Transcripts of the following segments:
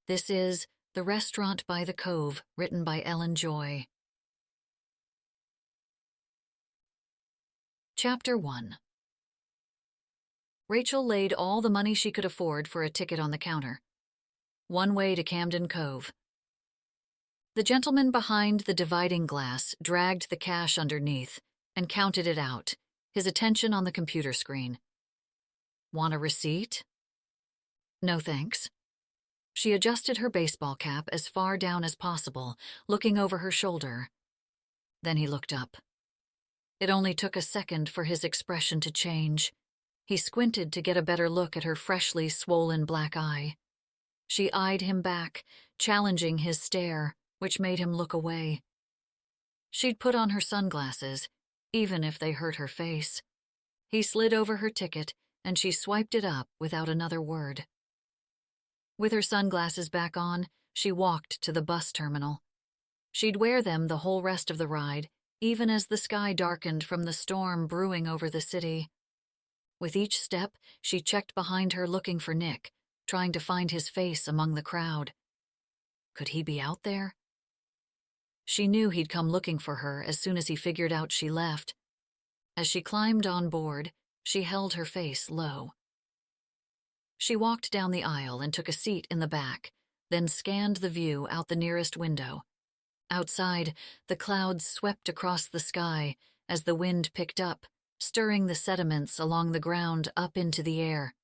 This is The Restaurant by the Cove, written by Ellen Joy. Chapter 1. Rachael laid all the money she could afford for a ticket on the counter. One way to Camden Cove. The gentleman behind the dividing glass dragged the cash underneath and counted it out, his attention on the computer screen. Want a receipt? No thanks. She adjusted her baseball cap as far down as possible, looking over her shoulder. Then he looked up. It only took a second for his expression to change. He squinted to get a better look at her freshly swollen black eye. She eyed him back, challenging his stare, which made him look away. She'd put on her sunglasses, even if they hurt her face. He slid over her ticket, and she swiped it up without another word. With her sunglasses back on, she walked to the bus terminal. She'd wear them the whole rest of the ride, even as the sky darkened from the storm brewing over the city. With each step, she checked behind her looking for Nick, trying to find his face among the crowd. Could he be out there? She knew he'd come looking for her as soon as he figured out she left. As she climbed on board, she held her face low. She walked down the aisle and took a seat in the back, then scanned the view out the nearest window. Outside, the clouds swept across the sky as the wind picked up, stirring the sediments along the ground up into the air.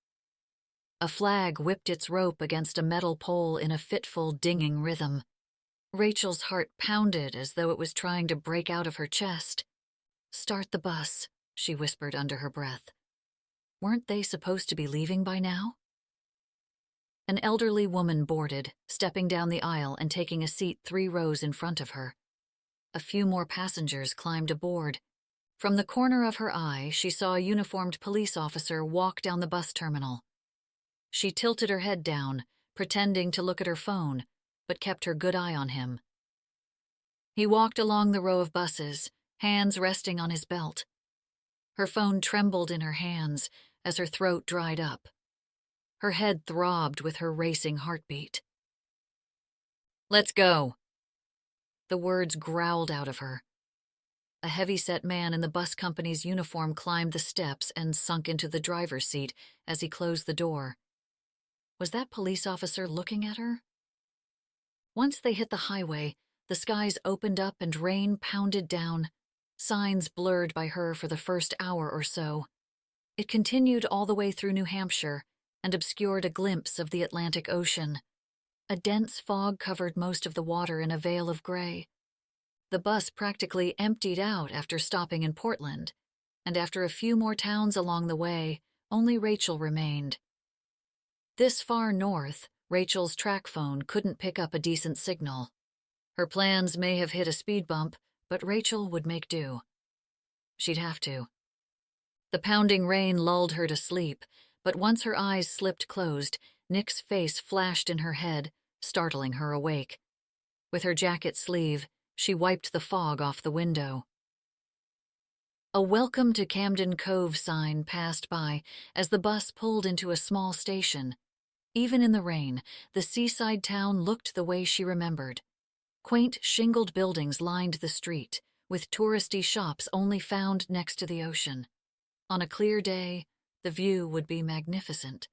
A flag whipped its rope against a metal pole in a fitful, dinging rhythm. Rachel's heart pounded as though it was trying to break out of her chest. "Start the bus," she whispered under her breath. Weren't they supposed to be leaving by now? An elderly woman boarded, stepping down the aisle and taking a seat 3 rows in front of her. A few more passengers climbed aboard. From the corner of her eye, she saw a uniformed police officer walk down the bus terminal. She tilted her head down, pretending to look at her phone, but kept her good eye on him. He walked along the row of buses, hands resting on his belt. Her phone trembled in her hands as her throat dried up. Her head throbbed with her racing heartbeat. "Let's go." The words growled out of her. A heavy-set man in the bus company's uniform climbed the steps and sunk into the driver's seat as he closed the door. Was that police officer looking at her? Once they hit the highway, the skies opened up and rain pounded down, signs blurred by her for the first hour or so. It continued all the way through New Hampshire and obscured a glimpse of the Atlantic Ocean. A dense fog covered most of the water in a veil of gray. The bus practically emptied out after stopping in Portland, and after a few more towns along the way, only Rachael remained. This far north, Rachel's track phone couldn't pick up a decent signal. Her plans may have hit a speed bump, but Rachael would make do. She'd have to. The pounding rain lulled her to sleep, but once her eyes slipped closed, Nick's face flashed in her head, startling her awake. With her jacket sleeve, she wiped the fog off the window. A "Welcome to Camden Cove" sign passed by as the bus pulled into a small station. Even in the rain, the seaside town looked the way she remembered. Quaint shingled buildings lined the street, with touristy shops only found next to the ocean. On a clear day, the view would be magnificent.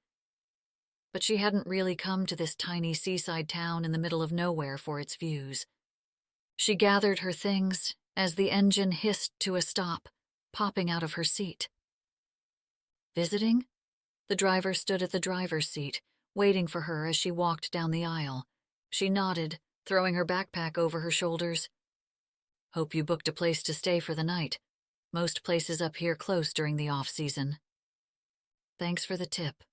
But she hadn't really come to this tiny seaside town in the middle of nowhere for its views. She gathered her things as the engine hissed to a stop, popping out of her seat. Visiting? The driver stood at the driver's seat, waiting for her as she walked down the aisle. She nodded, throwing her backpack over her shoulders. "Hope you booked a place to stay for the night. Most places up here close during the off-season." "Thanks for the tip."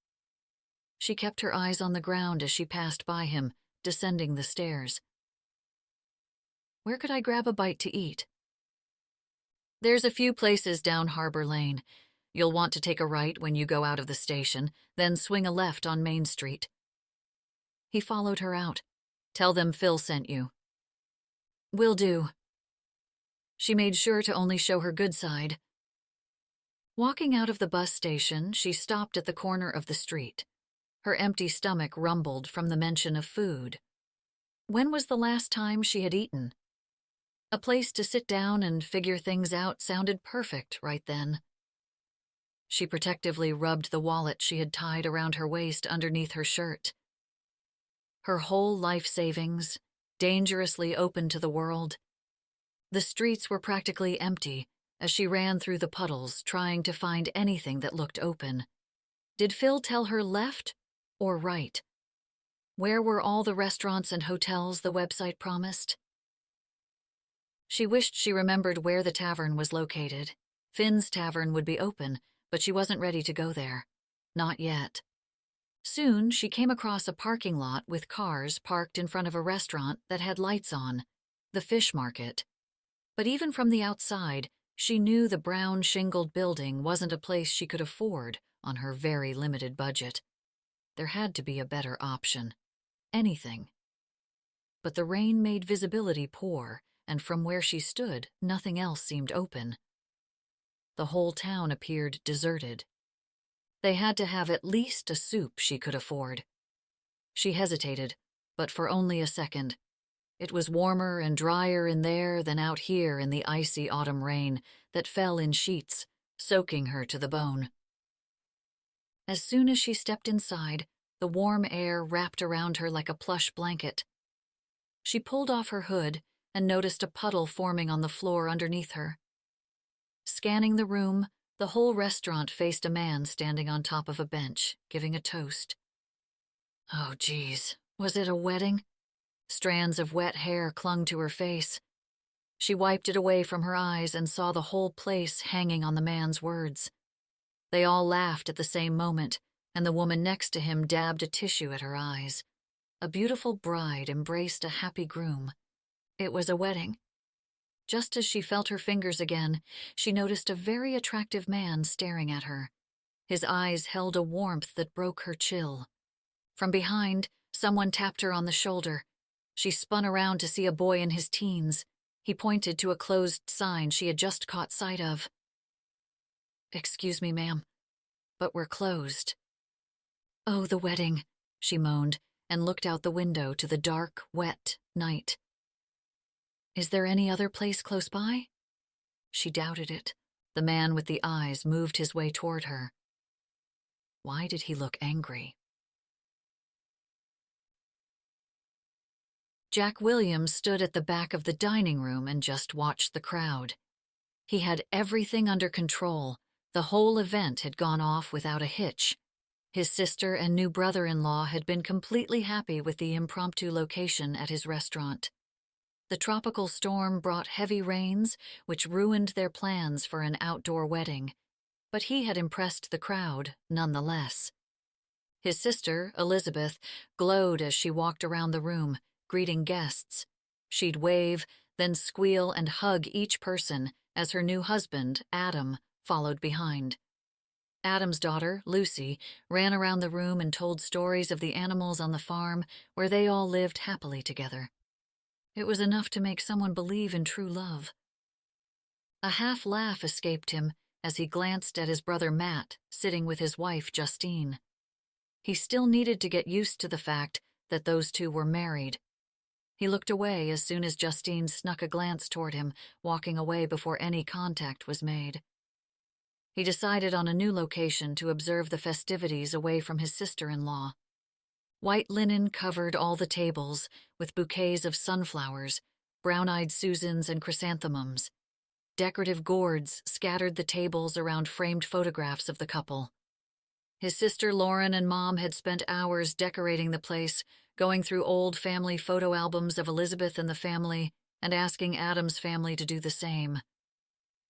She kept her eyes on the ground as she passed by him, descending the stairs. "Where could I grab a bite to eat?" "There's a few places down Harbor Lane. You'll want to take a right when you go out of the station, then swing a left on Main Street." He followed her out. "Tell them Phil sent you." "Will do." She made sure to only show her good side. Walking out of the bus station, she stopped at the corner of the street. Her empty stomach rumbled from the mention of food. When was the last time she had eaten? A place to sit down and figure things out sounded perfect right then. She protectively rubbed the wallet she had tied around her waist underneath her shirt. Her whole life savings, dangerously open to the world. The streets were practically empty as she ran through the puddles trying to find anything that looked open. Did Phil tell her left or right? Where were all the restaurants and hotels the website promised? She wished she remembered where the tavern was located. Finn's Tavern would be open, but she wasn't ready to go there. Not yet. Soon, she came across a parking lot with cars parked in front of a restaurant that had lights on, the fish market. But even from the outside, she knew the brown shingled building wasn't a place she could afford on her very limited budget. There had to be a better option. Anything. But the rain made visibility poor, and from where she stood, nothing else seemed open. The whole town appeared deserted. They had to have at least a soup she could afford. She hesitated, but for only a second. It was warmer and drier in there than out here in the icy autumn rain that fell in sheets, soaking her to the bone. As soon as she stepped inside, the warm air wrapped around her like a plush blanket. She pulled off her hood and noticed a puddle forming on the floor underneath her. Scanning the room, the whole restaurant faced a man standing on top of a bench, giving a toast. Oh, geez, was it a wedding? Strands of wet hair clung to her face. She wiped it away from her eyes and saw the whole place hanging on the man's words. They all laughed at the same moment, and the woman next to him dabbed a tissue at her eyes. A beautiful bride embraced a happy groom. It was a wedding. Just as she felt her fingers again, she noticed a very attractive man staring at her. His eyes held a warmth that broke her chill. From behind, someone tapped her on the shoulder. She spun around to see a boy in his teens. He pointed to a closed sign she had just caught sight of. "Excuse me, ma'am, but we're closed." "Oh, the wedding," she moaned, and looked out the window to the dark, wet night. "Is there any other place close by?" She doubted it. The man with the eyes moved his way toward her. Why did he look angry? Jack Williams stood at the back of the dining room and just watched the crowd. He had everything under control. The whole event had gone off without a hitch. His sister and new brother-in-law had been completely happy with the impromptu location at his restaurant. The tropical storm brought heavy rains, which ruined their plans for an outdoor wedding, but he had impressed the crowd nonetheless. His sister, Elizabeth, glowed as she walked around the room, greeting guests. She'd wave, then squeal and hug each person as her new husband, Adam, followed behind. Adam's daughter, Lucy, ran around the room and told stories of the animals on the farm where they all lived happily together. It was enough to make someone believe in true love. A half laugh escaped him as he glanced at his brother Matt, sitting with his wife Justine. He still needed to get used to the fact that those two were married. He looked away as soon as Justine snuck a glance toward him, walking away before any contact was made. He decided on a new location to observe the festivities away from his sister-in-law. White linen covered all the tables, with bouquets of sunflowers, brown-eyed Susans and chrysanthemums. Decorative gourds scattered the tables around framed photographs of the couple. His sister Lauren and Mom had spent hours decorating the place, going through old family photo albums of Elizabeth and the family, and asking Adam's family to do the same.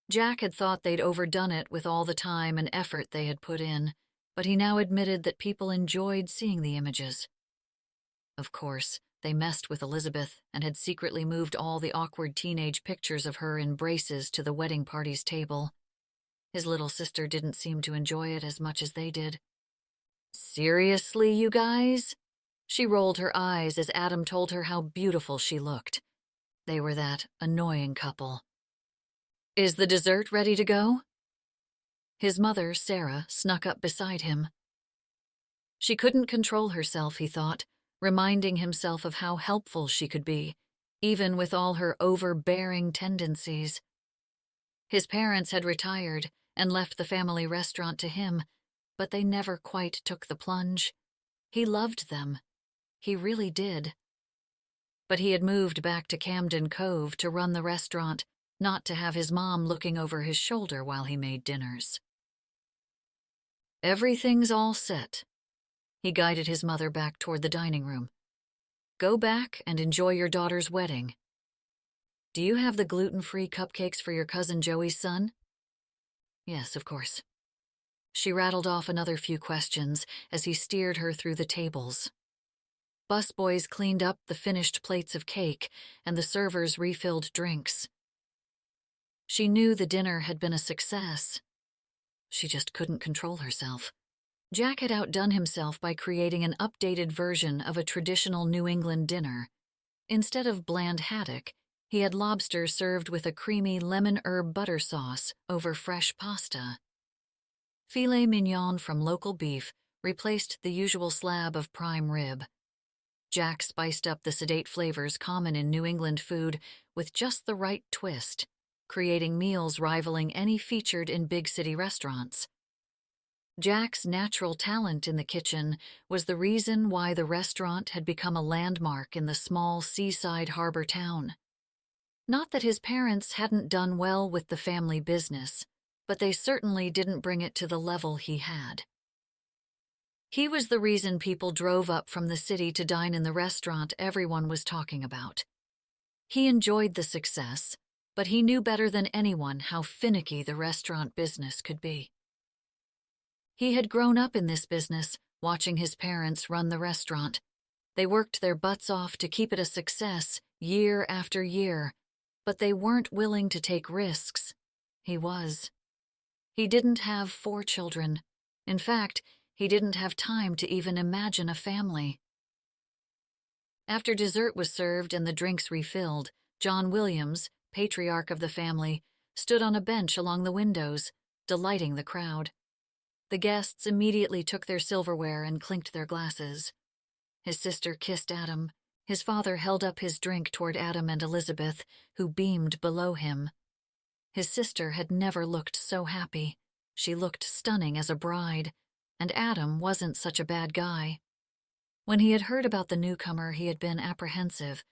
Jack had thought they'd overdone it with all the time and effort they had put in, but he now admitted that people enjoyed seeing the images. Of course, they messed with Elizabeth and had secretly moved all the awkward teenage pictures of her in braces to the wedding party's table. His little sister didn't seem to enjoy it as much as they did. "Seriously, you guys?" She rolled her eyes as Adam told her how beautiful she looked. They were that annoying couple. "Is the dessert ready to go?" His mother, Sarah, snuck up beside him. She couldn't control herself, he thought, reminding himself of how helpful she could be, even with all her overbearing tendencies. His parents had retired and left the family restaurant to him, but they never quite took the plunge. He loved them. He really did. But he had moved back to Camden Cove to run the restaurant, not to have his mom looking over his shoulder while he made dinners. Everything's all set. He guided his mother back toward the dining room. Go back and enjoy your daughter's wedding. Do you have the gluten-free cupcakes for your cousin Joey's son? Yes, of course. She rattled off another few questions as he steered her through the tables. Busboys cleaned up the finished plates of cake, and the servers refilled drinks. She knew the dinner had been a success. She just couldn't control herself. Jack had outdone himself by creating an updated version of a traditional New England dinner. Instead of bland haddock, he had lobster served with a creamy lemon herb butter sauce over fresh pasta. Filet mignon from local beef replaced the usual slab of prime rib. Jack spiced up the sedate flavors common in New England food with just the right twist, creating meals rivaling any featured in big city restaurants. Jack's natural talent in the kitchen was the reason why the restaurant had become a landmark in the small seaside harbor town. Not that his parents hadn't done well with the family business, but they certainly didn't bring it to the level he had. He was the reason people drove up from the city to dine in the restaurant everyone was talking about. He enjoyed the success, but he knew better than anyone how finicky the restaurant business could be. He had grown up in this business, watching his parents run the restaurant. They worked their butts off to keep it a success year after year, but they weren't willing to take risks. He was. He didn't have 4 children. In fact, he didn't have time to even imagine a family. After dessert was served and the drinks refilled, John Williams, patriarch of the family, stood on a bench along the windows, delighting the crowd. The guests immediately took their silverware and clinked their glasses. His sister kissed Adam. His father held up his drink toward Adam and Elizabeth, who beamed below him. His sister had never looked so happy. She looked stunning as a bride, and Adam wasn't such a bad guy. When he had heard about the newcomer, he had been apprehensive,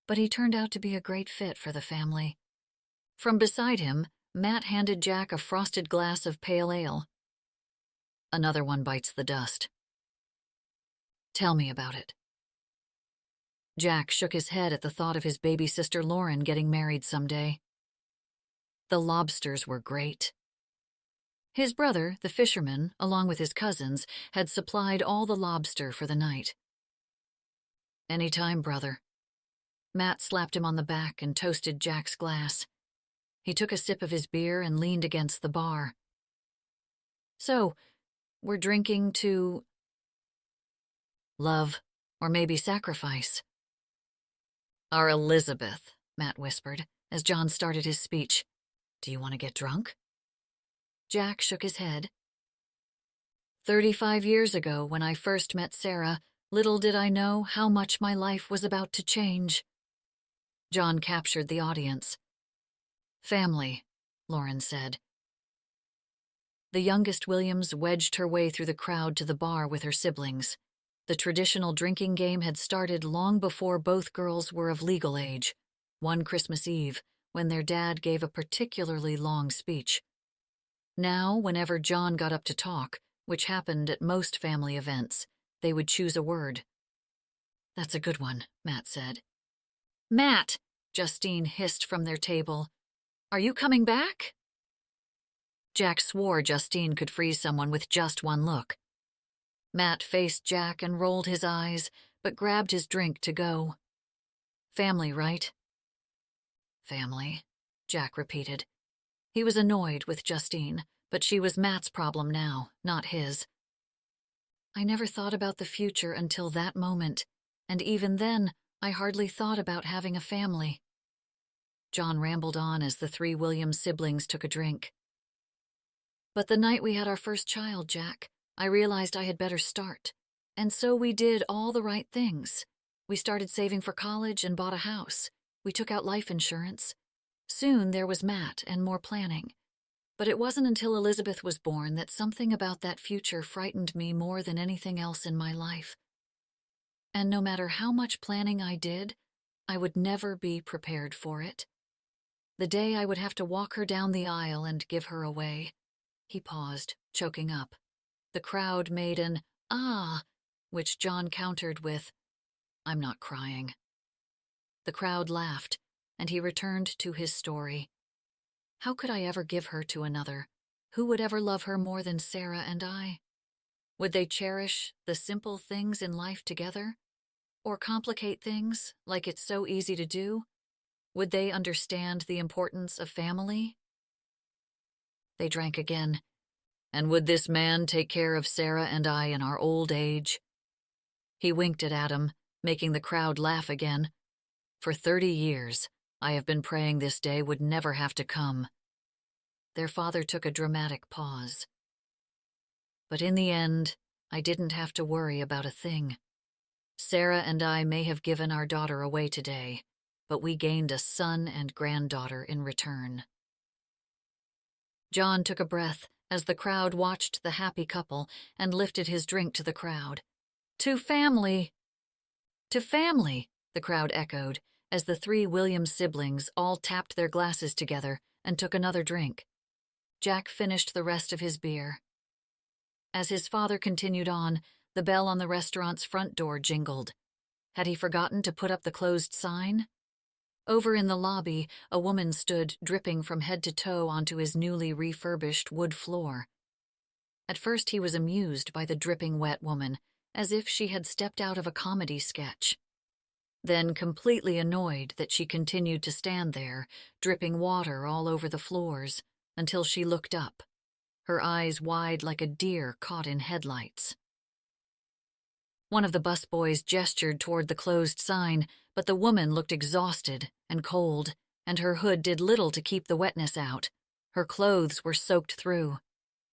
but he turned out to be a great fit for the family. From beside him, Matt handed Jack a frosted glass of pale ale. Another one bites the dust. Tell me about it. Jack shook his head at the thought of his baby sister Lauren getting married someday. The lobsters were great. His brother, the fisherman, along with his cousins, had supplied all the lobster for the night. Anytime, brother. Matt slapped him on the back and toasted Jack's glass. He took a sip of his beer and leaned against the bar. So, we're drinking to love, or maybe sacrifice. Our Elizabeth, Matt whispered, as John started his speech. Do you want to get drunk? Jack shook his head. 35 years ago, when I first met Sarah, little did I know how much my life was about to change. John captured the audience. Family, Lauren said. The youngest Williams wedged her way through the crowd to the bar with her siblings. The traditional drinking game had started long before both girls were of legal age, one Christmas Eve, when their dad gave a particularly long speech. Now, whenever John got up to talk, which happened at most family events, they would choose a word. That's a good one, Matt said. Matt, Justine hissed from their table. Are you coming back? Jack swore Justine could freeze someone with just one look. Matt faced Jack and rolled his eyes, but grabbed his drink to go. Family, right? Family, Jack repeated. He was annoyed with Justine, but she was Matt's problem now, not his. I never thought about the future until that moment, and even then, I hardly thought about having a family. John rambled on as the 3 Williams siblings took a drink. But the night we had our first child, Jack, I realized I had better start. And so we did all the right things. We started saving for college and bought a house. We took out life insurance. Soon there was Matt and more planning. But it wasn't until Elizabeth was born that something about that future frightened me more than anything else in my life. And no matter how much planning I did, I would never be prepared for it. The day I would have to walk her down the aisle and give her away. He paused, choking up. The crowd made an "ah," which John countered with, "I'm not crying." The crowd laughed, and he returned to his story. How could I ever give her to another? Who would ever love her more than Sarah and I? Would they cherish the simple things in life together? Or complicate things, like it's so easy to do? Would they understand the importance of family? They drank again. And would this man take care of Sarah and I in our old age? He winked at Adam, making the crowd laugh again. For 30 years, I have been praying this day would never have to come. Their father took a dramatic pause. But in the end, I didn't have to worry about a thing. Sarah and I may have given our daughter away today, but we gained a son and granddaughter in return. John took a breath as the crowd watched the happy couple and lifted his drink to the crowd. "To family!" "To family!" the crowd echoed, as the 3 Williams siblings all tapped their glasses together and took another drink. Jack finished the rest of his beer. As his father continued on, the bell on the restaurant's front door jingled. Had he forgotten to put up the closed sign? Over in the lobby, a woman stood dripping from head to toe onto his newly refurbished wood floor. At first he was amused by the dripping wet woman, as if she had stepped out of a comedy sketch. Then completely annoyed that she continued to stand there, dripping water all over the floors, until she looked up, her eyes wide like a deer caught in headlights. One of the busboys gestured toward the closed sign, but the woman looked exhausted and cold, and her hood did little to keep the wetness out. Her clothes were soaked through.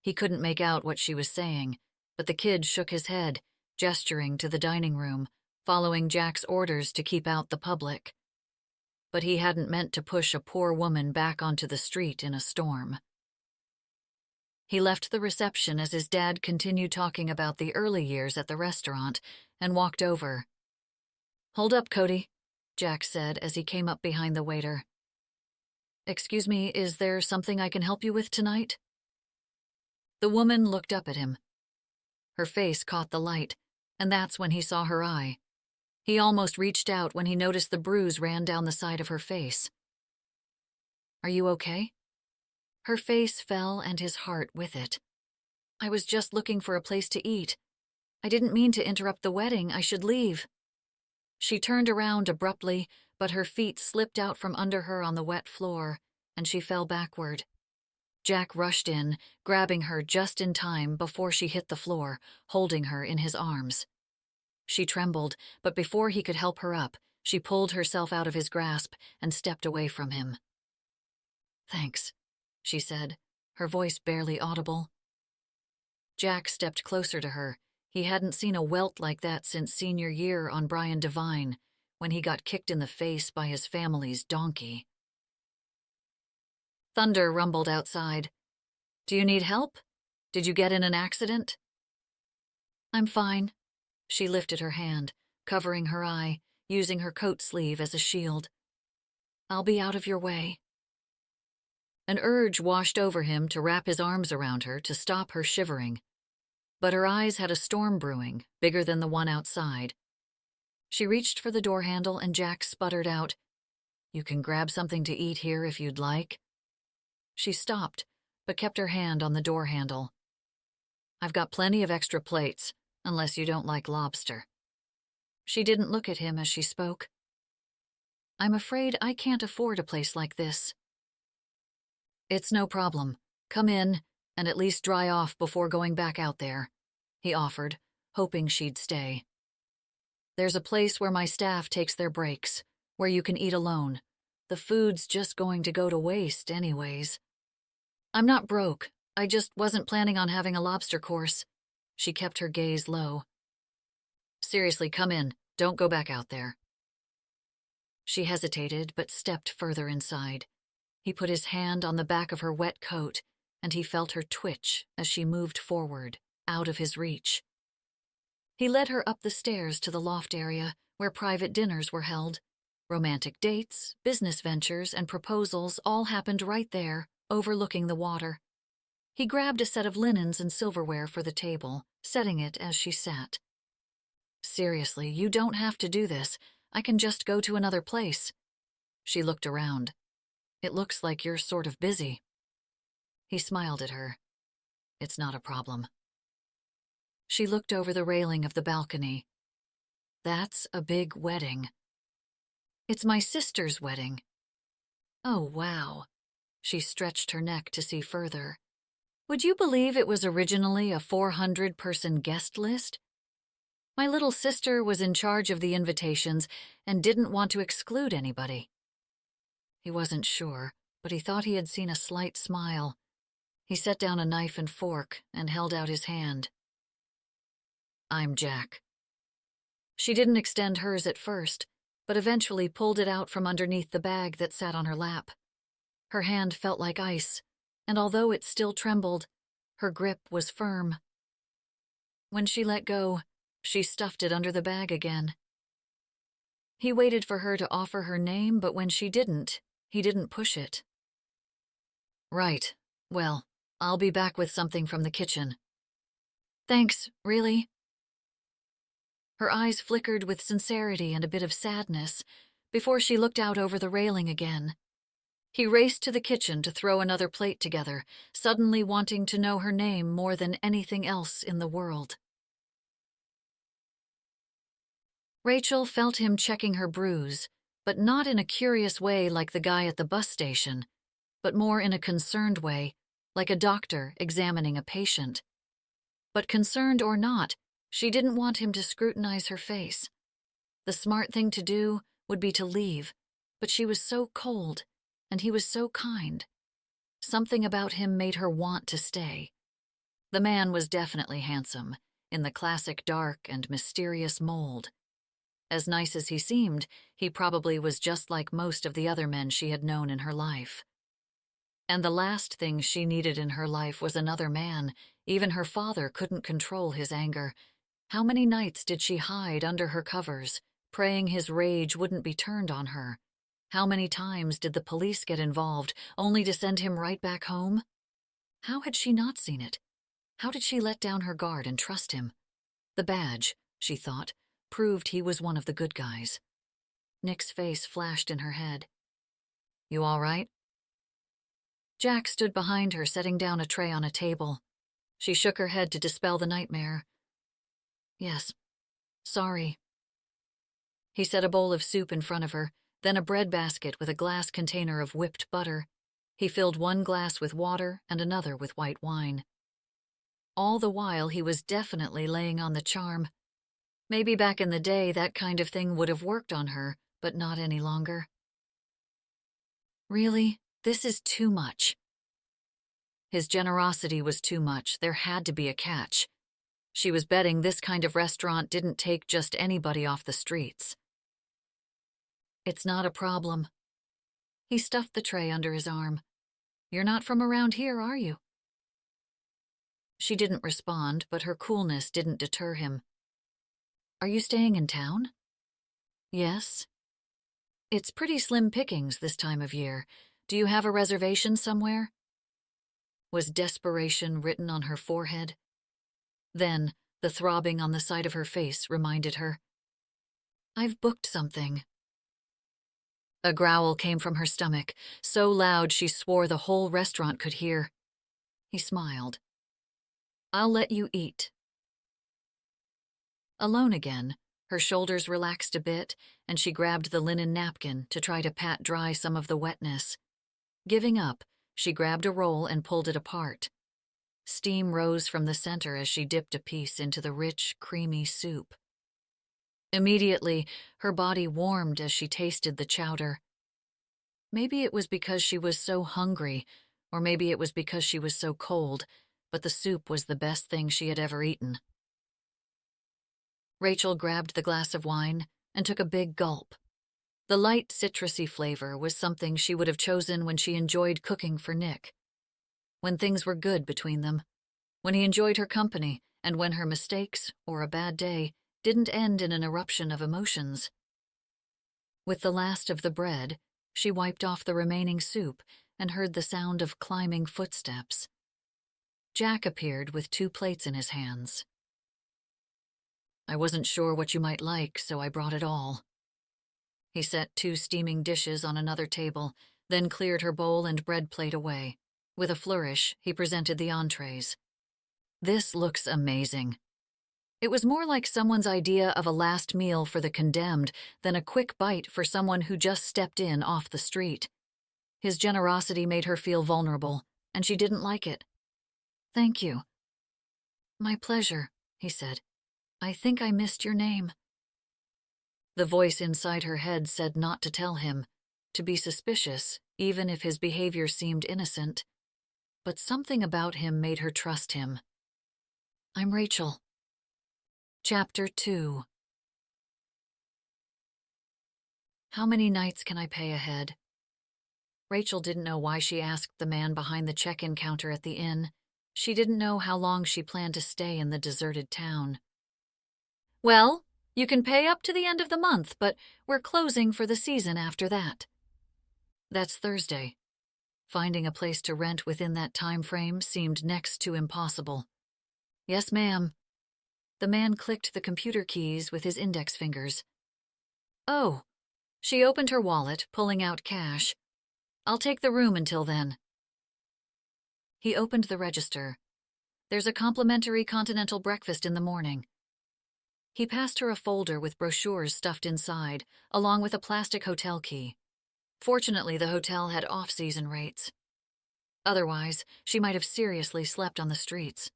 He couldn't make out what she was saying, but the kid shook his head, gesturing to the dining room, following Jack's orders to keep out the public. But he hadn't meant to push a poor woman back onto the street in a storm. He left the reception as his dad continued talking about the early years at the restaurant and walked over. "Hold up, Cody," Jack said as he came up behind the waiter. "Excuse me, is there something I can help you with tonight?" The woman looked up at him. Her face caught the light, and that's when he saw her eye. He almost reached out when he noticed the bruise ran down the side of her face. "Are you okay?" Her face fell and his heart with it. "I was just looking for a place to eat. I didn't mean to interrupt the wedding. I should leave." She turned around abruptly, but her feet slipped out from under her on the wet floor, and she fell backward. Jack rushed in, grabbing her just in time before she hit the floor, holding her in his arms. She trembled, but before he could help her up, she pulled herself out of his grasp and stepped away from him. "Thanks," she said, her voice barely audible. Jack stepped closer to her. He hadn't seen a welt like that since senior year on Brian Devine, when he got kicked in the face by his family's donkey. Thunder rumbled outside. "Do you need help? Did you get in an accident?" "I'm fine." She lifted her hand, covering her eye, using her coat sleeve as a shield. "I'll be out of your way." An urge washed over him to wrap his arms around her to stop her shivering. But her eyes had a storm brewing, bigger than the one outside. She reached for the door handle and Jack sputtered out, "You can grab something to eat here if you'd like." She stopped, but kept her hand on the door handle. "I've got plenty of extra plates, unless you don't like lobster." She didn't look at him as she spoke. "I'm afraid I can't afford a place like this." "It's no problem. Come in, and at least dry off before going back out there," he offered, hoping she'd stay. "There's a place where my staff takes their breaks, where you can eat alone. The food's just going to go to waste anyways." "I'm not broke. I just wasn't planning on having a lobster course." She kept her gaze low. Seriously, come in. Don't go back out there. She hesitated, but stepped further inside. He put his hand on the back of her wet coat, and he felt her twitch as she moved forward, out of his reach. He led her up the stairs to the loft area, where private dinners were held. Romantic dates, business ventures, and proposals all happened right there, overlooking the water. He grabbed a set of linens and silverware for the table, setting it as she sat. Seriously, you don't have to do this. I can just go to another place. She looked around. It looks like you're sort of busy. He smiled at her. It's not a problem. She looked over the railing of the balcony. That's a big wedding. It's my sister's wedding. Oh, wow. She stretched her neck to see further. Would you believe it was originally a 400-person guest list? My little sister was in charge of the invitations and didn't want to exclude anybody. He wasn't sure, but he thought he had seen a slight smile. He set down a knife and fork and held out his hand. I'm Jack. She didn't extend hers at first, but eventually pulled it out from underneath the bag that sat on her lap. Her hand felt like ice, and although it still trembled, her grip was firm. When she let go, she stuffed it under the bag again. He waited for her to offer her name, but when she didn't, he didn't push it. Right. Well, I'll be back with something from the kitchen. Thanks, really? Her eyes flickered with sincerity and a bit of sadness before she looked out over the railing again. He raced to the kitchen to throw another plate together, suddenly wanting to know her name more than anything else in the world. Rachael felt him checking her bruise, but not in a curious way like the guy at the bus station, but more in a concerned way, like a doctor examining a patient. But concerned or not, she didn't want him to scrutinize her face. The smart thing to do would be to leave, but she was so cold, and he was so kind. Something about him made her want to stay. The man was definitely handsome, in the classic dark and mysterious mold. As nice as he seemed, he probably was just like most of the other men she had known in her life. And the last thing she needed in her life was another man. Even her father couldn't control his anger. How many nights did she hide under her covers, praying his rage wouldn't be turned on her? How many times did the police get involved, only to send him right back home? How had she not seen it? How did she let down her guard and trust him? The badge, she thought, proved he was one of the good guys. Nick's face flashed in her head. You all right? Jack stood behind her, setting down a tray on a table. She shook her head to dispel the nightmare. Yes. Sorry. He set a bowl of soup in front of her, then a bread basket with a glass container of whipped butter. He filled one glass with water and another with white wine. All the while he was definitely laying on the charm. Maybe back in the day that kind of thing would have worked on her, but not any longer. Really? This is too much. His generosity was too much. There had to be a catch. She was betting this kind of restaurant didn't take just anybody off the streets. It's not a problem. He stuffed the tray under his arm. You're not from around here, are you? She didn't respond, but her coolness didn't deter him. Are you staying in town? Yes. It's pretty slim pickings this time of year. Do you have a reservation somewhere? Was desperation written on her forehead? Then, the throbbing on the side of her face reminded her. I've booked something. A growl came from her stomach, so loud she swore the whole restaurant could hear. He smiled. I'll let you eat. Alone again, her shoulders relaxed a bit, and she grabbed the linen napkin to try to pat dry some of the wetness. Giving up, she grabbed a roll and pulled it apart. Steam rose from the center as she dipped a piece into the rich, creamy soup. Immediately, her body warmed as she tasted the chowder. Maybe it was because she was so hungry, or maybe it was because she was so cold, but the soup was the best thing she had ever eaten. Rachael grabbed the glass of wine and took a big gulp. The light citrusy flavor was something she would have chosen when she enjoyed cooking for Nick. When things were good between them, when he enjoyed her company, and when her mistakes, or a bad day, didn't end in an eruption of emotions. With the last of the bread, she wiped off the remaining soup and heard the sound of climbing footsteps. Jack appeared with 2 plates in his hands. "I wasn't sure what you might like, so I brought it all." He set 2 steaming dishes on another table, then cleared her bowl and bread plate away. With a flourish, he presented the entrees. "This looks amazing." It was more like someone's idea of a last meal for the condemned than a quick bite for someone who just stepped in off the street. His generosity made her feel vulnerable, and she didn't like it. "Thank you." "My pleasure," he said. "I think I missed your name." The voice inside her head said not to tell him, to be suspicious, even if his behavior seemed innocent. But something about him made her trust him. "I'm Rachael." Chapter 2. How many nights can I pay ahead? Rachael didn't know why she asked the man behind the check-in counter at the inn. She didn't know how long she planned to stay in the deserted town. "Well, you can pay up to the end of the month, but we're closing for the season after that." That's Thursday. Finding a place to rent within that time frame seemed next to impossible. "Yes, ma'am." The man clicked the computer keys with his index fingers. "Oh." She opened her wallet, pulling out cash. "I'll take the room until then." He opened the register. "There's a complimentary continental breakfast in the morning." He passed her a folder with brochures stuffed inside, along with a plastic hotel key. Fortunately, the hotel had off-season rates. Otherwise, she might have seriously slept on the streets.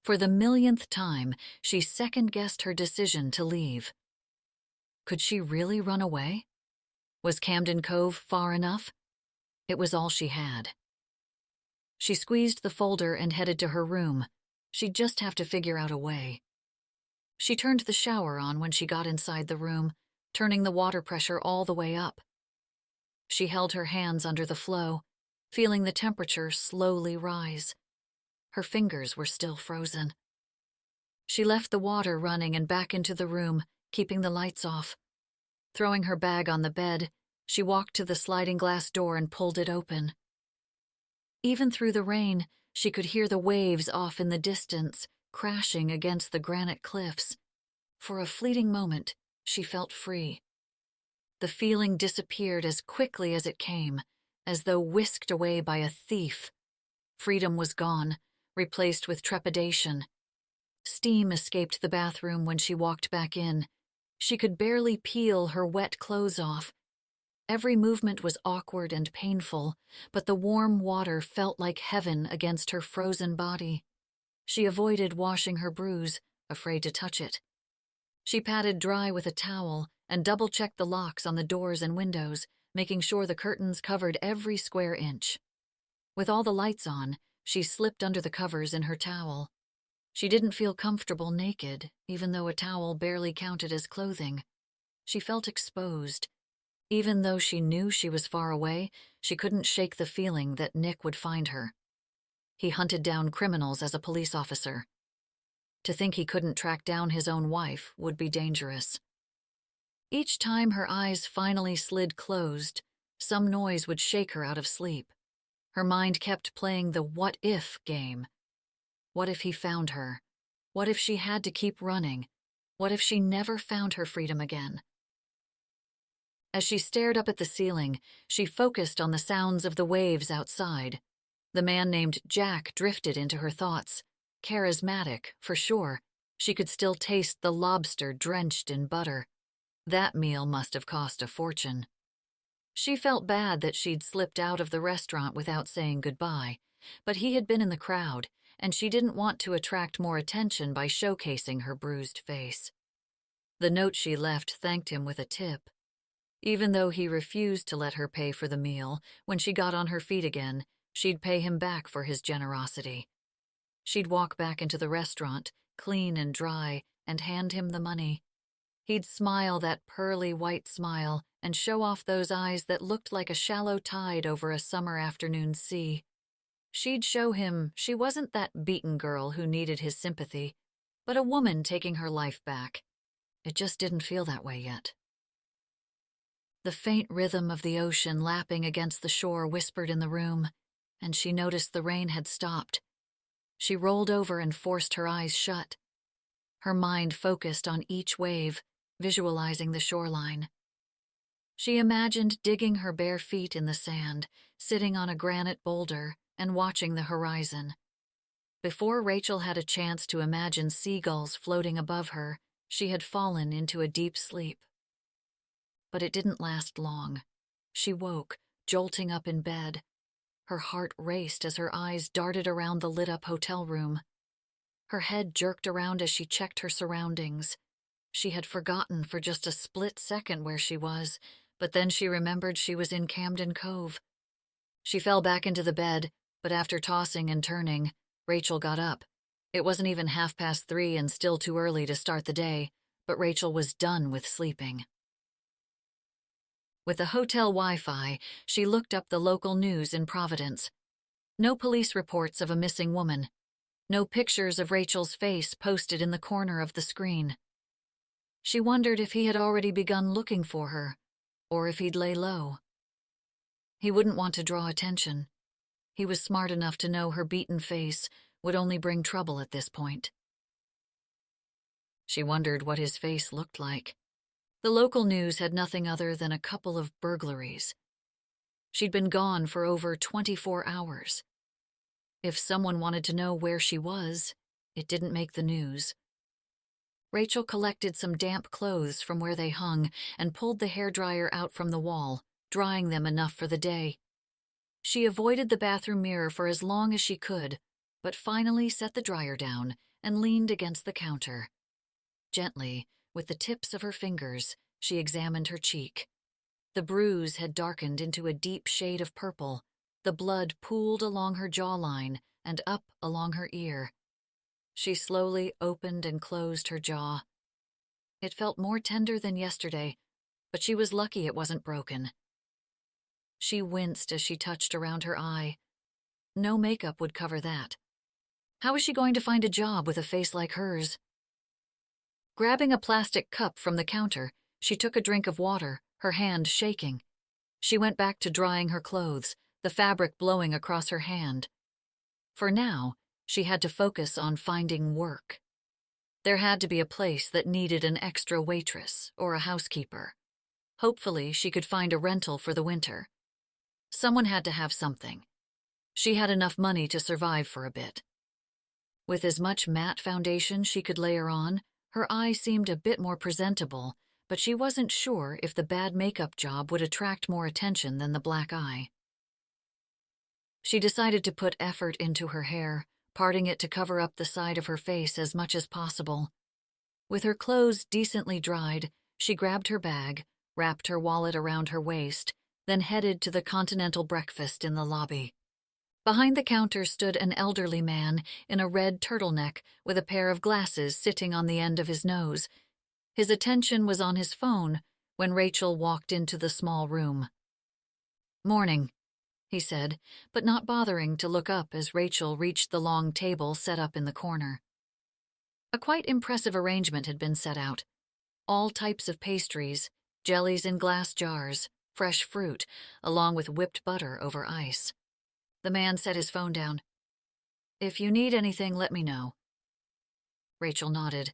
For the millionth time, she second-guessed her decision to leave. Could she really run away? Was Camden Cove far enough? It was all she had. She squeezed the folder and headed to her room. She'd just have to figure out a way. She turned the shower on when she got inside the room, turning the water pressure all the way up. She held her hands under the flow, feeling the temperature slowly rise. Her fingers were still frozen. She left the water running and back into the room, keeping the lights off. Throwing her bag on the bed, she walked to the sliding glass door and pulled it open. Even through the rain, she could hear the waves off in the distance, crashing against the granite cliffs. For a fleeting moment, she felt free. The feeling disappeared as quickly as it came, as though whisked away by a thief. Freedom was gone, replaced with trepidation. Steam escaped the bathroom when she walked back in. She could barely peel her wet clothes off. Every movement was awkward and painful, but the warm water felt like heaven against her frozen body. She avoided washing her bruise, afraid to touch it. She patted dry with a towel and double-checked the locks on the doors and windows, making sure the curtains covered every square inch. With all the lights on, she slipped under the covers in her towel. She didn't feel comfortable naked, even though a towel barely counted as clothing. She felt exposed. Even though she knew she was far away, she couldn't shake the feeling that Nick would find her. He hunted down criminals as a police officer. To think he couldn't track down his own wife would be dangerous. Each time her eyes finally slid closed, some noise would shake her out of sleep. Her mind kept playing the what-if game. What if he found her? What if she had to keep running? What if she never found her freedom again? As she stared up at the ceiling, she focused on the sounds of the waves outside. The man named Jack drifted into her thoughts. Charismatic, for sure. She could still taste the lobster drenched in butter. That meal must have cost a fortune. She felt bad that she'd slipped out of the restaurant without saying goodbye, but he had been in the crowd, and she didn't want to attract more attention by showcasing her bruised face. The note she left thanked him with a tip. Even though he refused to let her pay for the meal, when she got on her feet again, she'd pay him back for his generosity. She'd walk back into the restaurant, clean and dry, and hand him the money. He'd smile that pearly white smile and show off those eyes that looked like a shallow tide over a summer afternoon sea. She'd show him she wasn't that beaten girl who needed his sympathy, but a woman taking her life back. It just didn't feel that way yet. The faint rhythm of the ocean lapping against the shore whispered in the room, and she noticed the rain had stopped. She rolled over and forced her eyes shut. Her mind focused on each wave, visualizing the shoreline. She imagined digging her bare feet in the sand, sitting on a granite boulder, and watching the horizon. Before Rachael had a chance to imagine seagulls floating above her, she had fallen into a deep sleep. But it didn't last long. She woke, jolting up in bed. Her heart raced as her eyes darted around the lit-up hotel room. Her head jerked around as she checked her surroundings. She had forgotten for just a split second where she was, but then she remembered she was in Camden Cove. She fell back into the bed, but after tossing and turning, Rachael got up. It wasn't even 3:30 and still too early to start the day, but Rachael was done with sleeping. With the hotel Wi-Fi, she looked up the local news in Providence. No police reports of a missing woman. No pictures of Rachael's face posted in the corner of the screen. She wondered if he had already begun looking for her, or if he'd lay low. He wouldn't want to draw attention. He was smart enough to know her beaten face would only bring trouble at this point. She wondered what his face looked like. The local news had nothing other than a couple of burglaries. She'd been gone for over 24 hours. If someone wanted to know where she was, it didn't make the news. Rachael collected some damp clothes from where they hung and pulled the hairdryer out from the wall, drying them enough for the day. She avoided the bathroom mirror for as long as she could, but finally set the dryer down and leaned against the counter. Gently, with the tips of her fingers, she examined her cheek. The bruise had darkened into a deep shade of purple. The blood pooled along her jawline and up along her ear. She slowly opened and closed her jaw. It felt more tender than yesterday, but she was lucky it wasn't broken. She winced as she touched around her eye. No makeup would cover that. How was she going to find a job with a face like hers? Grabbing a plastic cup from the counter, she took a drink of water, her hand shaking. She went back to drying her clothes, the fabric blowing across her hand. For now, she had to focus on finding work. There had to be a place that needed an extra waitress or a housekeeper. Hopefully, she could find a rental for the winter. Someone had to have something. She had enough money to survive for a bit. With as much matte foundation she could layer on, her eye seemed a bit more presentable, but she wasn't sure if the bad makeup job would attract more attention than the black eye. She decided to put effort into her hair, parting it to cover up the side of her face as much as possible. With her clothes decently dried, she grabbed her bag, wrapped her wallet around her waist, then headed to the continental breakfast in the lobby. Behind the counter stood an elderly man in a red turtleneck with a pair of glasses sitting on the end of his nose. His attention was on his phone when Rachael walked into the small room. "Morning," he said, but not bothering to look up as Rachael reached the long table set up in the corner. A quite impressive arrangement had been set out. All types of pastries, jellies in glass jars, fresh fruit, along with whipped butter over ice. The man set his phone down. "If you need anything, let me know." Rachael nodded.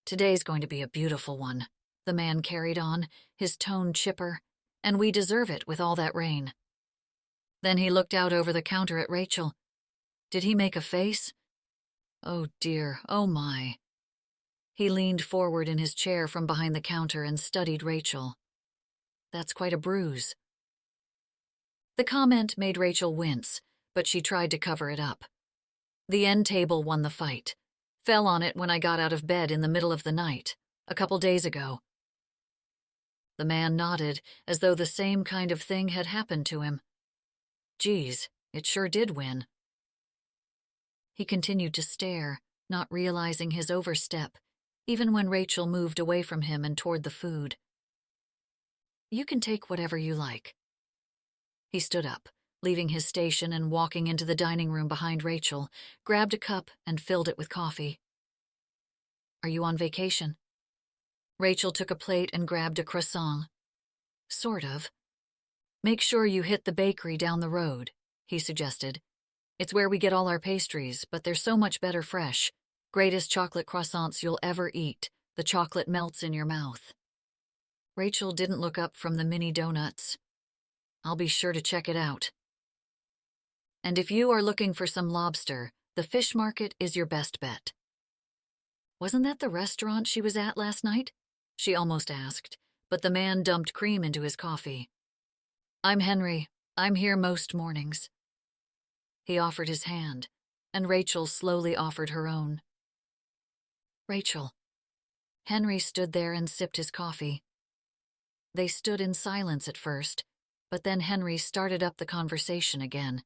"Today's going to be a beautiful one," the man carried on, his tone chipper, "and we deserve it with all that rain." Then he looked out over the counter at Rachael. Did he make a face? Oh dear, oh my. He leaned forward in his chair from behind the counter and studied Rachael. "That's quite a bruise." The comment made Rachael wince, but she tried to cover it up. "The end table won the fight. Fell on it when I got out of bed in the middle of the night, a couple days ago." The man nodded, as though the same kind of thing had happened to him. "Geez, it sure did win." He continued to stare, not realizing his overstep, even when Rachael moved away from him and toward the food. "You can take whatever you like." He stood up, leaving his station and walking into the dining room behind Rachael, grabbed a cup and filled it with coffee. "Are you on vacation?" Rachael took a plate and grabbed a croissant. "Sort of." "Make sure you hit the bakery down the road," he suggested. "It's where we get all our pastries, but they're so much better fresh. Greatest chocolate croissants you'll ever eat. The chocolate melts in your mouth." Rachael didn't look up from the mini donuts. "I'll be sure to check it out. And if you are looking for some lobster, the fish market is your best bet." "Wasn't that the restaurant she was at last night?" she almost asked, but the man dumped cream into his coffee. "I'm Henry. I'm here most mornings." He offered his hand, and Rachael slowly offered her own. "Rachael." Henry stood there and sipped his coffee. They stood in silence at first, but then Henry started up the conversation again.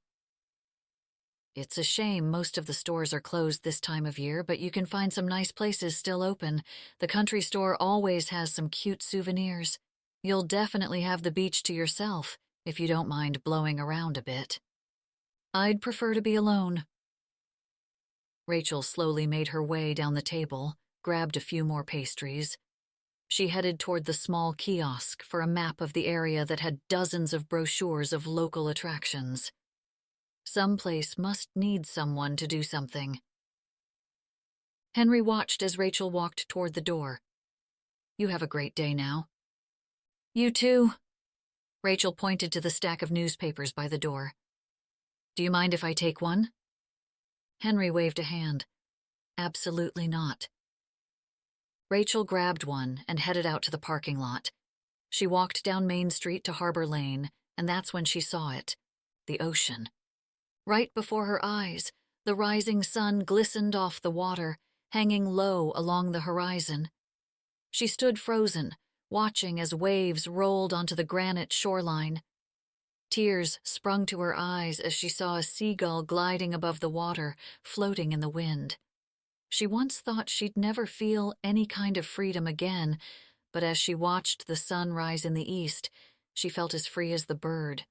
"It's a shame most of the stores are closed this time of year, but you can find some nice places still open. The country store always has some cute souvenirs. You'll definitely have the beach to yourself, if you don't mind blowing around a bit." "I'd prefer to be alone." Rachael slowly made her way down the table, grabbed a few more pastries. She headed toward the small kiosk for a map of the area that had dozens of brochures of local attractions. Some place must need someone to do something. Henry watched as Rachael walked toward the door. "You have a great day now." "You too." Rachael pointed to the stack of newspapers by the door. "Do you mind if I take one?" Henry waved a hand. "Absolutely not." Rachael grabbed one and headed out to the parking lot. She walked down Main Street to Harbor Lane, and that's when she saw it, the ocean. Right before her eyes, the rising sun glistened off the water, hanging low along the horizon. She stood frozen, watching as waves rolled onto the granite shoreline. Tears sprung to her eyes as she saw a seagull gliding above the water, floating in the wind. She once thought she'd never feel any kind of freedom again, but as she watched the sun rise in the east, she felt as free as the bird.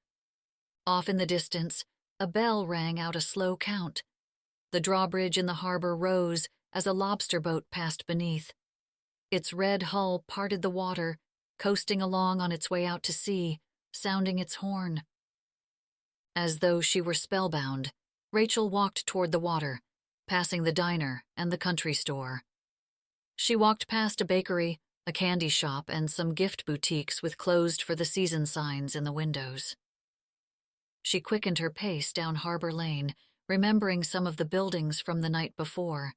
Off in the distance, a bell rang out a slow count. The drawbridge in the harbor rose as a lobster boat passed beneath. Its red hull parted the water, coasting along on its way out to sea, sounding its horn. As though she were spellbound, Rachael walked toward the water, passing the diner and the country store. She walked past a bakery, a candy shop, and some gift boutiques with closed for the season signs in the windows. She quickened her pace down Harbor Lane, remembering some of the buildings from the night before.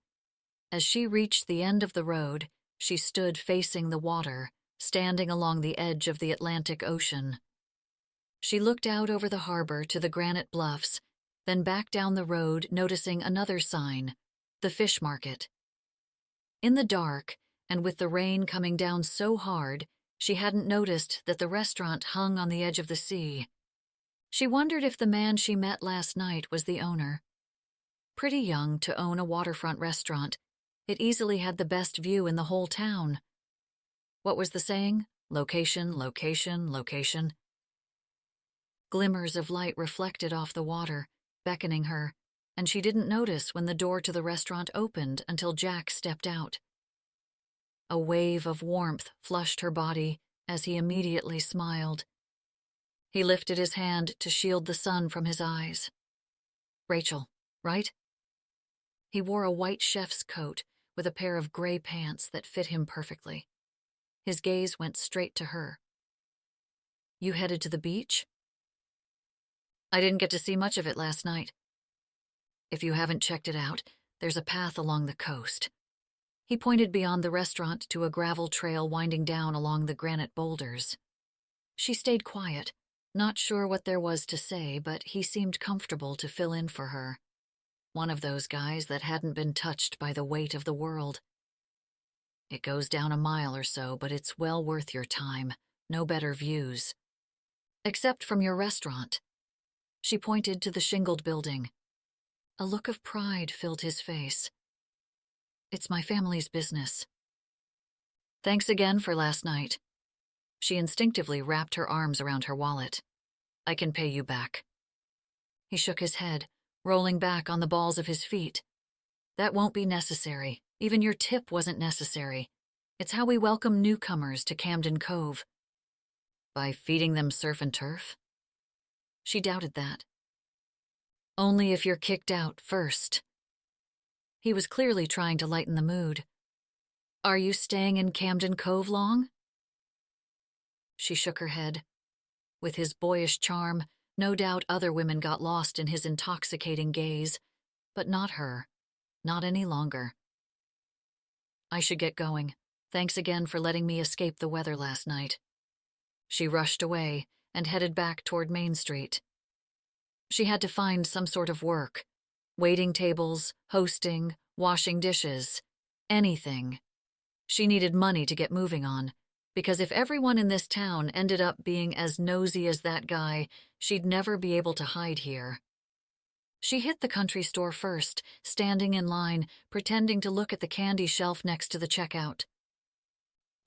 As she reached the end of the road, she stood facing the water, standing along the edge of the Atlantic Ocean. She looked out over the harbor to the granite bluffs, then back down the road, noticing another sign, the fish market. In the dark, and with the rain coming down so hard, she hadn't noticed that the restaurant hung on the edge of the sea. She wondered if the man she met last night was the owner. Pretty young to own a waterfront restaurant, it easily had the best view in the whole town. What was the saying? Location, location, location. Glimmers of light reflected off the water, beckoning her, and she didn't notice when the door to the restaurant opened until Jack stepped out. A wave of warmth flushed her body as he immediately smiled. He lifted his hand to shield the sun from his eyes. "Rachael, right?" He wore a white chef's coat with a pair of gray pants that fit him perfectly. His gaze went straight to her. "You headed to the beach?" "I didn't get to see much of it last night." "If you haven't checked it out, there's a path along the coast." He pointed beyond the restaurant to a gravel trail winding down along the granite boulders. She stayed quiet, not sure what there was to say, but he seemed comfortable to fill in for her. One of those guys that hadn't been touched by the weight of the world. "It goes down a mile or so, but it's well worth your time. No better views. Except from your restaurant." She pointed to the shingled building. A look of pride filled his face. It's my family's business. Thanks again for last night. She instinctively wrapped her arms around her wallet. I can pay you back. He shook his head, rolling back on the balls of his feet. That won't be necessary. Even your tip wasn't necessary. It's how we welcome newcomers to Camden Cove. By feeding them surf and turf? She doubted that. Only if you're kicked out first. He was clearly trying to lighten the mood. Are you staying in Camden Cove long? She shook her head. With his boyish charm, no doubt other women got lost in his intoxicating gaze, but not her. Not any longer. I should get going. Thanks again for letting me escape the weather last night. She rushed away and headed back toward Main Street. She had to find some sort of work. Waiting tables, hosting, washing dishes, anything. She needed money to get moving on, because if everyone in this town ended up being as nosy as that guy, she'd never be able to hide here. She hit the country store first, standing in line, pretending to look at the candy shelf next to the checkout.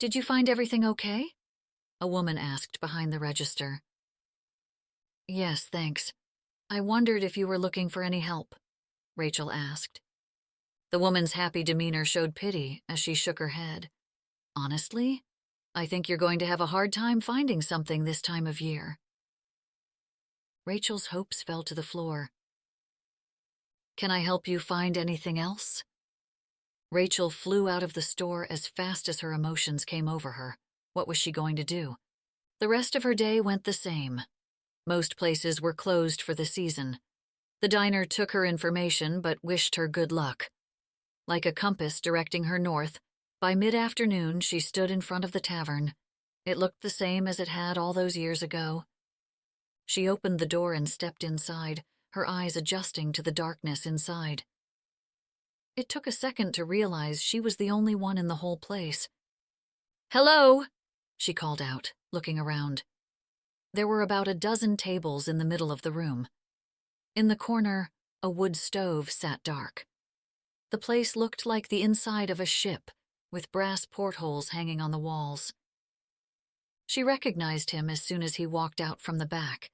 Did you find everything okay? A woman asked behind the register. Yes, thanks. I wondered if you were looking for any help, Rachael asked. The woman's happy demeanor showed pity as she shook her head. Honestly, I think you're going to have a hard time finding something this time of year. Rachel's hopes fell to the floor. Can I help you find anything else? Rachael flew out of the store as fast as her emotions came over her. What was she going to do? The rest of her day went the same. Most places were closed for the season. The diner took her information but wished her good luck. Like a compass directing her north, by mid-afternoon she stood in front of the tavern. It looked the same as it had all those years ago. She opened the door and stepped inside, her eyes adjusting to the darkness inside. It took a second to realize she was the only one in the whole place. "Hello!" she called out, looking around. There were about a dozen tables in the middle of the room. In the corner, a wood stove sat dark. The place looked like the inside of a ship, with brass portholes hanging on the walls. She recognized him as soon as he walked out from the back.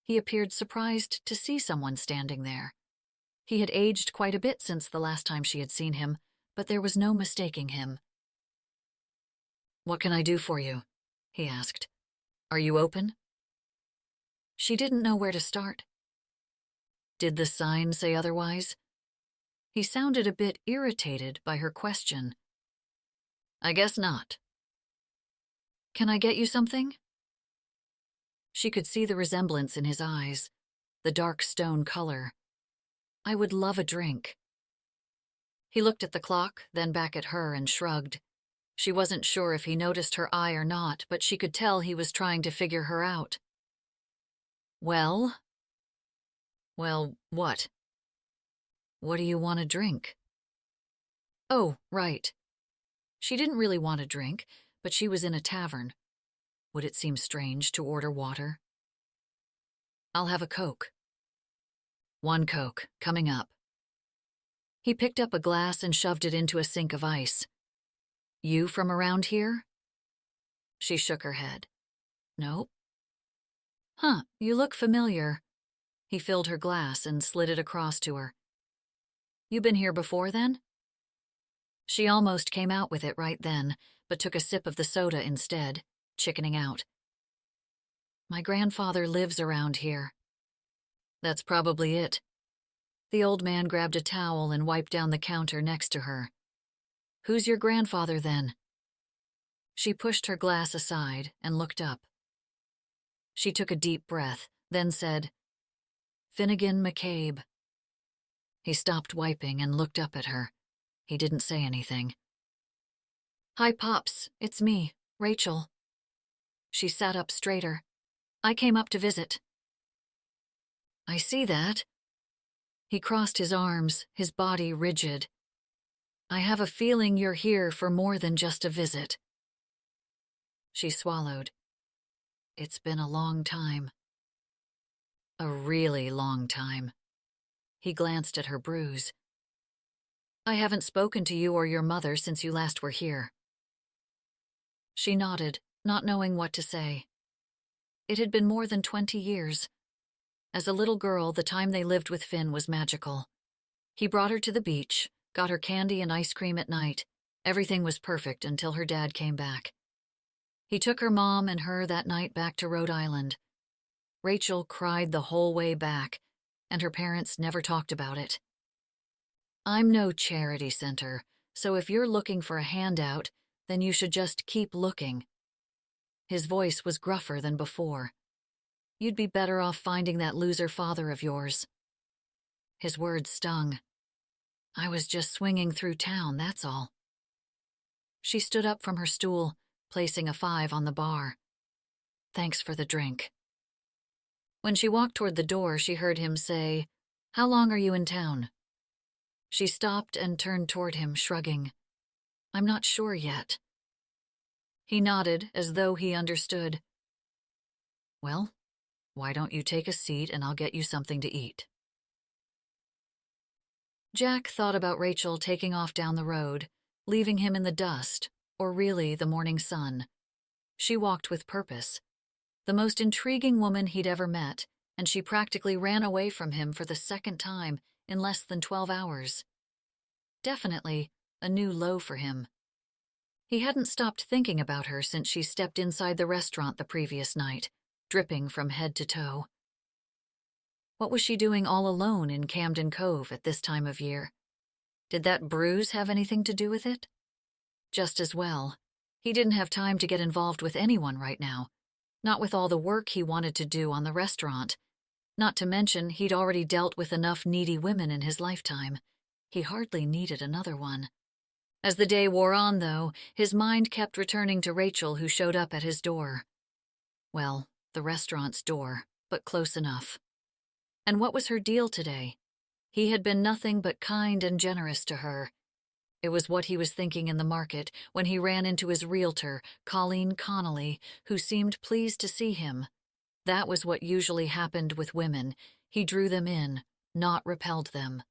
He appeared surprised to see someone standing there. He had aged quite a bit since the last time she had seen him, but there was no mistaking him. "What can I do for you?" he asked. "Are you open?" She didn't know where to start. Did the sign say otherwise? He sounded a bit irritated by her question. "I guess not." "Can I get you something?" She could see the resemblance in his eyes, the dark stone color. "I would love a drink." He looked at the clock, then back at her and shrugged. She wasn't sure if he noticed her eye or not, but she could tell he was trying to figure her out. Well, what? What do you want to drink?" Oh, right. She didn't really want a drink, but she was in a tavern. Would it seem strange to order water? "I'll have a Coke." "One Coke, coming up." He picked up a glass and shoved it into a sink of ice. "You from around here?" She shook her head. "Nope." "Huh, you look familiar." He filled her glass and slid it across to her. "You been here before then?" She almost came out with it right then, but took a sip of the soda instead, chickening out. "My grandfather lives around here." "That's probably it." The old man grabbed a towel and wiped down the counter next to her. "Who's your grandfather then?" She pushed her glass aside and looked up. She took a deep breath, then said, "Finnegan McCabe." He stopped wiping and looked up at her. He didn't say anything. "Hi, Pops. It's me, Rachael." She sat up straighter. "I came up to visit." "I see that." He crossed his arms, his body rigid. "I have a feeling you're here for more than just a visit." She swallowed. It's been a long time. A really long time. He glanced at her bruise. I haven't spoken to you or your mother since you last were here." She nodded, not knowing what to say. It had been more than 20 years. As a little girl, the time they lived with Finn was magical. He brought her to the beach, got her candy and ice cream at night. Everything was perfect until her dad came back. He took her mom and her that night back to Rhode Island. Rachael cried the whole way back, and her parents never talked about it. "I'm no charity center, so if you're looking for a handout, then you should just keep looking." His voice was gruffer than before. "You'd be better off finding that loser father of yours." His words stung. "I was just swinging through town, that's all." She stood up from her stool, placing a 5 on the bar. "Thanks for the drink." When she walked toward the door, she heard him say, "How long are you in town?" She stopped and turned toward him, shrugging. "I'm not sure yet." He nodded, as though he understood. "Well, why don't you take a seat and I'll get you something to eat?" Jack thought about Rachael taking off down the road, leaving him in the dust, or really the morning sun. She walked with purpose. The most intriguing woman he'd ever met, and she practically ran away from him for the second time in less than 12 hours. Definitely a new low for him. He hadn't stopped thinking about her since she stepped inside the restaurant the previous night, dripping from head to toe. What was she doing all alone in Camden Cove at this time of year? Did that bruise have anything to do with it? Just as well. He didn't have time to get involved with anyone right now, not with all the work he wanted to do on the restaurant. Not to mention, he'd already dealt with enough needy women in his lifetime. He hardly needed another one. As the day wore on, though, his mind kept returning to Rachael, who showed up at his door. Well, the restaurant's door, but close enough. And what was her deal today? He had been nothing but kind and generous to her. It was what he was thinking in the market when he ran into his realtor, Colleen Connolly, who seemed pleased to see him. That was what usually happened with women. He drew them in, not repelled them.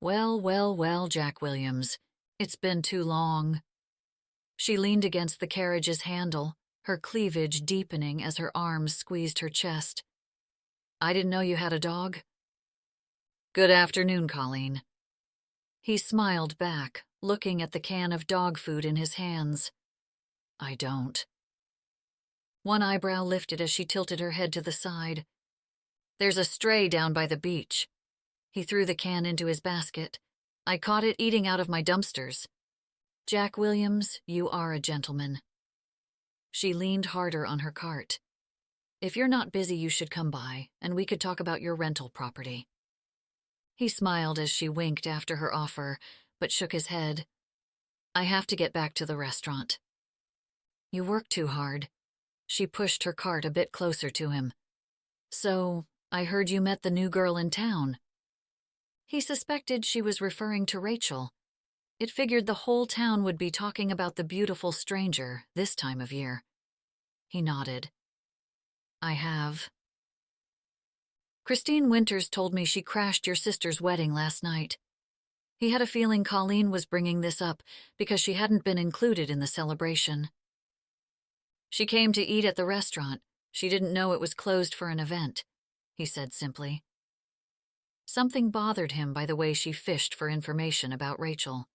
"Well, well, well, Jack Williams. It's been too long." She leaned against the carriage's handle, her cleavage deepening as her arms squeezed her chest. "I didn't know you had a dog." "Good afternoon, Colleen." He smiled back, looking at the can of dog food in his hands. "I don't." One eyebrow lifted as she tilted her head to the side. "There's a stray down by the beach." He threw the can into his basket. "I caught it eating out of my dumpsters." "Jack Williams, you are a gentleman." She leaned harder on her cart. "If you're not busy, you should come by, and we could talk about your rental property." He smiled as she winked after her offer, but shook his head. "I have to get back to the restaurant." "You work too hard." She pushed her cart a bit closer to him. "So, I heard you met the new girl in town." He suspected she was referring to Rachael. It figured the whole town would be talking about the beautiful stranger this time of year. He nodded. "I have." "Christine Winters told me she crashed your sister's wedding last night." He had a feeling Colleen was bringing this up because she hadn't been included in the celebration. "She came to eat at the restaurant. She didn't know it was closed for an event," he said simply. Something bothered him by the way she fished for information about Rachael.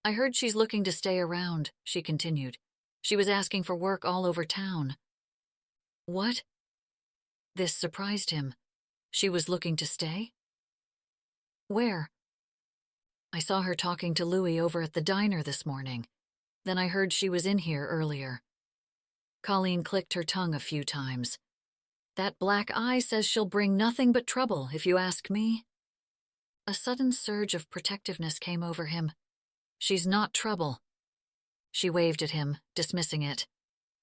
"I heard she's looking to stay around," she continued. "She was asking for work all over town." "What?" This surprised him. She was looking to stay? "Where?" "I saw her talking to Louis over at the diner this morning. Then I heard she was in here earlier." Colleen clicked her tongue a few times. "That black eye says she'll bring nothing but trouble, if you ask me." A sudden surge of protectiveness came over him. "She's not trouble." She waved at him, dismissing it.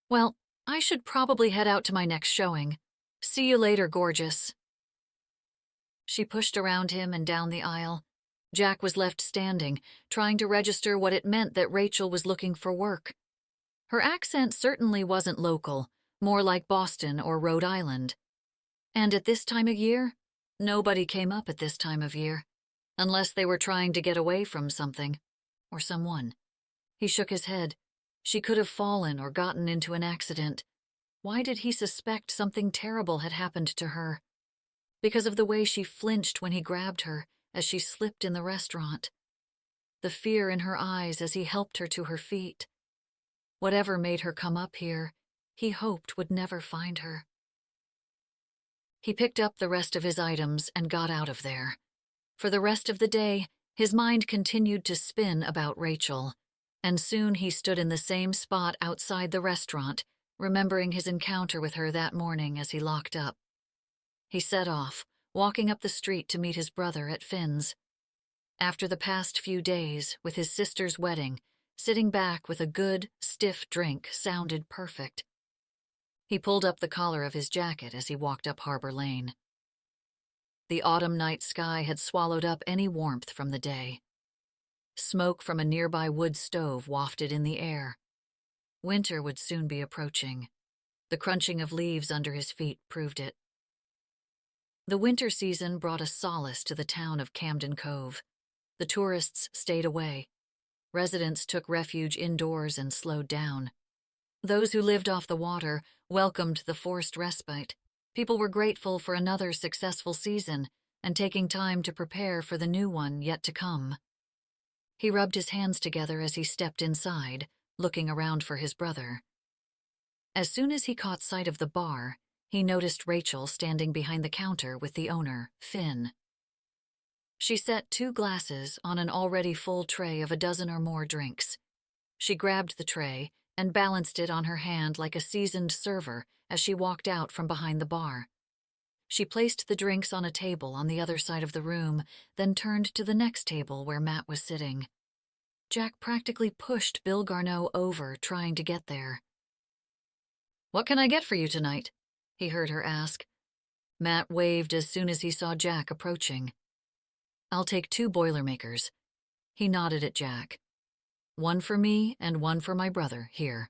"Well, I should probably head out to my next showing. See you later, gorgeous." She pushed around him and down the aisle. Jack was left standing, trying to register what it meant that Rachael was looking for work. Her accent certainly wasn't local, more like Boston or Rhode Island. And at this time of year? Nobody came up at this time of year. Unless they were trying to get away from something, or someone. He shook his head. She could have fallen or gotten into an accident. Why did he suspect something terrible had happened to her? Because of the way she flinched when he grabbed her as she slipped in the restaurant. The fear in her eyes as he helped her to her feet. Whatever made her come up here, he hoped would never find her. He picked up the rest of his items and got out of there. For the rest of the day, his mind continued to spin about Rachael, and soon he stood in the same spot outside the restaurant, remembering his encounter with her that morning as he locked up. He set off, walking up the street to meet his brother at Finn's. After the past few days, with his sister's wedding, sitting back with a good, stiff drink sounded perfect. He pulled up the collar of his jacket as he walked up Harbor Lane. The autumn night sky had swallowed up any warmth from the day. Smoke from a nearby wood stove wafted in the air. Winter would soon be approaching. The crunching of leaves under his feet proved it. The winter season brought a solace to the town of Camden Cove. The tourists stayed away. Residents took refuge indoors and slowed down. Those who lived off the water welcomed the forced respite. People were grateful for another successful season and taking time to prepare for the new one yet to come. He rubbed his hands together as he stepped inside, looking around for his brother. As soon as he caught sight of the bar, he noticed Rachael standing behind the counter with the owner, Finn. She set 2 glasses on an already full tray of a dozen or more drinks. She grabbed the tray and balanced it on her hand like a seasoned server as she walked out from behind the bar. She placed the drinks on a table on the other side of the room, then turned to the next table where Matt was sitting. Jack practically pushed Bill Garneau over, trying to get there. "What can I get for you tonight?" he heard her ask. Matt waved as soon as he saw Jack approaching. "I'll take 2 Boilermakers." He nodded at Jack. "One for me and one for my brother, here."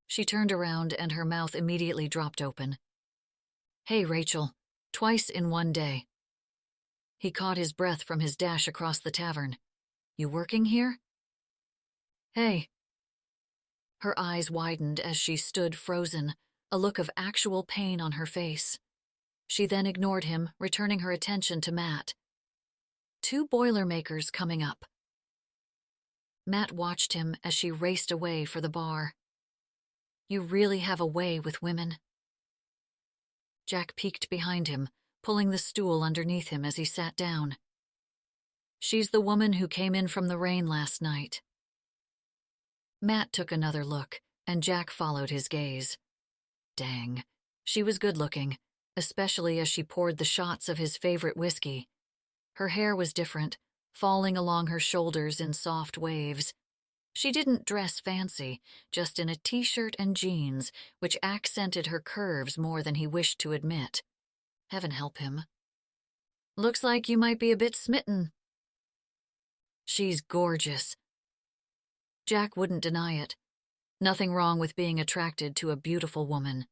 She turned around and her mouth immediately dropped open. "Hey, Rachael, twice in one day." He caught his breath from his dash across the tavern. "You working here?" "Hey." Her eyes widened as she stood frozen, a look of actual pain on her face. She then ignored him, returning her attention to Matt. 2 Boilermakers coming up." Matt watched him as she raced away for the bar. "You really have a way with women." Jack peeked behind him, pulling the stool underneath him as he sat down. "She's the woman who came in from the rain last night." Matt took another look, and Jack followed his gaze. Dang, she was good-looking, especially as she poured the shots of his favorite whiskey. Her hair was different, falling along her shoulders in soft waves. She didn't dress fancy, just in a t-shirt and jeans, which accented her curves more than he wished to admit. Heaven help him. "Looks like you might be a bit smitten." "She's gorgeous." Jack wouldn't deny it. Nothing wrong with being attracted to a beautiful woman.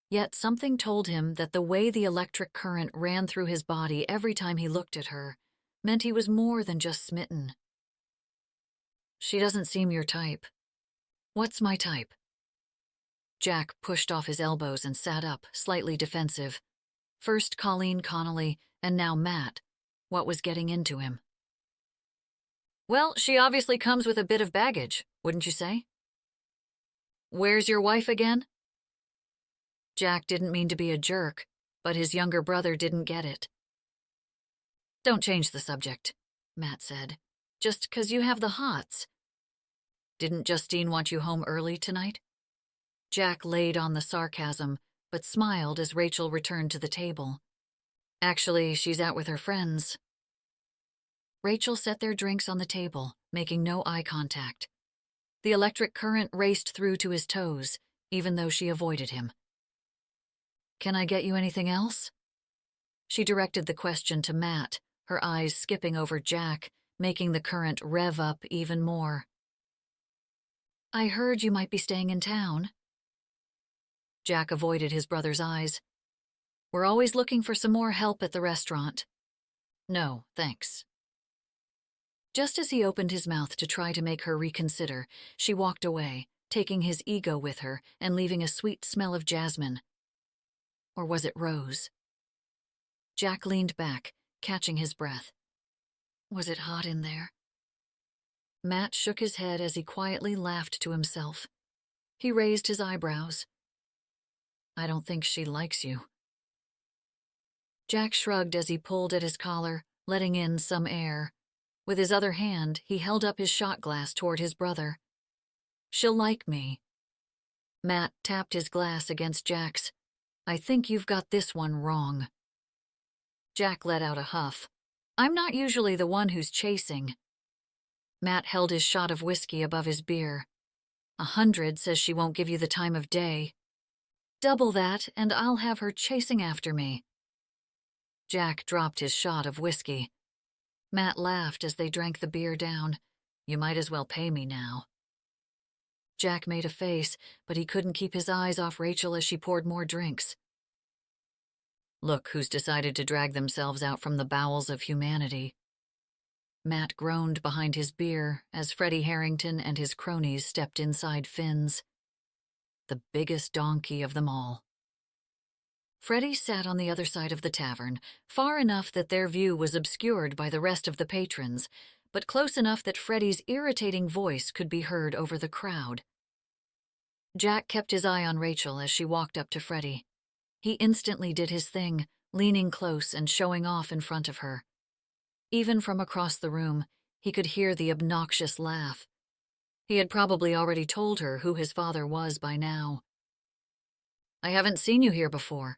Yet something told him that the way the electric current ran through his body every time he looked at her meant he was more than just smitten. "She doesn't seem your type." "What's my type?" Jack pushed off his elbows and sat up, slightly defensive. First Colleen Connolly, and now Matt. What was getting into him? "Well, she obviously comes with a bit of baggage, wouldn't you say?" "Where's your wife again?" Jack didn't mean to be a jerk, but his younger brother didn't get it. "Don't change the subject," Matt said. "Just 'cause you have the hots. Didn't Justine want you home early tonight?" Jack laid on the sarcasm, but smiled as Rachael returned to the table. "Actually, she's out with her friends." Rachael set their drinks on the table, making no eye contact. The electric current raced through to his toes, even though she avoided him. "Can I get you anything else?" She directed the question to Matt, her eyes skipping over Jack, making the current rev up even more. "I heard you might be staying in town." Jack avoided his brother's eyes. "We're always looking for some more help at the restaurant." No, thanks. Just as he opened his mouth to try to make her reconsider, she walked away, taking his ego with her and leaving a sweet smell of jasmine. Or was it rose? Jack leaned back, catching his breath. Was it hot in there? Matt shook his head as he quietly laughed to himself. He raised his eyebrows. I don't think she likes you. Jack shrugged as he pulled at his collar, letting in some air. With his other hand, he held up his shot glass toward his brother. She'll like me. Matt tapped his glass against Jack's. I think you've got this one wrong. Jack let out a huff. I'm not usually the one who's chasing. Matt held his shot of whiskey above his beer. 100 says she won't give you the time of day. Double that, and I'll have her chasing after me. Jack dropped his shot of whiskey. Matt laughed as they drank the beer down. You might as well pay me now. Jack made a face, but he couldn't keep his eyes off Rachael as she poured more drinks. Look who's decided to drag themselves out from the bowels of humanity. Matt groaned behind his beer as Freddie Harrington and his cronies stepped inside Finn's. The biggest donkey of them all. Freddie sat on the other side of the tavern, far enough that their view was obscured by the rest of the patrons, but close enough that Freddie's irritating voice could be heard over the crowd. Jack kept his eye on Rachael as she walked up to Freddie. He instantly did his thing, leaning close and showing off in front of her. Even from across the room, he could hear the obnoxious laugh. He had probably already told her who his father was by now. I haven't seen you here before.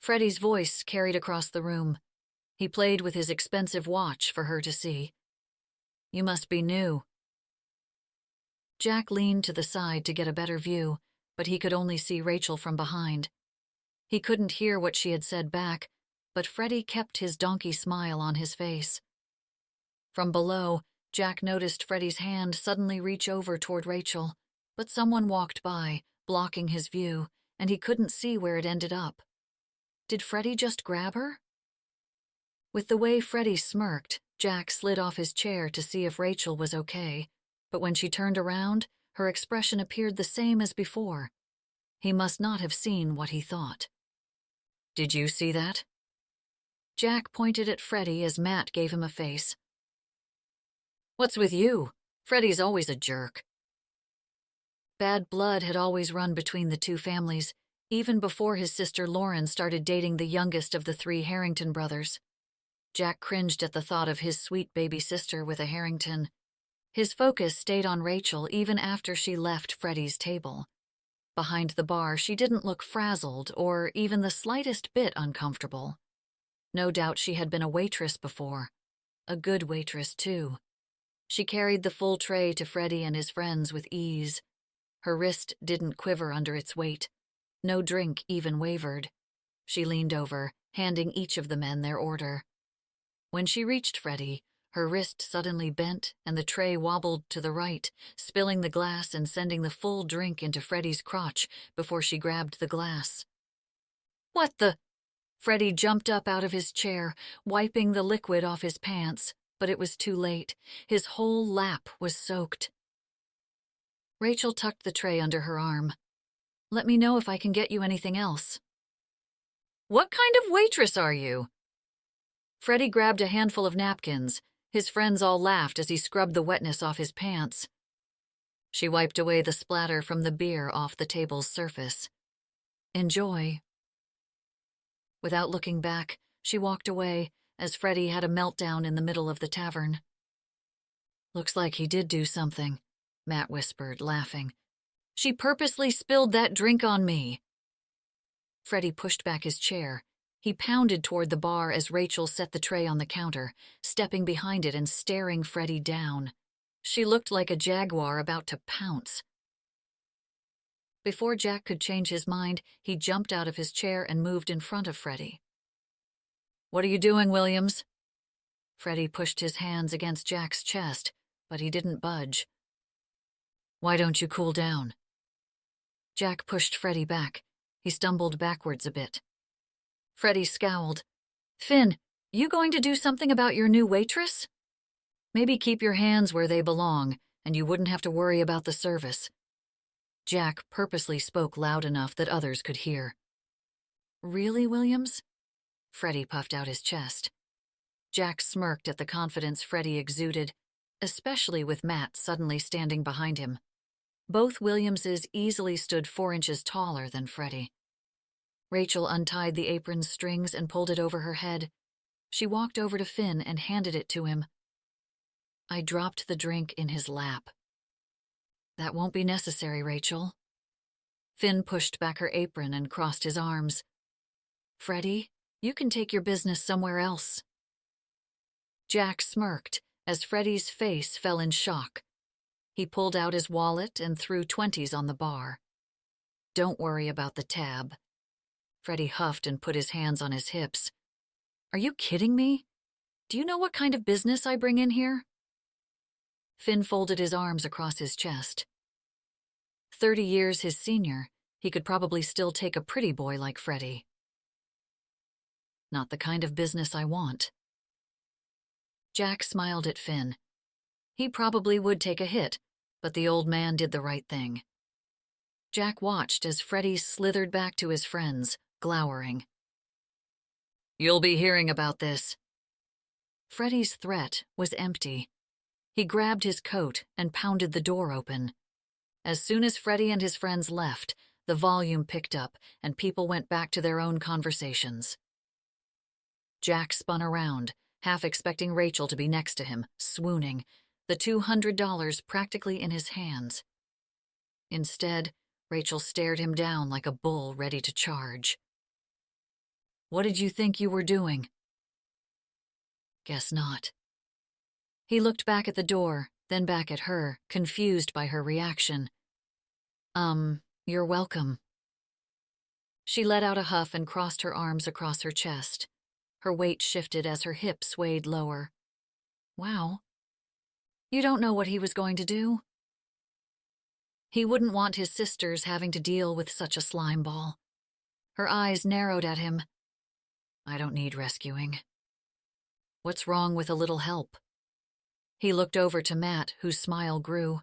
Freddie's voice carried across the room. He played with his expensive watch for her to see. You must be new. Jack leaned to the side to get a better view, but he could only see Rachael from behind. He couldn't hear what she had said back, but Freddie kept his donkey smile on his face. From below, Jack noticed Freddie's hand suddenly reach over toward Rachael, but someone walked by, blocking his view, and he couldn't see where it ended up. Did Freddie just grab her? With the way Freddie smirked, Jack slid off his chair to see if Rachael was okay, but when she turned around, her expression appeared the same as before. He must not have seen what he thought. Did you see that? Jack pointed at Freddie as Matt gave him a face. What's with you? Freddie's always a jerk. Bad blood had always run between the two families, even before his sister Lauren started dating the youngest of the 3 Harrington brothers. Jack cringed at the thought of his sweet baby sister with a Harrington. His focus stayed on Rachael even after she left Freddie's table. Behind the bar, she didn't look frazzled or even the slightest bit uncomfortable. No doubt she had been a waitress before. A good waitress, too. She carried the full tray to Freddie and his friends with ease. Her wrist didn't quiver under its weight. No drink even wavered. She leaned over, handing each of the men their order. When she reached Freddie, her wrist suddenly bent and the tray wobbled to the right, spilling the glass and sending the full drink into Freddie's crotch before she grabbed the glass. What the? Freddie jumped up out of his chair, wiping the liquid off his pants, but it was too late. His whole lap was soaked. Rachael tucked the tray under her arm. Let me know if I can get you anything else. What kind of waitress are you? Freddie grabbed a handful of napkins. His friends all laughed as he scrubbed the wetness off his pants. She wiped away the splatter from the beer off the table's surface. Enjoy. Without looking back, she walked away as Freddie had a meltdown in the middle of the tavern. Looks like he did do something, Matt whispered, laughing. She purposely spilled that drink on me. Freddie pushed back his chair. He pounded toward the bar as Rachael set the tray on the counter, stepping behind it and staring Freddie down. She looked like a jaguar about to pounce. Before Jack could change his mind, he jumped out of his chair and moved in front of Freddie. What are you doing, Williams? Freddie pushed his hands against Jack's chest, but he didn't budge. Why don't you cool down? Jack pushed Freddie back. He stumbled backwards a bit. Freddie scowled. Finn, You going to do something about your new waitress? Maybe keep your hands where they belong, and you wouldn't have to worry about the service. Jack purposely spoke loud enough that others could hear. Really, Williams? Freddie puffed out his chest. Jack smirked at the confidence Freddie exuded, especially with Matt suddenly standing behind him. Both Williamses easily stood 4 inches taller than Freddie. Rachael untied the apron's strings and pulled it over her head. She walked over to Finn and handed it to him. I dropped the drink in his lap. That won't be necessary, Rachael. Finn pushed back her apron and crossed his arms. Freddie, you can take your business somewhere else. Jack smirked as Freddie's face fell in shock. He pulled out his wallet and threw 20s on the bar. Don't worry about the tab. Freddie huffed and put his hands on his hips. Are you kidding me? Do you know what kind of business I bring in here? Finn folded his arms across his chest. 30 years his senior, he could probably still take a pretty boy like Freddie. Not the kind of business I want. Jack smiled at Finn. He probably would take a hit, but the old man did the right thing. Jack watched as Freddie slithered back to his friends, glowering. You'll be hearing about this. Freddie's threat was empty. He grabbed his coat and pounded the door open. As soon as Freddie and his friends left, the volume picked up and people went back to their own conversations. Jack spun around, half expecting Rachael to be next to him, swooning, the $200 practically in his hands. Instead, Rachael stared him down like a bull ready to charge. What did you think you were doing? Guess not. He looked back at the door, then back at her, confused by her reaction. You're welcome. She let out a huff and crossed her arms across her chest. Her weight shifted as her hips swayed lower. Wow. You don't know what he was going to do? He wouldn't want his sisters having to deal with such a slime ball. Her eyes narrowed at him. I don't need rescuing. What's wrong with a little help? He looked over to Matt, whose smile grew.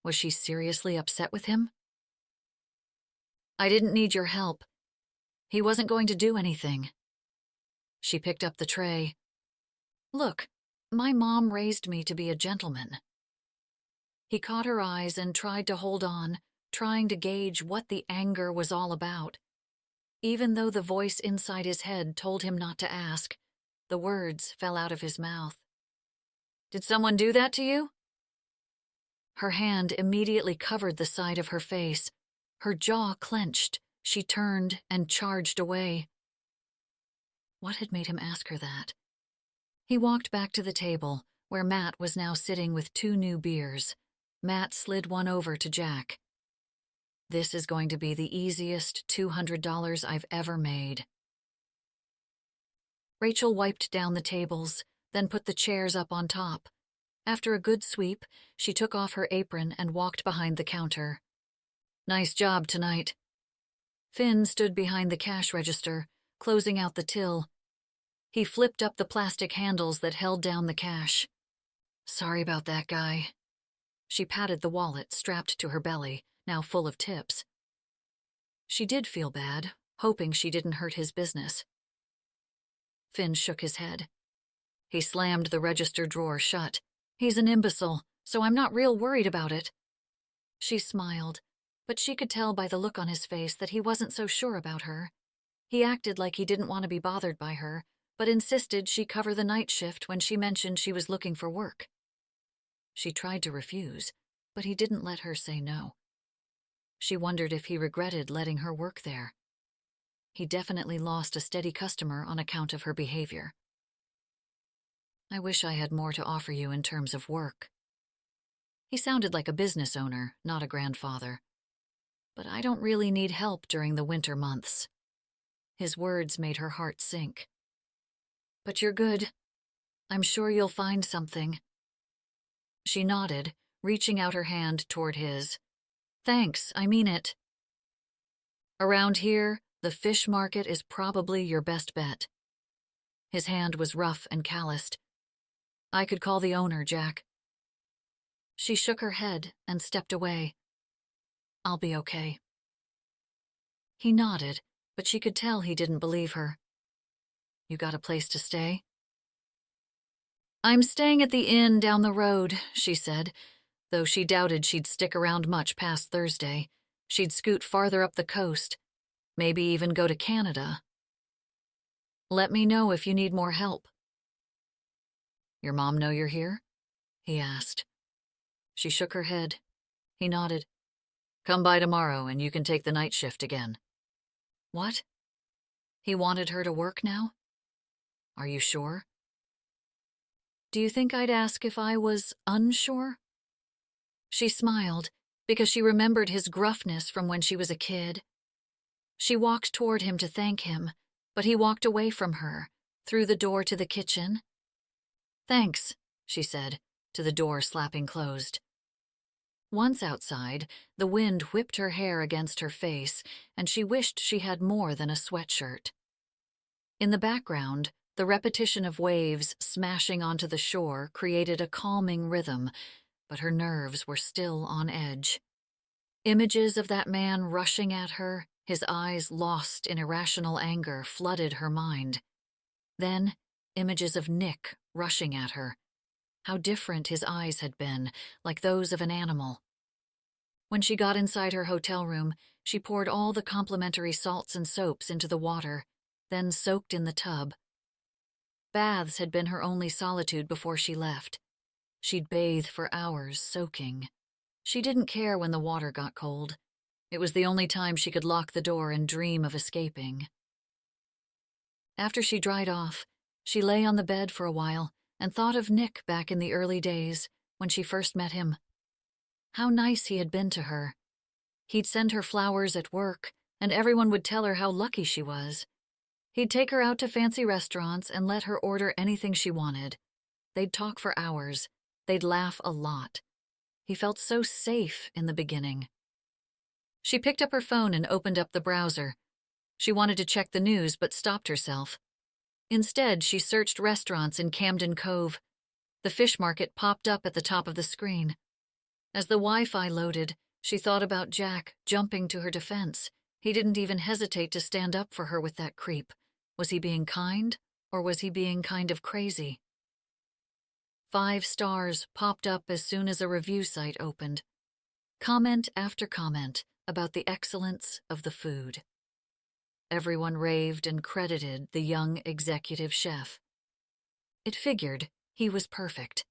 Was she seriously upset with him? I didn't need your help. He wasn't going to do anything. She picked up the tray. Look, my mom raised me to be a gentleman. He caught her eyes and tried to hold on, trying to gauge what the anger was all about. Even though the voice inside his head told him not to ask, the words fell out of his mouth. Did someone do that to you? Her hand immediately covered the side of her face. Her jaw clenched. She turned and charged away. What had made him ask her that? He walked back to the table, where Matt was now sitting with 2 new beers. Matt slid one over to Jack. This is going to be the easiest $200 I've ever made. Rachael wiped down the tables, then put the chairs up on top. After a good sweep, she took off her apron and walked behind the counter. Nice job tonight. Finn stood behind the cash register, closing out the till. He flipped up the plastic handles that held down the cash. Sorry about that, guy. She patted the wallet strapped to her belly, now full of tips. She did feel bad, hoping she didn't hurt his business. Finn shook his head. He slammed the register drawer shut. He's an imbecile, so I'm not real worried about it. She smiled, but she could tell by the look on his face that he wasn't so sure about her. He acted like he didn't want to be bothered by her, but insisted she cover the night shift when she mentioned she was looking for work. She tried to refuse, but he didn't let her say no. She wondered if he regretted letting her work there. He definitely lost a steady customer on account of her behavior. I wish I had more to offer you in terms of work. He sounded like a business owner, not a grandfather. But I don't really need help during the winter months. His words made her heart sink. But you're good. I'm sure you'll find something. She nodded, reaching out her hand toward his. Thanks, I mean it. Around here, the fish market is probably your best bet. His hand was rough and calloused. "I could call the owner, Jack." She shook her head and stepped away. "I'll be okay." He nodded, but she could tell he didn't believe her. "You got a place to stay?" "I'm staying at the inn down the road," she said, though she doubted she'd stick around much past Thursday. She'd scoot farther up the coast, maybe even go to Canada. "Let me know if you need more help." "Your mom know you're here?" he asked. She shook her head. He nodded. "Come by tomorrow and you can take the night shift again." What? He wanted her to work now? "Are you sure?" "Do you think I'd ask if I was unsure?" She smiled, because she remembered his gruffness from when she was a kid. She walked toward him to thank him, but he walked away from her, through the door to the kitchen. "Thanks," she said, to the door slapping closed. Once outside, the wind whipped her hair against her face, and she wished she had more than a sweatshirt. In the background, the repetition of waves smashing onto the shore created a calming rhythm, but her nerves were still on edge. Images of that man rushing at her, his eyes lost in irrational anger, flooded her mind. Then, images of Nick rushing at her. How different his eyes had been, like those of an animal. When she got inside her hotel room, she poured all the complimentary salts and soaps into the water, then soaked in the tub. Baths had been her only solitude before she left. She'd bathe for hours, soaking. She didn't care when the water got cold. It was the only time she could lock the door and dream of escaping. After she dried off, she lay on the bed for a while and thought of Nick back in the early days, when she first met him. How nice he had been to her. He'd send her flowers at work, and everyone would tell her how lucky she was. He'd take her out to fancy restaurants and let her order anything she wanted. They'd talk for hours. They'd laugh a lot. He felt so safe in the beginning. She picked up her phone and opened up the browser. She wanted to check the news but stopped herself. Instead, she searched restaurants in Camden Cove. The fish market popped up at the top of the screen. As the Wi-Fi loaded, she thought about Jack jumping to her defense. He didn't even hesitate to stand up for her with that creep. Was he being kind, or was he being kind of crazy? 5 stars popped up as soon as a review site opened. Comment after comment about the excellence of the food. Everyone raved and credited the young executive chef. It figured he was perfect.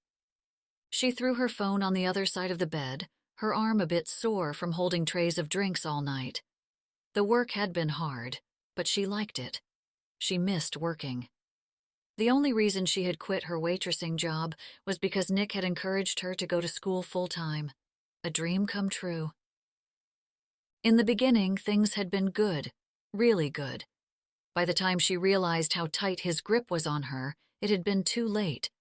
She threw her phone on the other side of the bed, her arm a bit sore from holding trays of drinks all night. The work had been hard, but she liked it. She missed working. The only reason she had quit her waitressing job was because Nick had encouraged her to go to school full-time. A dream come true. In the beginning, things had been good, really good. By the time she realized how tight his grip was on her, it had been too late.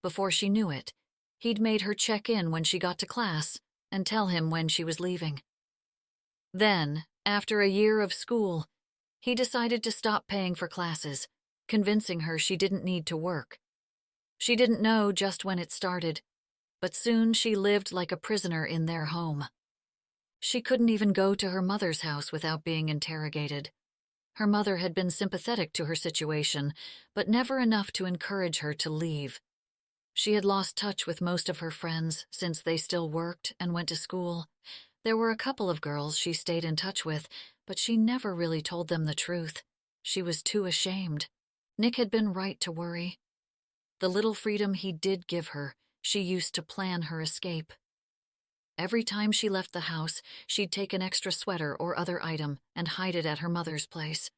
Before she knew it, he'd made her check in when she got to class and tell him when she was leaving. Then, after a year of school, he decided to stop paying for classes, convincing her she didn't need to work. She didn't know just when it started, but soon she lived like a prisoner in their home. She couldn't even go to her mother's house without being interrogated. Her mother had been sympathetic to her situation, but never enough to encourage her to leave. She had lost touch with most of her friends since they still worked and went to school. There were a couple of girls she stayed in touch with, but she never really told them the truth. She was too ashamed. Nick had been right to worry. The little freedom he did give her, she used to plan her escape. Every time she left the house, she'd take an extra sweater or other item and hide it at her mother's place.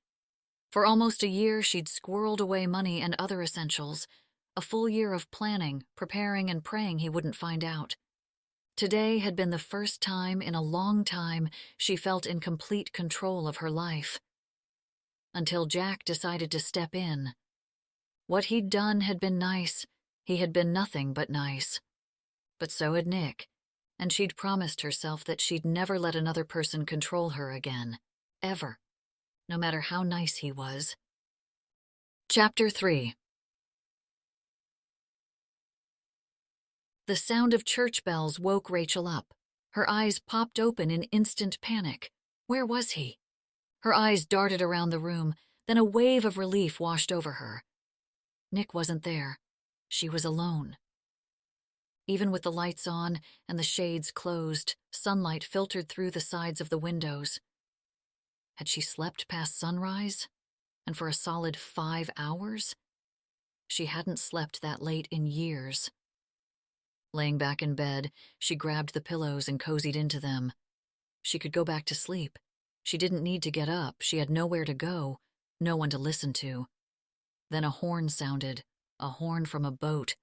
For almost a year, she'd squirreled away money and other essentials. A full year of planning, preparing, and praying he wouldn't find out. Today had been the first time in a long time she felt in complete control of her life. Until Jack decided to step in. What he'd done had been nice. He had been nothing but nice. But so had Nick, and she'd promised herself that she'd never let another person control her again. Ever. No matter how nice he was. Chapter 3. The sound of church bells woke Rachael up. Her eyes popped open in instant panic. Where was he? Her eyes darted around the room, then a wave of relief washed over her. Nick wasn't there. She was alone. Even with the lights on and the shades closed, sunlight filtered through the sides of the windows. Had she slept past sunrise? And for a solid 5 hours? She hadn't slept that late in years. Laying back in bed, she grabbed the pillows and cozied into them. She could go back to sleep. She didn't need to get up. She had nowhere to go, no one to listen to. Then a horn sounded, a horn from a boat.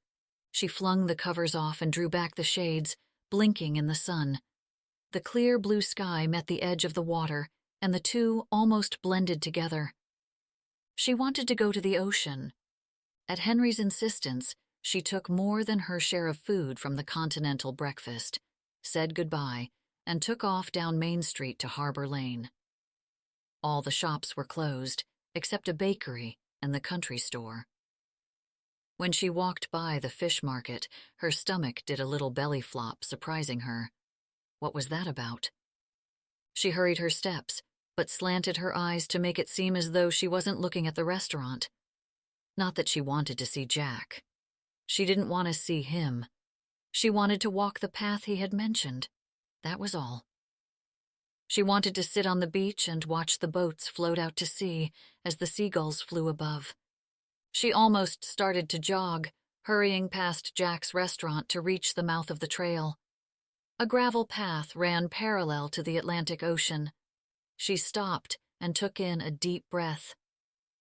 She flung the covers off and drew back the shades, blinking in the sun. The clear blue sky met the edge of the water, and the two almost blended together. She wanted to go to the ocean. At Henry's insistence, she took more than her share of food from the continental breakfast, said goodbye, and took off down Main Street to Harbor Lane. All the shops were closed, except a bakery and the country store. When she walked by the fish market, her stomach did a little belly flop, surprising her. What was that about? She hurried her steps, but slanted her eyes to make it seem as though she wasn't looking at the restaurant. Not that she wanted to see Jack. She didn't want to see him. She wanted to walk the path he had mentioned. That was all. She wanted to sit on the beach and watch the boats float out to sea as the seagulls flew above. She almost started to jog, hurrying past Jack's restaurant to reach the mouth of the trail. A gravel path ran parallel to the Atlantic Ocean. She stopped and took in a deep breath.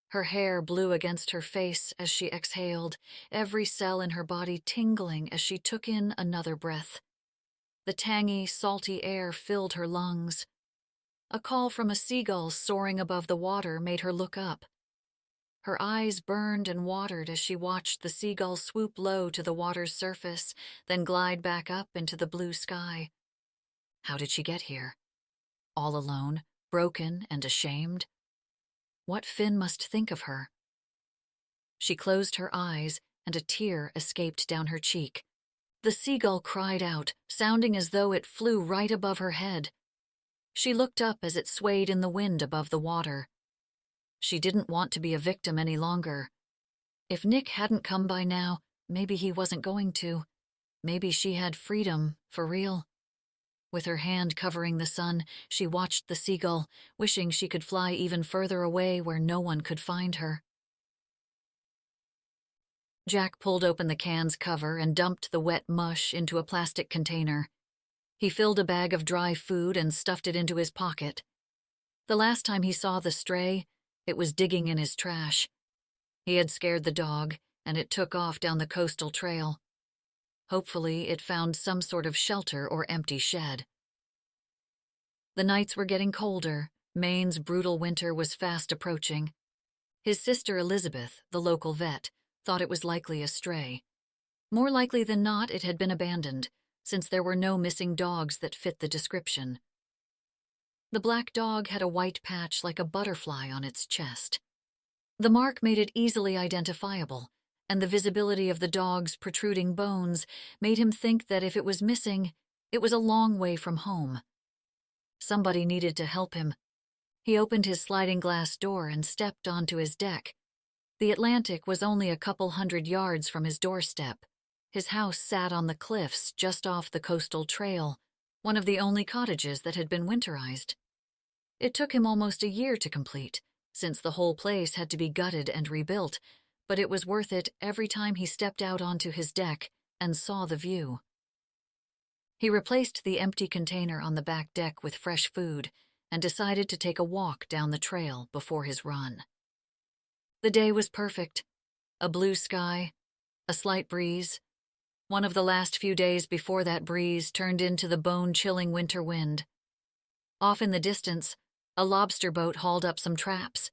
Her hair blew against her face as she exhaled, every cell in her body tingling as she took in another breath. The tangy, salty air filled her lungs. A call from a seagull soaring above the water made her look up. Her eyes burned and watered as she watched the seagull swoop low to the water's surface, then glide back up into the blue sky. How did she get here? All alone, broken and ashamed? What Finn must think of her? She closed her eyes, and a tear escaped down her cheek. The seagull cried out, sounding as though it flew right above her head. She looked up as it swayed in the wind above the water. She didn't want to be a victim any longer. If Nick hadn't come by now, maybe he wasn't going to. Maybe she had freedom, for real. With her hand covering the sun, she watched the seagull, wishing she could fly even further away where no one could find her. Jack pulled open the can's cover and dumped the wet mush into a plastic container. He filled a bag of dry food and stuffed it into his pocket. The last time he saw the stray, it was digging in his trash. He had scared the dog, and it took off down the coastal trail. Hopefully, it found some sort of shelter or empty shed. The nights were getting colder. Maine's brutal winter was fast approaching. His sister Elizabeth, the local vet, thought it was likely a stray. More likely than not, it had been abandoned, since there were no missing dogs that fit the description. The black dog had a white patch like a butterfly on its chest. The mark made it easily identifiable, and the visibility of the dog's protruding bones made him think that if it was missing, it was a long way from home. Somebody needed to help him. He opened his sliding glass door and stepped onto his deck. The Atlantic was only a couple 100 yards from his doorstep. His house sat on the cliffs just off the coastal trail, one of the only cottages that had been winterized. It took him almost a year to complete, since the whole place had to be gutted and rebuilt, but it was worth it every time he stepped out onto his deck and saw the view. He replaced the empty container on the back deck with fresh food and decided to take a walk down the trail before his run. The day was perfect. A blue sky, a slight breeze. One of the last few days before that breeze turned into the bone-chilling winter wind. Off in the distance, a lobster boat hauled up some traps.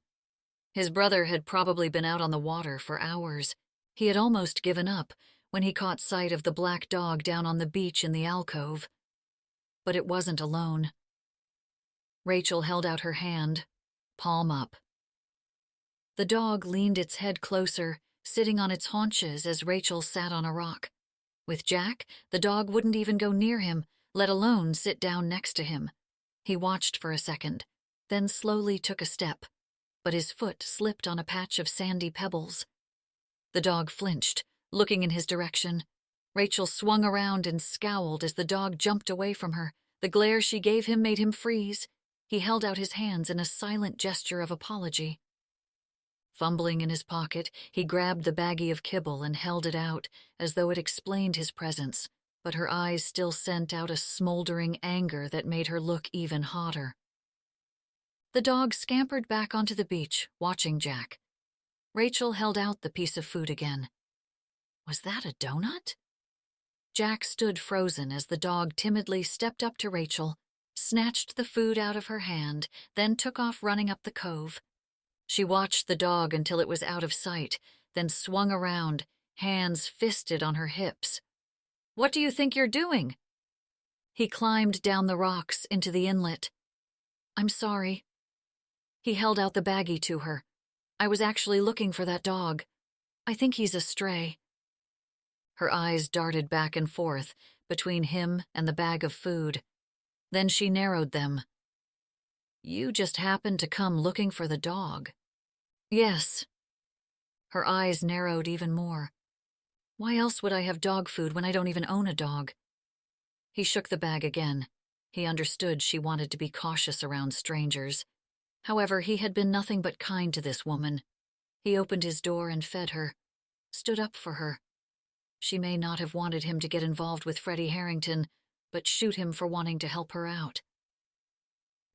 His brother had probably been out on the water for hours. He had almost given up when he caught sight of the black dog down on the beach in the alcove. But it wasn't alone. Rachael held out her hand, palm up. The dog leaned its head closer, sitting on its haunches as Rachael sat on a rock. With Jack, the dog wouldn't even go near him, let alone sit down next to him. He watched for a second, then slowly took a step, but his foot slipped on a patch of sandy pebbles. The dog flinched, looking in his direction. Rachael swung around and scowled as the dog jumped away from her. The glare she gave him made him freeze. He held out his hands in a silent gesture of apology. Fumbling in his pocket, he grabbed the baggie of kibble and held it out, as though it explained his presence, but her eyes still sent out a smoldering anger that made her look even hotter. The dog scampered back onto the beach, watching Jack. Rachael held out the piece of food again. Was that a donut? Jack stood frozen as the dog timidly stepped up to Rachael, snatched the food out of her hand, then took off running up the cove. She watched the dog until it was out of sight, then swung around, hands fisted on her hips. "What do you think you're doing?" He climbed down the rocks into the inlet. "I'm sorry." He held out the baggie to her. "I was actually looking for that dog. I think he's a stray." Her eyes darted back and forth between him and the bag of food. Then she narrowed them. "You just happened to come looking for the dog." "Yes." Her eyes narrowed even more. "Why else would I have dog food when I don't even own a dog?" He shook the bag again. He understood she wanted to be cautious around strangers. However, he had been nothing but kind to this woman. He opened his door and fed her, stood up for her. She may not have wanted him to get involved with Freddie Harrington, but shoot him for wanting to help her out.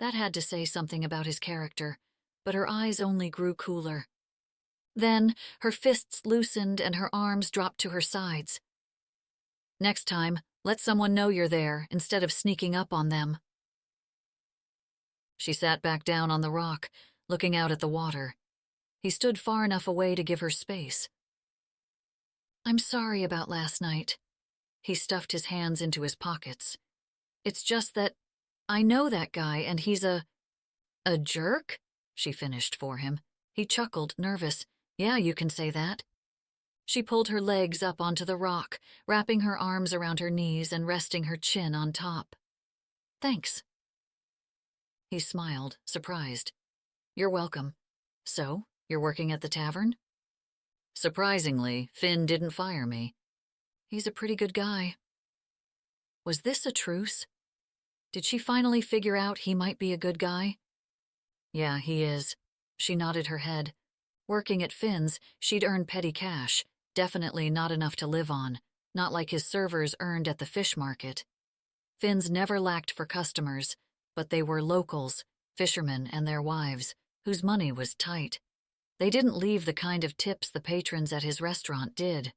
That had to say something about his character, but her eyes only grew cooler. Then her fists loosened and her arms dropped to her sides. "Next time, let someone know you're there instead of sneaking up on them." She sat back down on the rock, looking out at the water. He stood far enough away to give her space. "I'm sorry about last night." He stuffed his hands into his pockets. "It's just that I know that guy and he's a jerk?" She finished for him. He chuckled, nervous. "Yeah, you can say that." She pulled her legs up onto the rock, wrapping her arms around her knees and resting her chin on top. "Thanks." He smiled, surprised. "You're welcome. So, you're working at the tavern?" "Surprisingly, Finn didn't fire me." "He's a pretty good guy." Was this a truce? Did she finally figure out he might be a good guy? "Yeah, he is." She nodded her head. Working at Finn's, she'd earn petty cash, definitely not enough to live on, not like his servers earned at the fish market. Finn's never lacked for customers, but they were locals, fishermen and their wives, whose money was tight. They didn't leave the kind of tips the patrons at his restaurant did.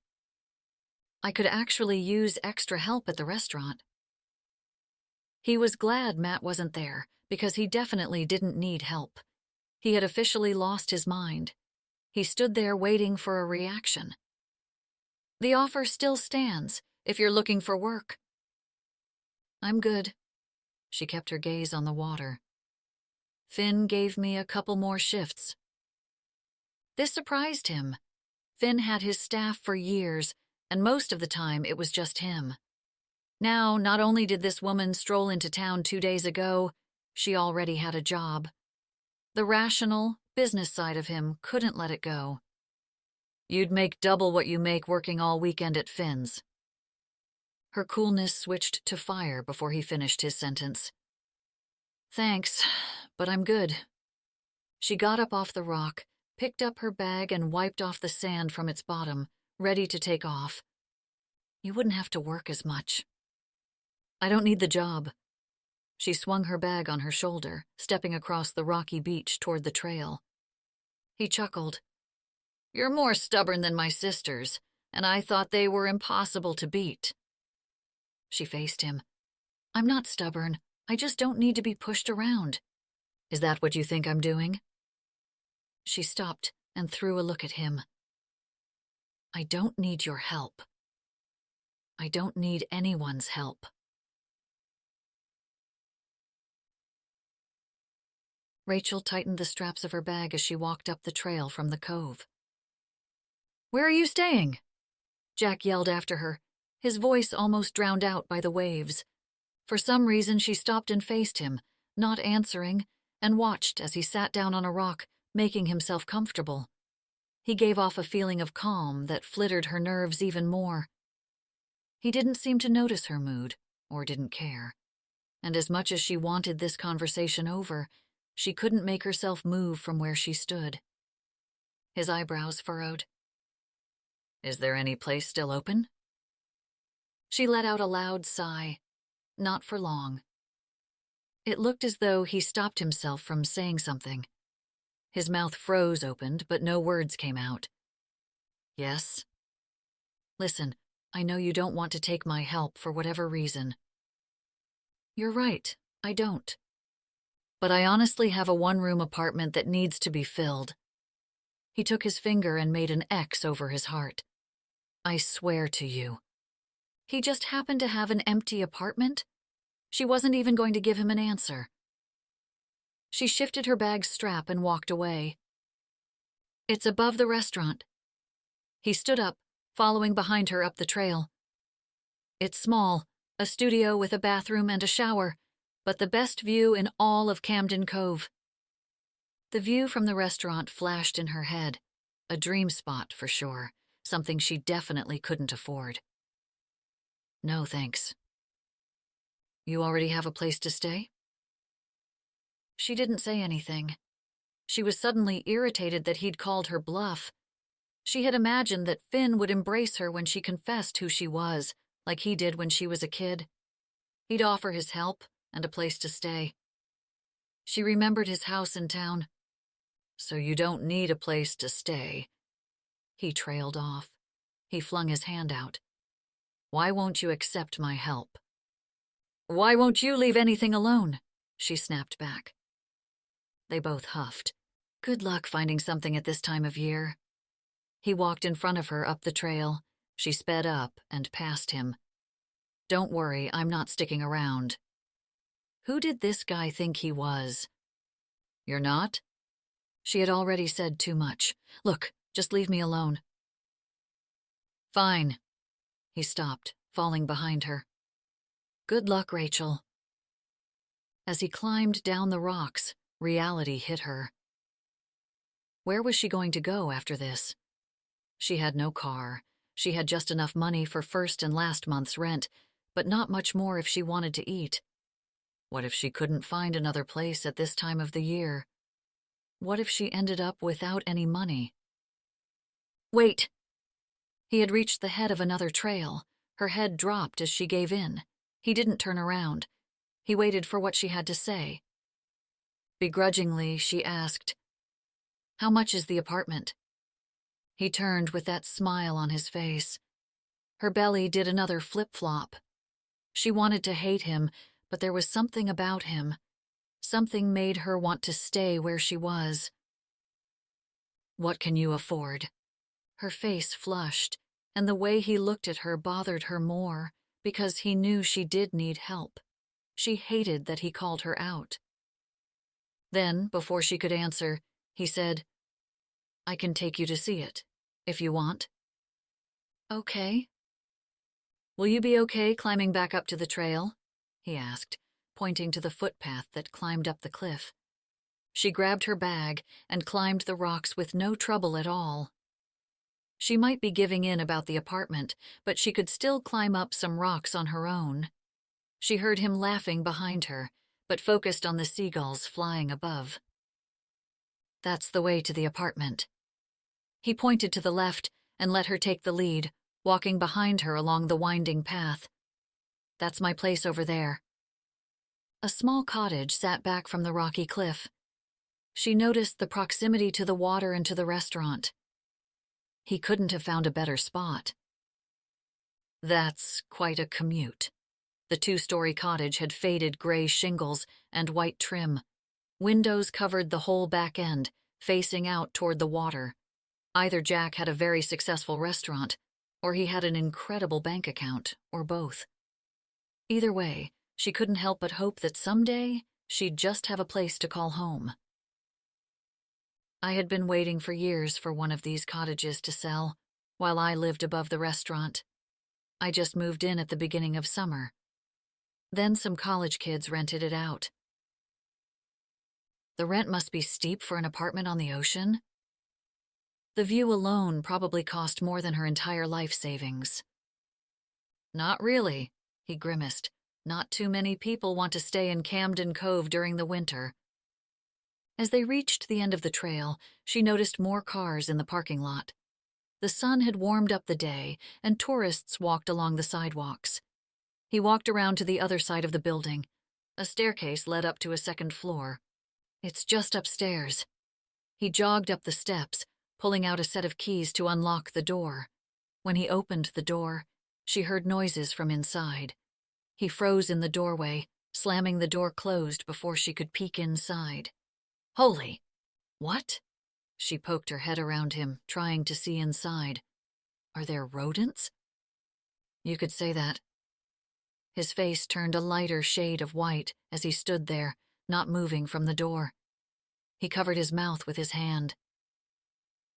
I could actually use extra help at the restaurant. He was glad Matt wasn't there, because he definitely didn't need help. He had officially lost his mind. He stood there waiting for a reaction. "The offer still stands, if you're looking for work." "I'm good." She kept her gaze on the water. "Finn gave me a couple more shifts." This surprised him. Finn had his staff for years, and most of the time it was just him. Now, not only did this woman stroll into town 2 days ago, she already had a job. The rational, business side of him couldn't let it go. "You'd make double what you make working all weekend at Finn's." Her coolness switched to fire before he finished his sentence. "Thanks, but I'm good." She got up off the rock, picked up her bag and wiped off the sand from its bottom, ready to take off. "You wouldn't have to work as much." "I don't need the job." She swung her bag on her shoulder, stepping across the rocky beach toward the trail. He chuckled. "You're more stubborn than my sisters, and I thought they were impossible to beat." She faced him. "I'm not stubborn. I just don't need to be pushed around." "Is that what you think I'm doing?" She stopped and threw a look at him. "I don't need your help. I don't need anyone's help." Rachael tightened the straps of her bag as she walked up the trail from the cove. "Where are you staying?" Jack yelled after her, his voice almost drowned out by the waves. For some reason, she stopped and faced him, not answering, and watched as he sat down on a rock, making himself comfortable. He gave off a feeling of calm that flittered her nerves even more. He didn't seem to notice her mood, or didn't care. And as much as she wanted this conversation over, she couldn't make herself move from where she stood. His eyebrows furrowed. "Is there any place still open?" She let out a loud sigh. Not for long. It looked as though he stopped himself from saying something. His mouth froze open, but no words came out. "Yes." "Listen, I know you don't want to take my help for whatever reason." "You're right, I don't. But I honestly have a one-room apartment that needs to be filled." He took his finger and made an X over his heart. "I swear to you." He just happened to have an empty apartment? She wasn't even going to give him an answer. She shifted her bag's strap and walked away. "It's above the restaurant." He stood up, following behind her up the trail. "It's small, a studio with a bathroom and a shower, but the best view in all of Camden Cove." The view from the restaurant flashed in her head. A dream spot, for sure, something she definitely couldn't afford. "No, thanks." "You already have a place to stay?" She didn't say anything. She was suddenly irritated that he'd called her bluff. She had imagined that Finn would embrace her when she confessed who she was, like he did when she was a kid. He'd offer his help and a place to stay. She remembered his house in town. "So you don't need a place to stay." He trailed off. He flung his hand out. "Why won't you accept my help?" "Why won't you leave anything alone?" she snapped back. They both huffed. Good luck finding something at this time of year. He walked in front of her up the trail. She sped up and past him. "Don't worry, I'm not sticking around." Who did this guy think he was? "You're not?" She had already said too much. "Look, just leave me alone." "Fine." He stopped, falling behind her. "Good luck, Rachael." As he climbed down the rocks, reality hit her. Where was she going to go after this? She had no car. She had just enough money for first and last month's rent, but not much more if she wanted to eat. What if she couldn't find another place at this time of the year? What if she ended up without any money? "Wait!" He had reached the head of another trail. Her head dropped as she gave in. He didn't turn around. He waited for what she had to say. Begrudgingly, she asked, "How much is the apartment?" He turned with that smile on his face. Her belly did another flip-flop. She wanted to hate him, but there was something about him. Something made her want to stay where she was. "What can you afford?" Her face flushed, and the way he looked at her bothered her more, because he knew she did need help. She hated that he called her out. Then, before she could answer, he said, "I can take you to see it, if you want." "Okay." "Will you be okay climbing back up to the trail?" he asked, pointing to the footpath that climbed up the cliff. She grabbed her bag and climbed the rocks with no trouble at all. She might be giving in about the apartment, but she could still climb up some rocks on her own. She heard him laughing behind her, but focused on the seagulls flying above. "That's the way to the apartment." He pointed to the left and let her take the lead, walking behind her along the winding path. "That's my place over there." A small cottage sat back from the rocky cliff. She noticed the proximity to the water and to the restaurant. He couldn't have found a better spot. That's quite a commute. The two-story cottage had faded gray shingles and white trim. Windows covered the whole back end, facing out toward the water. Either Jack had a very successful restaurant, or he had an incredible bank account, or both. Either way, she couldn't help but hope that someday she'd just have a place to call home. I had been waiting for years for one of these cottages to sell, while I lived above the restaurant. I just moved in at the beginning of summer. Then some college kids rented it out. The rent must be steep for an apartment on the ocean. The view alone probably cost more than her entire life savings. Not really, he grimaced. Not too many people want to stay in Camden Cove during the winter. As they reached the end of the trail, she noticed more cars in the parking lot. The sun had warmed up the day, and tourists walked along the sidewalks. He walked around to the other side of the building. A staircase led up to a second floor. It's just upstairs. He jogged up the steps, pulling out a set of keys to unlock the door. When he opened the door, she heard noises from inside. He froze in the doorway, slamming the door closed before she could peek inside. Holy! What? She poked her head around him, trying to see inside. Are there rodents? You could say that. His face turned a lighter shade of white as he stood there, not moving from the door. He covered his mouth with his hand.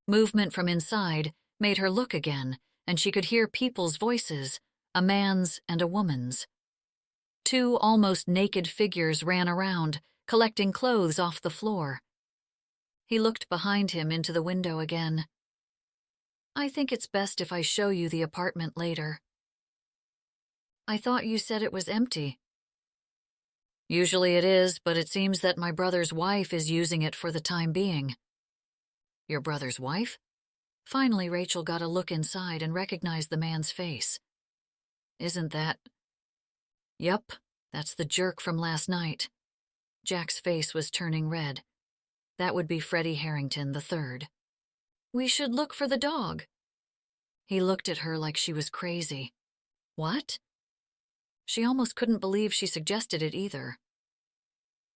Movement from inside made her look again, and she could hear people's voices, a man's and a woman's. Two almost naked figures ran around, collecting clothes off the floor. He looked behind him into the window again. I think it's best if I show you the apartment later. I thought you said it was empty. Usually it is, but it seems that my brother's wife is using it for the time being. Your brother's wife? Finally, Rachael got a look inside and recognized the man's face. Isn't that... Yup, that's the jerk from last night. Jack's face was turning red. That would be Freddie Harrington III. We should look for the dog. He looked at her like she was crazy. What? She almost couldn't believe she suggested it either.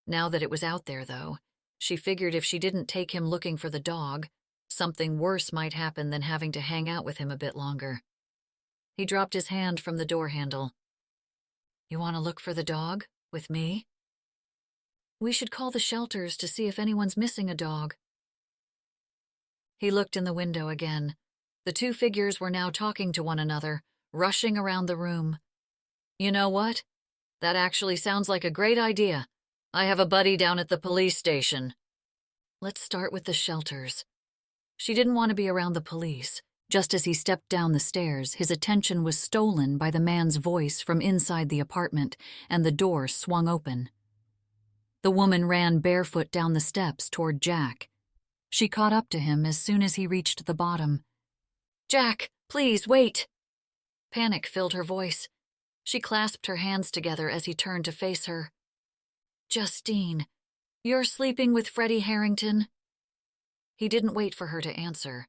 Now that it was out there, though, she figured if she didn't take him looking for the dog, something worse might happen than having to hang out with him a bit longer. He dropped his hand from the door handle. You want to look for the dog? With me? We should call the shelters to see if anyone's missing a dog. He looked in the window again. The two figures were now talking to one another, rushing around the room. You know what? That actually sounds like a great idea. I have a buddy down at the police station. Let's start with the shelters. She didn't want to be around the police. Just as he stepped down the stairs, his attention was stolen by the man's voice from inside the apartment, and the door swung open. The woman ran barefoot down the steps toward Jack. She caught up to him as soon as he reached the bottom. Jack, please, wait! Panic filled her voice. She clasped her hands together as he turned to face her. Justine, you're sleeping with Freddie Harrington? He didn't wait for her to answer.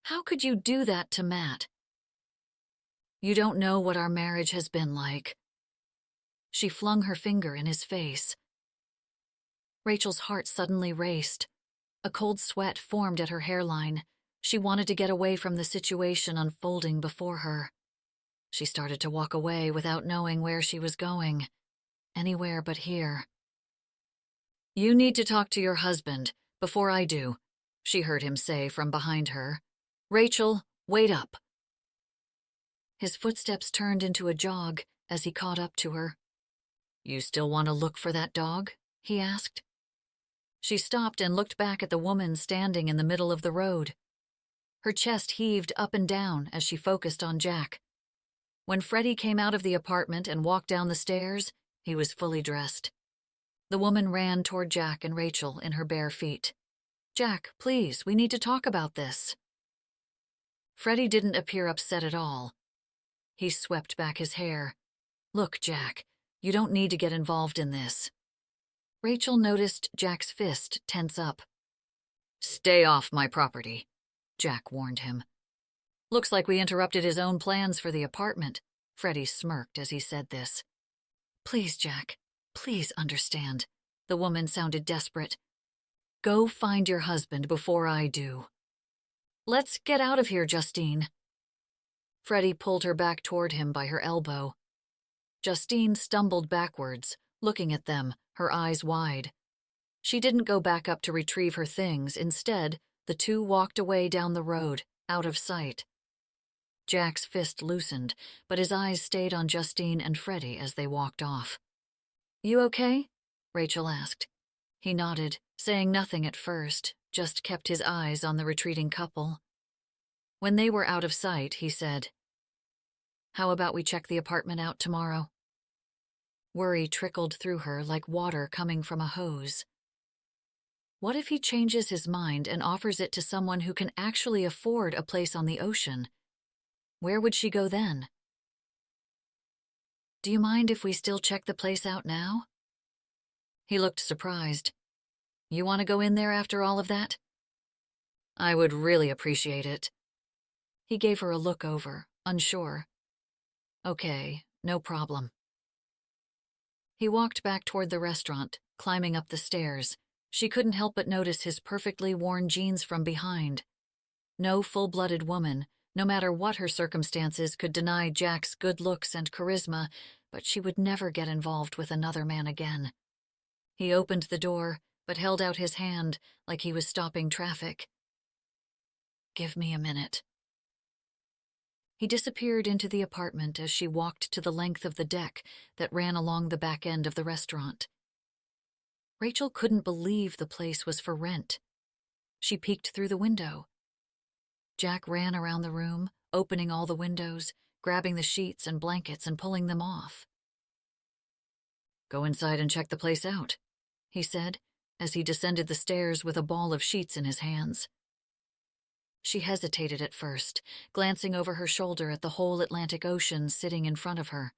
How could you do that to Matt? You don't know what our marriage has been like. She flung her finger in his face. Rachel's heart suddenly raced. A cold sweat formed at her hairline. She wanted to get away from the situation unfolding before her. She started to walk away without knowing where she was going. Anywhere but here. You need to talk to your husband, before I do, she heard him say from behind her. Rachael, wait up. His footsteps turned into a jog as he caught up to her. You still want to look for that dog? He asked. She stopped and looked back at the woman standing in the middle of the road. Her chest heaved up and down as she focused on Jack. When Freddie came out of the apartment and walked down the stairs, he was fully dressed. The woman ran toward Jack and Rachael in her bare feet. Jack, please, we need to talk about this. Freddie didn't appear upset at all. He swept back his hair. Look, Jack, you don't need to get involved in this. Rachael noticed Jack's fist tense up. Stay off my property, Jack warned him. Looks like we interrupted his own plans for the apartment. Freddie smirked as he said this. Please, Jack, please understand. The woman sounded desperate. Go find your husband before I do. Let's get out of here, Justine. Freddie pulled her back toward him by her elbow. Justine stumbled backwards, looking at them, her eyes wide. She didn't go back up to retrieve her things. Instead, the two walked away down the road, out of sight. Jack's fist loosened, but his eyes stayed on Justine and Freddie as they walked off. "You okay?" Rachael asked. He nodded, saying nothing at first, just kept his eyes on the retreating couple. When they were out of sight, he said, "How about we check the apartment out tomorrow?" Worry trickled through her like water coming from a hose. What if he changes his mind and offers it to someone who can actually afford a place on the ocean? Where would she go then? "Do you mind if we still check the place out now?" He looked surprised. "You want to go in there after all of that?" "I would really appreciate it." He gave her a look over, unsure. "Okay, no problem." He walked back toward the restaurant, climbing up the stairs. She couldn't help but notice his perfectly worn jeans from behind. No full-blooded woman, no matter what her circumstances, could deny Jack's good looks and charisma, but she would never get involved with another man again. He opened the door, but held out his hand like he was stopping traffic. "Give me a minute." He disappeared into the apartment as she walked to the length of the deck that ran along the back end of the restaurant. Rachael couldn't believe the place was for rent. She peeked through the window. Jack ran around the room, opening all the windows, grabbing the sheets and blankets and pulling them off. "Go inside and check the place out," he said, as he descended the stairs with a ball of sheets in his hands. She hesitated at first, glancing over her shoulder at the whole Atlantic Ocean sitting in front of her.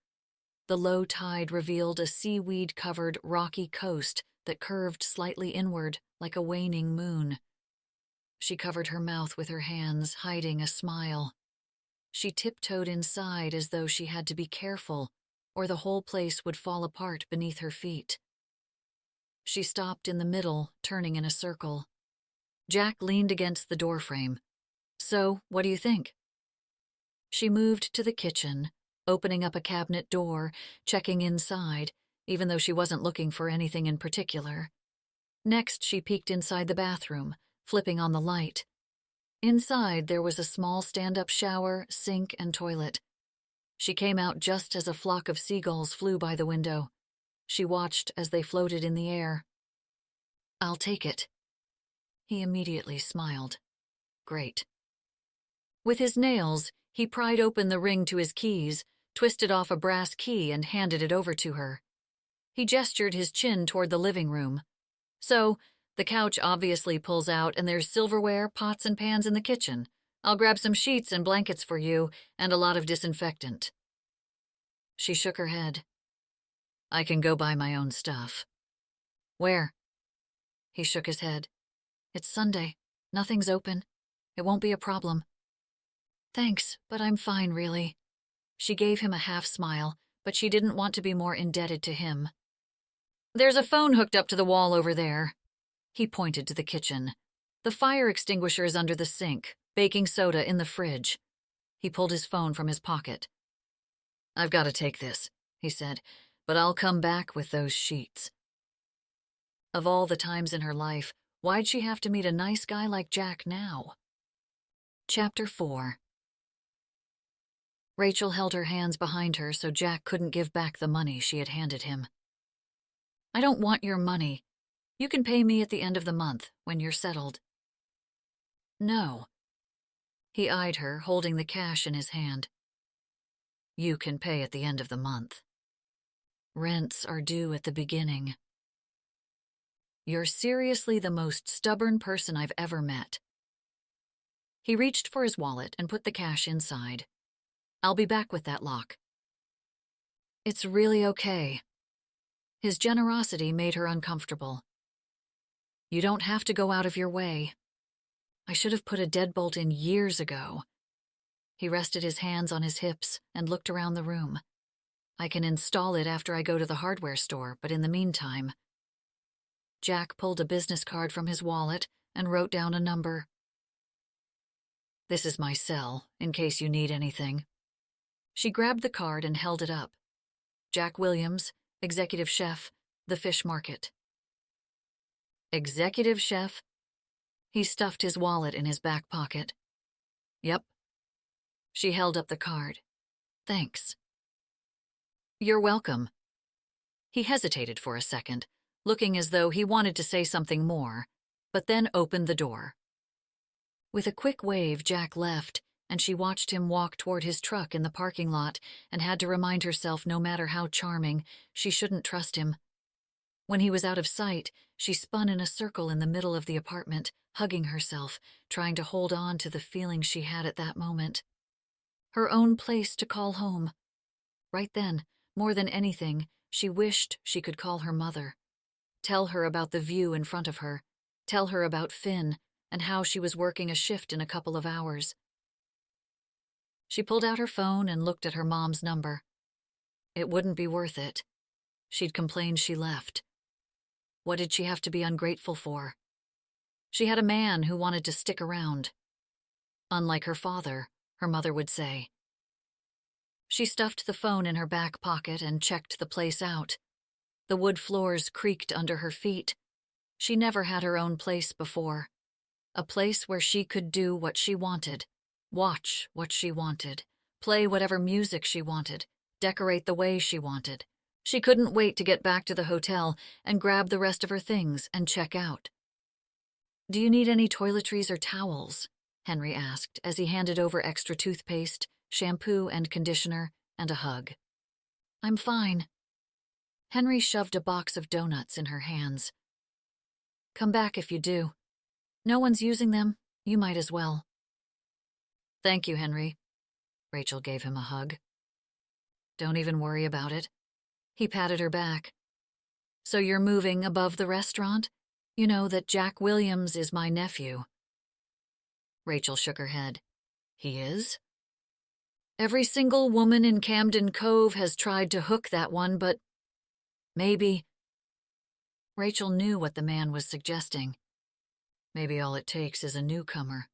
The low tide revealed a seaweed-covered, rocky coast that curved slightly inward like a waning moon. She covered her mouth with her hands, hiding a smile. She tiptoed inside as though she had to be careful, or the whole place would fall apart beneath her feet. She stopped in the middle, turning in a circle. Jack leaned against the doorframe. "So, what do you think?" She moved to the kitchen, opening up a cabinet door, checking inside, even though she wasn't looking for anything in particular. Next, she peeked inside the bathroom, flipping on the light. Inside, there was a small stand-up shower, sink, and toilet. She came out just as a flock of seagulls flew by the window. She watched as they floated in the air. "I'll take it." He immediately smiled. "Great." With his nails, he pried open the ring to his keys, twisted off a brass key, and handed it over to her. He gestured his chin toward the living room. "So, the couch obviously pulls out, and there's silverware, pots, and pans in the kitchen. I'll grab some sheets and blankets for you, and a lot of disinfectant." She shook her head. "I can go buy my own stuff." "Where?" He shook his head. "It's Sunday. Nothing's open. It won't be a problem." "Thanks, but I'm fine, really." She gave him a half-smile, but she didn't want to be more indebted to him. "There's a phone hooked up to the wall over there." He pointed to the kitchen. "The fire extinguisher is under the sink, baking soda in the fridge." He pulled his phone from his pocket. "I've got to take this," he said, "but I'll come back with those sheets." Of all the times in her life, why'd she have to meet a nice guy like Jack now? Chapter 4. Rachael held her hands behind her so Jack couldn't give back the money she had handed him. "I don't want your money. You can pay me at the end of the month, when you're settled." "No." He eyed her, holding the cash in his hand. "You can pay at the end of the month. Rents are due at the beginning." "You're seriously the most stubborn person I've ever met." He reached for his wallet and put the cash inside. "I'll be back with that lock." "It's really okay." His generosity made her uncomfortable. "You don't have to go out of your way. I should have put a deadbolt in years ago." He rested his hands on his hips and looked around the room. "I can install it after I go to the hardware store, but in the meantime..." Jack pulled a business card from his wallet and wrote down a number. "This is my cell, in case you need anything." She grabbed the card and held it up. "Jack Williams, Executive Chef, The Fish Market." Executive chef? He stuffed his wallet in his back pocket. Yep. She held up the card. Thanks. You're welcome. He hesitated for a second, looking as though he wanted to say something more, but then opened the door. With a quick wave, Jack left, and she watched him walk toward his truck in the parking lot and had to remind herself, no matter how charming, she shouldn't trust him. When he was out of sight, she spun in a circle in the middle of the apartment, hugging herself, trying to hold on to the feeling she had at that moment. Her own place to call home. Right then, more than anything, she wished she could call her mother. Tell her about the view in front of her. Tell her about Finn and how she was working a shift in a couple of hours. She pulled out her phone and looked at her mom's number. It wouldn't be worth it. She'd complained she left. What did she have to be ungrateful for? She had a man who wanted to stick around. Unlike her father, her mother would say. She stuffed the phone in her back pocket and checked the place out. The wood floors creaked under her feet. She never had her own place before. A place where she could do what she wanted, watch what she wanted, play whatever music she wanted, decorate the way she wanted. She couldn't wait to get back to the hotel and grab the rest of her things and check out. "Do you need any toiletries or towels?" Henry asked as he handed over extra toothpaste, shampoo and conditioner, and a hug. "I'm fine." Henry shoved a box of donuts in her hands. "Come back if you do. No one's using them, you might as well." "Thank you, Henry." Rachael gave him a hug. "Don't even worry about it." He patted her back. "So you're moving above the restaurant? You know that Jack Williams is my nephew." Rachael shook her head. "He is?" "Every single woman in Camden Cove has tried to hook that one, but maybe—" Rachael knew what the man was suggesting. Maybe all it takes is a newcomer.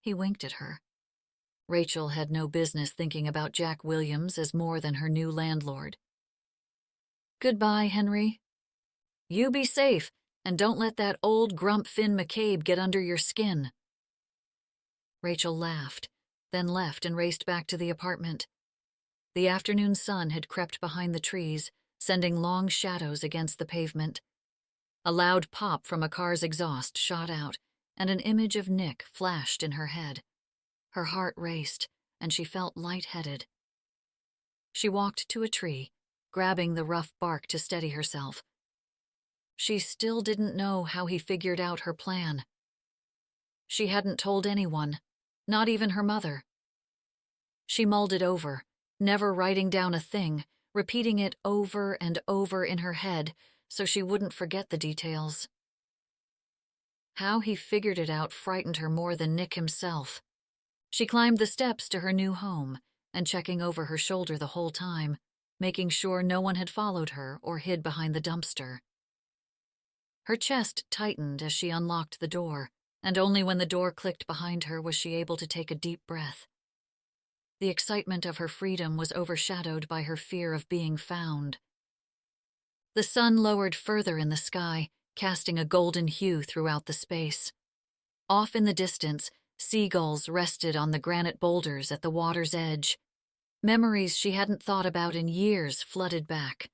He winked at her. Rachael had no business thinking about Jack Williams as more than her new landlord. "Goodbye, Henry. You be safe, and don't let that old grump Finn McCabe get under your skin." Rachael laughed, then left and raced back to the apartment. The afternoon sun had crept behind the trees, sending long shadows against the pavement. A loud pop from a car's exhaust shot out, and an image of Nick flashed in her head. Her heart raced, and she felt lightheaded. She walked to a tree, grabbing the rough bark to steady herself. She still didn't know how he figured out her plan. She hadn't told anyone, not even her mother. She mulled it over, never writing down a thing, repeating it over and over in her head so she wouldn't forget the details. How he figured it out frightened her more than Nick himself. She climbed the steps to her new home and checking over her shoulder the whole time, making sure no one had followed her or hid behind the dumpster. Her chest tightened as she unlocked the door, and only when the door clicked behind her was she able to take a deep breath. The excitement of her freedom was overshadowed by her fear of being found. The sun lowered further in the sky, casting a golden hue throughout the space. Off in the distance, seagulls rested on the granite boulders at the water's edge. Memories she hadn't thought about in years flooded back.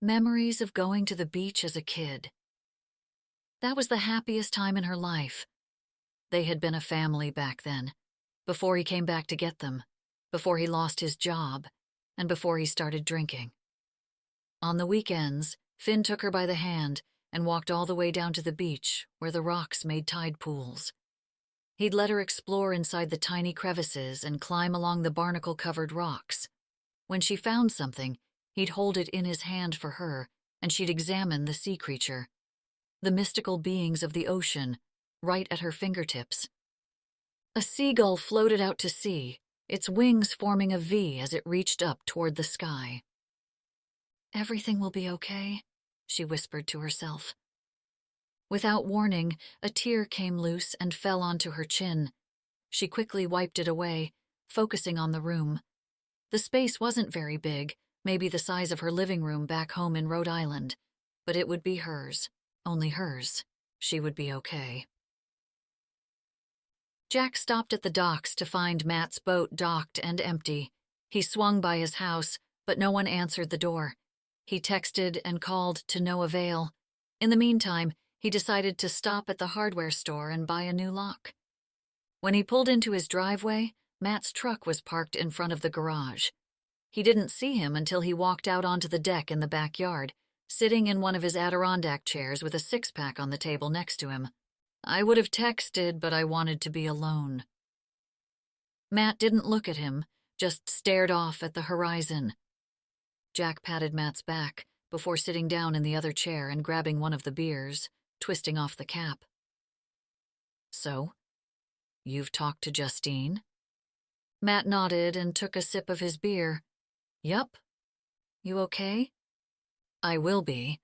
Memories of going to the beach as a kid. That was the happiest time in her life. They had been a family back then, before he came back to get them, before he lost his job, and before he started drinking. On the weekends, Finn took her by the hand and walked all the way down to the beach where the rocks made tide pools. He'd let her explore inside the tiny crevices and climb along the barnacle-covered rocks. When she found something, he'd hold it in his hand for her, and she'd examine the sea creature. The mystical beings of the ocean, right at her fingertips. A seagull floated out to sea, its wings forming a V as it reached up toward the sky. "Everything will be okay," she whispered to herself. Without warning, a tear came loose and fell onto her chin. She quickly wiped it away, focusing on the room. The space wasn't very big, maybe the size of her living room back home in Rhode Island, but it would be hers, only hers. She would be okay. Jack stopped at the docks to find Matt's boat docked and empty. He swung by his house, but no one answered the door. He texted and called to no avail. In the meantime, he decided to stop at the hardware store and buy a new lock. When he pulled into his driveway, Matt's truck was parked in front of the garage. He didn't see him until he walked out onto the deck in the backyard, sitting in one of his Adirondack chairs with a six-pack on the table next to him. "I would have texted, but I wanted to be alone." Matt didn't look at him, just stared off at the horizon. Jack patted Matt's back before sitting down in the other chair and grabbing one of the beers, twisting off the cap. "So, you've talked to Justine?" Matt nodded and took a sip of his beer. "Yup. You okay?" "I will be."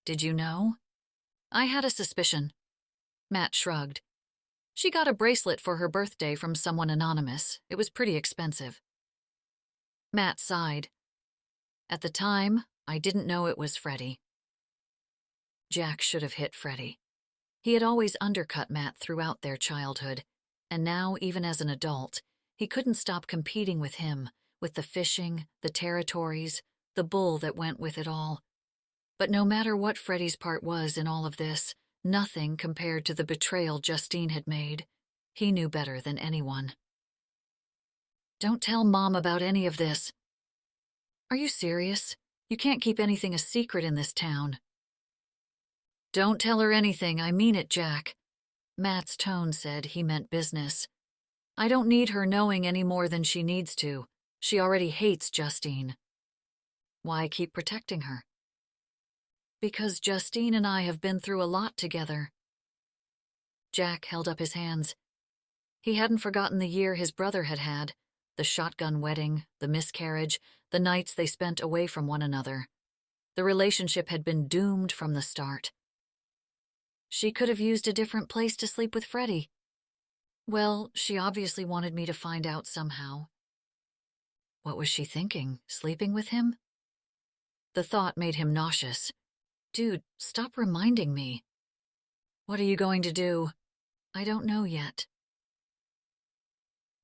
"Did you know?" "I had a suspicion." Matt shrugged. "She got a bracelet for her birthday from someone anonymous. It was pretty expensive." Matt sighed. "At the time, I didn't know it was Freddie." Jack should have hit Freddie. He had always undercut Matt throughout their childhood, and now, even as an adult, he couldn't stop competing with him, with the fishing, the territories, the bull that went with it all. But no matter what Freddie's part was in all of this, nothing compared to the betrayal Justine had made. He knew better than anyone. "Don't tell Mom about any of this." "Are you serious? You can't keep anything a secret in this town." "Don't tell her anything, I mean it, Jack." Matt's tone said he meant business. "I don't need her knowing any more than she needs to. She already hates Justine." "Why keep protecting her?" "Because Justine and I have been through a lot together." Jack held up his hands. He hadn't forgotten the year his brother had had, the shotgun wedding, the miscarriage, the nights they spent away from one another. The relationship had been doomed from the start. "She could have used a different place to sleep with Freddie." "Well, she obviously wanted me to find out somehow." What was she thinking, sleeping with him? The thought made him nauseous. "Dude, stop reminding me." "What are you going to do?" "I don't know yet."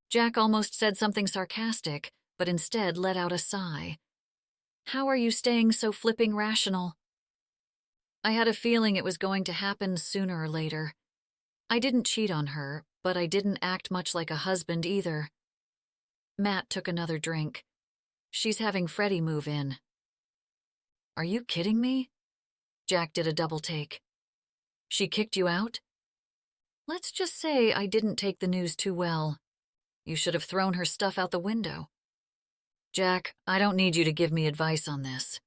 Jack almost said something sarcastic, but instead let out a sigh. "How are you staying so flipping rational?" "I had a feeling it was going to happen sooner or later. I didn't cheat on her, but I didn't act much like a husband either." Matt took another drink. "She's having Freddie move in." "Are you kidding me?" Jack did a double take. "She kicked you out?" "Let's just say I didn't take the news too well. You should have thrown her stuff out the window." "Jack, I don't need you to give me advice on this."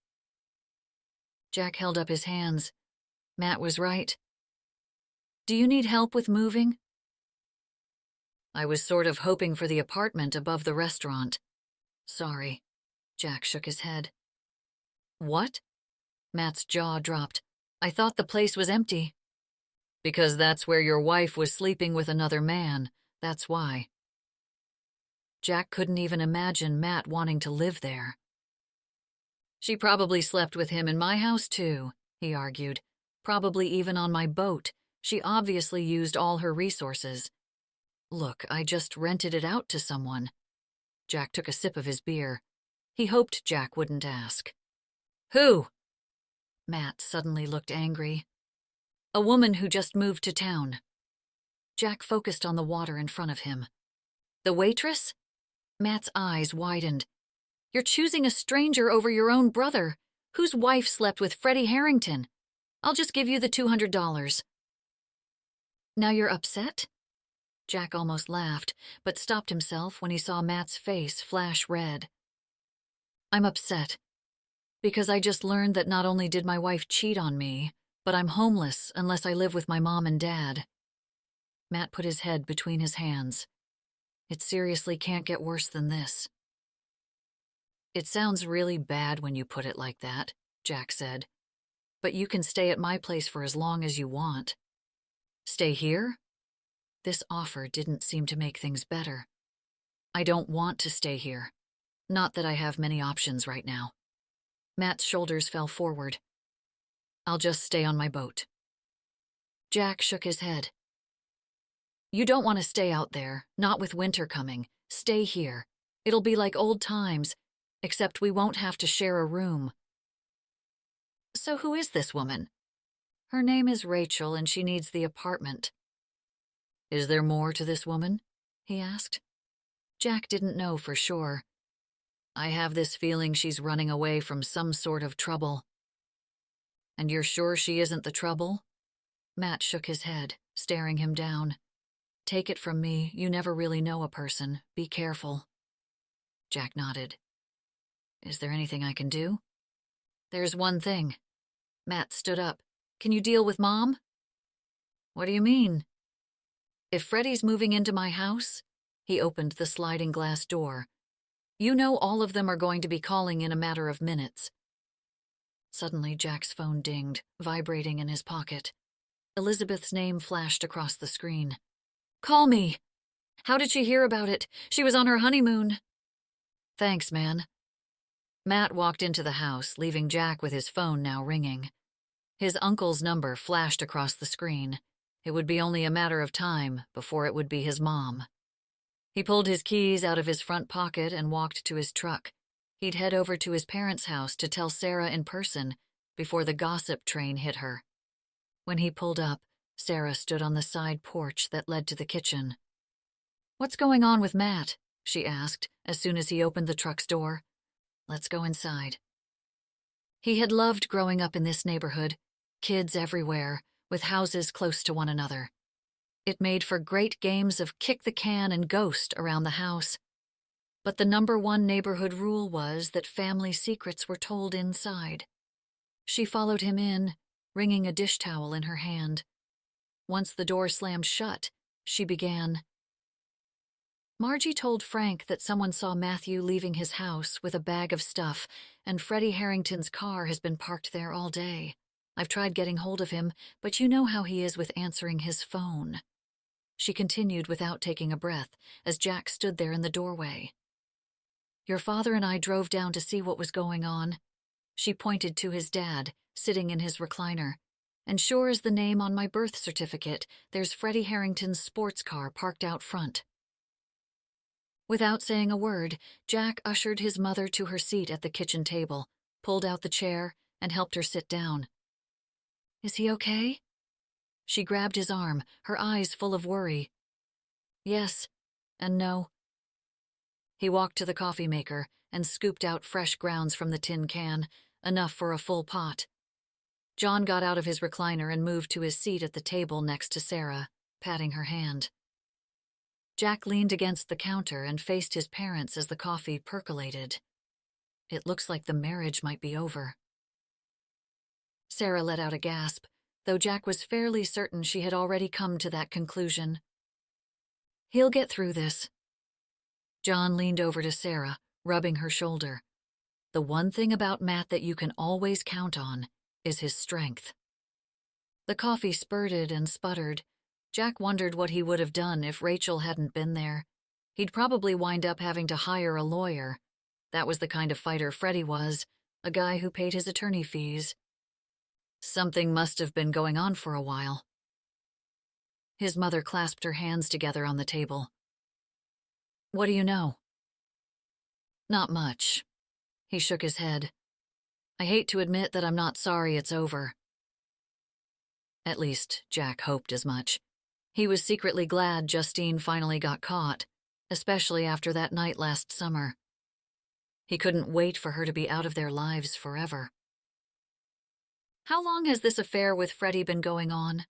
Jack held up his hands. Matt was right. "Do you need help with moving?" "I was sort of hoping for the apartment above the restaurant." "Sorry." Jack shook his head. "What?" Matt's jaw dropped. "I thought the place was empty." "Because that's where your wife was sleeping with another man. That's why." Jack couldn't even imagine Matt wanting to live there. "She probably slept with him in my house, too," he argued. "Probably even on my boat. She obviously used all her resources." "Look, I just rented it out to someone." Jack took a sip of his beer. He hoped Jack wouldn't ask. "Who?" Matt suddenly looked angry. "A woman who just moved to town." Jack focused on the water in front of him. "The waitress?" Matt's eyes widened. "You're choosing a stranger over your own brother, whose wife slept with Freddie Harrington. I'll just give you the $200. "Now you're upset?" Jack almost laughed, but stopped himself when he saw Matt's face flash red. "I'm upset because I just learned that not only did my wife cheat on me, but I'm homeless unless I live with my mom and dad." Matt put his head between his hands. "It seriously can't get worse than this." "It sounds really bad when you put it like that," Jack said. "But you can stay at my place for as long as you want." "Stay here?" This offer didn't seem to make things better. "I don't want to stay here. Not that I have many options right now." Matt's shoulders fell forward. I'll just stay on my boat. Jack shook his head. You don't want to stay out there, not with winter coming. Stay here. It'll be like old times, except we won't have to share a room. So who is this woman? Her name is Rachael, and she needs the apartment. Is there more to this woman? He asked. Jack didn't know for sure. I have this feeling she's running away from some sort of trouble. And you're sure she isn't the trouble? Matt shook his head, staring him down. Take it from me, you never really know a person. Be careful. Jack nodded. Is there anything I can do? There's one thing. Matt stood up. Can you deal with Mom? What do you mean? If Freddie's moving into my house, he opened the sliding glass door. You know all of them are going to be calling in a matter of minutes. Suddenly, Jack's phone dinged, vibrating in his pocket. Elizabeth's name flashed across the screen. Call me. How did she hear about it? She was on her honeymoon. Thanks, man. Matt walked into the house, leaving Jack with his phone now ringing. His uncle's number flashed across the screen. It would be only a matter of time before it would be his mom. He pulled his keys out of his front pocket and walked to his truck. He'd head over to his parents' house to tell Sarah in person before the gossip train hit her. When he pulled up, Sarah stood on the side porch that led to the kitchen. What's going on with Matt? She asked as soon as he opened the truck's door. Let's go inside. He had loved growing up in this neighborhood, kids everywhere, with houses close to one another. It made for great games of kick the can and ghost around the house. But the #1 neighborhood rule was that family secrets were told inside. She followed him in, wringing a dish towel in her hand. Once the door slammed shut, she began. Margie told Frank that someone saw Matthew leaving his house with a bag of stuff, and Freddie Harrington's car has been parked there all day. I've tried getting hold of him, but you know how he is with answering his phone. She continued without taking a breath, as Jack stood there in the doorway. Your father and I drove down to see what was going on. She pointed to his dad, sitting in his recliner. And sure as the name on my birth certificate, there's Freddie Harrington's sports car parked out front. Without saying a word, Jack ushered his mother to her seat at the kitchen table, pulled out the chair, and helped her sit down. Is he okay? She grabbed his arm, her eyes full of worry. Yes, and no. He walked to the coffee maker and scooped out fresh grounds from the tin can, enough for a full pot. John got out of his recliner and moved to his seat at the table next to Sarah, patting her hand. Jack leaned against the counter and faced his parents as the coffee percolated. It looks like the marriage might be over. Sarah let out a gasp, though Jack was fairly certain she had already come to that conclusion. He'll get through this. John leaned over to Sarah, rubbing her shoulder. The one thing about Matt that you can always count on is his strength. The coffee spurted and sputtered. Jack wondered what he would have done if Rachael hadn't been there. He'd probably wind up having to hire a lawyer. That was the kind of fighter Freddie was, a guy who paid his attorney fees. Something must have been going on for a while. His mother clasped her hands together on the table. What do you know? Not much. He shook his head. I hate to admit that I'm not sorry it's over. At least, Jack hoped as much. He was secretly glad Justine finally got caught, especially after that night last summer. He couldn't wait for her to be out of their lives forever. How long has this affair with Freddie been going on?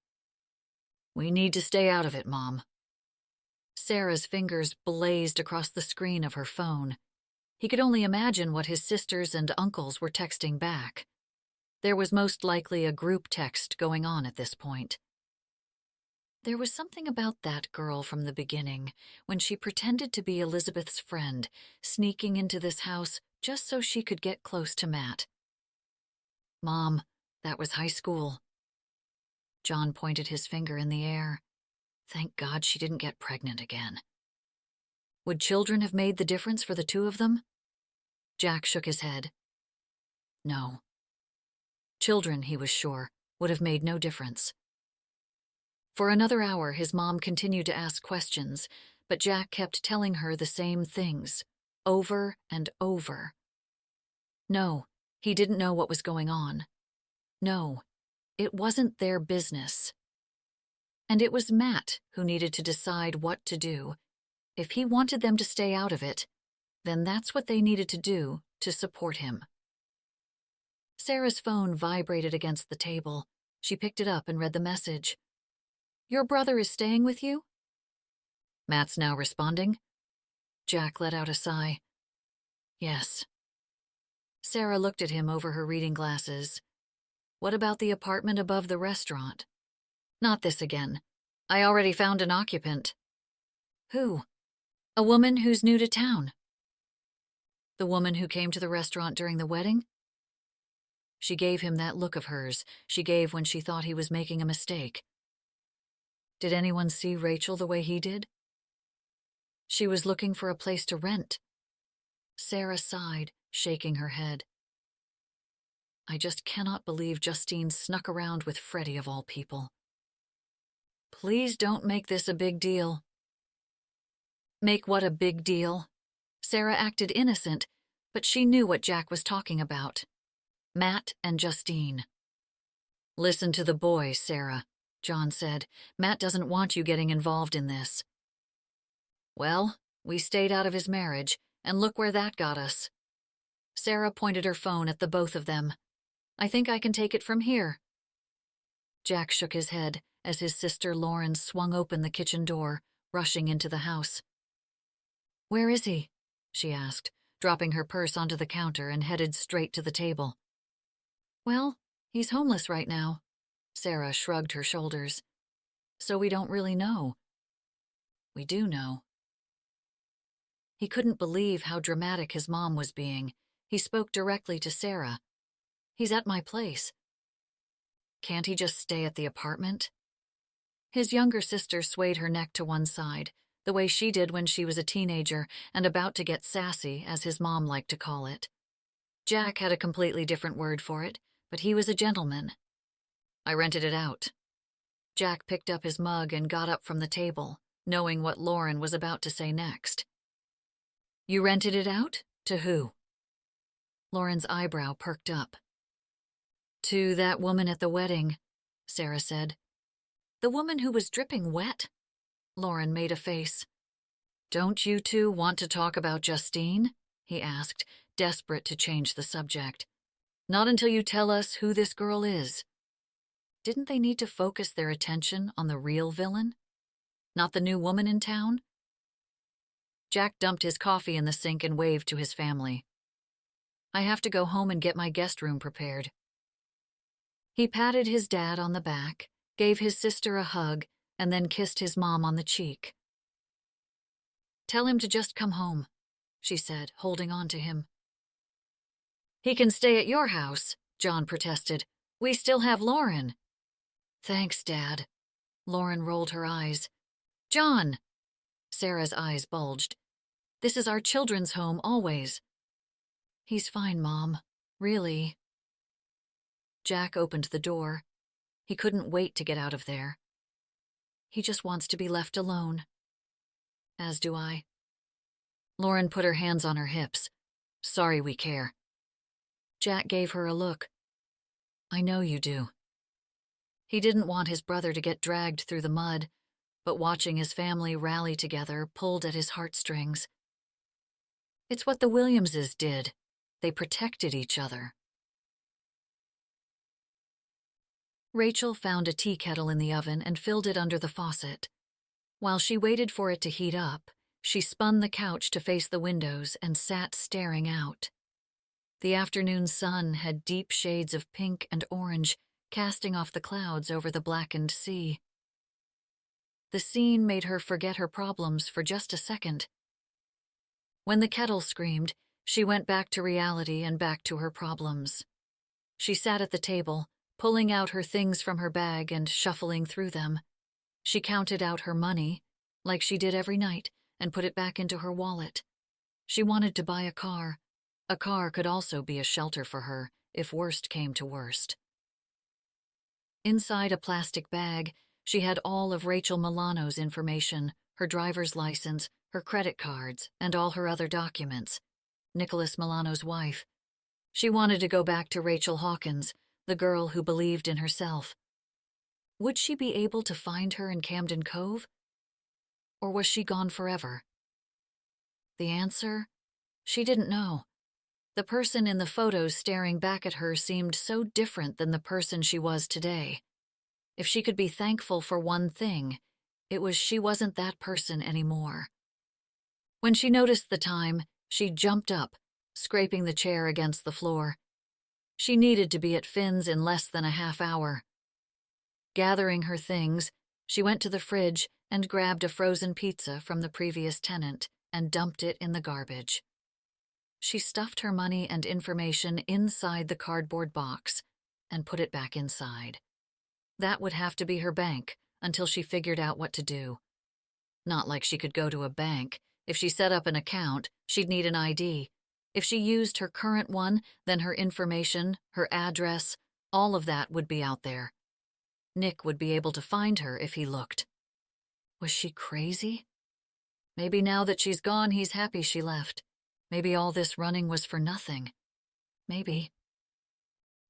We need to stay out of it, Mom. Sarah's fingers blazed across the screen of her phone. He could only imagine what his sisters and uncles were texting back. There was most likely a group text going on at this point. There was something about that girl from the beginning, when she pretended to be Elizabeth's friend, sneaking into this house just so she could get close to Matt. Mom, that was high school. John pointed his finger in the air. Thank God she didn't get pregnant again. Would children have made the difference for the two of them? Jack shook his head. No. Children, he was sure, would have made no difference. For another hour, his mom continued to ask questions, but Jack kept telling her the same things, over and over. No, he didn't know what was going on. No, it wasn't their business. And it was Matt who needed to decide what to do. If he wanted them to stay out of it, then that's what they needed to do to support him. Sarah's phone vibrated against the table. She picked it up and read the message. "Your brother is staying with you?" Matt's now responding. Jack let out a sigh. Yes. Sarah looked at him over her reading glasses. What about the apartment above the restaurant? Not this again. I already found an occupant. Who? A woman who's new to town. The woman who came to the restaurant during the wedding? She gave him that look of hers she gave when she thought he was making a mistake. Did anyone see Rachael the way he did? She was looking for a place to rent. Sarah sighed, shaking her head. I just cannot believe Justine snuck around with Freddie of all people. Please don't make this a big deal. Make what a big deal? Sarah acted innocent, but she knew what Jack was talking about. Matt and Justine. Listen to the boy, Sarah, John said. Matt doesn't want you getting involved in this. Well, we stayed out of his marriage, and look where that got us. Sarah pointed her phone at the both of them. I think I can take it from here. Jack shook his head as his sister Lauren swung open the kitchen door, rushing into the house. Where is he? She asked, dropping her purse onto the counter and headed straight to the table. Well, he's homeless right now. Sarah shrugged her shoulders. So we don't really know. We do know. He couldn't believe how dramatic his mom was being. He spoke directly to Sarah. He's at my place. Can't he just stay at the apartment? His younger sister swayed her neck to one side, the way she did when she was a teenager and about to get sassy, as his mom liked to call it. Jack had a completely different word for it, but he was a gentleman. I rented it out. Jack picked up his mug and got up from the table, knowing what Lauren was about to say next. You rented it out? To who? Lauren's eyebrow perked up. To that woman at the wedding, Sarah said. The woman who was dripping wet? Lauren made a face. Don't you two want to talk about Justine? He asked, desperate to change the subject. Not until you tell us who this girl is. Didn't they need to focus their attention on the real villain? Not the new woman in town? Jack dumped his coffee in the sink and waved to his family. I have to go home and get my guest room prepared. He patted his dad on the back, gave his sister a hug, and then kissed his mom on the cheek. Tell him to just come home, she said, holding on to him. He can stay at your house, John protested. We still have Lauren. Thanks, Dad. Lauren rolled her eyes. John! Sarah's eyes bulged. This is our children's home always. He's fine, Mom. Really. Jack opened the door. He couldn't wait to get out of there. He just wants to be left alone. As do I. Lauren put her hands on her hips. Sorry we care. Jack gave her a look. I know you do. He didn't want his brother to get dragged through the mud, but watching his family rally together pulled at his heartstrings. It's what the Williamses did. They protected each other. Rachael found a tea kettle in the oven and filled it under the faucet. While she waited for it to heat up, she spun the couch to face the windows and sat staring out. The afternoon sun had deep shades of pink and orange, casting off the clouds over the blackened sea. The scene made her forget her problems for just a second. When the kettle screamed, she went back to reality and back to her problems. She sat at the table, pulling out her things from her bag and shuffling through them. She counted out her money, like she did every night, and put it back into her wallet. She wanted to buy a car. A car could also be a shelter for her, if worst came to worst. Inside a plastic bag, she had all of Rachel Milano's information, her driver's license, her credit cards, and all her other documents. Nicholas Milano's wife. She wanted to go back to Rachel Hawkins, the girl who believed in herself. Would she be able to find her in Camden Cove? Or was she gone forever? The answer? She didn't know. The person in the photos staring back at her seemed so different than the person she was today. If she could be thankful for one thing, it was she wasn't that person anymore. When she noticed the time, she jumped up, scraping the chair against the floor. She needed to be at Finn's in less than a half hour. Gathering her things, she went to the fridge and grabbed a frozen pizza from the previous tenant and dumped it in the garbage. She stuffed her money and information inside the cardboard box and put it back inside. That would have to be her bank until she figured out what to do. Not like she could go to a bank. If she set up an account, she'd need an ID. If she used her current one, then her information, her address, all of that would be out there. Nick would be able to find her if he looked. Was she crazy? Maybe now that she's gone, he's happy she left. Maybe all this running was for nothing. Maybe.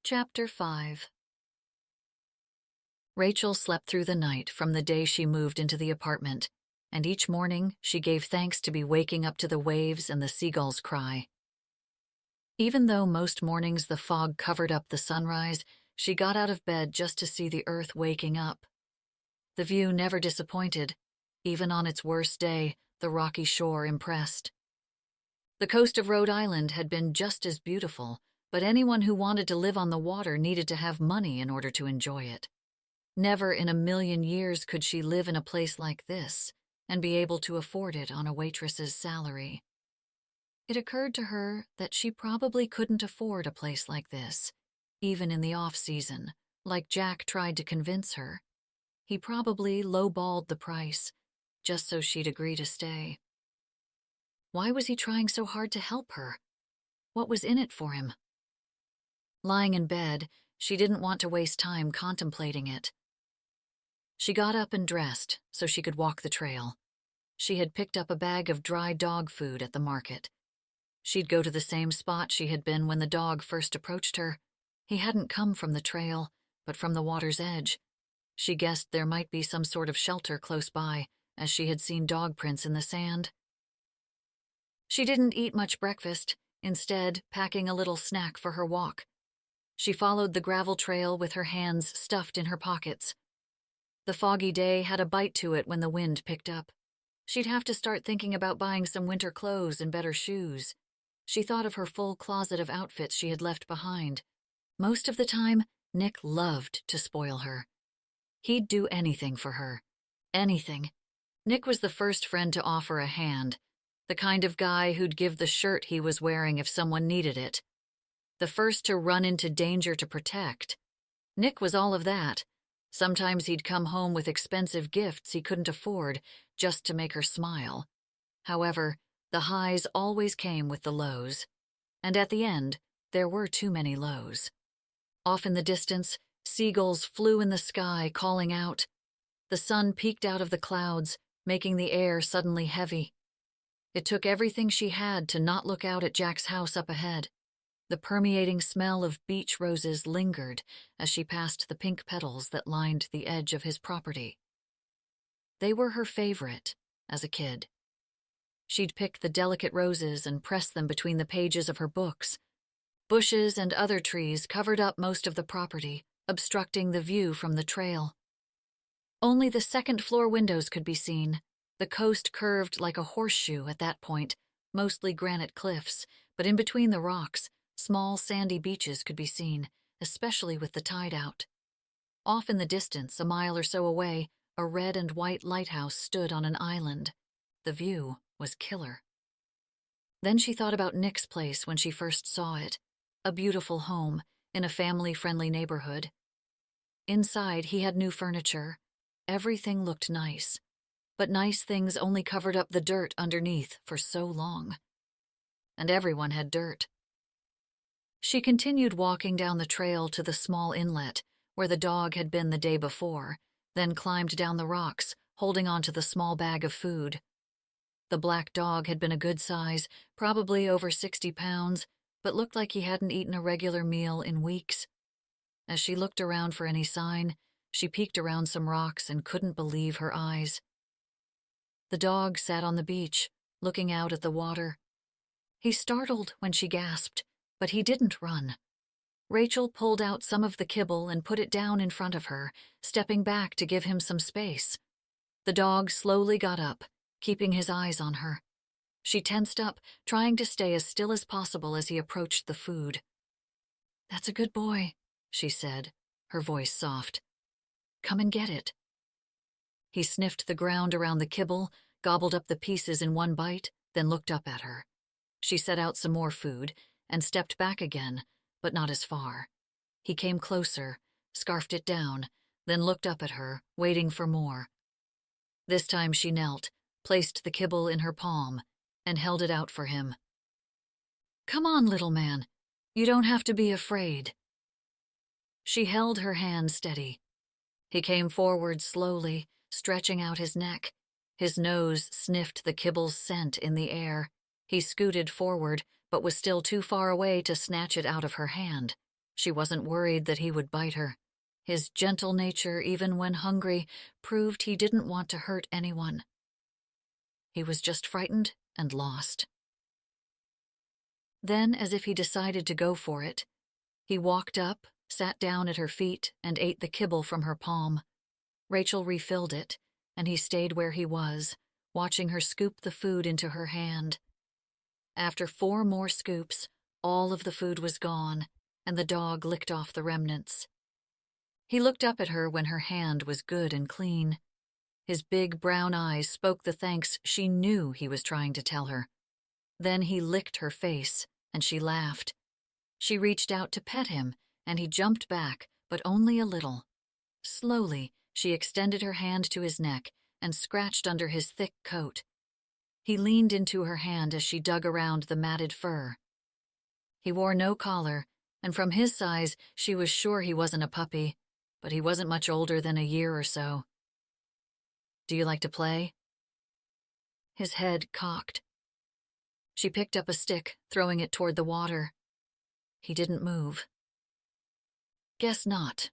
Chapter 5. Rachel slept through the night from the day she moved into the apartment, and each morning she gave thanks to be waking up to the waves and the seagulls' cry. Even though most mornings the fog covered up the sunrise, she got out of bed just to see the earth waking up. The view never disappointed. Even on its worst day, the rocky shore impressed. The coast of Rhode Island had been just as beautiful, but anyone who wanted to live on the water needed to have money in order to enjoy it. Never in a million years could she live in a place like this and be able to afford it on a waitress's salary. It occurred to her that she probably couldn't afford a place like this, even in the off-season, like Jack tried to convince her. He probably lowballed the price, just so she'd agree to stay. Why was he trying so hard to help her? What was in it for him? Lying in bed, she didn't want to waste time contemplating it. She got up and dressed so she could walk the trail. She had picked up a bag of dry dog food at the market. She'd go to the same spot she had been when the dog first approached her. He hadn't come from the trail, but from the water's edge. She guessed there might be some sort of shelter close by, as she had seen dog prints in the sand. She didn't eat much breakfast, instead packing a little snack for her walk. She followed the gravel trail with her hands stuffed in her pockets. The foggy day had a bite to it when the wind picked up. She'd have to start thinking about buying some winter clothes and better shoes. She thought of her full closet of outfits she had left behind. Most of the time, Nick loved to spoil her. He'd do anything for her. Anything. Nick was the first friend to offer a hand, the kind of guy who'd give the shirt he was wearing if someone needed it. The first to run into danger to protect. Nick was all of that. Sometimes he'd come home with expensive gifts he couldn't afford just to make her smile. However, the highs always came with the lows. And at the end, there were too many lows. Off in the distance, seagulls flew in the sky, calling out. The sun peeked out of the clouds, making the air suddenly heavy. It took everything she had to not look out at Jack's house up ahead. The permeating smell of beach roses lingered as she passed the pink petals that lined the edge of his property. They were her favorite as a kid. She'd pick the delicate roses and press them between the pages of her books. Bushes and other trees covered up most of the property, obstructing the view from the trail. Only the second-floor windows could be seen. The coast curved like a horseshoe at that point, mostly granite cliffs, but in between the rocks, small sandy beaches could be seen, especially with the tide out. Off in the distance, a mile or so away, a red and white lighthouse stood on an island. The view was killer. Then she thought about Nick's place when she first saw it, a beautiful home in a family-friendly neighborhood. Inside, he had new furniture. Everything looked nice. But nice things only covered up the dirt underneath for so long. And everyone had dirt. She continued walking down the trail to the small inlet, where the dog had been the day before, then climbed down the rocks, holding onto the small bag of food. The black dog had been a good size, probably over 60 pounds, but looked like he hadn't eaten a regular meal in weeks. As she looked around for any sign, she peeked around some rocks and couldn't believe her eyes. The dog sat on the beach, looking out at the water. He startled when she gasped, but he didn't run. Rachael pulled out some of the kibble and put it down in front of her, stepping back to give him some space. The dog slowly got up, keeping his eyes on her. She tensed up, trying to stay as still as possible as he approached the food. "That's a good boy," she said, her voice soft. "Come and get it." He sniffed the ground around the kibble, gobbled up the pieces in one bite, then looked up at her. She set out some more food and stepped back again, but not as far. He came closer, scarfed it down, then looked up at her, waiting for more. This time she knelt, placed the kibble in her palm, and held it out for him. "Come on, little man. You don't have to be afraid." She held her hand steady. He came forward slowly, stretching out his neck. His nose sniffed the kibble's scent in the air. He scooted forward, but was still too far away to snatch it out of her hand. She wasn't worried that he would bite her. His gentle nature, even when hungry, proved he didn't want to hurt anyone. He was just frightened and lost. Then, as if he decided to go for it, he walked up, sat down at her feet, and ate the kibble from her palm. Rachael refilled it, and he stayed where he was, watching her scoop the food into her hand. After 4 more scoops, all of the food was gone, and the dog licked off the remnants. He looked up at her when her hand was good and clean. His big brown eyes spoke the thanks she knew he was trying to tell her. Then he licked her face, and she laughed. She reached out to pet him, and he jumped back, but only a little. Slowly, she extended her hand to his neck and scratched under his thick coat. He leaned into her hand as she dug around the matted fur. He wore no collar, and from his size, she was sure he wasn't a puppy, but he wasn't much older than a year or so. "Do you like to play?" His head cocked. She picked up a stick, throwing it toward the water. He didn't move. "Guess not."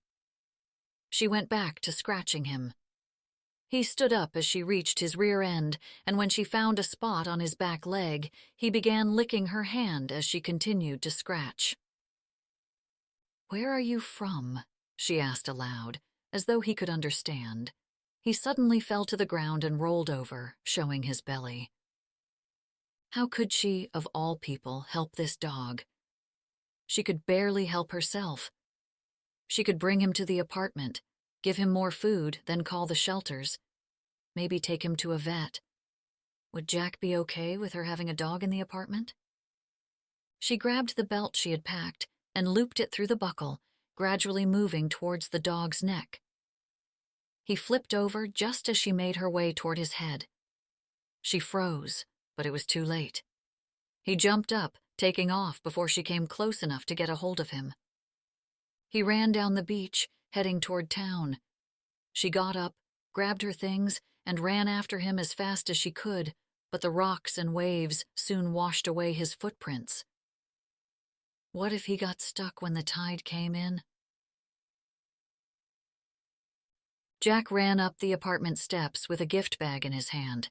She went back to scratching him. He stood up as she reached his rear end, and when she found a spot on his back leg, he began licking her hand as she continued to scratch. "Where are you from?" she asked aloud, as though he could understand. He suddenly fell to the ground and rolled over, showing his belly. How could she, of all people, help this dog? She could barely help herself. She could bring him to the apartment, give him more food, then call the shelters. Maybe take him to a vet. Would Jack be okay with her having a dog in the apartment? She grabbed the belt she had packed and looped it through the buckle, gradually moving towards the dog's neck. He flipped over just as she made her way toward his head. She froze, but it was too late. He jumped up, taking off before she came close enough to get a hold of him. He ran down the beach, heading toward town. She got up, grabbed her things, and ran after him as fast as she could, but the rocks and waves soon washed away his footprints. What if he got stuck when the tide came in? Jack ran up the apartment steps with a gift bag in his hand.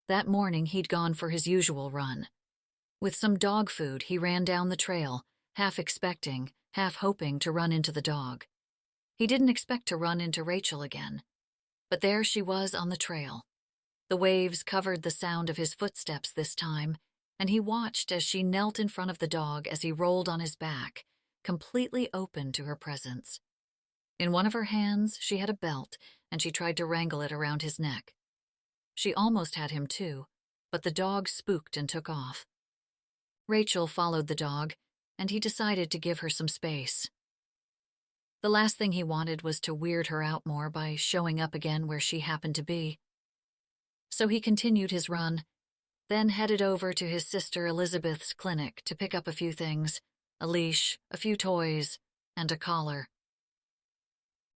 That morning he'd gone for his usual run. With some dog food, he ran down the trail, half expecting, half hoping to run into the dog. He didn't expect to run into Rachael again. But there she was on the trail. The waves covered the sound of his footsteps this time, and he watched as she knelt in front of the dog as he rolled on his back, completely open to her presence. In one of her hands, she had a belt, and she tried to wrangle it around his neck. She almost had him too, but the dog spooked and took off. Rachael followed the dog, and he decided to give her some space. The last thing he wanted was to weird her out more by showing up again where she happened to be. So he continued his run, then headed over to his sister Elizabeth's clinic to pick up a few things, a leash, a few toys, and a collar.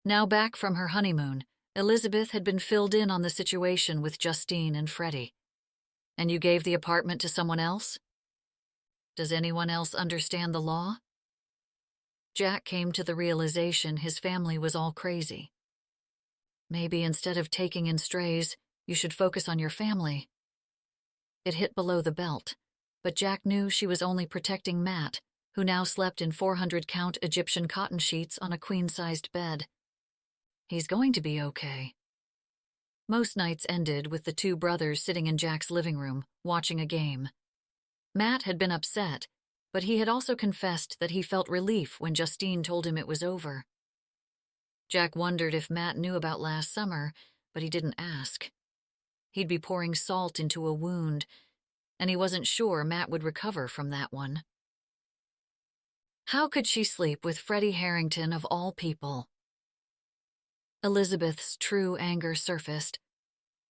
Now back from her honeymoon, Elizabeth had been filled in on the situation with Justine and Freddie. And you gave the apartment to someone else? Does anyone else understand the law? Jack came to the realization his family was all crazy. Maybe instead of taking in strays, you should focus on your family. It hit below the belt, but Jack knew she was only protecting Matt, who now slept in 400-count Egyptian cotton sheets on a queen-sized bed. He's going to be okay. Most nights ended with the two brothers sitting in Jack's living room, watching a game. Matt had been upset, but he had also confessed that he felt relief when Justine told him it was over. Jack wondered if Matt knew about last summer, but he didn't ask. He'd be pouring salt into a wound, and he wasn't sure Matt would recover from that one. How could she sleep with Freddie Harrington of all people? Elizabeth's true anger surfaced.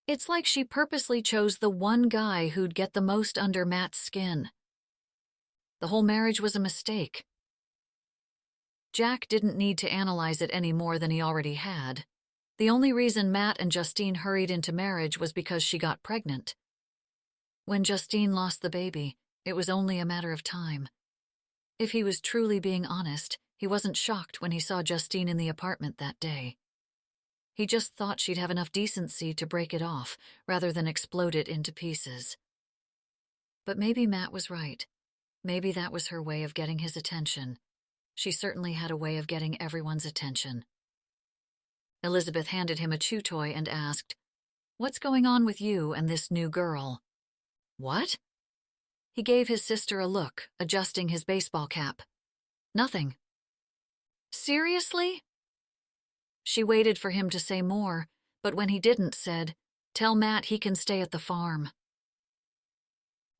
It's like she purposely chose the one guy who'd get the most under Matt's skin. The whole marriage was a mistake. Jack didn't need to analyze it any more than he already had. The only reason Matt and Justine hurried into marriage was because she got pregnant. When Justine lost the baby, it was only a matter of time. If he was truly being honest, he wasn't shocked when he saw Justine in the apartment that day. He just thought she'd have enough decency to break it off, rather than explode it into pieces. But maybe Matt was right. Maybe that was her way of getting his attention. She certainly had a way of getting everyone's attention. Elizabeth handed him a chew toy and asked, "What's going on with you and this new girl?" "What?" He gave his sister a look, adjusting his baseball cap. "Nothing." "Seriously?" She waited for him to say more, but when he didn't, said, "Tell Matt he can stay at the farm."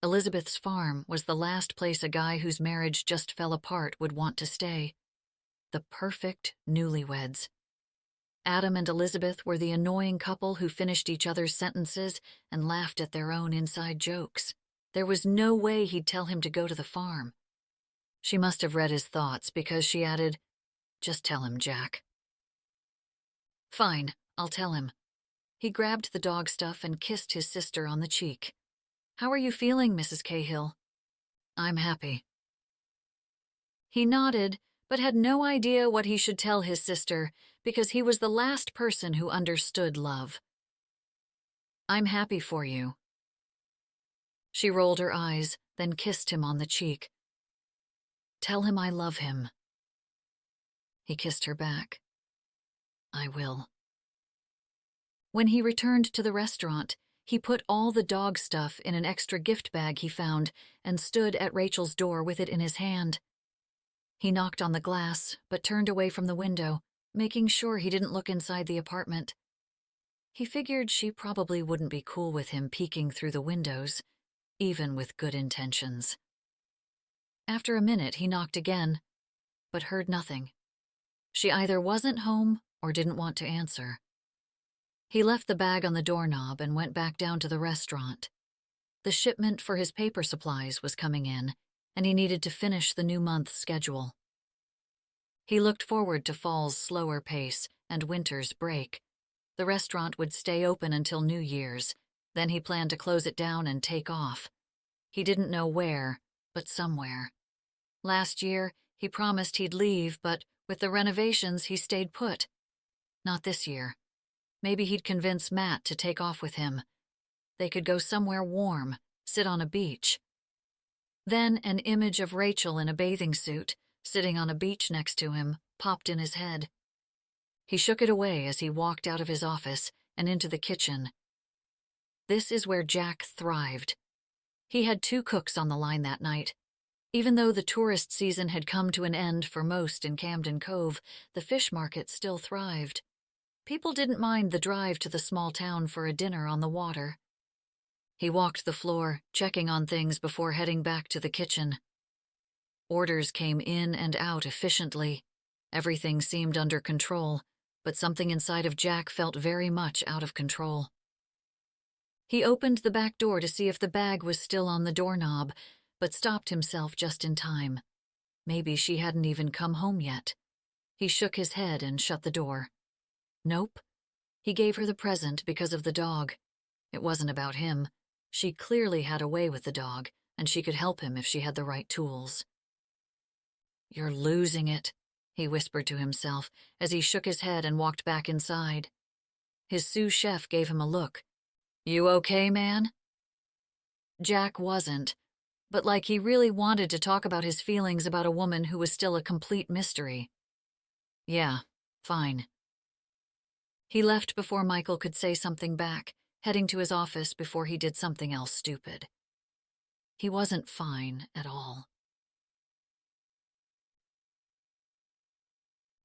Elizabeth's farm was the last place a guy whose marriage just fell apart would want to stay. The perfect newlyweds. Adam and Elizabeth were the annoying couple who finished each other's sentences and laughed at their own inside jokes. There was no way he'd tell him to go to the farm. She must have read his thoughts because she added, "Just tell him, Jack." "Fine, I'll tell him." He grabbed the dog stuff and kissed his sister on the cheek. "How are you feeling, Mrs. Cahill?" "I'm happy." He nodded, but had no idea what he should tell his sister because he was the last person who understood love. "I'm happy for you." She rolled her eyes, then kissed him on the cheek. "Tell him I love him." He kissed her back. "I will." When he returned to the restaurant, he put all the dog stuff in an extra gift bag he found and stood at Rachel's door with it in his hand. He knocked on the glass, but turned away from the window, making sure he didn't look inside the apartment. He figured she probably wouldn't be cool with him peeking through the windows, even with good intentions. After a minute, he knocked again, but heard nothing. She either wasn't home or didn't want to answer. He left the bag on the doorknob and went back down to the restaurant. The shipment for his paper supplies was coming in, and he needed to finish the new month's schedule. He looked forward to fall's slower pace and winter's break. The restaurant would stay open until New Year's, then he planned to close it down and take off. He didn't know where, but somewhere. Last year, he promised he'd leave, but with the renovations, he stayed put. Not this year. Maybe he'd convince Matt to take off with him. They could go somewhere warm, sit on a beach. Then an image of Rachael in a bathing suit, sitting on a beach next to him, popped in his head. He shook it away as he walked out of his office and into the kitchen. This is where Jack thrived. He had 2 cooks on the line that night. Even though the tourist season had come to an end for most in Camden Cove, the fish market still thrived. People didn't mind the drive to the small town for a dinner on the water. He walked the floor, checking on things before heading back to the kitchen. Orders came in and out efficiently. Everything seemed under control, but something inside of Jack felt very much out of control. He opened the back door to see if the bag was still on the doorknob, but stopped himself just in time. Maybe she hadn't even come home yet. He shook his head and shut the door. Nope. He gave her the present because of the dog. It wasn't about him. She clearly had a way with the dog, and she could help him if she had the right tools. "You're losing it," he whispered to himself as he shook his head and walked back inside. His sous chef gave him a look. "You okay, man?" Jack wasn't, but like he really wanted to talk about his feelings about a woman who was still a complete mystery. "Yeah, fine." He left before Michael could say something back, heading to his office before he did something else stupid. He wasn't fine at all.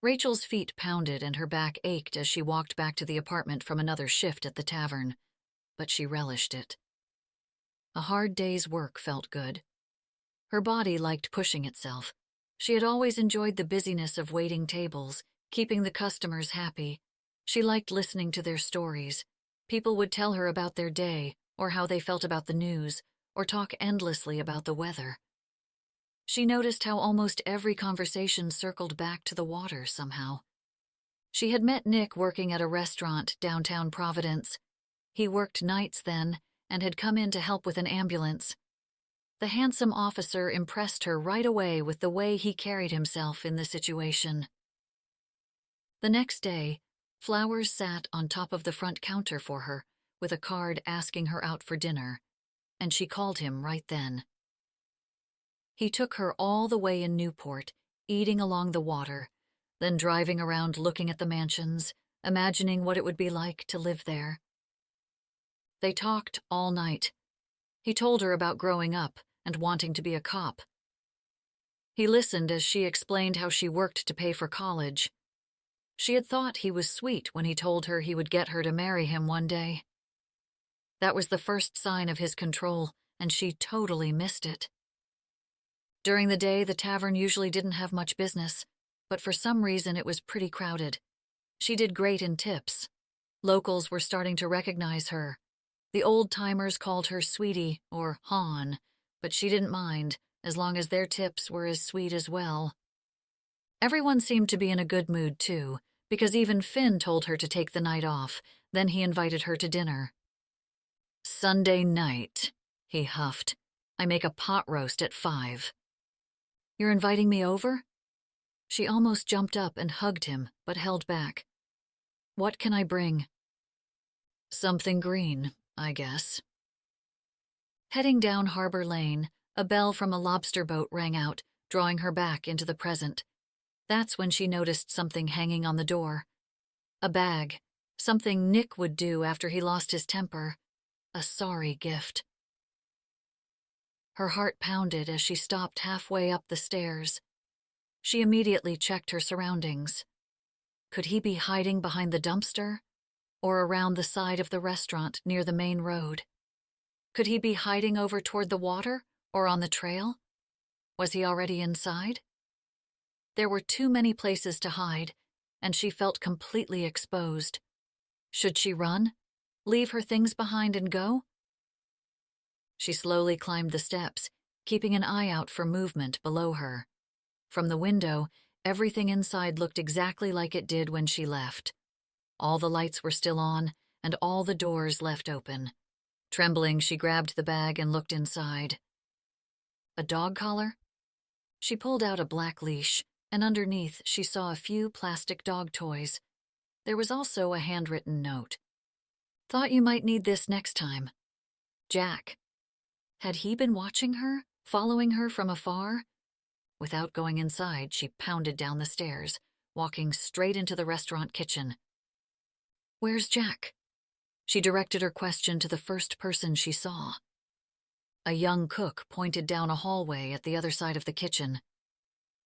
Rachel's feet pounded and her back ached as she walked back to the apartment from another shift at the tavern, but she relished it. A hard day's work felt good. Her body liked pushing itself. She had always enjoyed the busyness of waiting tables, keeping the customers happy. She liked listening to their stories. People would tell her about their day, or how they felt about the news, or talk endlessly about the weather. She noticed how almost every conversation circled back to the water somehow. She had met Nick working at a restaurant downtown Providence. He worked nights then and had come in to help with an ambulance. The handsome officer impressed her right away with the way he carried himself in the situation. The next day, Flowers sat on top of the front counter for her with a card asking her out for dinner, and she called him right then. He took her all the way in Newport, eating along the water, then driving around looking at the mansions, imagining what it would be like to live there. They talked all night. He told her about growing up and wanting to be a cop. He listened as she explained how she worked to pay for college. She had thought he was sweet when he told her he would get her to marry him one day. That was the first sign of his control, and she totally missed it. During the day, the tavern usually didn't have much business, but for some reason it was pretty crowded. She did great in tips. Locals were starting to recognize her. The old-timers called her Sweetie or Han, but she didn't mind, as long as their tips were as sweet as well. Everyone seemed to be in a good mood, too, because even Finn told her to take the night off, then he invited her to dinner. "Sunday night," he huffed. "I make a pot roast at 5. "You're inviting me over?" She almost jumped up and hugged him, but held back. "What can I bring?" "Something green, I guess." Heading down Harbor Lane, a bell from a lobster boat rang out, drawing her back into the present. That's when she noticed something hanging on the door. A bag, something Nick would do after he lost his temper. A sorry gift. Her heart pounded as she stopped halfway up the stairs. She immediately checked her surroundings. Could he be hiding behind the dumpster? Or around the side of the restaurant near the main road? Could he be hiding over toward the water or on the trail? Was he already inside? There were too many places to hide, and she felt completely exposed. Should she run? Leave her things behind and go? She slowly climbed the steps, keeping an eye out for movement below her. From the window, everything inside looked exactly like it did when she left. All the lights were still on, and all the doors left open. Trembling, she grabbed the bag and looked inside. A dog collar? She pulled out a black leash, and underneath she saw a few plastic dog toys. There was also a handwritten note. "Thought you might need this next time. Jack." Had he been watching her, following her from afar? Without going inside, she pounded down the stairs, walking straight into the restaurant kitchen. "Where's Jack?" She directed her question to the first person she saw. A young cook pointed down a hallway at the other side of the kitchen.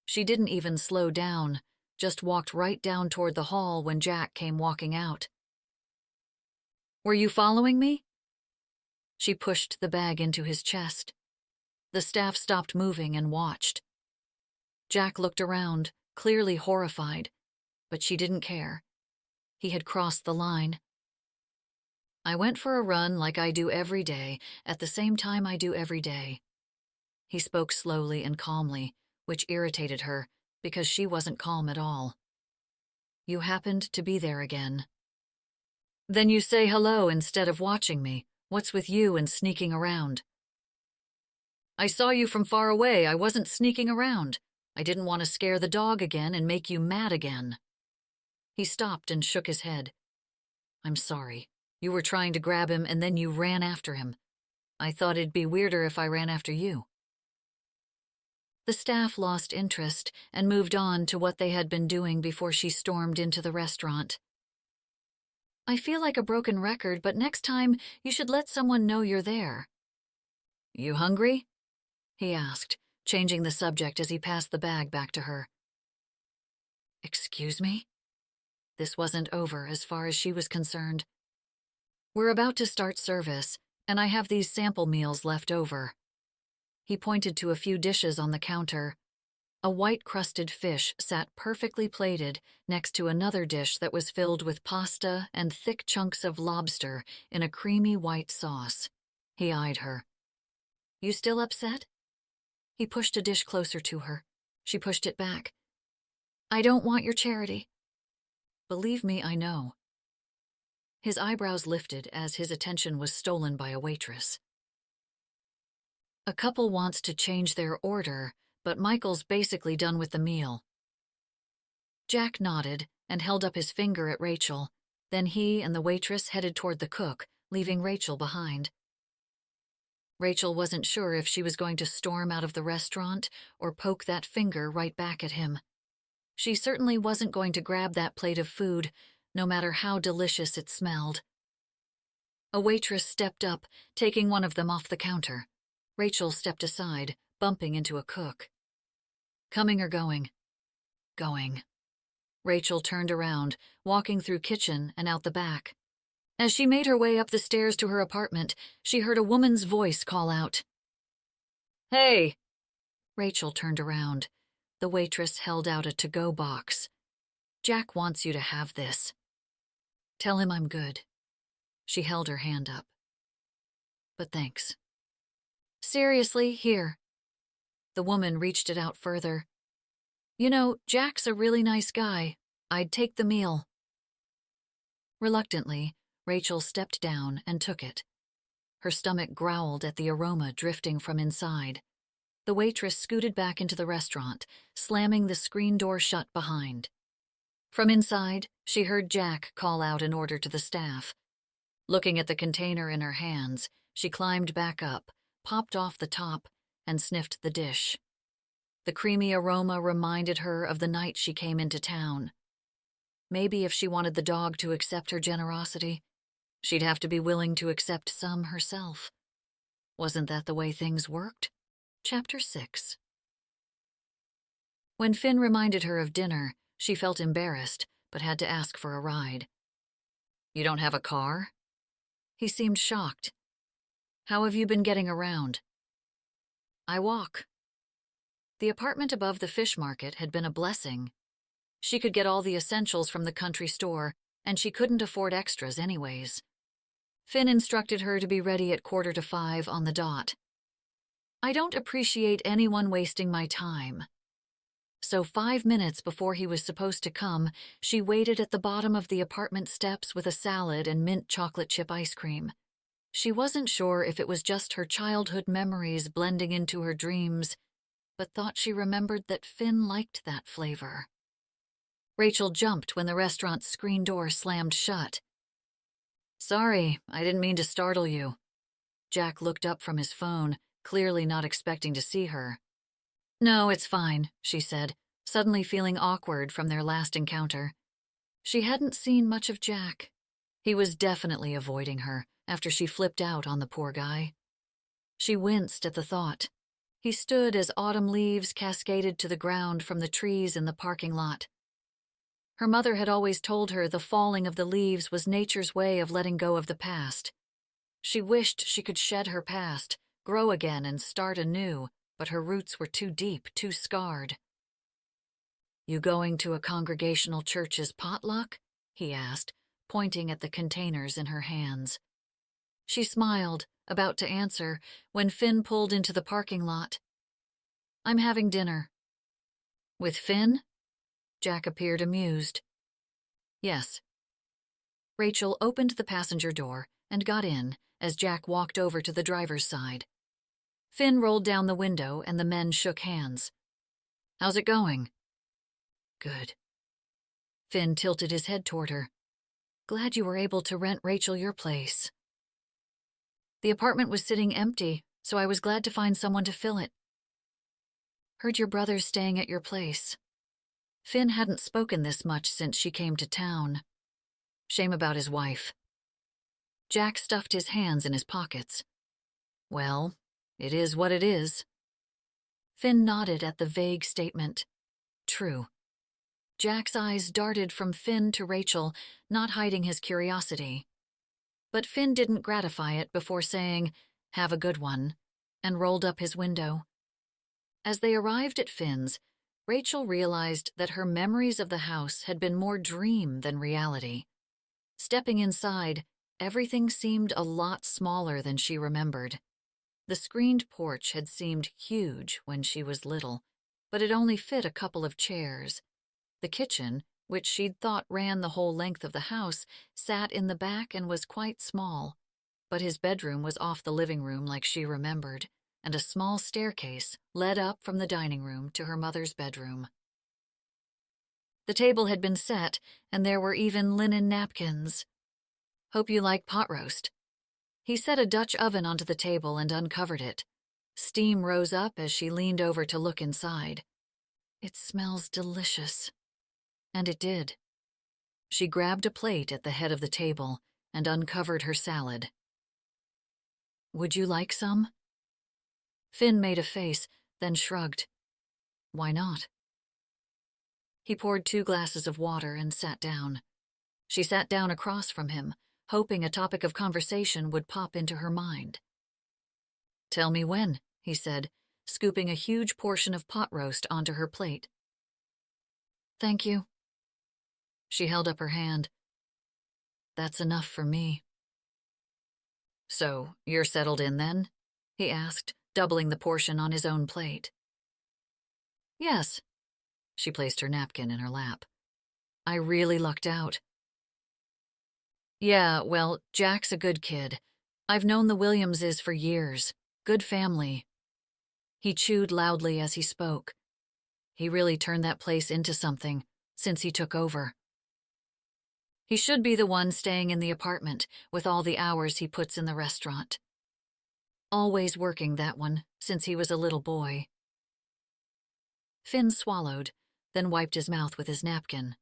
She didn't even slow down, just walked right down toward the hall when Jack came walking out. "Were you following me?" She pushed the bag into his chest. The staff stopped moving and watched. Jack looked around, clearly horrified, but she didn't care. He had crossed the line. "I went for a run like I do every day, at the same time I do every day." He spoke slowly and calmly, which irritated her because she wasn't calm at all. You happened to be there again. Then you say hello instead of watching me. What's with you and sneaking around? I saw you from far away. I wasn't sneaking around. I didn't want to scare the dog again and make you mad again. He stopped and shook his head. I'm sorry. You were trying to grab him and then you ran after him. I thought it'd be weirder if I ran after you. The staff lost interest and moved on to what they had been doing before she stormed into the restaurant. I feel like a broken record, but next time you should let someone know you're there. You hungry? He asked, changing the subject as he passed the bag back to her. Excuse me? This wasn't over as far as she was concerned. We're about to start service, and I have these sample meals left over. He pointed to a few dishes on the counter. A white-crusted fish sat perfectly plated next to another dish that was filled with pasta and thick chunks of lobster in a creamy white sauce. He eyed her. You still upset? He pushed a dish closer to her. She pushed it back. I don't want your charity. Believe me, I know. His eyebrows lifted as his attention was stolen by a waitress. A couple wants to change their order, but Michael's basically done with the meal. Jack nodded and held up his finger at Rachael. Then he and the waitress headed toward the cook, leaving Rachael behind. Rachael wasn't sure if she was going to storm out of the restaurant or poke that finger right back at him. She certainly wasn't going to grab that plate of food, no matter how delicious it smelled. A waitress stepped up, taking one of them off the counter. Rachael stepped aside, bumping into a cook. Coming or going? Going. Rachael turned around, walking through kitchen and out the back. As she made her way up the stairs to her apartment, she heard a woman's voice call out. Hey! Rachael turned around. The waitress held out a to-go box. Jack wants you to have this. Tell him I'm good. She held her hand up. But thanks. Seriously, here. The woman reached it out further. You know, Jack's a really nice guy. I'd take the meal. Reluctantly, Rachael stepped down and took it. Her stomach growled at the aroma drifting from inside. The waitress scooted back into the restaurant, slamming the screen door shut behind. From inside, she heard Jack call out an order to the staff. Looking at the container in her hands, she climbed back up, popped off the top, and sniffed the dish. The creamy aroma reminded her of the night she came into town. Maybe if she wanted the dog to accept her generosity, she'd have to be willing to accept some herself. Wasn't that the way things worked? Chapter 6. When Finn reminded her of dinner, she felt embarrassed, but had to ask for a ride. You don't have a car? He seemed shocked. How have you been getting around? I walk. The apartment above the fish market had been a blessing. She could get all the essentials from the country store, and she couldn't afford extras anyways. Finn instructed her to be ready at 4:45 on the dot. I don't appreciate anyone wasting my time. So 5 minutes before he was supposed to come, she waited at the bottom of the apartment steps with a salad and mint chocolate chip ice cream. She wasn't sure if it was just her childhood memories blending into her dreams, but thought she remembered that Finn liked that flavor. Rachael jumped when the restaurant's screen door slammed shut. Sorry, I didn't mean to startle you. Jack looked up from his phone, clearly not expecting to see her. No, it's fine, she said, suddenly feeling awkward from their last encounter. She hadn't seen much of Jack. He was definitely avoiding her after she flipped out on the poor guy. She winced at the thought. He stood as autumn leaves cascaded to the ground from the trees in the parking lot. Her mother had always told her the falling of the leaves was nature's way of letting go of the past. She wished she could shed her past, grow again and start anew, but her roots were too deep, too scarred. You going to a congregational church's potluck? He asked, pointing at the containers in her hands. She smiled, about to answer, when Finn pulled into the parking lot. I'm having dinner. With Finn? Jack appeared amused. Yes. Rachael opened the passenger door and got in as Jack walked over to the driver's side. Finn rolled down the window and the men shook hands. How's it going? Good. Finn tilted his head toward her. Glad you were able to rent Rachael your place. The apartment was sitting empty, so I was glad to find someone to fill it. Heard your brother's staying at your place. Finn hadn't spoken this much since she came to town. Shame about his wife. Jack stuffed his hands in his pockets. Well, it is what it is. Finn nodded at the vague statement. True. Jack's eyes darted from Finn to Rachael, not hiding his curiosity. But Finn didn't gratify it before saying, "Have a good one," and rolled up his window. As they arrived at Finn's, Rachael realized that her memories of the house had been more dream than reality. Stepping inside, everything seemed a lot smaller than she remembered. The screened porch had seemed huge when she was little, but it only fit a couple of chairs. The kitchen, which she'd thought ran the whole length of the house, sat in the back and was quite small. But his bedroom was off the living room like she remembered, and a small staircase led up from the dining room to her mother's bedroom. The table had been set, and there were even linen napkins. Hope you like pot roast. He set a Dutch oven onto the table and uncovered it. Steam rose up as she leaned over to look inside. It smells delicious. And it did. She grabbed a plate at the head of the table and uncovered her salad. Would you like some? Finn made a face, then shrugged. Why not? He poured 2 glasses of water and sat down. She sat down across from him, hoping a topic of conversation would pop into her mind. Tell me when, he said, scooping a huge portion of pot roast onto her plate. Thank you. She held up her hand. That's enough for me. So, you're settled in then? He asked, doubling the portion on his own plate. Yes. She placed her napkin in her lap. I really lucked out. Yeah, well, Jack's a good kid. I've known the Williamses for years. Good family. He chewed loudly as he spoke. He really turned that place into something since he took over. He should be the one staying in the apartment with all the hours he puts in the restaurant. Always working, that one, since he was a little boy. Finn swallowed, then wiped his mouth with his napkin.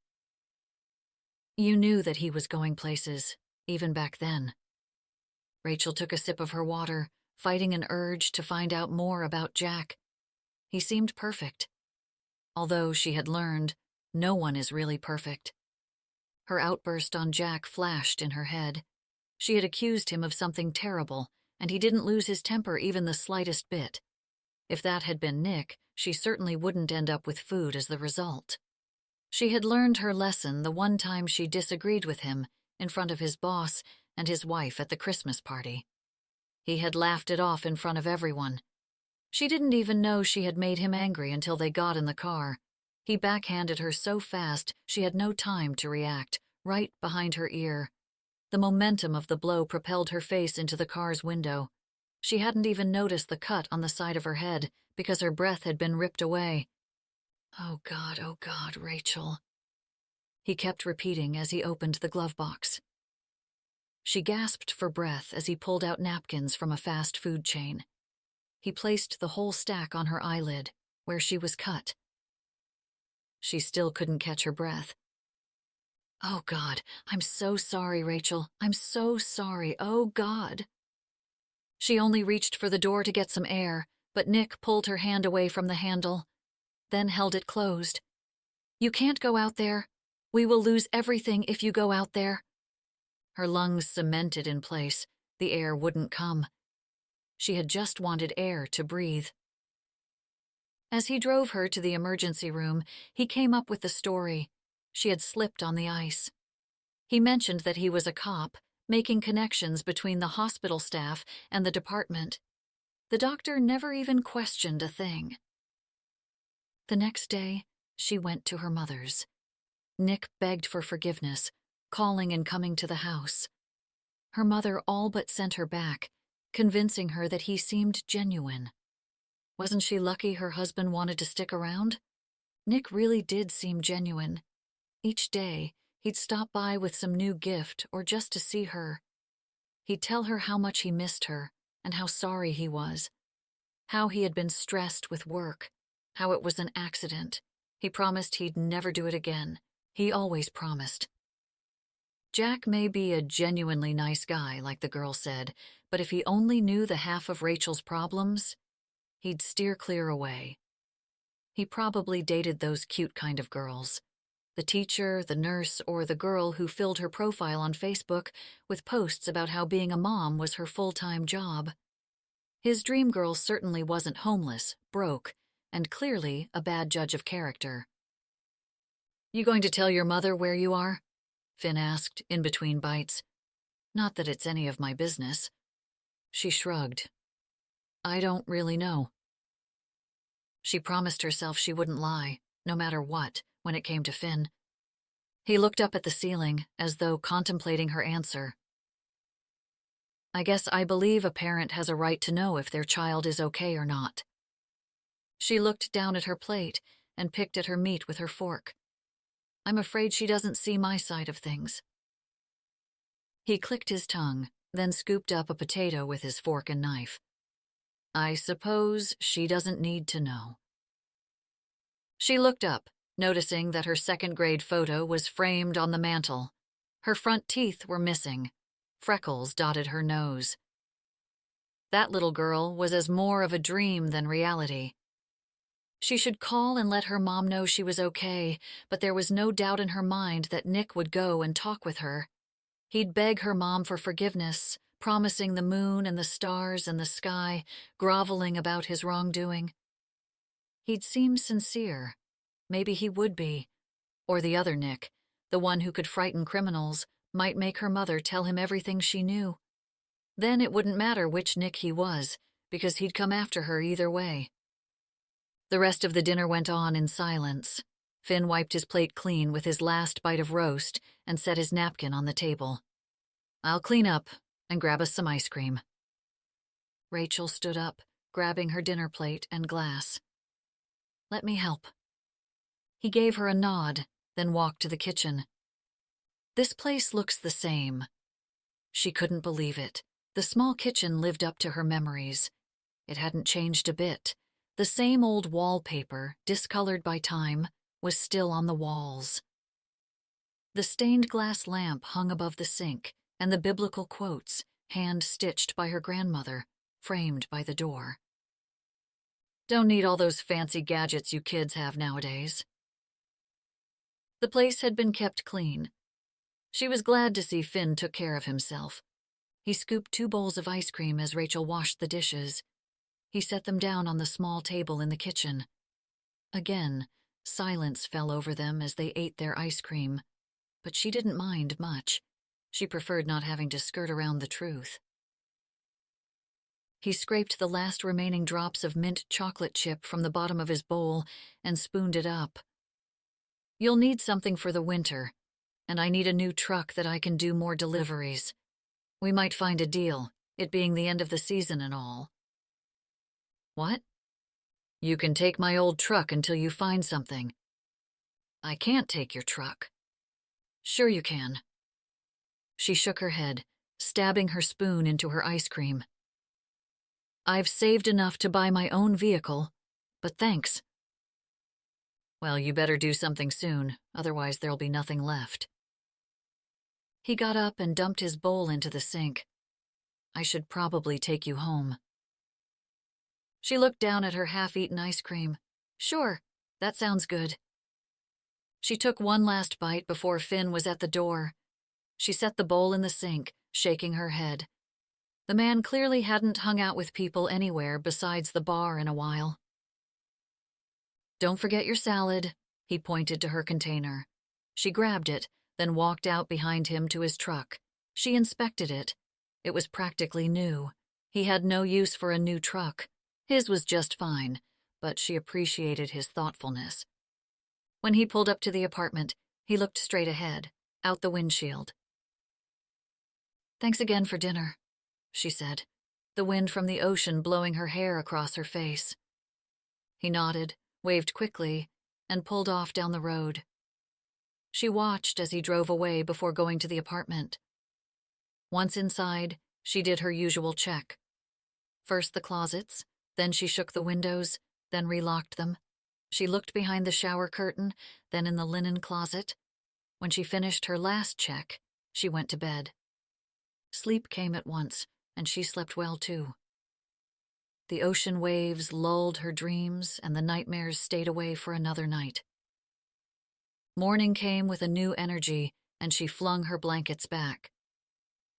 You knew that he was going places, even back then. Rachael took a sip of her water, fighting an urge to find out more about Jack. He seemed perfect. Although she had learned, no one is really perfect. Her outburst on Jack flashed in her head. She had accused him of something terrible, and he didn't lose his temper even the slightest bit. If that had been Nick, she certainly wouldn't end up with food as the result. She had learned her lesson the one time she disagreed with him in front of his boss and his wife at the Christmas party. He had laughed it off in front of everyone. She didn't even know she had made him angry until they got in the car. He backhanded her so fast she had no time to react, right behind her ear. The momentum of the blow propelled her face into the car's window. She hadn't even noticed the cut on the side of her head because her breath had been ripped away. Oh God, Rachael. He kept repeating as he opened the glove box. She gasped for breath as he pulled out napkins from a fast food chain. He placed the whole stack on her eyelid, where she was cut. She still couldn't catch her breath. Oh God, I'm so sorry, Rachael. I'm so sorry. Oh God. She only reached for the door to get some air, but Nick pulled her hand away from the handle, then held it closed. You can't go out there. We will lose everything if you go out there. Her lungs cemented in place. The air wouldn't come. She had just wanted air to breathe. As he drove her to the emergency room, he came up with the story. She had slipped on the ice. He mentioned that he was a cop, making connections between the hospital staff and the department. The doctor never even questioned a thing. The next day, she went to her mother's. Nick begged for forgiveness, calling and coming to the house. Her mother all but sent her back, convincing her that he seemed genuine. Wasn't she lucky her husband wanted to stick around? Nick really did seem genuine. Each day, he'd stop by with some new gift or just to see her. He'd tell her how much he missed her and how sorry he was, how he had been stressed with work, how it was an accident. He promised he'd never do it again. He always promised. Jack may be a genuinely nice guy, like the girl said, but if he only knew the half of Rachel's problems, he'd steer clear away. He probably dated those cute kind of girls. The teacher, the nurse, or the girl who filled her profile on Facebook with posts about how being a mom was her full-time job. His dream girl certainly wasn't homeless, broke, and clearly a bad judge of character. "You going to tell your mother where you are?" Finn asked, in between bites. "Not that it's any of my business." She shrugged. "I don't really know." She promised herself she wouldn't lie, no matter what, when it came to Finn. He looked up at the ceiling, as though contemplating her answer. "I guess I believe a parent has a right to know if their child is okay or not." She looked down at her plate and picked at her meat with her fork. "I'm afraid she doesn't see my side of things." He clicked his tongue, then scooped up a potato with his fork and knife. "I suppose she doesn't need to know." She looked up, noticing that her second-grade photo was framed on the mantel. Her front teeth were missing. Freckles dotted her nose. That little girl was as more of a dream than reality. She should call and let her mom know she was okay, but there was no doubt in her mind that Nick would go and talk with her. He'd beg her mom for forgiveness, promising the moon and the stars and the sky, groveling about his wrongdoing. He'd seemed sincere. Maybe he would be. Or the other Nick, the one who could frighten criminals, might make her mother tell him everything she knew. Then it wouldn't matter which Nick he was, because he'd come after her either way. The rest of the dinner went on in silence. Finn wiped his plate clean with his last bite of roast and set his napkin on the table. "I'll clean up and grab us some ice cream." Rachel stood up, grabbing her dinner plate and glass. "Let me help." He gave her a nod, then walked to the kitchen. "This place looks the same." She couldn't believe it. The small kitchen lived up to her memories. It hadn't changed a bit. The same old wallpaper, discolored by time, was still on the walls. The stained glass lamp hung above the sink, and the biblical quotes, hand-stitched by her grandmother, framed by the door. "Don't need all those fancy gadgets you kids have nowadays." The place had been kept clean. She was glad to see Finn took care of himself. He scooped 2 bowls of ice cream as Rachel washed the dishes. He set them down on the small table in the kitchen. Again, silence fell over them as they ate their ice cream, but she didn't mind much. She preferred not having to skirt around the truth. He scraped the last remaining drops of mint chocolate chip from the bottom of his bowl and spooned it up. "You'll need something for the winter, and I need a new truck that I can do more deliveries. We might find a deal, it being the end of the season and all." "What?" "You can take my old truck until you find something." "I can't take your truck." "Sure you can." She shook her head, stabbing her spoon into her ice cream. "I've saved enough to buy my own vehicle, but thanks." "Well, you better do something soon, otherwise there'll be nothing left." He got up and dumped his bowl into the sink. "I should probably take you home." She looked down at her half-eaten ice cream. "Sure, that sounds good." She took one last bite before Finn was at the door. She set the bowl in the sink, shaking her head. The man clearly hadn't hung out with people anywhere besides the bar in a while. "Don't forget your salad," he pointed to her container. She grabbed it, then walked out behind him to his truck. She inspected it. It was practically new. He had no use for a new truck. His was just fine, but she appreciated his thoughtfulness. When he pulled up to the apartment, He looked straight ahead, out the windshield. "Thanks again for dinner," she said, the wind from the ocean blowing her hair across her face. He nodded, waved quickly, and pulled off down the road. She watched as he drove away before going to the apartment. Once inside, she did her usual check. First the closets, then she shook the windows, then relocked them. She looked behind the shower curtain, then in the linen closet. When she finished her last check, she went to bed. Sleep came at once, and she slept well too. The ocean waves lulled her dreams, and the nightmares stayed away for another night. Morning came with a new energy, and she flung her blankets back.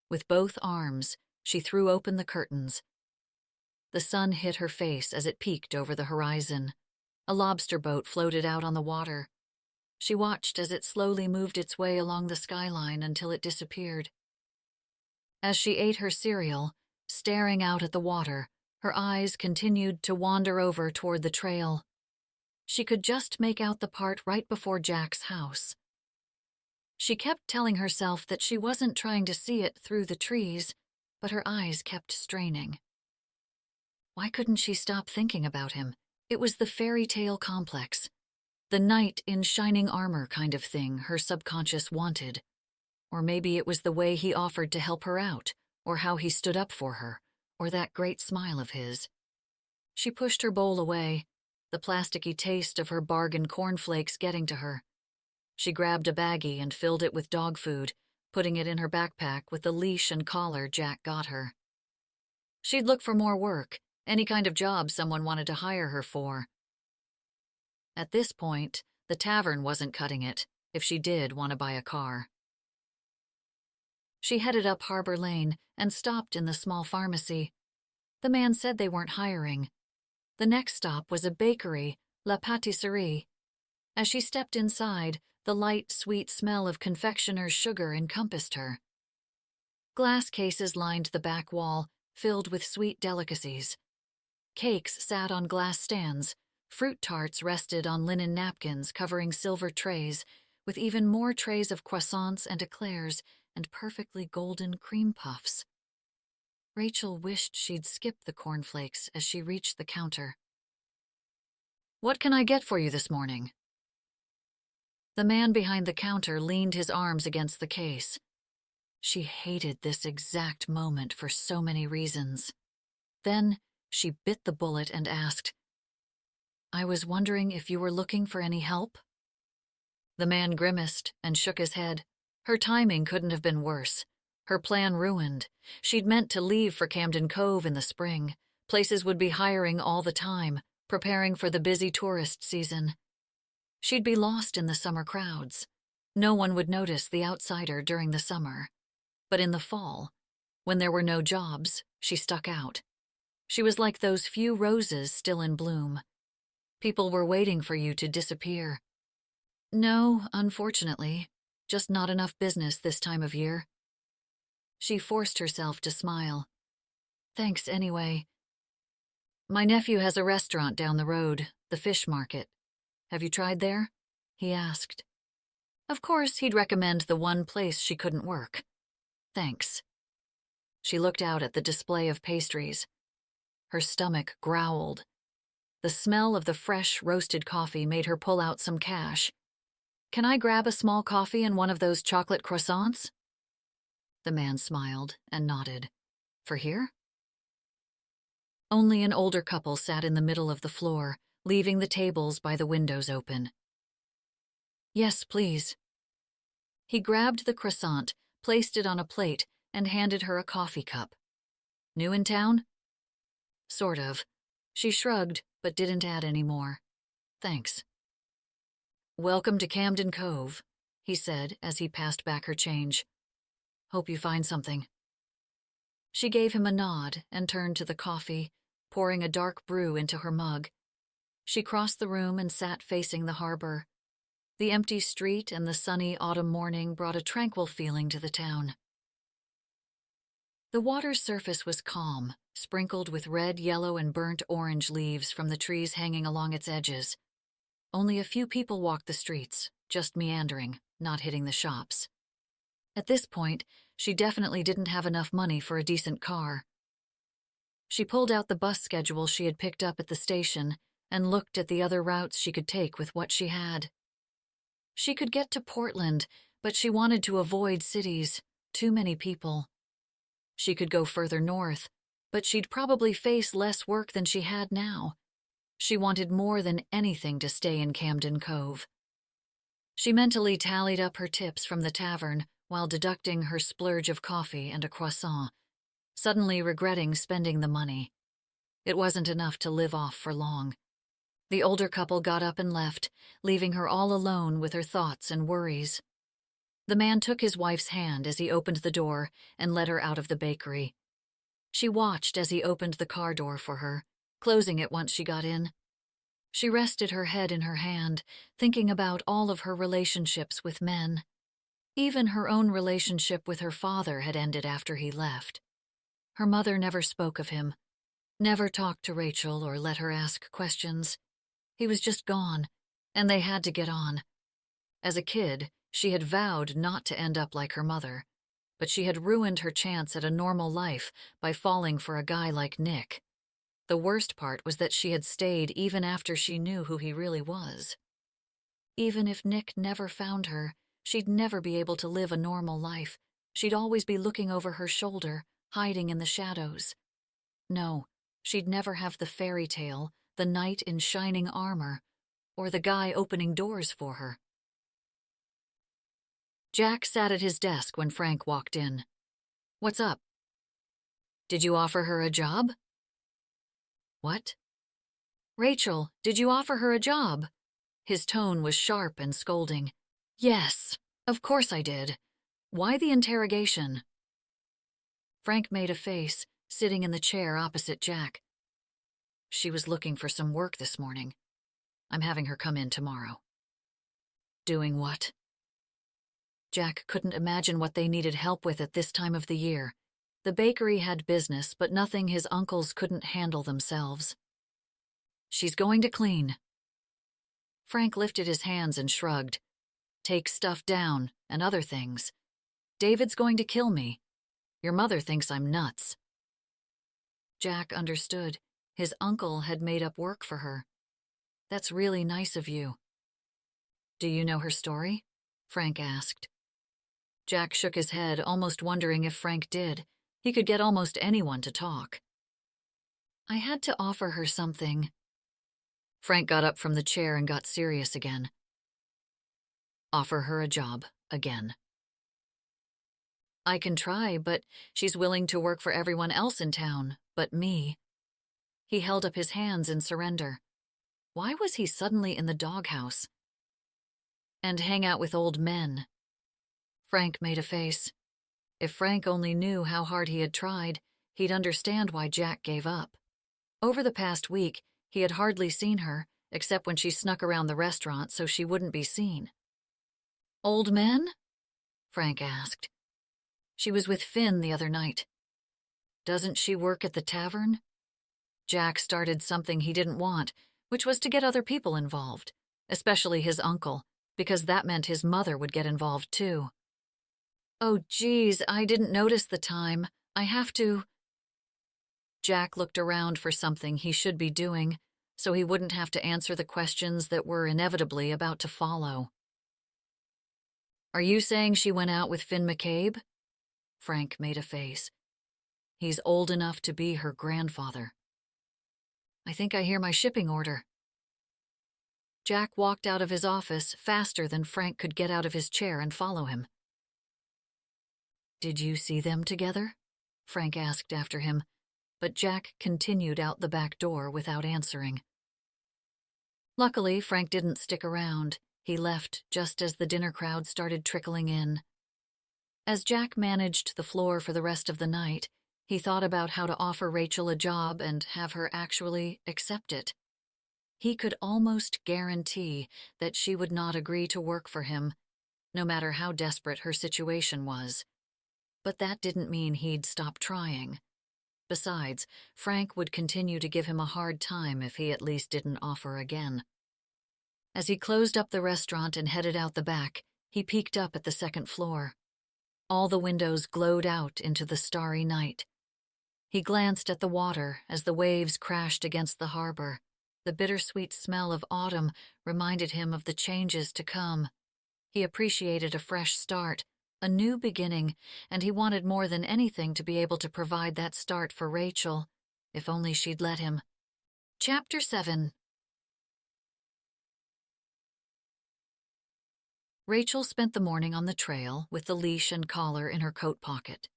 With both arms, she threw open the curtains. The sun hit her face as it peeked over the horizon. A lobster boat floated out on the water. She watched as it slowly moved its way along the skyline until it disappeared. As she ate her cereal, staring out at the water, her eyes continued to wander over toward the trail. She could just make out the part right before Jack's house. She kept telling herself that she wasn't trying to see it through the trees, but her eyes kept straining. Why couldn't she stop thinking about him? It was the fairy tale complex, the knight in shining armor kind of thing her subconscious wanted. Or maybe it was the way he offered to help her out, or how he stood up for her, or that great smile of his. She pushed her bowl away, the plasticky taste of her bargain cornflakes getting to her. She grabbed a baggie and filled it with dog food, putting it in her backpack with the leash and collar Jack got her. She'd look for more work, any kind of job someone wanted to hire her for. At this point, the tavern wasn't cutting it, if she did want to buy a car. She headed up Harbor Lane and stopped in the small pharmacy. The man said they weren't hiring. The next stop was a bakery, La Pâtisserie. As she stepped inside, the light, sweet smell of confectioner's sugar encompassed her. Glass cases lined the back wall, filled with sweet delicacies. Cakes sat on glass stands, fruit tarts rested on linen napkins covering silver trays, with even more trays of croissants and eclairs and perfectly golden cream puffs. Rachael wished she'd skipped the cornflakes as she reached the counter. "What can I get for you this morning?" The man behind the counter leaned his arms against the case. She hated this exact moment for so many reasons. Then she bit the bullet and asked, "I was wondering if you were looking for any help?" The man grimaced and shook his head. Her timing couldn't have been worse. Her plan ruined. She'd meant to leave for Camden Cove in the spring. Places would be hiring all the time, preparing for the busy tourist season. She'd be lost in the summer crowds. No one would notice the outsider during the summer. But in the fall, when there were no jobs, she stuck out. She was like those few roses still in bloom. People were waiting for you to disappear. No, unfortunately, just not enough business this time of year. She forced herself to smile. "Thanks anyway. My nephew has a restaurant down the road, the fish market. Have you tried there?" he asked. Of course, he'd recommend the one place she couldn't work. "Thanks." She looked out at the display of pastries. Her stomach growled. The smell of the fresh, roasted coffee made her pull out some cash. "Can I grab a small coffee and one of those chocolate croissants?" The man smiled and nodded. "For here?" Only an older couple sat in the middle of the floor, leaving the tables by the windows open. "Yes, please." He grabbed the croissant, placed it on a plate, and handed her a coffee cup. "New in town?" "Sort of." She shrugged, but didn't add any more. "Thanks." "Welcome to Camden Cove," he said as he passed back her change. "Hope you find something." She gave him a nod and turned to the coffee, pouring a dark brew into her mug. She crossed the room and sat facing the harbor. The empty street and the sunny autumn morning brought a tranquil feeling to the town. The water's surface was calm, sprinkled with red, yellow, and burnt orange leaves from the trees hanging along its edges. Only a few people walked the streets, just meandering, not hitting the shops. At this point, she definitely didn't have enough money for a decent car. She pulled out the bus schedule she had picked up at the station and looked at the other routes she could take with what she had. She could get to Portland, but she wanted to avoid cities, too many people. She could go further north, but she'd probably face less work than she had now. She wanted more than anything to stay in Camden Cove. She mentally tallied up her tips from the tavern while deducting her splurge of coffee and a croissant, suddenly regretting spending the money. It wasn't enough to live off for long. The older couple got up and left, leaving her all alone with her thoughts and worries. The man took his wife's hand as he opened the door and led her out of the bakery. She watched as he opened the car door for her, closing it once she got in. She rested her head in her hand, thinking about all of her relationships with men. Even her own relationship with her father had ended after he left. Her mother never spoke of him, never talked to Rachael or let her ask questions. He was just gone, and they had to get on. As a kid, she had vowed not to end up like her mother, but she had ruined her chance at a normal life by falling for a guy like Nick. The worst part was that she had stayed even after she knew who he really was. Even if Nick never found her, she'd never be able to live a normal life. She'd always be looking over her shoulder, hiding in the shadows. No, she'd never have the fairy tale, the knight in shining armor, or the guy opening doors for her. Jack sat at his desk when Frank walked in. "What's up?" "Did you offer her a job?" "What?" "Rachael, did you offer her a job?" His tone was sharp and scolding. "Yes, of course I did. Why the interrogation?" Frank made a face, sitting in the chair opposite Jack. "She was looking for some work this morning. I'm having her come in tomorrow." "Doing what?" Jack couldn't imagine what they needed help with at this time of the year. The bakery had business, but nothing his uncles couldn't handle themselves. "She's going to clean." Frank lifted his hands and shrugged. "Take stuff down, and other things. David's going to kill me. Your mother thinks I'm nuts." Jack understood. His uncle had made up work for her. "That's really nice of you." "Do you know her story?" Frank asked. Jack shook his head, almost wondering if Frank did. He could get almost anyone to talk. "I had to offer her something." Frank got up from the chair and got serious again. "Offer her a job, again." "I can try, but she's willing to work for everyone else in town, but me." He held up his hands in surrender. Why was he suddenly in the doghouse? "And hang out with old men." Frank made a face. If Frank only knew how hard he had tried, he'd understand why Jack gave up. Over the past week, he had hardly seen her, except when she snuck around the restaurant so she wouldn't be seen. "Old men?" Frank asked. "She was with Finn the other night." "Doesn't she work at the tavern?" Jack started something he didn't want, which was to get other people involved, especially his uncle, because that meant his mother would get involved too. "Oh, geez, I didn't notice the time. I have to—" Jack looked around for something he should be doing, so he wouldn't have to answer the questions that were inevitably about to follow. "Are you saying she went out with Finn McCabe?" Frank made a face. "He's old enough to be her grandfather." "I think I hear my shipping order." Jack walked out of his office faster than Frank could get out of his chair and follow him. "Did you see them together?" Frank asked after him, but Jack continued out the back door without answering. Luckily, Frank didn't stick around. He left just as the dinner crowd started trickling in. As Jack managed the floor for the rest of the night, he thought about how to offer Rachael a job and have her actually accept it. He could almost guarantee that she would not agree to work for him, no matter how desperate her situation was. But that didn't mean he'd stop trying. Besides, Frank would continue to give him a hard time if he at least didn't offer again. As he closed up the restaurant and headed out the back, He peeked up at the second floor. All the windows glowed out into the starry night. He glanced at the water as the waves crashed against the harbor. The bittersweet smell of autumn reminded him of the changes to come. He appreciated a fresh start, a new beginning, and he wanted more than anything to be able to provide that start for Rachael, if only she'd let him. Chapter 7. Rachael spent the morning on the trail with the leash and collar in her coat pocket.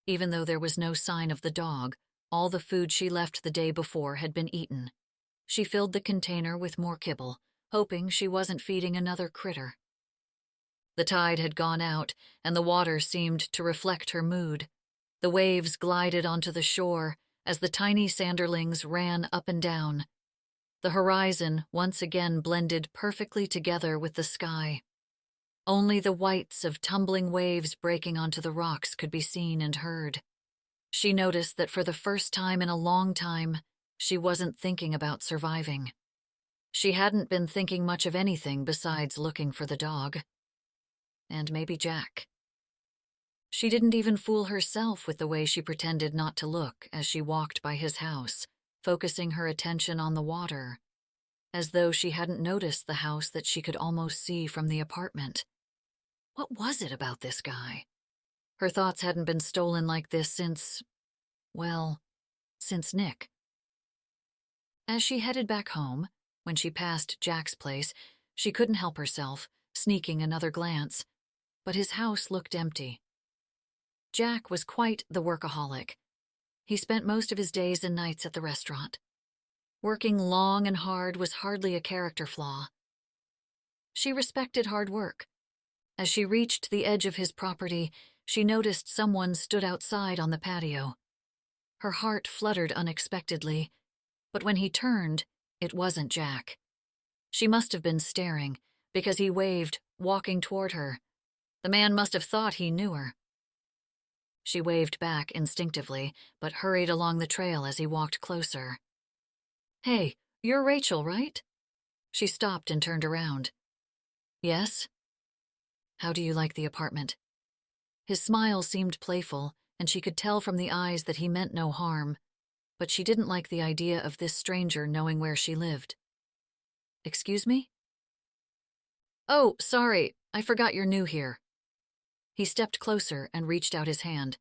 Even though there was no sign of the dog, all the food she left the day before had been eaten. She filled the container with more kibble, hoping she wasn't feeding another critter. The tide had gone out, and the water seemed to reflect her mood. The waves glided onto the shore as the tiny sanderlings ran up and down. The horizon once again blended perfectly together with the sky. Only the whites of tumbling waves breaking onto the rocks could be seen and heard. She noticed that for the first time in a long time, she wasn't thinking about surviving. She hadn't been thinking much of anything besides looking for the dog. And maybe Jack. She didn't even fool herself with the way she pretended not to look as she walked by his house, focusing her attention on the water, as though she hadn't noticed the house that she could almost see from the apartment. What was it about this guy? Her thoughts hadn't been stolen like this since Nick. As she headed back home, when she passed Jack's place, she couldn't help herself, sneaking another glance. But his house looked empty. Jack was quite the workaholic. He spent most of his days and nights at the restaurant. Working long and hard was hardly a character flaw. She respected hard work. As she reached the edge of his property, she noticed someone stood outside on the patio. Her heart fluttered unexpectedly, but when he turned, it wasn't Jack. She must have been staring, because he waved, walking toward her. The man must have thought he knew her. She waved back instinctively, but hurried along the trail as he walked closer. "Hey, you're Rachael, right?" She stopped and turned around. "Yes?" "How do you like the apartment?" His smile seemed playful, and she could tell from the eyes that he meant no harm, but she didn't like the idea of this stranger knowing where she lived. "Excuse me?" "Oh, sorry, I forgot you're new here." He stepped closer and reached out his hand.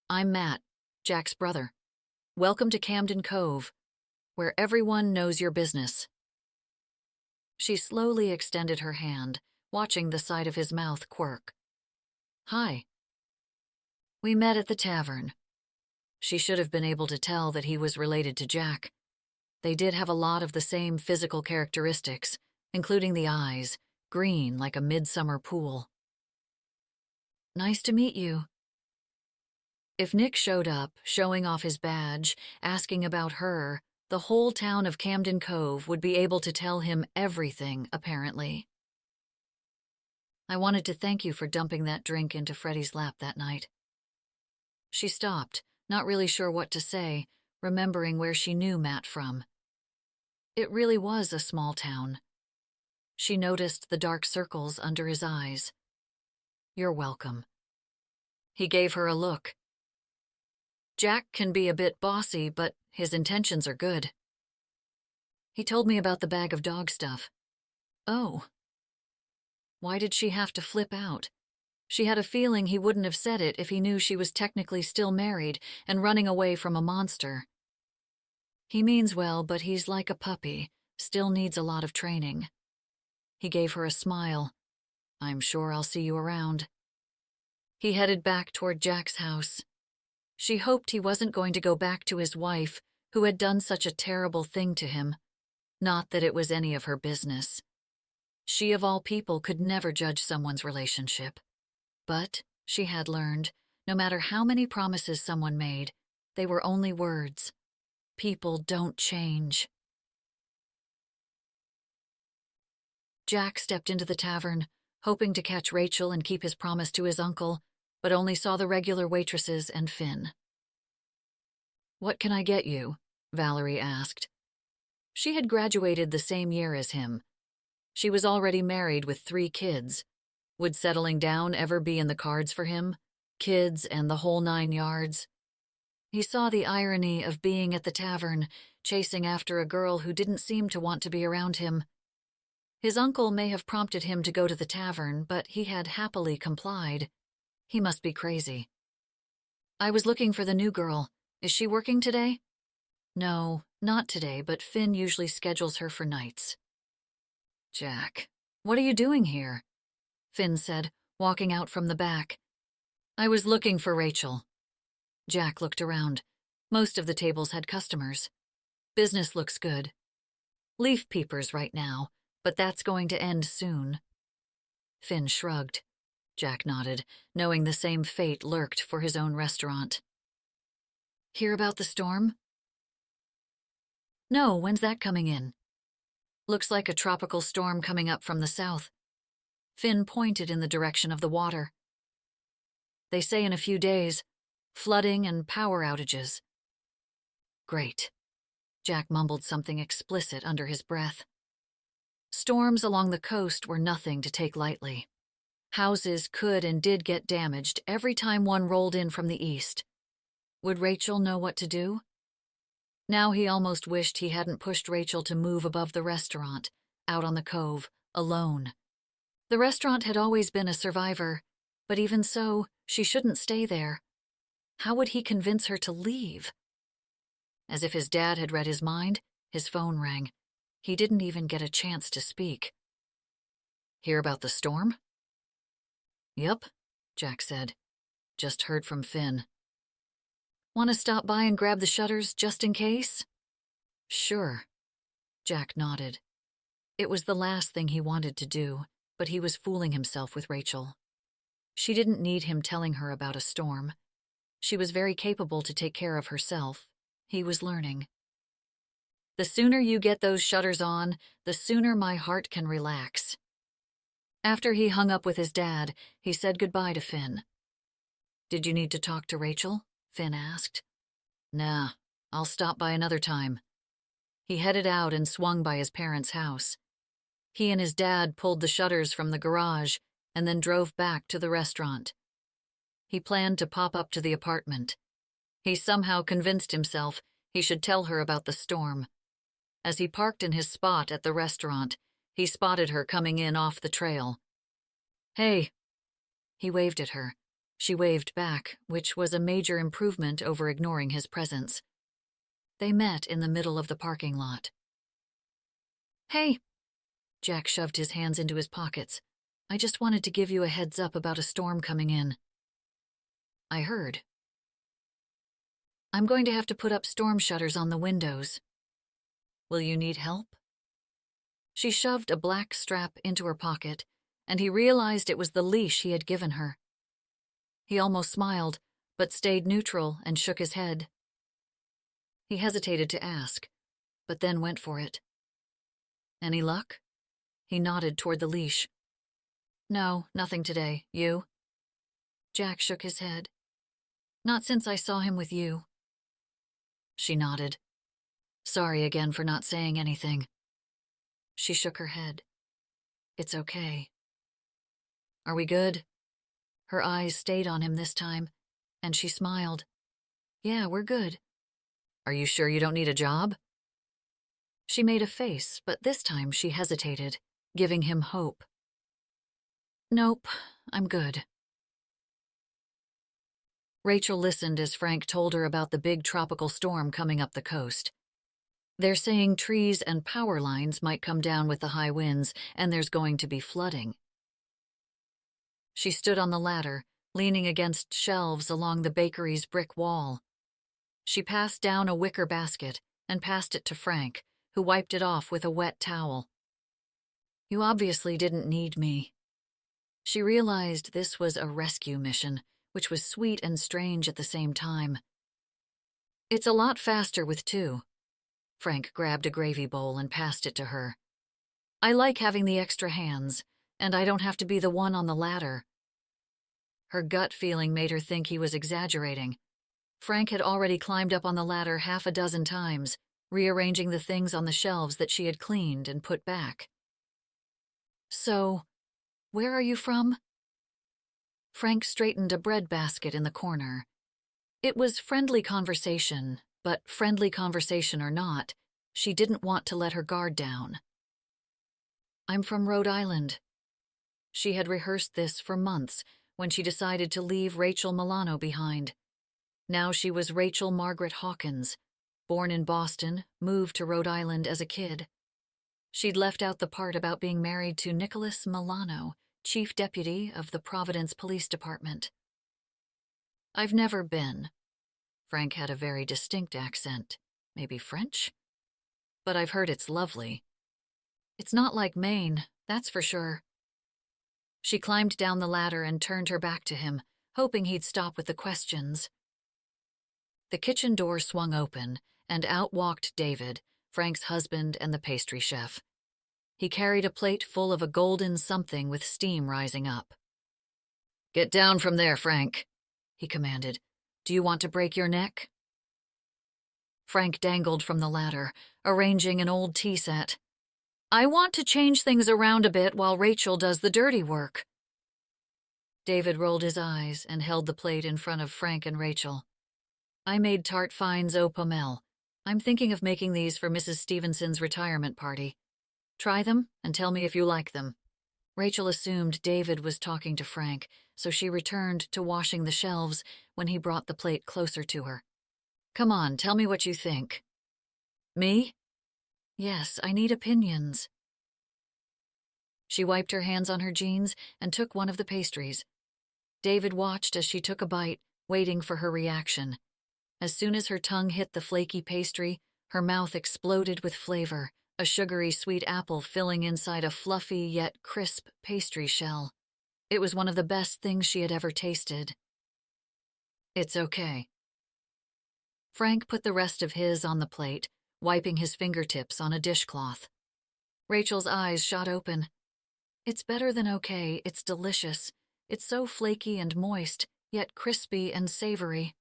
"I'm Matt, Jack's brother. Welcome to Camden Cove, where everyone knows your business." She slowly extended her hand, watching the side of his mouth quirk. "Hi." "We met at the tavern." She should have been able to tell that he was related to Jack. They did have a lot of the same physical characteristics, including the eyes, green like a midsummer pool. "Nice to meet you." If Nick showed up, showing off his badge, asking about her, the whole town of Camden Cove would be able to tell him everything, apparently. "I wanted to thank you for dumping that drink into Freddie's lap that night." She stopped, not really sure what to say, remembering where she knew Matt from. It really was a small town. She noticed the dark circles under his eyes. "You're welcome." He gave her a look. "Jack can be a bit bossy, but his intentions are good." "He told me about the bag of dog stuff." "Oh." Why did she have to flip out? She had a feeling he wouldn't have said it if he knew she was technically still married and running away from a monster. "He means well, but he's like a puppy, still needs a lot of training." He gave her a smile. "I'm sure I'll see you around." He headed back toward Jack's house. She hoped he wasn't going to go back to his wife, who had done such a terrible thing to him. Not that it was any of her business. She, of all people, could never judge someone's relationship. But, she had learned, no matter how many promises someone made, they were only words. People don't change. Jack stepped into the tavern, hoping to catch Rachael and keep his promise to his uncle, but only saw the regular waitresses and Finn. "What can I get you?" Valerie asked. She had graduated the same year as him. She was already married with 3 kids. Would settling down ever be in the cards for him? Kids and the whole 9 yards? He saw the irony of being at the tavern, chasing after a girl who didn't seem to want to be around him. His uncle may have prompted him to go to the tavern, but he had happily complied. He must be crazy. I was looking for the new girl. Is she working today? No, not today, but Finn usually schedules her for nights. Jack, what are you doing here? Finn said, walking out from the back. I was looking for Rachael. Jack looked around. Most of the tables had customers. Business looks good. Leaf peepers right now, but that's going to end soon. Finn shrugged. Jack nodded, knowing the same fate lurked for his own restaurant. Hear about the storm? No, when's that coming in? Looks like a tropical storm coming up from the south. Finn pointed in the direction of the water. They say in a few days, flooding and power outages. Great. Jack mumbled something explicit under his breath. Storms along the coast were nothing to take lightly. Houses could and did get damaged every time one rolled in from the east. Would Rachael know what to do? Now he almost wished he hadn't pushed Rachael to move above the restaurant, out on the cove, alone. The restaurant had always been a survivor, but even so, she shouldn't stay there. How would he convince her to leave? As if his dad had read his mind, his phone rang. He didn't even get a chance to speak. Hear about the storm? Yep, Jack said. Just heard from Finn. Want to stop by and grab the shutters just in case? Sure. Jack nodded. It was the last thing he wanted to do, but he was fooling himself with Rachael. She didn't need him telling her about a storm. She was very capable to take care of herself. He was learning. The sooner you get those shutters on, the sooner my heart can relax. After he hung up with his dad, he said goodbye to Finn. Did you need to talk to Rachael? Finn asked. Nah, I'll stop by another time. He headed out and swung by his parents' house. He and his dad pulled the shutters from the garage and then drove back to the restaurant. He planned to pop up to the apartment. He somehow convinced himself he should tell her about the storm. As he parked in his spot at the restaurant, he spotted her coming in off the trail. Hey. He waved at her. She waved back, which was a major improvement over ignoring his presence. They met in the middle of the parking lot. Hey. Jack shoved his hands into his pockets. I just wanted to give you a heads up about a storm coming in. I heard. I'm going to have to put up storm shutters on the windows. Will you need help? She shoved a black strap into her pocket, and he realized it was the leash he had given her. He almost smiled, but stayed neutral and shook his head. He hesitated to ask, but then went for it. Any luck? He nodded toward the leash. No, nothing today. You? Jack shook his head. Not since I saw him with you. She nodded. Sorry again for not saying anything. She shook her head. It's okay. Are we good? Her eyes stayed on him this time, and she smiled. Yeah, we're good. Are you sure you don't need a job? She made a face, but this time she hesitated, giving him hope. Nope, I'm good. Rachael listened as Frank told her about the big tropical storm coming up the coast. They're saying trees and power lines might come down with the high winds, and there's going to be flooding. She stood on the ladder, leaning against shelves along the bakery's brick wall. She passed down a wicker basket and passed it to Frank, who wiped it off with a wet towel. You obviously didn't need me. She realized this was a rescue mission, which was sweet and strange at the same time. It's a lot faster with two. Frank grabbed a gravy bowl and passed it to her. I like having the extra hands, and I don't have to be the one on the ladder. Her gut feeling made her think he was exaggerating. Frank had already climbed up on the ladder half a dozen times, rearranging the things on the shelves that she had cleaned and put back. So, where are you from? Frank straightened a bread basket in the corner. It was friendly conversation, but friendly conversation or not, she didn't want to let her guard down. "I'm from Rhode Island." She had rehearsed this for months when she decided to leave Rachael Milano behind. Now she was Rachael Margaret Hawkins, born in Boston, moved to Rhode Island as a kid. She'd left out the part about being married to Nicholas Milano, chief deputy of the Providence Police Department. "I've never been." Frank had a very distinct accent, maybe French? "But I've heard it's lovely." "It's not like Maine, that's for sure." She climbed down the ladder and turned her back to him, hoping he'd stop with the questions. The kitchen door swung open, and out walked David, Frank's husband and the pastry chef. He carried a plate full of a golden something with steam rising up. "Get down from there, Frank," he commanded. "Do you want to break your neck?" Frank dangled from the ladder, arranging an old tea set. "I want to change things around a bit while Rachael does the dirty work." David rolled his eyes and held the plate in front of Frank and Rachael. "I made tart fines au pommel. I'm thinking of making these for Mrs. Stevenson's retirement party. Try them and tell me if you like them." Rachael assumed David was talking to Frank, so she returned to washing the shelves when he brought the plate closer to her. "Come on, tell me what you think." "Me?" "Yes, I need opinions." She wiped her hands on her jeans and took one of the pastries. David watched as she took a bite, waiting for her reaction. As soon as her tongue hit the flaky pastry, her mouth exploded with flavor, a sugary sweet apple filling inside a fluffy yet crisp pastry shell. It was one of the best things she had ever tasted. "It's okay." Frank put the rest of his on the plate, wiping his fingertips on a dishcloth. Rachel's eyes shot open. "It's better than okay, it's delicious. It's so flaky and moist, yet crispy and savory."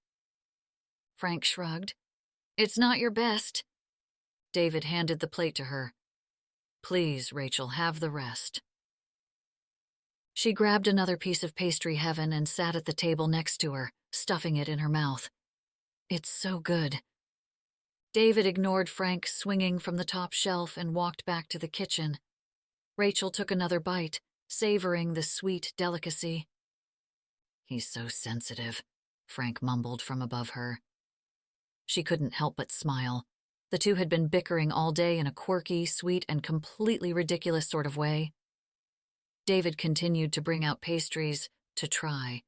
Frank shrugged. "It's not your best." David handed the plate to her. "Please, Rachael, have the rest." She grabbed another piece of pastry heaven and sat at the table next to her, stuffing it in her mouth. "It's so good." David ignored Frank swinging from the top shelf and walked back to the kitchen. Rachael took another bite, savoring the sweet delicacy. "He's so sensitive," Frank mumbled from above her. She couldn't help but smile. The two had been bickering all day in a quirky, sweet, and completely ridiculous sort of way. David continued to bring out pastries to try.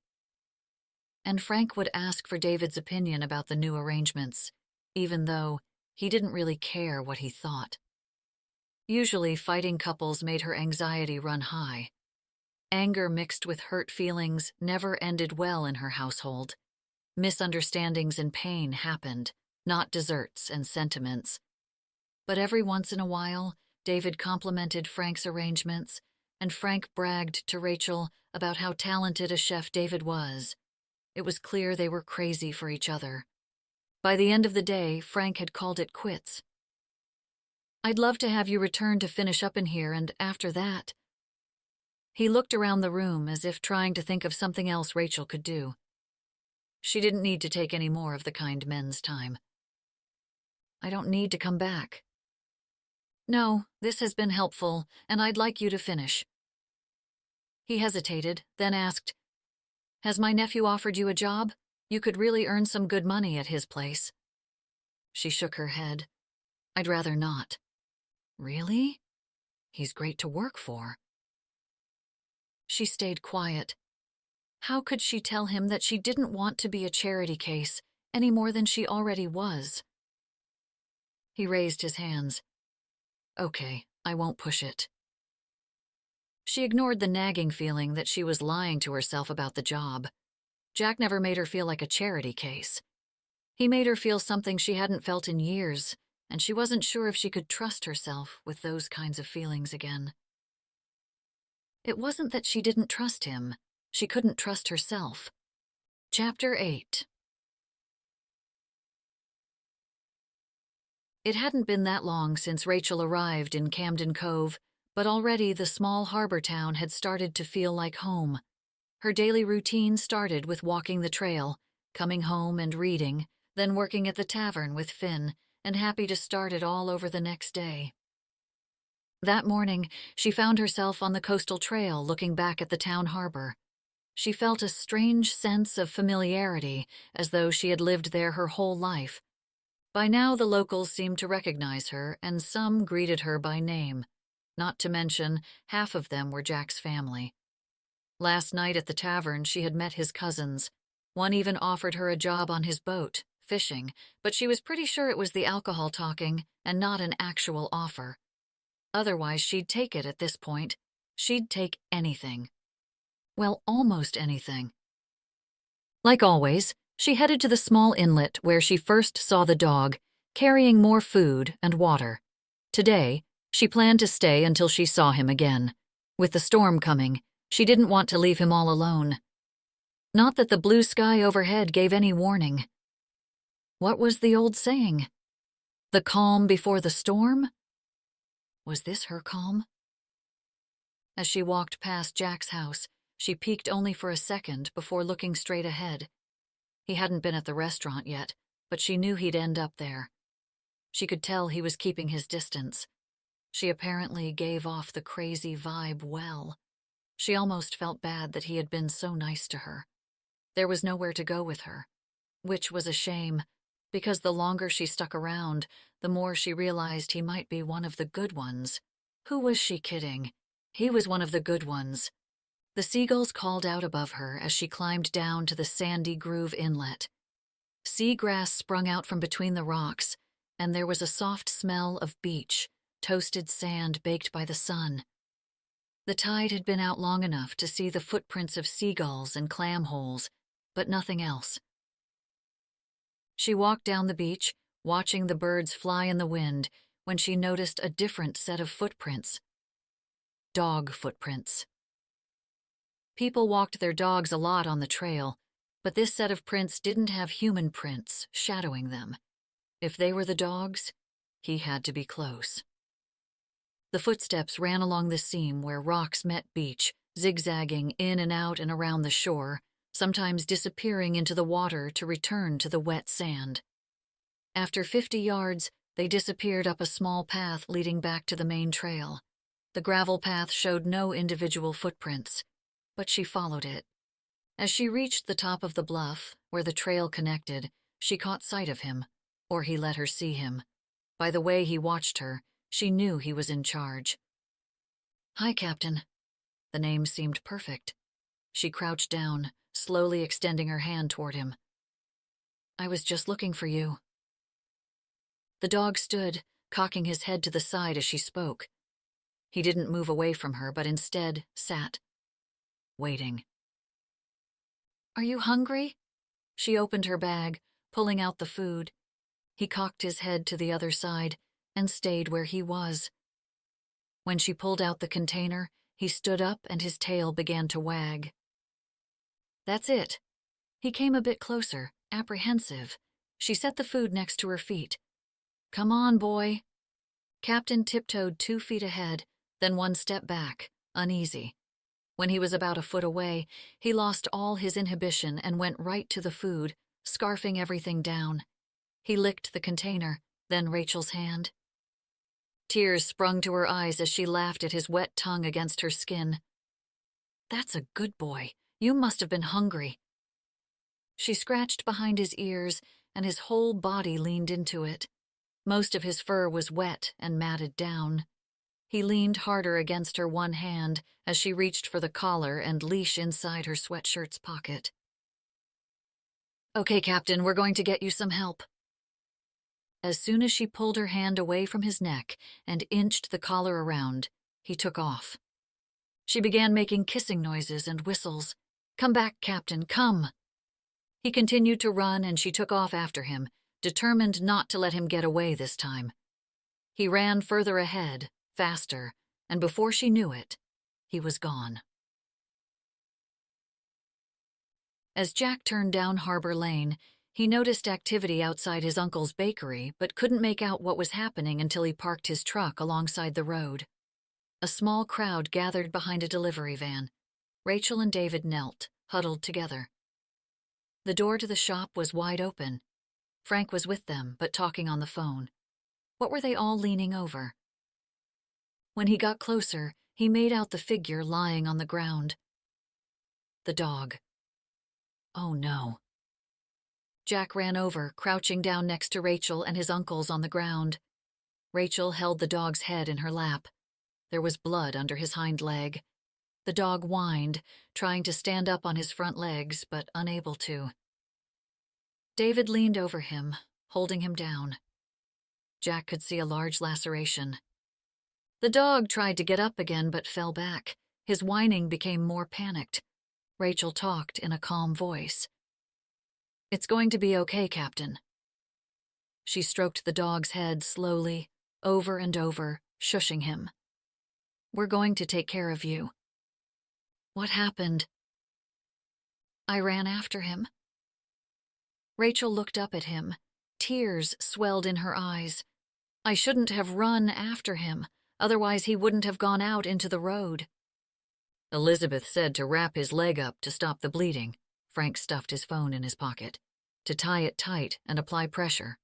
And Frank would ask for David's opinion about the new arrangements, even though he didn't really care what he thought. Usually, fighting couples made her anxiety run high. Anger mixed with hurt feelings never ended well in her household. Misunderstandings and pain happened, not desserts and sentiments. But every once in a while, David complimented Frank's arrangements, and Frank bragged to Rachael about how talented a chef David was. It was clear they were crazy for each other. By the end of the day, Frank had called it quits. "I'd love to have you return to finish up in here, and after that..." He looked around the room as if trying to think of something else Rachael could do. She didn't need to take any more of the kind men's time. "I don't need to come back." "No, this has been helpful, and I'd like you to finish." He hesitated, then asked, "Has my nephew offered you a job? You could really earn some good money at his place." She shook her head. "I'd rather not." "Really? He's great to work for." She stayed quiet. How could she tell him that she didn't want to be a charity case any more than she already was? He raised his hands. "Okay, I won't push it." She ignored the nagging feeling that she was lying to herself about the job. Jack never made her feel like a charity case. He made her feel something she hadn't felt in years, and she wasn't sure if she could trust herself with those kinds of feelings again. It wasn't that she didn't trust him. She couldn't trust herself. Chapter 8. It hadn't been that long since Rachael arrived in Camden Cove, but already the small harbor town had started to feel like home. Her daily routine started with walking the trail, coming home and reading, then working at the tavern with Finn, and happy to start it all over the next day. That morning, she found herself on the coastal trail looking back at the town harbor. She felt a strange sense of familiarity, as though she had lived there her whole life. By now, the locals seemed to recognize her, and some greeted her by name. Not to mention, half of them were Jack's family. Last night at the tavern, she had met his cousins. One even offered her a job on his boat, fishing, but she was pretty sure it was the alcohol talking and not an actual offer. Otherwise, she'd take it at this point. She'd take anything. Well, almost anything. Like always, she headed to the small inlet where she first saw the dog, carrying more food and water. Today, she planned to stay until she saw him again. With the storm coming, she didn't want to leave him all alone. Not that the blue sky overhead gave any warning. What was the old saying? The calm before the storm? Was this her calm? As she walked past Jack's house, she peeked only for a second before looking straight ahead. He hadn't been at the restaurant yet, but she knew he'd end up there. She could tell he was keeping his distance. She apparently gave off the crazy vibe well. She almost felt bad that he had been so nice to her. There was nowhere to go with her, which was a shame, because the longer she stuck around, the more she realized he might be one of the good ones. Who was she kidding? He was one of the good ones. The seagulls called out above her as she climbed down to the sandy groove inlet. Seagrass sprung out from between the rocks, and there was a soft smell of beach, toasted sand baked by the sun. The tide had been out long enough to see the footprints of seagulls and clam holes, but nothing else. She walked down the beach, watching the birds fly in the wind, when she noticed a different set of footprints. Dog footprints. People walked their dogs a lot on the trail, but this set of prints didn't have human prints shadowing them. If they were the dogs, he had to be close. The footsteps ran along the seam where rocks met beach, zigzagging in and out and around the shore, sometimes disappearing into the water to return to the wet sand. After 50 yards, they disappeared up a small path leading back to the main trail. The gravel path showed no individual footprints, but she followed it. As she reached the top of the bluff, where the trail connected, she caught sight of him, or he let her see him. By the way he watched her, she knew he was in charge. "Hi, Captain." The name seemed perfect. She crouched down, slowly extending her hand toward him. "I was just looking for you." The dog stood, cocking his head to the side as she spoke. He didn't move away from her, but instead sat, waiting. "Are you hungry?" She opened her bag, pulling out the food. He cocked his head to the other side and stayed where he was. When she pulled out the container, he stood up and his tail began to wag. "That's it." He came a bit closer, apprehensive. She set the food next to her feet. "Come on, boy." Captain tiptoed 2 feet ahead, then 1 step back, uneasy. When he was about a foot away, he lost all his inhibition and went right to the food, scarfing everything down. He licked the container, then Rachel's hand. Tears sprung to her eyes as she laughed at his wet tongue against her skin. "That's a good boy. You must have been hungry." She scratched behind his ears, and his whole body leaned into it. Most of his fur was wet and matted down. He leaned harder against her one hand as she reached for the collar and leash inside her sweatshirt's pocket. "Okay, Captain, we're going to get you some help." As soon as she pulled her hand away from his neck and inched the collar around, he took off. She began making kissing noises and whistles. "Come back, Captain, come." He continued to run and she took off after him, determined not to let him get away this time. He ran further ahead, faster, and before she knew it, he was gone. As Jack turned down Harbor Lane, he noticed activity outside his uncle's bakery but couldn't make out what was happening until he parked his truck alongside the road. A small crowd gathered behind a delivery van. Rachael and David knelt, huddled together. The door to the shop was wide open. Frank was with them, but talking on the phone. What were they all leaning over? When he got closer, he made out the figure lying on the ground. The dog. Oh no. Jack ran over, crouching down next to Rachael and his uncles on the ground. Rachael held the dog's head in her lap. There was blood under his hind leg. The dog whined, trying to stand up on his front legs, but unable to. David leaned over him, holding him down. Jack could see a large laceration. The dog tried to get up again but fell back. His whining became more panicked. Rachael talked in a calm voice. "It's going to be okay, Captain." She stroked the dog's head slowly, over and over, shushing him. "We're going to take care of you." "What happened?" "I ran after him." Rachael looked up at him. Tears swelled in her eyes. "I shouldn't have run after him, otherwise he wouldn't have gone out into the road." Elizabeth said to wrap his leg up to stop the bleeding. Frank stuffed his phone in his pocket. To tie it tight and apply pressure.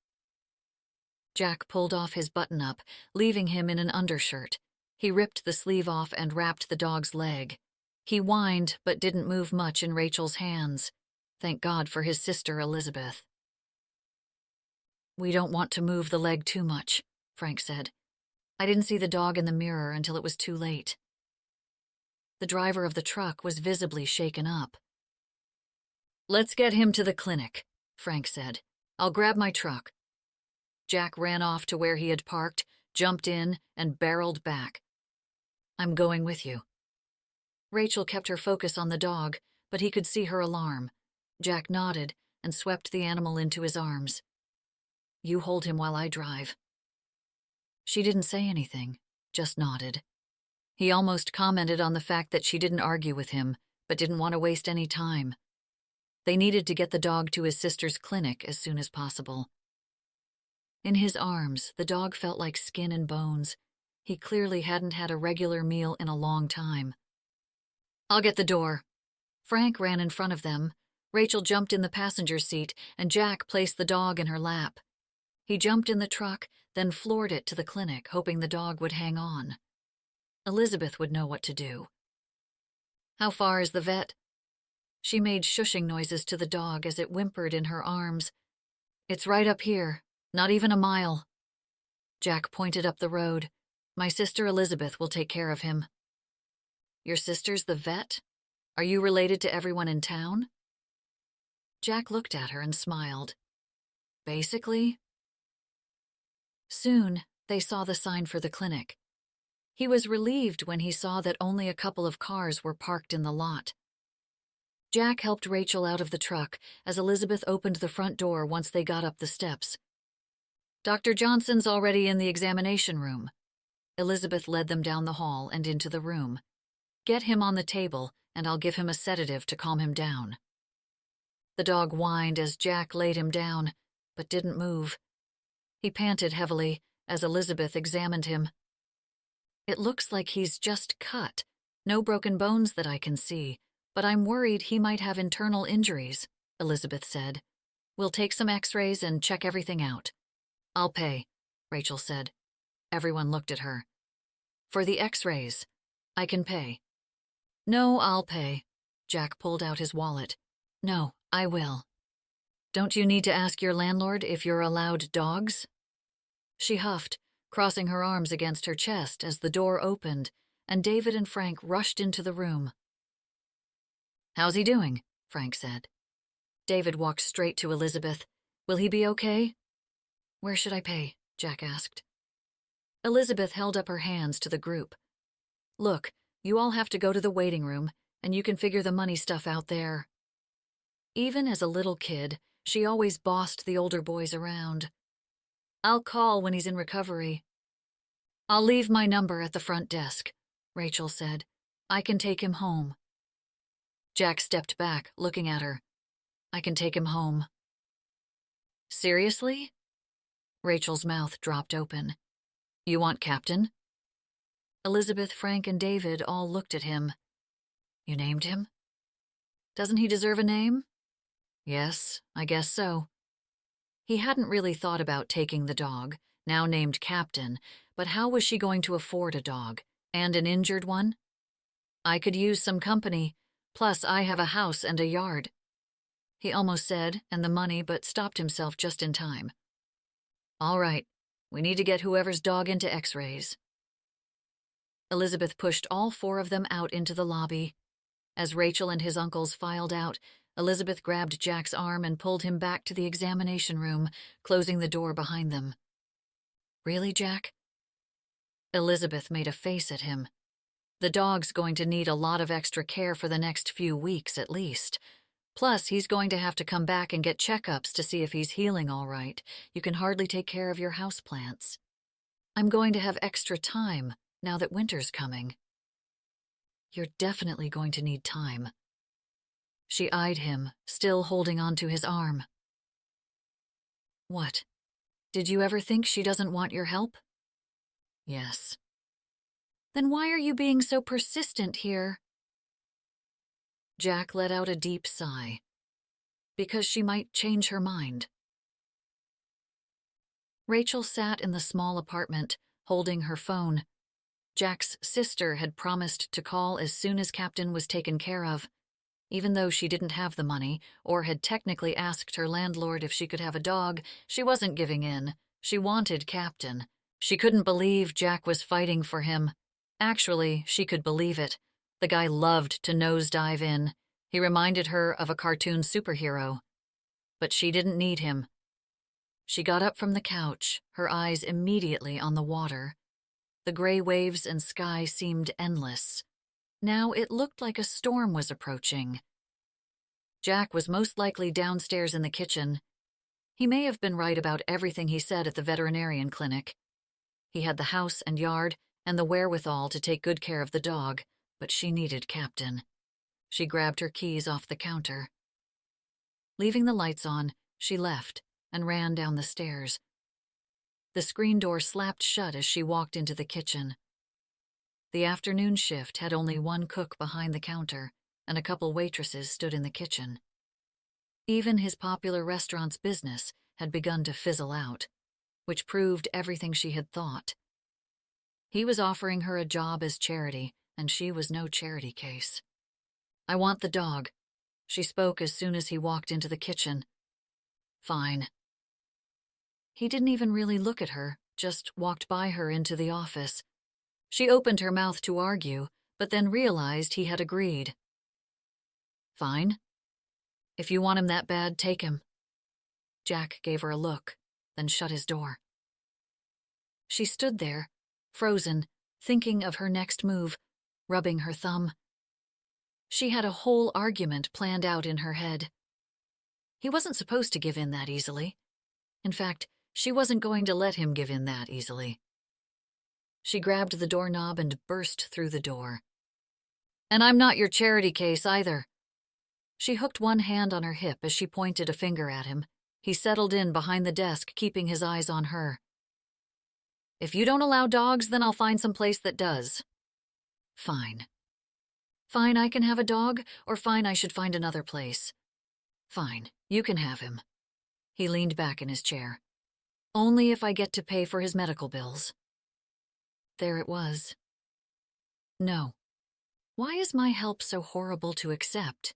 Jack pulled off his button-up, leaving him in an undershirt. He ripped the sleeve off and wrapped the dog's leg. He whined but didn't move much in Rachael's hands. Thank God for his sister Elizabeth. "We don't want to move the leg too much," Frank said. "I didn't see the dog in the mirror until it was too late." The driver of the truck was visibly shaken up. "Let's get him to the clinic," Frank said. "I'll grab my truck." Jack ran off to where he had parked, jumped in, and barreled back. "I'm going with you." Rachael kept her focus on the dog, but he could see her alarm. Jack nodded and swept the animal into his arms. "You hold him while I drive." She didn't say anything, just nodded. He almost commented on the fact that she didn't argue with him, but didn't want to waste any time. They needed to get the dog to his sister's clinic as soon as possible. In his arms, the dog felt like skin and bones. He clearly hadn't had a regular meal in a long time. "I'll get the door." Frank ran in front of them. Rachael jumped in the passenger seat, and Jack placed the dog in her lap. He jumped in the truck, then floored it to the clinic, hoping the dog would hang on. Elizabeth would know what to do. "How far is the vet?" She made shushing noises to the dog as it whimpered in her arms. "It's right up here, not even a mile." Jack pointed up the road. "My sister Elizabeth will take care of him." "Your sister's the vet? Are you related to everyone in town?" Jack looked at her and smiled. "Basically." Soon, they saw the sign for the clinic. He was relieved when he saw that only a couple of cars were parked in the lot. Jack helped Rachael out of the truck as Elizabeth opened the front door once they got up the steps. "Dr. Johnson's already in the examination room." Elizabeth led them down the hall and into the room. "Get him on the table, and I'll give him a sedative to calm him down." The dog whined as Jack laid him down, but didn't move. He panted heavily as Elizabeth examined him. "It looks like he's just cut. No broken bones that I can see, but I'm worried he might have internal injuries," Elizabeth said. "We'll take some x-rays and check everything out." "I'll pay," Rachael said. Everyone looked at her. "For the x-rays, I can pay." "No, I'll pay." Jack pulled out his wallet. "No, I will." "Don't you need to ask your landlord if you're allowed dogs?" She huffed, crossing her arms against her chest as the door opened, and David and Frank rushed into the room. "How's he doing?" Frank said. David walked straight to Elizabeth. "Will he be okay?" "Where should I pay?" Jack asked. Elizabeth held up her hands to the group. "Look, you all have to go to the waiting room, and you can figure the money stuff out there." Even as a little kid, she always bossed the older boys around. "I'll call when he's in recovery." "I'll leave my number at the front desk," Rachael said. "I can take him home." Jack stepped back, looking at her. "I can take him home." "Seriously?" Rachel's mouth dropped open. "You want Captain?" Elizabeth, Frank, and David all looked at him. You named him? Doesn't he deserve a name? Yes, I guess so. He hadn't really thought about taking the dog, now named Captain, but how was she going to afford a dog, and an injured one? I could use some company, plus I have a house and a yard. He almost said, and the money, but stopped himself just in time. All right, we need to get whoever's dog into X-rays. Elizabeth pushed all 4 of them out into the lobby. As Rachael and his uncles filed out, Elizabeth grabbed Jack's arm and pulled him back to the examination room, closing the door behind them. Really, Jack? Elizabeth made a face at him. The dog's going to need a lot of extra care for the next few weeks at least. Plus, he's going to have to come back and get checkups to see if he's healing all right. You can hardly take care of your houseplants. I'm going to have extra time now that winter's coming. You're definitely going to need time. She eyed him, still holding onto his arm. What? Did you ever think she doesn't want your help? Yes. Then why are you being so persistent here? Jack let out a deep sigh. Because she might change her mind. Rachael sat in the small apartment, holding her phone. Jack's sister had promised to call as soon as Captain was taken care of. Even though she didn't have the money, or had technically asked her landlord if she could have a dog, she wasn't giving in. She wanted Captain. She couldn't believe Jack was fighting for him. Actually, she could believe it. The guy loved to nosedive in. He reminded her of a cartoon superhero. But she didn't need him. She got up from the couch, her eyes immediately on the water. The gray waves and sky seemed endless. Now it looked like a storm was approaching. Jack was most likely downstairs in the kitchen. He may have been right about everything he said at the veterinarian clinic. He had the house and yard and the wherewithal to take good care of the dog, but she needed Captain. She grabbed her keys off the counter. Leaving the lights on, she left and ran down the stairs. The screen door slapped shut as she walked into the kitchen. The afternoon shift had only one cook behind the counter, and a couple waitresses stood in the kitchen. Even his popular restaurant's business had begun to fizzle out, which proved everything she had thought. He was offering her a job as charity, and she was no charity case. I want the dog, she spoke as soon as he walked into the kitchen. Fine. He didn't even really look at her, just walked by her into the office. She opened her mouth to argue, but then realized he had agreed. Fine. If you want him that bad, take him. Jack gave her a look, then shut his door. She stood there, frozen, thinking of her next move, rubbing her thumb. She had a whole argument planned out in her head. He wasn't supposed to give in that easily. In fact, she wasn't going to let him give in that easily. She grabbed the doorknob and burst through the door. And I'm not your charity case either. She hooked one hand on her hip as she pointed a finger at him. He settled in behind the desk, keeping his eyes on her. If you don't allow dogs, then I'll find some place that does. Fine. Fine, I can have a dog, or fine, I should find another place. Fine, you can have him. He leaned back in his chair. Only if I get to pay for his medical bills. There it was. No. Why is my help so horrible to accept?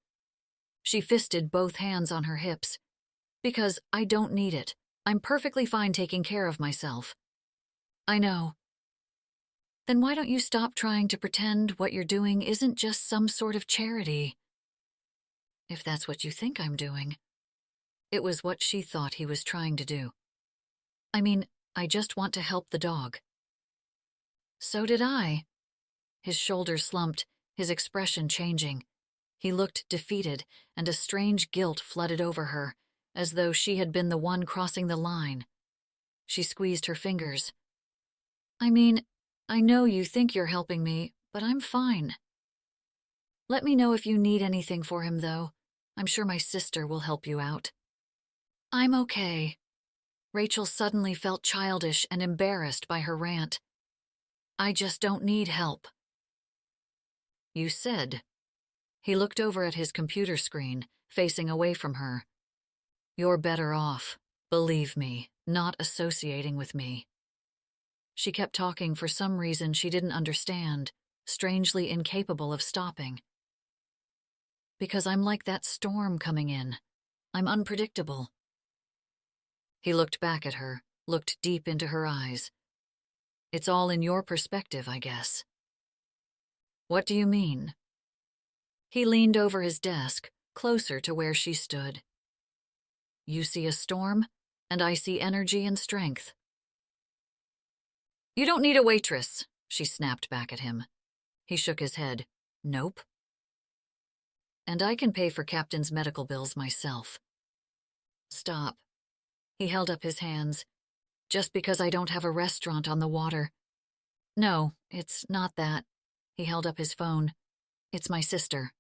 She fisted both hands on her hips. Because I don't need it. I'm perfectly fine taking care of myself. I know. Then why don't you stop trying to pretend what you're doing isn't just some sort of charity? If that's what you think I'm doing. It was what she thought he was trying to do. I mean, I just want to help the dog. So did I. His shoulders slumped, his expression changing. He looked defeated, and a strange guilt flooded over her, as though she had been the one crossing the line. She squeezed her fingers. I mean, I know you think you're helping me, but I'm fine. Let me know if you need anything for him, though. I'm sure my sister will help you out. I'm okay. Rachael suddenly felt childish and embarrassed by her rant. I just don't need help. You said. He looked over at his computer screen, facing away from her. "You're better off, believe me, not associating with me." She kept talking for some reason she didn't understand, strangely incapable of stopping. "Because I'm like that storm coming in. I'm unpredictable." He looked back at her, looked deep into her eyes. "It's all in your perspective, I guess." "What do you mean?" He leaned over his desk, closer to where she stood. "You see a storm, and I see energy and strength." "You don't need a waitress," she snapped back at him. He shook his head. "Nope." "And I can pay for Captain's medical bills myself." "Stop." He held up his hands. "Just because I don't have a restaurant on the water." "No, it's not that." He held up his phone. "It's my sister."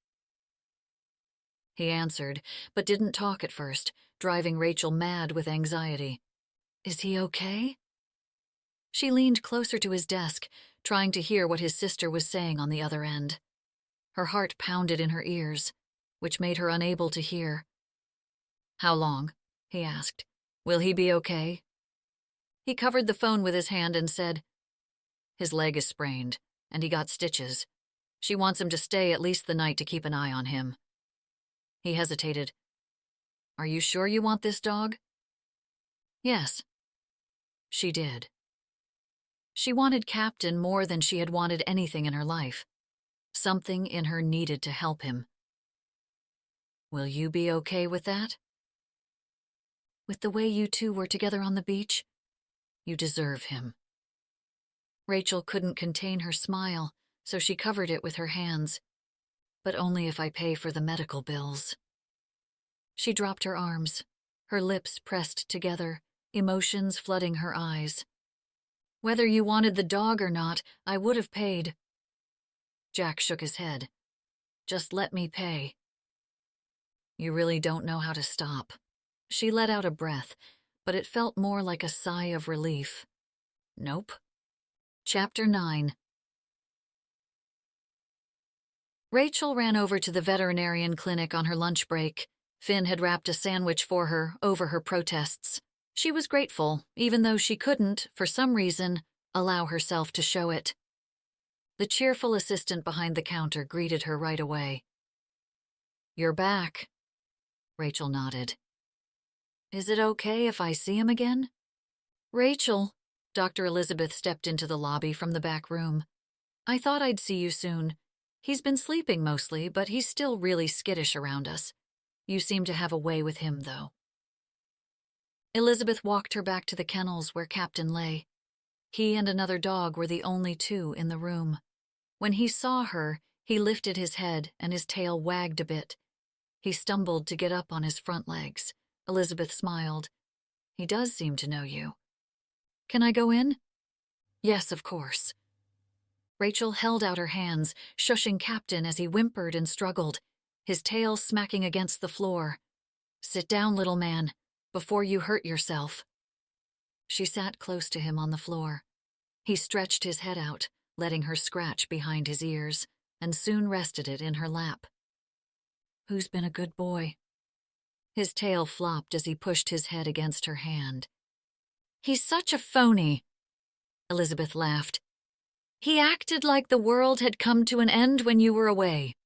He answered, but didn't talk at first, driving Rachael mad with anxiety. "Is he okay?" She leaned closer to his desk, trying to hear what his sister was saying on the other end. Her heart pounded in her ears, which made her unable to hear. "How long?" he asked. "Will he be okay?" He covered the phone with his hand and said, "His leg is sprained, and he got stitches. She wants him to stay at least the night to keep an eye on him." He hesitated. "Are you sure you want this dog?" "Yes." She did. She wanted Captain more than she had wanted anything in her life. Something in her needed to help him. "Will you be okay with that?" "With the way you two were together on the beach? You deserve him." Rachael couldn't contain her smile, so she covered it with her hands. "But only if I pay for the medical bills." She dropped her arms, her lips pressed together, emotions flooding her eyes. "Whether you wanted the dog or not, I would have paid." Jack shook his head. "Just let me pay." "You really don't know how to stop." She let out a breath, but it felt more like a sigh of relief. "Nope." Chapter 9. Rachael ran over to the veterinarian clinic on her lunch break. Finn had wrapped a sandwich for her over her protests. She was grateful, even though she couldn't, for some reason, allow herself to show it. The cheerful assistant behind the counter greeted her right away. "You're back." Rachael nodded. "Is it okay if I see him again?" "Rachael," Dr. Elizabeth stepped into the lobby from the back room. "I thought I'd see you soon. He's been sleeping mostly, but he's still really skittish around us. You seem to have a way with him, though." Elizabeth walked her back to the kennels where Captain lay. He and another dog were the only two in the room. When he saw her, he lifted his head and his tail wagged a bit. He stumbled to get up on his front legs. Elizabeth smiled. "He does seem to know you." "Can I go in?" "Yes, of course." Rachael held out her hands, shushing Captain as he whimpered and struggled, his tail smacking against the floor. "Sit down, little man, before you hurt yourself." She sat close to him on the floor. He stretched his head out, letting her scratch behind his ears, and soon rested it in her lap. "Who's been a good boy?" His tail flopped as he pushed his head against her hand. "He's such a phony," Elizabeth laughed. "He acted like the world had come to an end when you were away."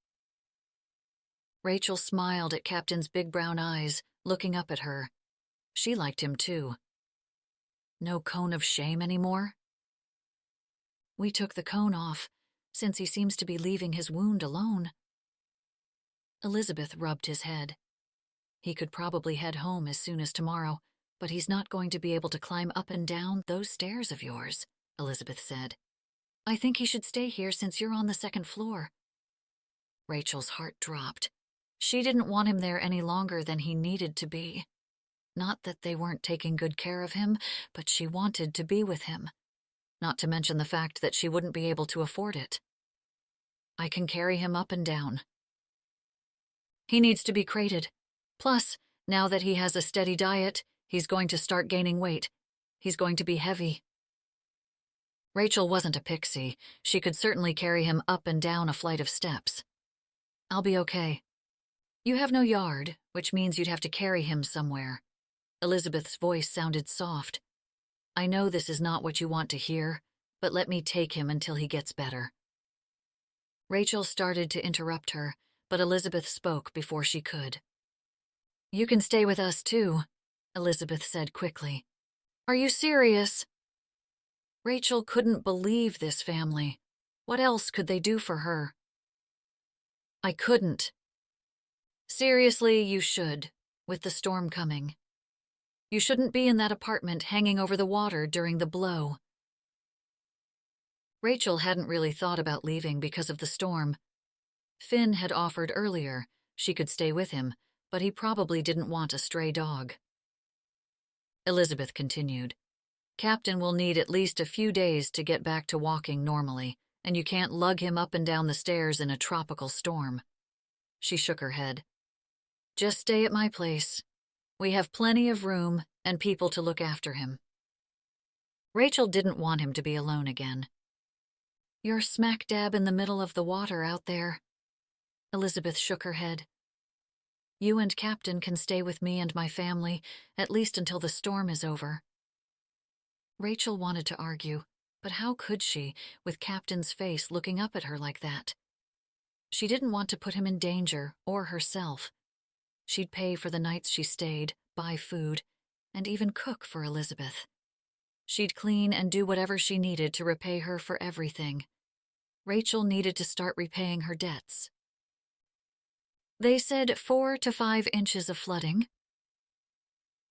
Rachael smiled at Captain's big brown eyes, looking up at her. She liked him too. "No cone of shame anymore?" "We took the cone off, since he seems to be leaving his wound alone." Elizabeth rubbed his head. "He could probably head home as soon as tomorrow, but he's not going to be able to climb up and down those stairs of yours," Elizabeth said. "I think he should stay here since you're on the second floor." Rachel's heart dropped. She didn't want him there any longer than he needed to be. Not that they weren't taking good care of him, but she wanted to be with him. Not to mention the fact that she wouldn't be able to afford it. "I can carry him up and down." "He needs to be crated. Plus, now that he has a steady diet, he's going to start gaining weight. He's going to be heavy." Rachael wasn't a pixie. She could certainly carry him up and down a flight of steps. I'll be okay. You have no yard, which means you'd have to carry him somewhere. Elizabeth's voice sounded soft. I know this is not what you want to hear, but let me take him until he gets better. Rachael started to interrupt her, but Elizabeth spoke before she could. You can stay with us too, Elizabeth said quickly. Are you serious? Rachael couldn't believe this family. What else could they do for her? I couldn't. Seriously, you should, with the storm coming. You shouldn't be in that apartment hanging over the water during the blow. Rachael hadn't really thought about leaving because of the storm. Finn had offered earlier she could stay with him, but he probably didn't want a stray dog. Elizabeth continued. Captain will need at least a few days to get back to walking normally, and you can't lug him up and down the stairs in a tropical storm. She shook her head. Just stay at my place. We have plenty of room and people to look after him. Rachael didn't want him to be alone again. You're smack dab in the middle of the water out there. Elizabeth shook her head. You and Captain can stay with me and my family, at least until the storm is over. Rachael wanted to argue, but how could she, with Captain's face looking up at her like that? She didn't want to put him in danger, or herself. She'd pay for the nights she stayed, buy food, and even cook for Elizabeth. She'd clean and do whatever she needed to repay her for everything. Rachael needed to start repaying her debts. They said 4 to 5 inches of flooding.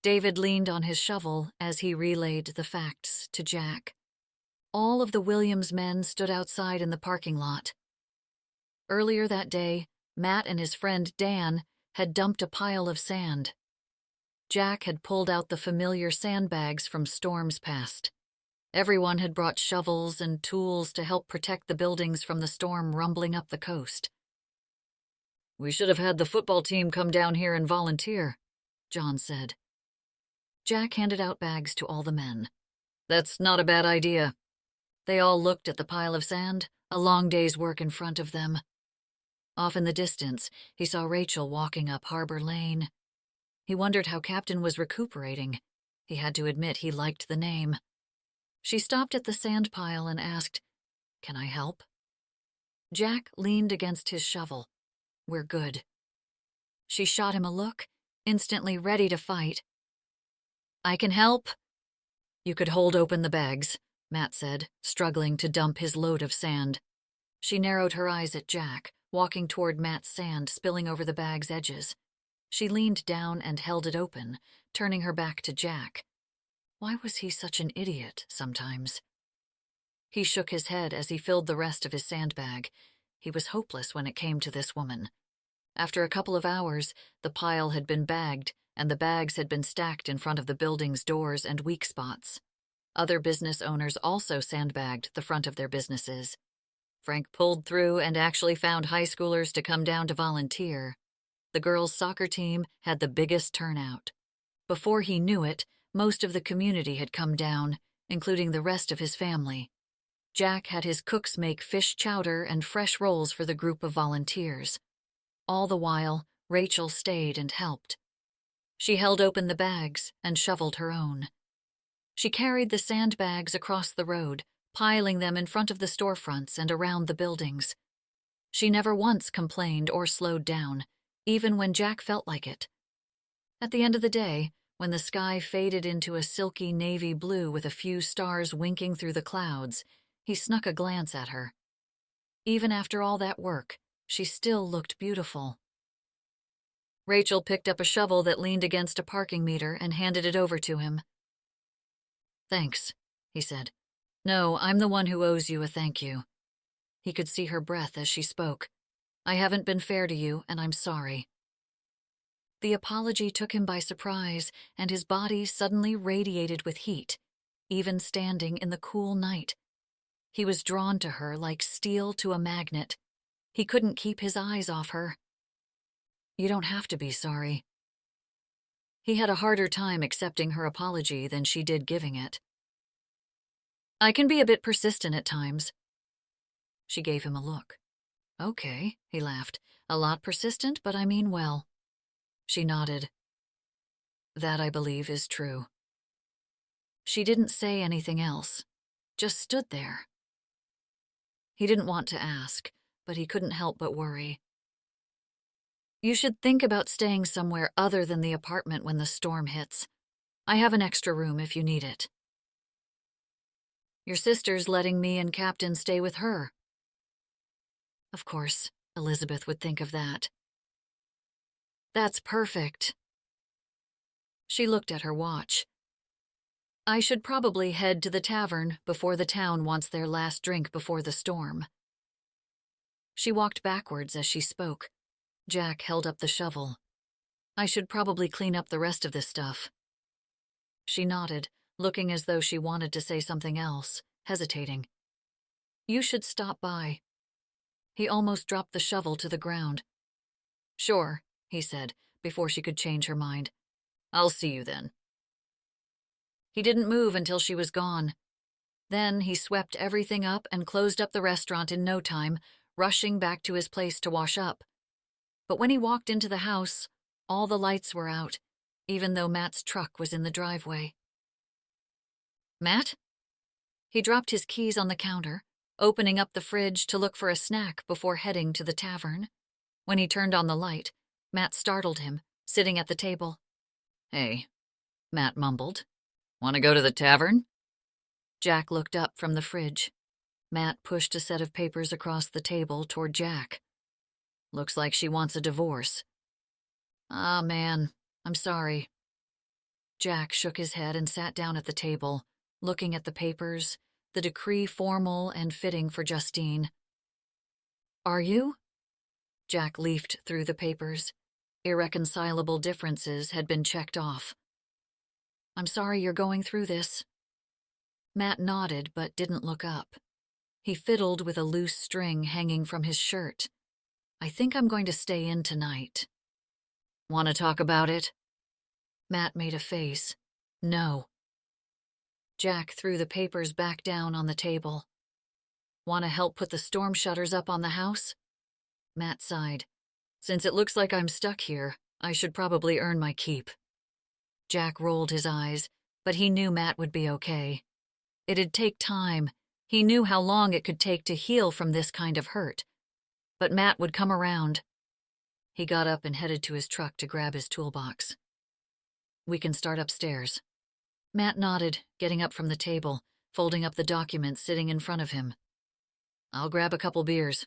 David leaned on his shovel as he relayed the facts to Jack. All of the Williams men stood outside in the parking lot. Earlier that day, Matt and his friend Dan had dumped a pile of sand. Jack had pulled out the familiar sandbags from storms past. Everyone had brought shovels and tools to help protect the buildings from the storm rumbling up the coast. We should have had the football team come down here and volunteer, John said. Jack handed out bags to all the men. That's not a bad idea. They all looked at the pile of sand, a long day's work in front of them. Off in the distance, he saw Rachael walking up Harbor Lane. He wondered how Captain was recuperating. He had to admit he liked the name. She stopped at the sand pile and asked, Can I help? Jack leaned against his shovel. We're good. She shot him a look, instantly ready to fight. I can help. You could hold open the bags, Matt said, struggling to dump his load of sand. She narrowed her eyes at Jack, walking toward Matt's sand spilling over the bag's edges. She leaned down and held it open, turning her back to Jack. Why was he such an idiot sometimes? He shook his head as he filled the rest of his sandbag. He was hopeless when it came to this woman. After a couple of hours, the pile had been bagged, and the bags had been stacked in front of the building's doors and weak spots. Other business owners also sandbagged the front of their businesses. Frank pulled through and actually found high schoolers to come down to volunteer. The girls' soccer team had the biggest turnout. Before he knew it, most of the community had come down, including the rest of his family. Jack had his cooks make fish chowder and fresh rolls for the group of volunteers. All the while, Rachael stayed and helped. She held open the bags and shoveled her own. She carried the sandbags across the road, piling them in front of the storefronts and around the buildings. She never once complained or slowed down, even when Jack felt like it. At the end of the day, when the sky faded into a silky navy blue with a few stars winking through the clouds, he snuck a glance at her. Even after all that work, she still looked beautiful. Rachael picked up a shovel that leaned against a parking meter and handed it over to him. Thanks, he said. No, I'm the one who owes you a thank you. He could see her breath as she spoke. I haven't been fair to you, and I'm sorry. The apology took him by surprise, and his body suddenly radiated with heat, even standing in the cool night. He was drawn to her like steel to a magnet. He couldn't keep his eyes off her. You don't have to be sorry. He had a harder time accepting her apology than she did giving it. I can be a bit persistent at times. She gave him a look. Okay, he laughed. A lot persistent, but I mean well. She nodded. That, I believe, is true. She didn't say anything else, just stood there. He didn't want to ask, but he couldn't help but worry. You should think about staying somewhere other than the apartment when the storm hits. I have an extra room if you need it. Your sister's letting me and Captain stay with her. Of course, Elizabeth would think of that. That's perfect. She looked at her watch. I should probably head to the tavern before the town wants their last drink before the storm. She walked backwards as she spoke. Jack held up the shovel. I should probably clean up the rest of this stuff. She nodded, looking as though she wanted to say something else, hesitating. You should stop by. He almost dropped the shovel to the ground. Sure, he said, before she could change her mind. I'll see you then. He didn't move until she was gone. Then he swept everything up and closed up the restaurant in no time, rushing back to his place to wash up. But when he walked into the house, all the lights were out, even though Matt's truck was in the driveway. Matt? He dropped his keys on the counter, opening up the fridge to look for a snack before heading to the tavern. When he turned on the light, Matt startled him, sitting at the table. Hey, Matt mumbled. Want to go to the tavern? Jack looked up from the fridge. Matt pushed a set of papers across the table toward Jack. Looks like she wants a divorce. Ah, man, I'm sorry. Jack shook his head and sat down at the table, looking at the papers, the decree formal and fitting for Justine. Are you? Jack leafed through the papers. Irreconcilable differences had been checked off. I'm sorry you're going through this. Matt nodded but didn't look up. He fiddled with a loose string hanging from his shirt. I think I'm going to stay in tonight. Want to talk about it? Matt made a face. No. Jack threw the papers back down on the table. Want to help put the storm shutters up on the house? Matt sighed. Since it looks like I'm stuck here, I should probably earn my keep. Jack rolled his eyes, but he knew Matt would be okay. It'd take time. He knew how long it could take to heal from this kind of hurt. But Matt would come around. He got up and headed to his truck to grab his toolbox. We can start upstairs. Matt nodded, getting up from the table, folding up the documents sitting in front of him. I'll grab a couple beers.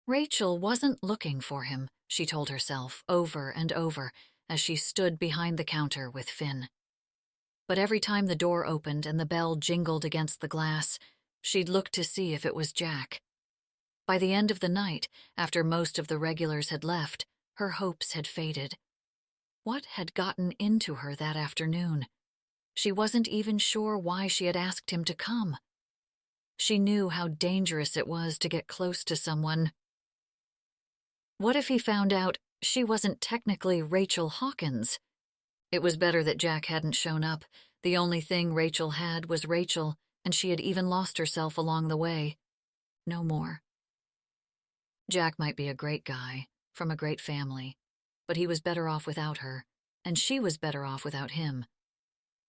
Rachael wasn't looking for him, she told herself over and over as she stood behind the counter with Finn. But every time the door opened and the bell jingled against the glass, she'd look to see if it was Jack. By the end of the night, after most of the regulars had left, her hopes had faded. What had gotten into her that afternoon? She wasn't even sure why she had asked him to come. She knew how dangerous it was to get close to someone. What if he found out she wasn't technically Rachael Hawkins? It was better that Jack hadn't shown up. The only thing Rachael had was Rachael, and she had even lost herself along the way. No more. Jack might be a great guy, from a great family, but he was better off without her, and she was better off without him.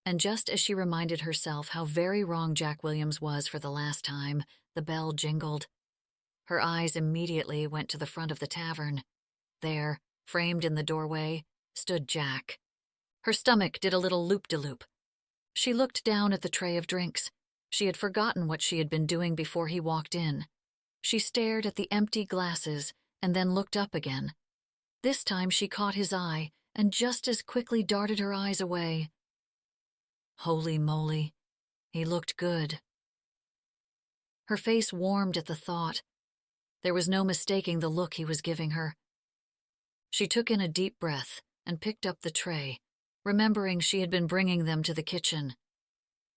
And just as she reminded herself how very wrong Jack Williams was for the last time, the bell jingled. Her eyes immediately went to the front of the tavern. There, framed in the doorway, stood Jack. Her stomach did a little loop-de-loop. She looked down at the tray of drinks. She had forgotten what she had been doing before he walked in. She stared at the empty glasses and then looked up again. This time she caught his eye and just as quickly darted her eyes away. Holy moly, he looked good. Her face warmed at the thought. There was no mistaking the look he was giving her. She took in a deep breath and picked up the tray, remembering she had been bringing them to the kitchen.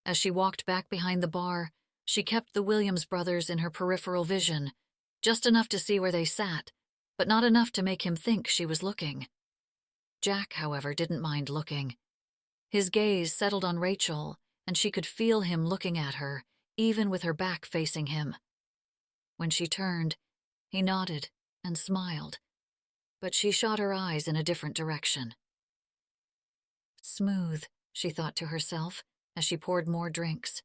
As she walked back behind the bar, she kept the Williams brothers in her peripheral vision, just enough to see where they sat, but not enough to make him think she was looking. Jack, however, didn't mind looking. His gaze settled on Rachael, and she could feel him looking at her, even with her back facing him. When she turned, He nodded and smiled, but she shot her eyes in a different direction. Smooth, she thought to herself as she poured more drinks.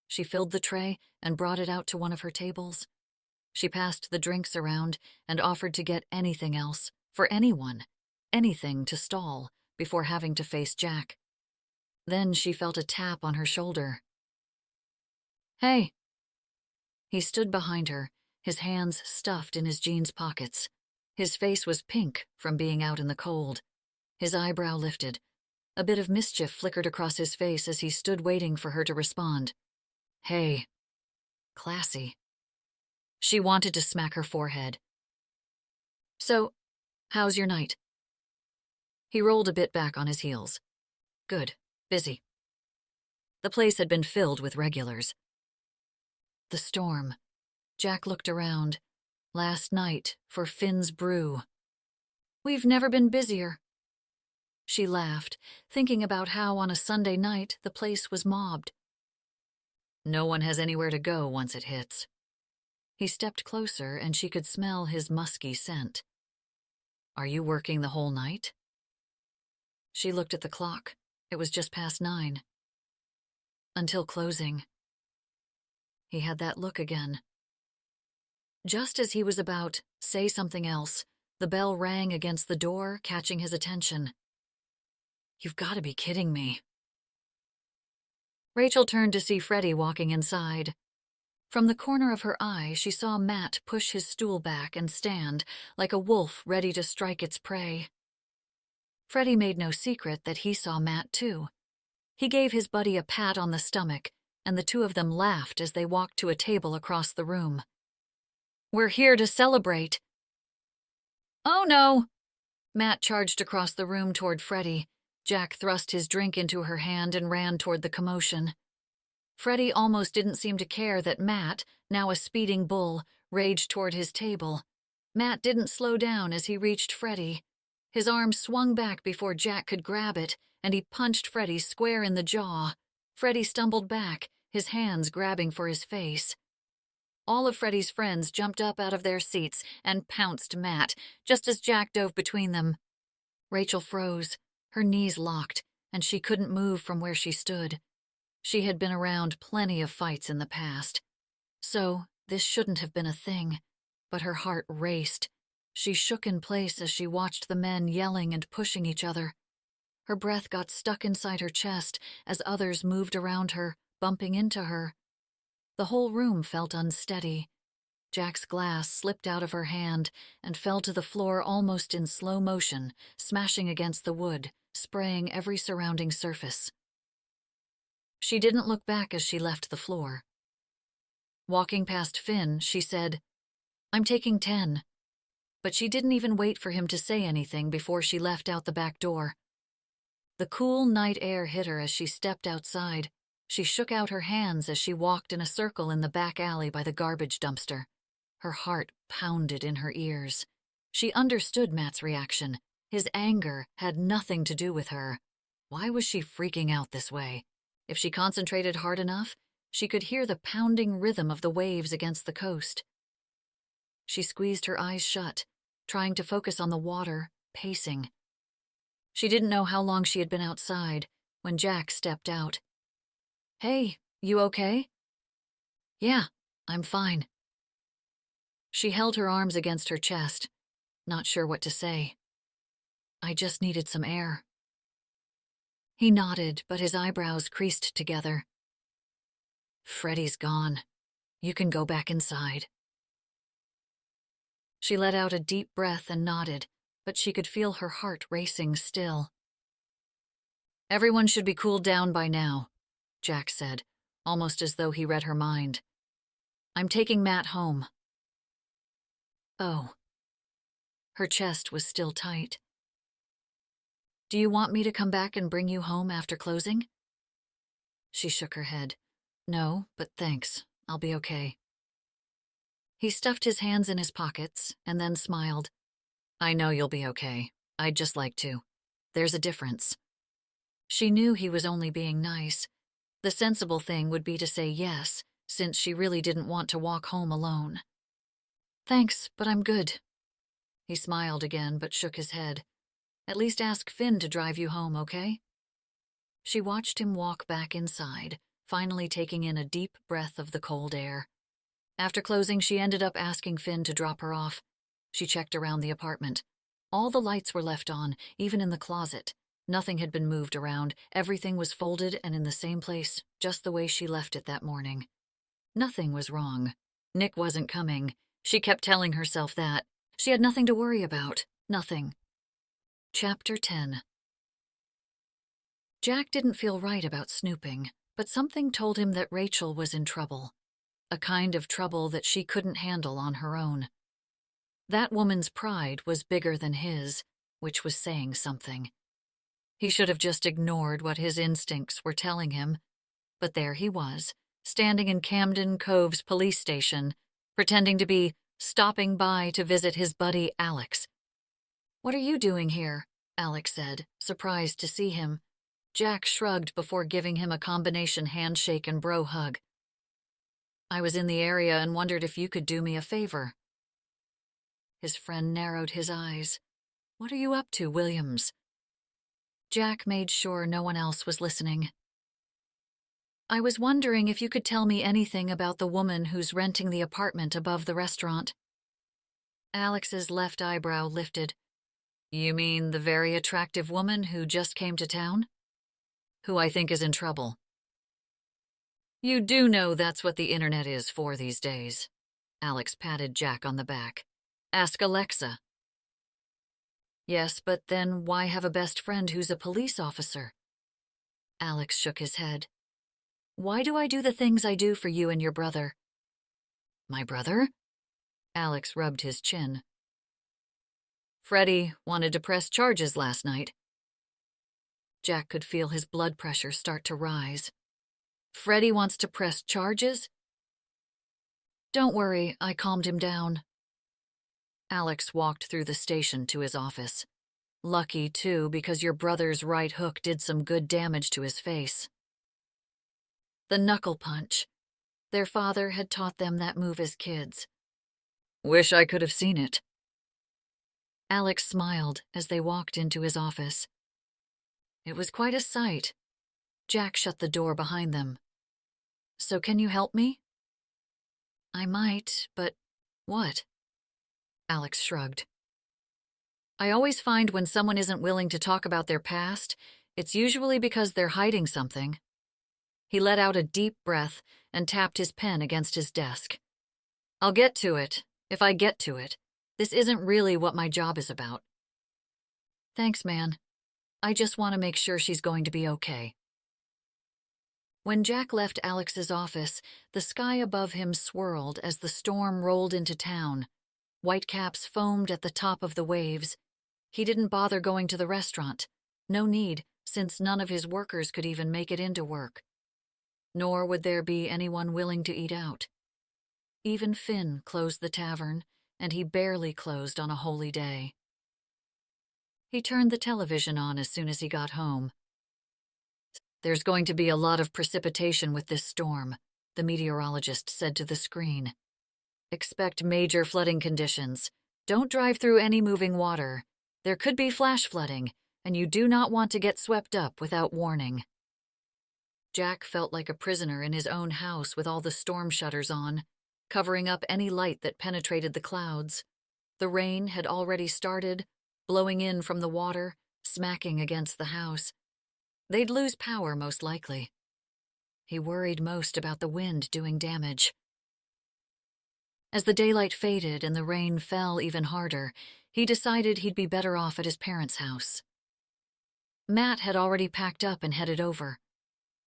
She filled the tray and brought it out to one of her tables. She passed the drinks around and offered to get anything else, for anyone, anything to stall, before having to face Jack. Then she felt a tap on her shoulder. "Hey." He stood behind her, his hands stuffed in his jeans pockets. His face was pink from being out in the cold. His eyebrow lifted. A bit of mischief flickered across his face as he stood waiting for her to respond. "Hey." Classy. She wanted to smack her forehead. "So, how's your night?" He rolled a bit back on his heels. "Good. Busy." The place had been filled with regulars. The storm. Jack looked around. Last night for Finn's brew. "We've never been busier." She laughed, thinking about how on a Sunday night the place was mobbed. No one has anywhere to go once it hits. He stepped closer and she could smell his musky scent. "Are you working the whole night?" She looked at the clock. It was just past 9. "Until closing." He had that look again. Just as he was about say something else, the bell rang against the door, catching his attention. "You've got to be kidding me." Rachael turned to see Freddie walking inside. From the corner of her eye, she saw Matt push his stool back and stand, like a wolf ready to strike its prey. Freddie made no secret that he saw Matt too. He gave his buddy a pat on the stomach, and the two of them laughed as they walked to a table across the room. "We're here to celebrate." "Oh no!" Matt charged across the room toward Freddie. Jack thrust his drink into her hand and ran toward the commotion. Freddie almost didn't seem to care that Matt, now a speeding bull, raged toward his table. Matt didn't slow down as he reached Freddie. His arm swung back before Jack could grab it, and he punched Freddie square in the jaw. Freddie stumbled back, his hands grabbing for his face. All of Freddie's friends jumped up out of their seats and pounced Matt, just as Jack dove between them. Rachael froze, her knees locked, and she couldn't move from where she stood. She had been around plenty of fights in the past, so this shouldn't have been a thing, but her heart raced. She shook in place as she watched the men yelling and pushing each other. Her breath got stuck inside her chest as others moved around her, bumping into her. The whole room felt unsteady. Jack's glass slipped out of her hand and fell to the floor almost in slow motion, smashing against the wood, spraying every surrounding surface. She didn't look back as she left the floor. Walking past Finn, she said, "I'm taking 10." But she didn't even wait for him to say anything before she left out the back door. The cool night air hit her as she stepped outside. She shook out her hands as she walked in a circle in the back alley by the garbage dumpster. Her heart pounded in her ears. She understood Matt's reaction. His anger had nothing to do with her. Why was she freaking out this way? If she concentrated hard enough, she could hear the pounding rhythm of the waves against the coast. She squeezed her eyes shut, trying to focus on the water, pacing. She didn't know how long she had been outside when Jack stepped out. "Hey, you okay?" "Yeah, I'm fine." She held her arms against her chest, not sure what to say. "I just needed some air." He nodded, but his eyebrows creased together. "Freddie's gone. You can go back inside." She let out a deep breath and nodded, but she could feel her heart racing still. "Everyone should be cooled down by now," Jack said, almost as though he read her mind. "I'm taking Matt home." "Oh." Her chest was still tight. "Do you want me to come back and bring you home after closing?" She shook her head. "No, but thanks. I'll be okay." He stuffed his hands in his pockets and then smiled. "I know you'll be okay. I'd just like to. There's a difference." She knew he was only being nice. The sensible thing would be to say yes, since she really didn't want to walk home alone. Thanks, but I'm good. He smiled again, but shook his head. At least ask Finn to drive you home, okay? She watched him walk back inside, finally taking in a deep breath of the cold air. After closing, she ended up asking Finn to drop her off. She checked around the apartment. All the lights were left on, even in the closet. Nothing had been moved around. Everything was folded and in the same place, just the way she left it that morning. Nothing was wrong. Nick wasn't coming. She kept telling herself that. She had nothing to worry about. Nothing. Chapter 10. Jack didn't feel right about snooping, but something told him that Rachael was in trouble. A kind of trouble that she couldn't handle on her own. That woman's pride was bigger than his, which was saying something. He should have just ignored what his instincts were telling him, but there he was, standing in Camden Cove's police station, pretending to be stopping by to visit his buddy Alex. "What are you doing here?" Alex said, surprised to see him. Jack shrugged before giving him a combination handshake and bro hug. "I was in the area and wondered if you could do me a favor." His friend narrowed his eyes. "What are you up to, Williams?" Jack made sure no one else was listening. "I was wondering if you could tell me anything about the woman who's renting the apartment above the restaurant." Alex's left eyebrow lifted. "You mean the very attractive woman who just came to town? Who I think is in trouble." "You do know that's what the internet is for these days." Alex patted Jack on the back. "Ask Alexa." "Yes, but then why have a best friend who's a police officer?" Alex shook his head. "Why do I do the things I do for you and your brother?" "My brother?" Alex rubbed his chin. "Freddie wanted to press charges last night." Jack could feel his blood pressure start to rise. "Freddie wants to press charges?" "Don't worry, I calmed him down." Alex walked through the station to his office. "Lucky, too, because your brother's right hook did some good damage to his face." The knuckle punch. Their father had taught them that move as kids. "Wish I could have seen it." Alex smiled as they walked into his office. It was quite a sight. Jack shut the door behind them. "So can you help me?" "I might, but what?" Alex shrugged. "I always find when someone isn't willing to talk about their past, it's usually because they're hiding something." He let out a deep breath and tapped his pen against his desk. "I'll get to it, if I get to it. This isn't really what my job is about." "Thanks, man. I just want to make sure she's going to be okay." When Jack left Alex's office, the sky above him swirled as the storm rolled into town. Whitecaps foamed at the top of the waves. He didn't bother going to the restaurant. No need, since none of his workers could even make it into work. Nor would there be anyone willing to eat out. Even Finn closed the tavern, and he barely closed on a holy day. He turned the television on as soon as he got home. "There's going to be a lot of precipitation with this storm," the meteorologist said to the screen. "Expect major flooding conditions. Don't drive through any moving water. There could be flash flooding, and you do not want to get swept up without warning." Jack felt like a prisoner in his own house with all the storm shutters on, covering up any light that penetrated the clouds. The rain had already started, blowing in from the water, smacking against the house. They'd lose power, most likely. He worried most about the wind doing damage. As the daylight faded and the rain fell even harder, he decided he'd be better off at his parents' house. Matt had already packed up and headed over.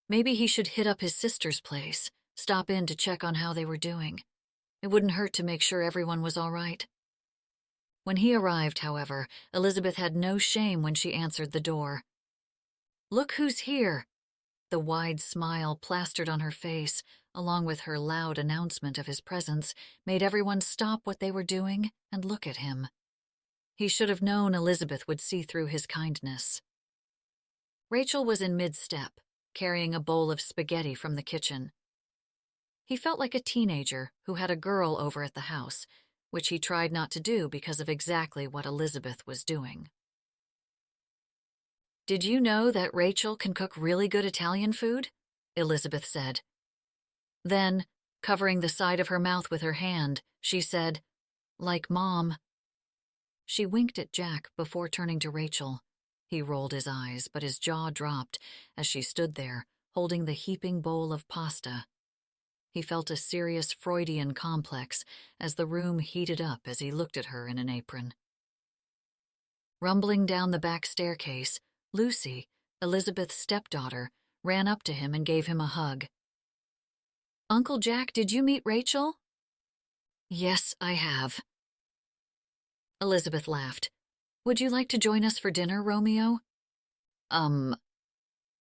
Maybe he should hit up his sister's place, stop in to check on how they were doing. It wouldn't hurt to make sure everyone was all right. When he arrived, however, Elizabeth had no shame when she answered the door. "Look who's here!" The wide smile plastered on her face, along with her loud announcement of his presence, made everyone stop what they were doing and look at him. He should have known Elizabeth would see through his kindness. Rachael was in mid-step, carrying a bowl of spaghetti from the kitchen. He felt like a teenager who had a girl over at the house, which he tried not to do because of exactly what Elizabeth was doing. "Did you know that Rachael can cook really good Italian food?" Elizabeth said. Then, covering the side of her mouth with her hand, she said, "Like Mom." She winked at Jack before turning to Rachael. He rolled his eyes, but his jaw dropped as she stood there, holding the heaping bowl of pasta. He felt a serious Freudian complex as the room heated up as he looked at her in an apron. Rumbling down the back staircase, Lucy, Elizabeth's stepdaughter, ran up to him and gave him a hug. "Uncle Jack, did you meet Rachael?" "Yes, I have." Elizabeth laughed. "Would you like to join us for dinner, Romeo?"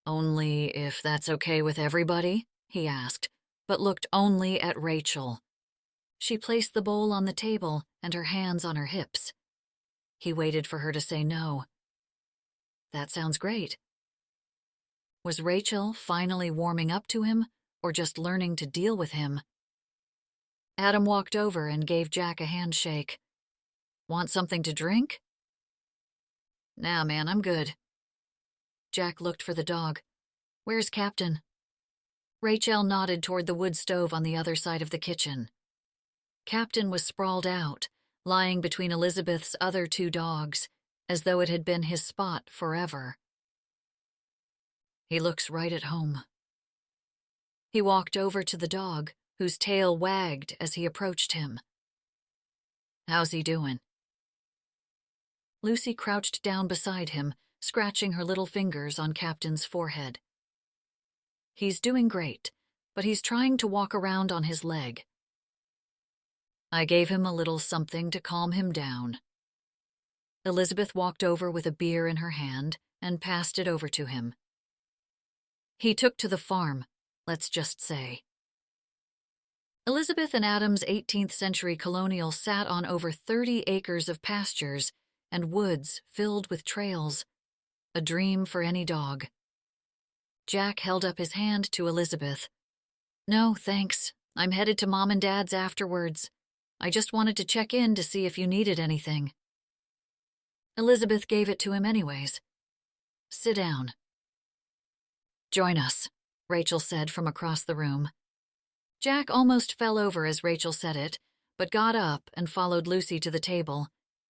Only if that's okay with everybody?" he asked, but looked only at Rachael. She placed the bowl on the table and her hands on her hips. He waited for her to say no. "That sounds great." Was Rachael finally warming up to him, or just learning to deal with him? Adam walked over and gave Jack a handshake. "Want something to drink?" "Nah, man, I'm good." Jack looked for the dog. "Where's Captain?" Rachael nodded toward the wood stove on the other side of the kitchen. Captain was sprawled out, lying between Elizabeth's other two dogs, as though it had been his spot forever. "He looks right at home." He walked over to the dog, whose tail wagged as he approached him. "How's he doing?" Lucy crouched down beside him, scratching her little fingers on Captain's forehead. "He's doing great, but he's trying to walk around on his leg. I gave him a little something to calm him down." Elizabeth walked over with a beer in her hand and passed it over to him. He took to the farm, let's just say. Elizabeth and Adam's 18th century colonial sat on over 30 acres of pastures and woods filled with trails, a dream for any dog. Jack held up his hand to Elizabeth. "No, thanks. I'm headed to Mom and Dad's afterwards. I just wanted to check in to see if you needed anything." Elizabeth gave it to him anyways. "Sit down." "Join us," Rachael said from across the room. Jack almost fell over as Rachael said it, but got up and followed Lucy to the table.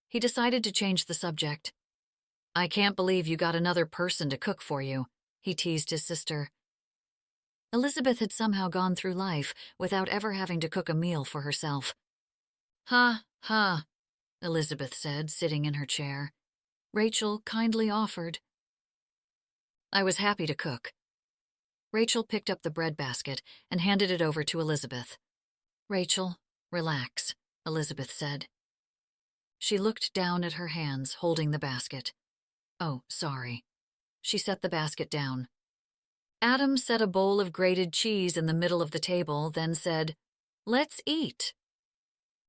He decided to change the subject. "I can't believe you got another person to cook for you," he teased his sister. Elizabeth had somehow gone through life without ever having to cook a meal for herself. "Ha, ha," Elizabeth said, sitting in her chair. Rachael kindly offered. "I was happy to cook." Rachael picked up the bread basket and handed it over to Elizabeth. "Rachael, relax," Elizabeth said. She looked down at her hands, holding the basket. "Oh, sorry." She set the basket down. Adam set a bowl of grated cheese in the middle of the table, then said, "Let's eat."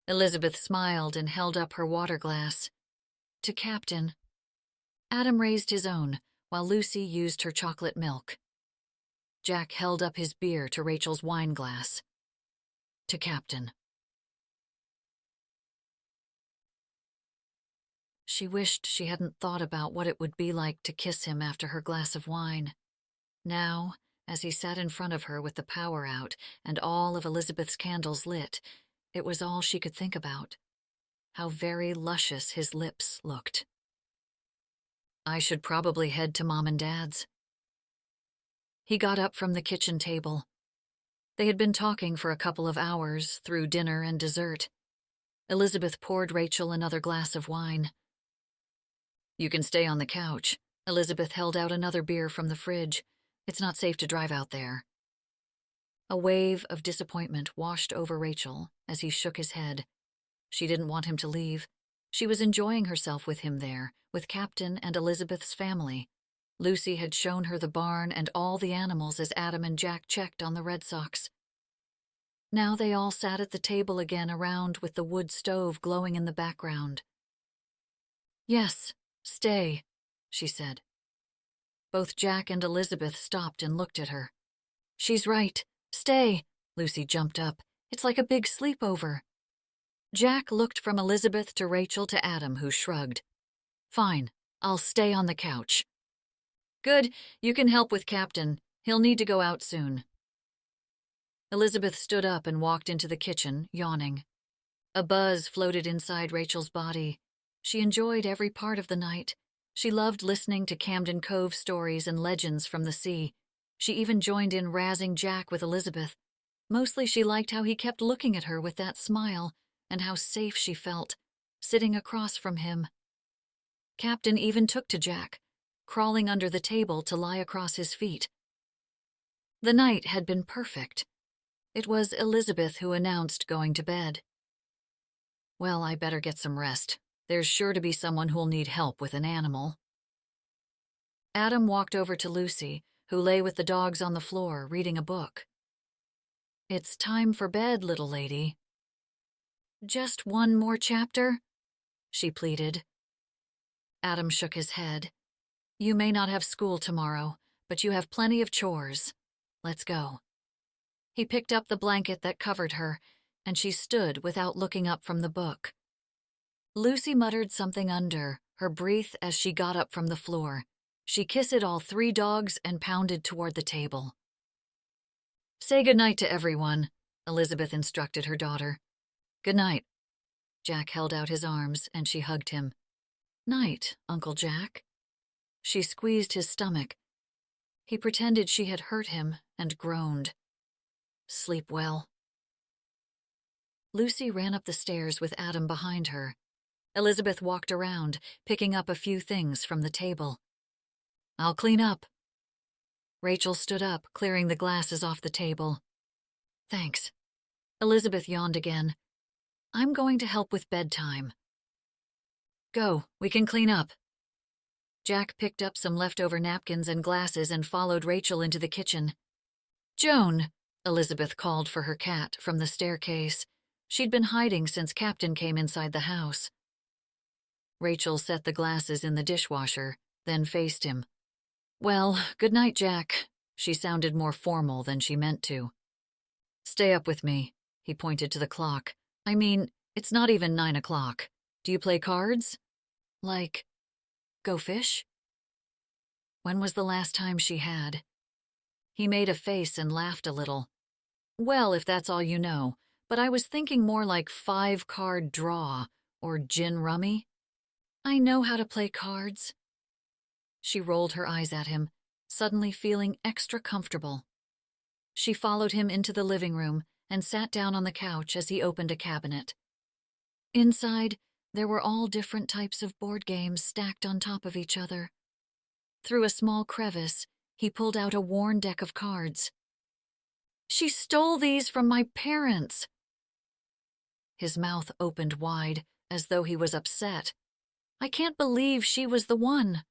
Elizabeth smiled and held up her water glass. "To Captain." Adam raised his own, while Lucy used her chocolate milk. Jack held up his beer to Rachel's wine glass. "To Captain." She wished she hadn't thought about what it would be like to kiss him after her glass of wine. Now, as he sat in front of her with the power out and all of Elizabeth's candles lit, it was all she could think about. How very luscious his lips looked. "I should probably head to Mom and Dad's." He got up from the kitchen table. They had been talking for a couple of hours, through dinner and dessert. Elizabeth poured Rachael another glass of wine. "You can stay on the couch." Elizabeth held out another beer from the fridge. "It's not safe to drive out there." A wave of disappointment washed over Rachael as he shook his head. She didn't want him to leave. She was enjoying herself with him there, with Captain and Elizabeth's family. Lucy had shown her the barn and all the animals as Adam and Jack checked on the Red Sox. Now they all sat at the table again around with the wood stove glowing in the background. "Yes, stay," she said. Both Jack and Elizabeth stopped and looked at her. "She's right. Stay." Lucy jumped up. "It's like a big sleepover." Jack looked from Elizabeth to Rachael to Adam, who shrugged. Fine, I'll stay on the couch. Good, you can help with Captain. He'll need to go out soon. Elizabeth stood up and walked into the kitchen, yawning. A buzz floated inside Rachel's body. She enjoyed every part of the night. She loved listening to Camden Cove stories and legends from the sea. She even joined in razzing Jack with Elizabeth. Mostly she liked how he kept looking at her with that smile, and how safe she felt, sitting across from him. Captain even took to Jack, crawling under the table to lie across his feet. The night had been perfect. It was Elizabeth who announced going to bed. Well, I better get some rest. There's sure to be someone who'll need help with an animal. Adam walked over to Lucy, who lay with the dogs on the floor, reading a book. It's time for bed, little lady. Just one more chapter? She pleaded. Adam shook his head. You may not have school tomorrow, but you have plenty of chores. Let's go. He picked up the blanket that covered her, and she stood without looking up from the book. Lucy muttered something under her breath as she got up from the floor. She kissed all 3 dogs and pounded toward the table. Say goodnight to everyone, Elizabeth instructed her daughter. Good night. Jack held out his arms, and she hugged him. Night, Uncle Jack. She squeezed his stomach. He pretended she had hurt him and groaned. Sleep well. Lucy ran up the stairs with Adam behind her. Elizabeth walked around, picking up a few things from the table. I'll clean up. Rachael stood up, clearing the glasses off the table. Thanks. Elizabeth yawned again. I'm going to help with bedtime. Go, we can clean up. Jack picked up some leftover napkins and glasses and followed Rachael into the kitchen. Joan, Elizabeth called for her cat from the staircase. She'd been hiding since Captain came inside the house. Rachael set the glasses in the dishwasher, then faced him. Well, good night, Jack. She sounded more formal than she meant to. Stay up with me, he pointed to the clock. I mean, it's not even 9 o'clock. Do you play cards? Like, go fish? When was the last time she had? He made a face and laughed a little. Well, if that's all you know, but I was thinking more like 5-card draw or gin rummy. I know how to play cards. She rolled her eyes at him, suddenly feeling extra comfortable. She followed him into the living room and sat down on the couch as he opened a cabinet. Inside, there were all different types of board games stacked on top of each other. Through a small crevice, he pulled out a worn deck of cards. She stole these from my parents. His mouth opened wide, as though he was upset. I can't believe she was the one.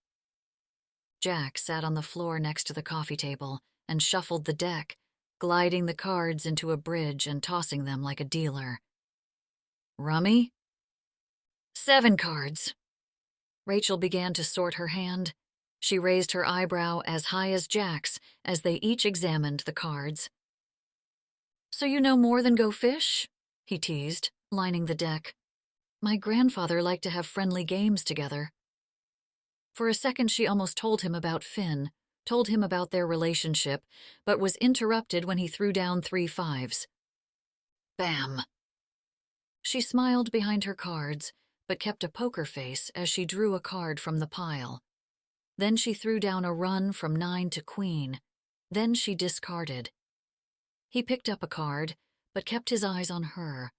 Jack sat on the floor next to the coffee table and shuffled the deck, gliding the cards into a bridge and tossing them like a dealer. Rummy? 7 cards. Rachael began to sort her hand. She raised her eyebrow as high as Jack's as they each examined the cards. So you know more than go fish? He teased, lining the deck. My grandfather liked to have friendly games together. For a second she almost told him about Finn, told him about their relationship, but was interrupted when he threw down 3 5s. Bam! She smiled behind her cards, but kept a poker face as she drew a card from the pile. Then she threw down a run from 9 to queen. Then she discarded. He picked up a card, but kept his eyes on her.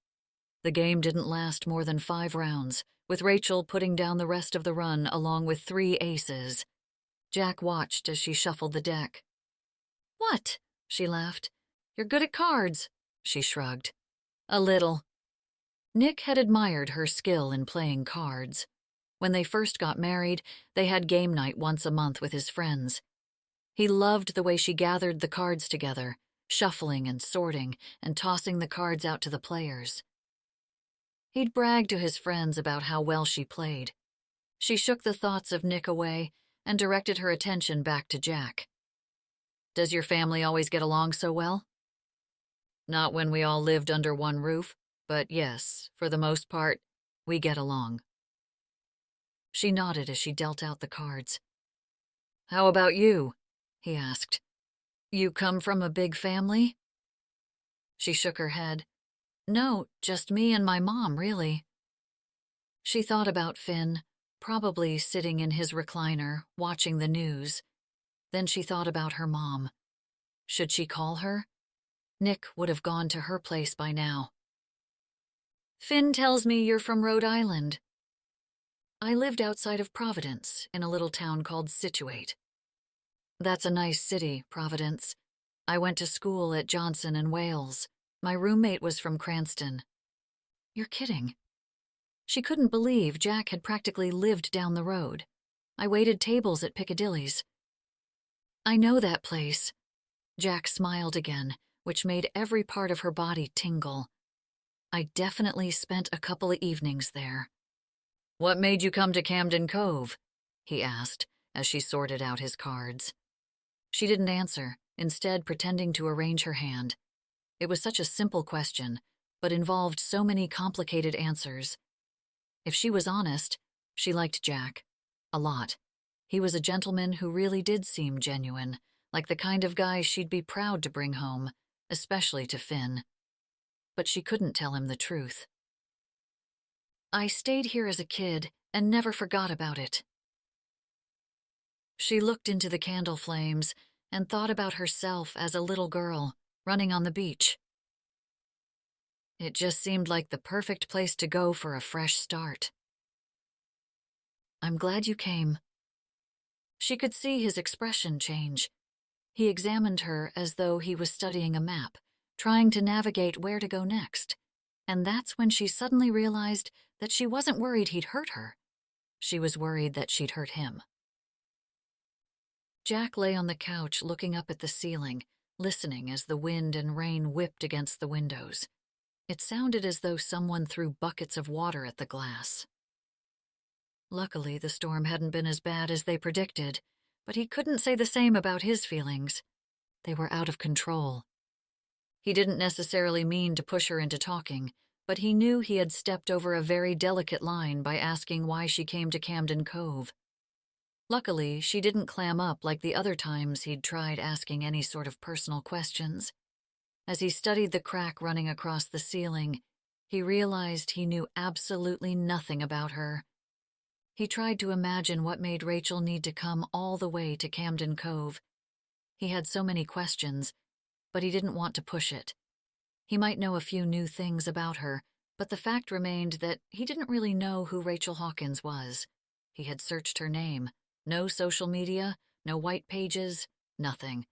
The game didn't last more than 5 rounds, with Rachael putting down the rest of the run along with 3 aces. Jack watched as she shuffled the deck. What? She laughed. You're good at cards. She shrugged. A little. Nick had admired her skill in playing cards. When they first got married, they had game night once a month with his friends. He loved the way she gathered the cards together, shuffling and sorting and tossing the cards out to the players. He'd bragged to his friends about how well she played. She shook the thoughts of Nick away and directed her attention back to Jack. Does your family always get along so well? Not when we all lived under one roof, But yes, for the most part, we get along." She nodded as she dealt out the cards. "How about you?" he asked. "You come from a big family?" She shook her head. "No, just me and my mom, really." She thought about Finn, probably sitting in his recliner, watching the news. Then she thought about her mom. Should she call her? Nick would have gone to her place by now. "Finn tells me you're from Rhode Island." "I lived outside of Providence, in a little town called Scituate." "That's a nice city, Providence. I went to school at Johnson and Wales. My roommate was from Cranston." "You're kidding." She couldn't believe Jack had practically lived down the road. "I waited tables at Piccadilly's." "I know that place." Jack smiled again, which made every part of her body tingle. "I definitely spent a couple of evenings there." "What made you come to Camden Cove?" he asked, as she sorted out his cards. She didn't answer, instead pretending to arrange her hand. It was such a simple question, but involved so many complicated answers. If she was honest, she liked Jack. A lot. He was a gentleman who really did seem genuine, like the kind of guy she'd be proud to bring home, especially to Finn. But she couldn't tell him the truth. "I stayed here as a kid and never forgot about it." She looked into the candle flames and thought about herself as a little girl, running on the beach. It just seemed like the perfect place to go for a fresh start. "I'm glad you came." She could see his expression change. He examined her as though he was studying a map, trying to navigate where to go next. And that's when she suddenly realized that she wasn't worried he'd hurt her. She was worried that she'd hurt him. Jack lay on the couch looking up at the ceiling, listening as the wind and rain whipped against the windows. It sounded as though someone threw buckets of water at the glass. Luckily, the storm hadn't been as bad as they predicted, but he couldn't say the same about his feelings. They were out of control. He didn't necessarily mean to push her into talking, but he knew he had stepped over a very delicate line by asking why she came to Camden Cove. Luckily, she didn't clam up like the other times he'd tried asking any sort of personal questions. As he studied the crack running across the ceiling, he realized he knew absolutely nothing about her. He tried to imagine what made Rachael need to come all the way to Camden Cove. He had so many questions, but he didn't want to push it. He might know a few new things about her, but the fact remained that he didn't really know who Rachael Hawkins was. He had searched her name. No social media, no white pages, nothing.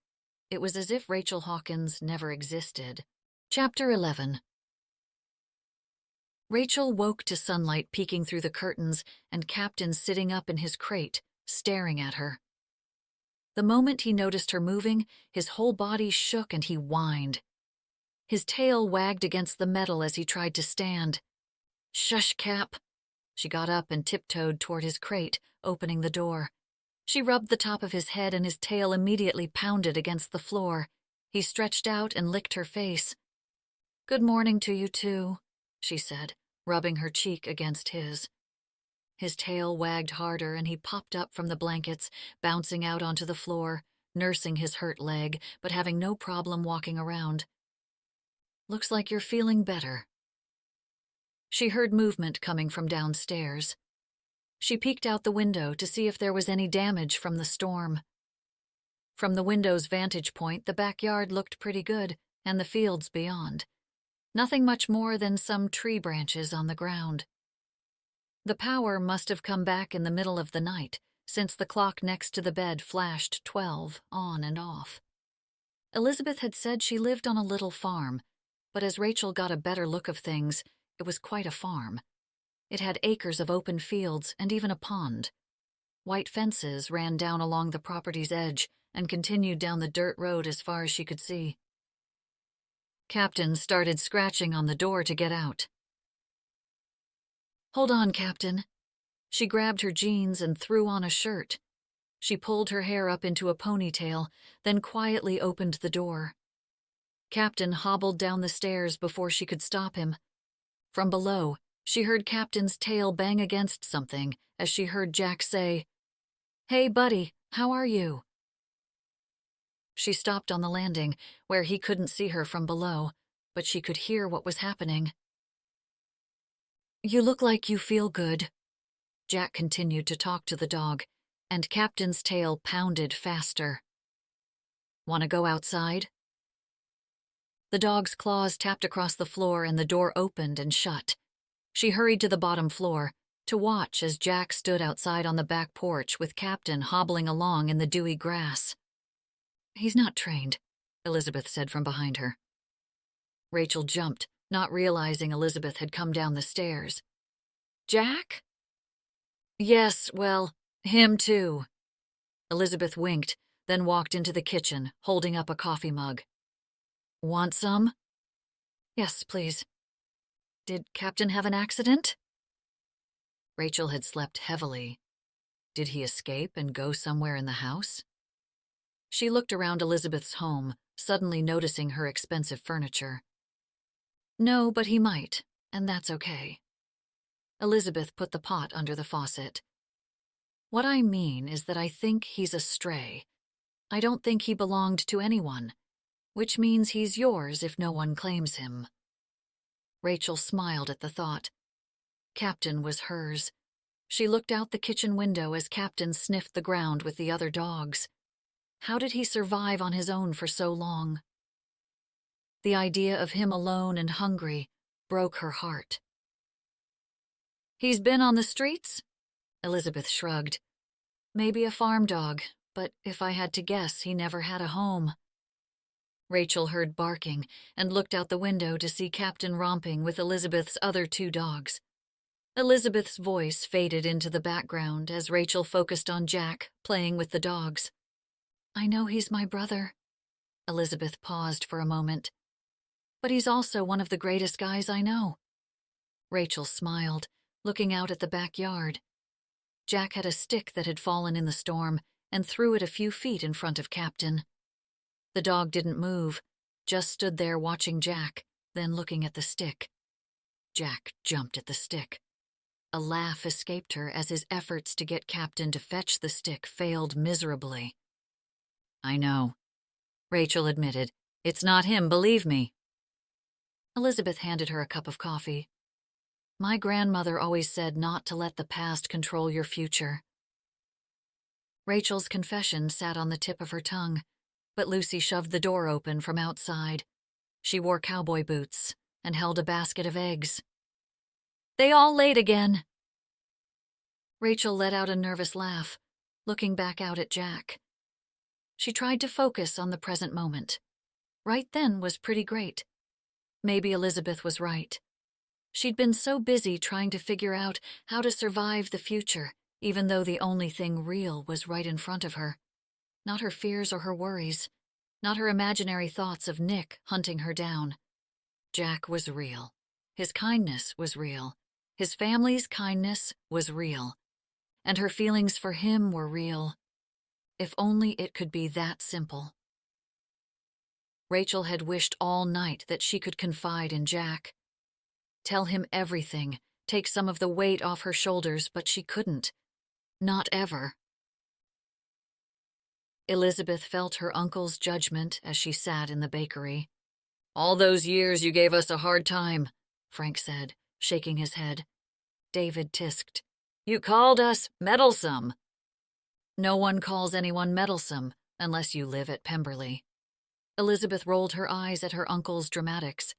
It was as if Rachael Hawkins never existed. Chapter 11. Rachael woke to sunlight peeking through the curtains and Captain sitting up in his crate, staring at her. The moment he noticed her moving, his whole body shook and he whined. His tail wagged against the metal as he tried to stand. "Shush, Cap." She got up and tiptoed toward his crate, opening the door. She rubbed the top of his head and his tail immediately pounded against the floor. He stretched out and licked her face. "Good morning to you, too," she said, rubbing her cheek against his. His tail wagged harder and he popped up from the blankets, bouncing out onto the floor, nursing his hurt leg, but having no problem walking around. "Looks like you're feeling better." She heard movement coming from downstairs. She peeked out the window to see if there was any damage from the storm. From the window's vantage point, the backyard looked pretty good, and the fields beyond. Nothing much more than some tree branches on the ground. The power must have come back in the middle of the night, since the clock next to the bed flashed 12 on and off. Elizabeth had said she lived on a little farm, but as Rachael got a better look of things, it was quite a farm. It had acres of open fields and even a pond. White fences ran down along the property's edge and continued down the dirt road as far as she could see. Captain started scratching on the door to get out. "Hold on, Captain." She grabbed her jeans and threw on a shirt. She pulled her hair up into a ponytail, then quietly opened the door. Captain hobbled down the stairs before she could stop him. From below, she heard Captain's tail bang against something as she heard Jack say, "Hey, buddy, how are you?" She stopped on the landing, where he couldn't see her from below, but she could hear what was happening. "You look like you feel good." Jack continued to talk to the dog, and Captain's tail pounded faster. "Want to go outside?" The dog's claws tapped across the floor and the door opened and shut. She hurried to the bottom floor to watch as Jack stood outside on the back porch with Captain hobbling along in the dewy grass. "He's not trained," Elizabeth said from behind her. Rachael jumped, not realizing Elizabeth had come down the stairs. "Jack?" "Yes, well, him too." Elizabeth winked, then walked into the kitchen, holding up a coffee mug. "Want some?" "Yes, please." "Did Captain have an accident?" Rachael had slept heavily. Did he escape and go somewhere in the house? She looked around Elizabeth's home, suddenly noticing her expensive furniture. "No, but he might, and that's okay." Elizabeth put the pot under the faucet. "What I mean is that I think he's a stray. I don't think he belonged to anyone, which means he's yours if no one claims him." Rachael smiled at the thought. Captain was hers. She looked out the kitchen window as Captain sniffed the ground with the other dogs. How did he survive on his own for so long? The idea of him alone and hungry broke her heart. "He's been on the streets?" Elizabeth shrugged. "Maybe a farm dog, but if I had to guess, he never had a home." Rachael heard barking and looked out the window to see Captain romping with Elizabeth's other two dogs. Elizabeth's voice faded into the background as Rachael focused on Jack, playing with the dogs. "I know he's my brother." Elizabeth paused for a moment. "But he's also one of the greatest guys I know." Rachael smiled, looking out at the backyard. Jack had a stick that had fallen in the storm and threw it a few feet in front of Captain. The dog didn't move, just stood there watching Jack, then looking at the stick. Jack jumped at the stick. A laugh escaped her as his efforts to get Captain to fetch the stick failed miserably. "I know," Rachael admitted. "It's not him, believe me." Elizabeth handed her a cup of coffee. "My grandmother always said not to let the past control your future." Rachel's confession sat on the tip of her tongue, but Lucy shoved the door open from outside. She wore cowboy boots and held a basket of eggs. "They all laid again." Rachael let out a nervous laugh, looking back out at Jack. She tried to focus on the present moment. Right then was pretty great. Maybe Elizabeth was right. She'd been so busy trying to figure out how to survive the future, even though the only thing real was right in front of her. Not her fears or her worries. Not her imaginary thoughts of Nick hunting her down. Jack was real. His kindness was real. His family's kindness was real. And her feelings for him were real. If only it could be that simple. Rachael had wished all night that she could confide in Jack. Tell him everything, take some of the weight off her shoulders, but she couldn't. Not ever. Elizabeth felt her uncle's judgment as she sat in the bakery. "All those years you gave us a hard time," Frank said, shaking his head. David tisked. "You called us meddlesome." "No one calls anyone meddlesome unless you live at Pemberley." Elizabeth rolled her eyes at her uncle's dramatics.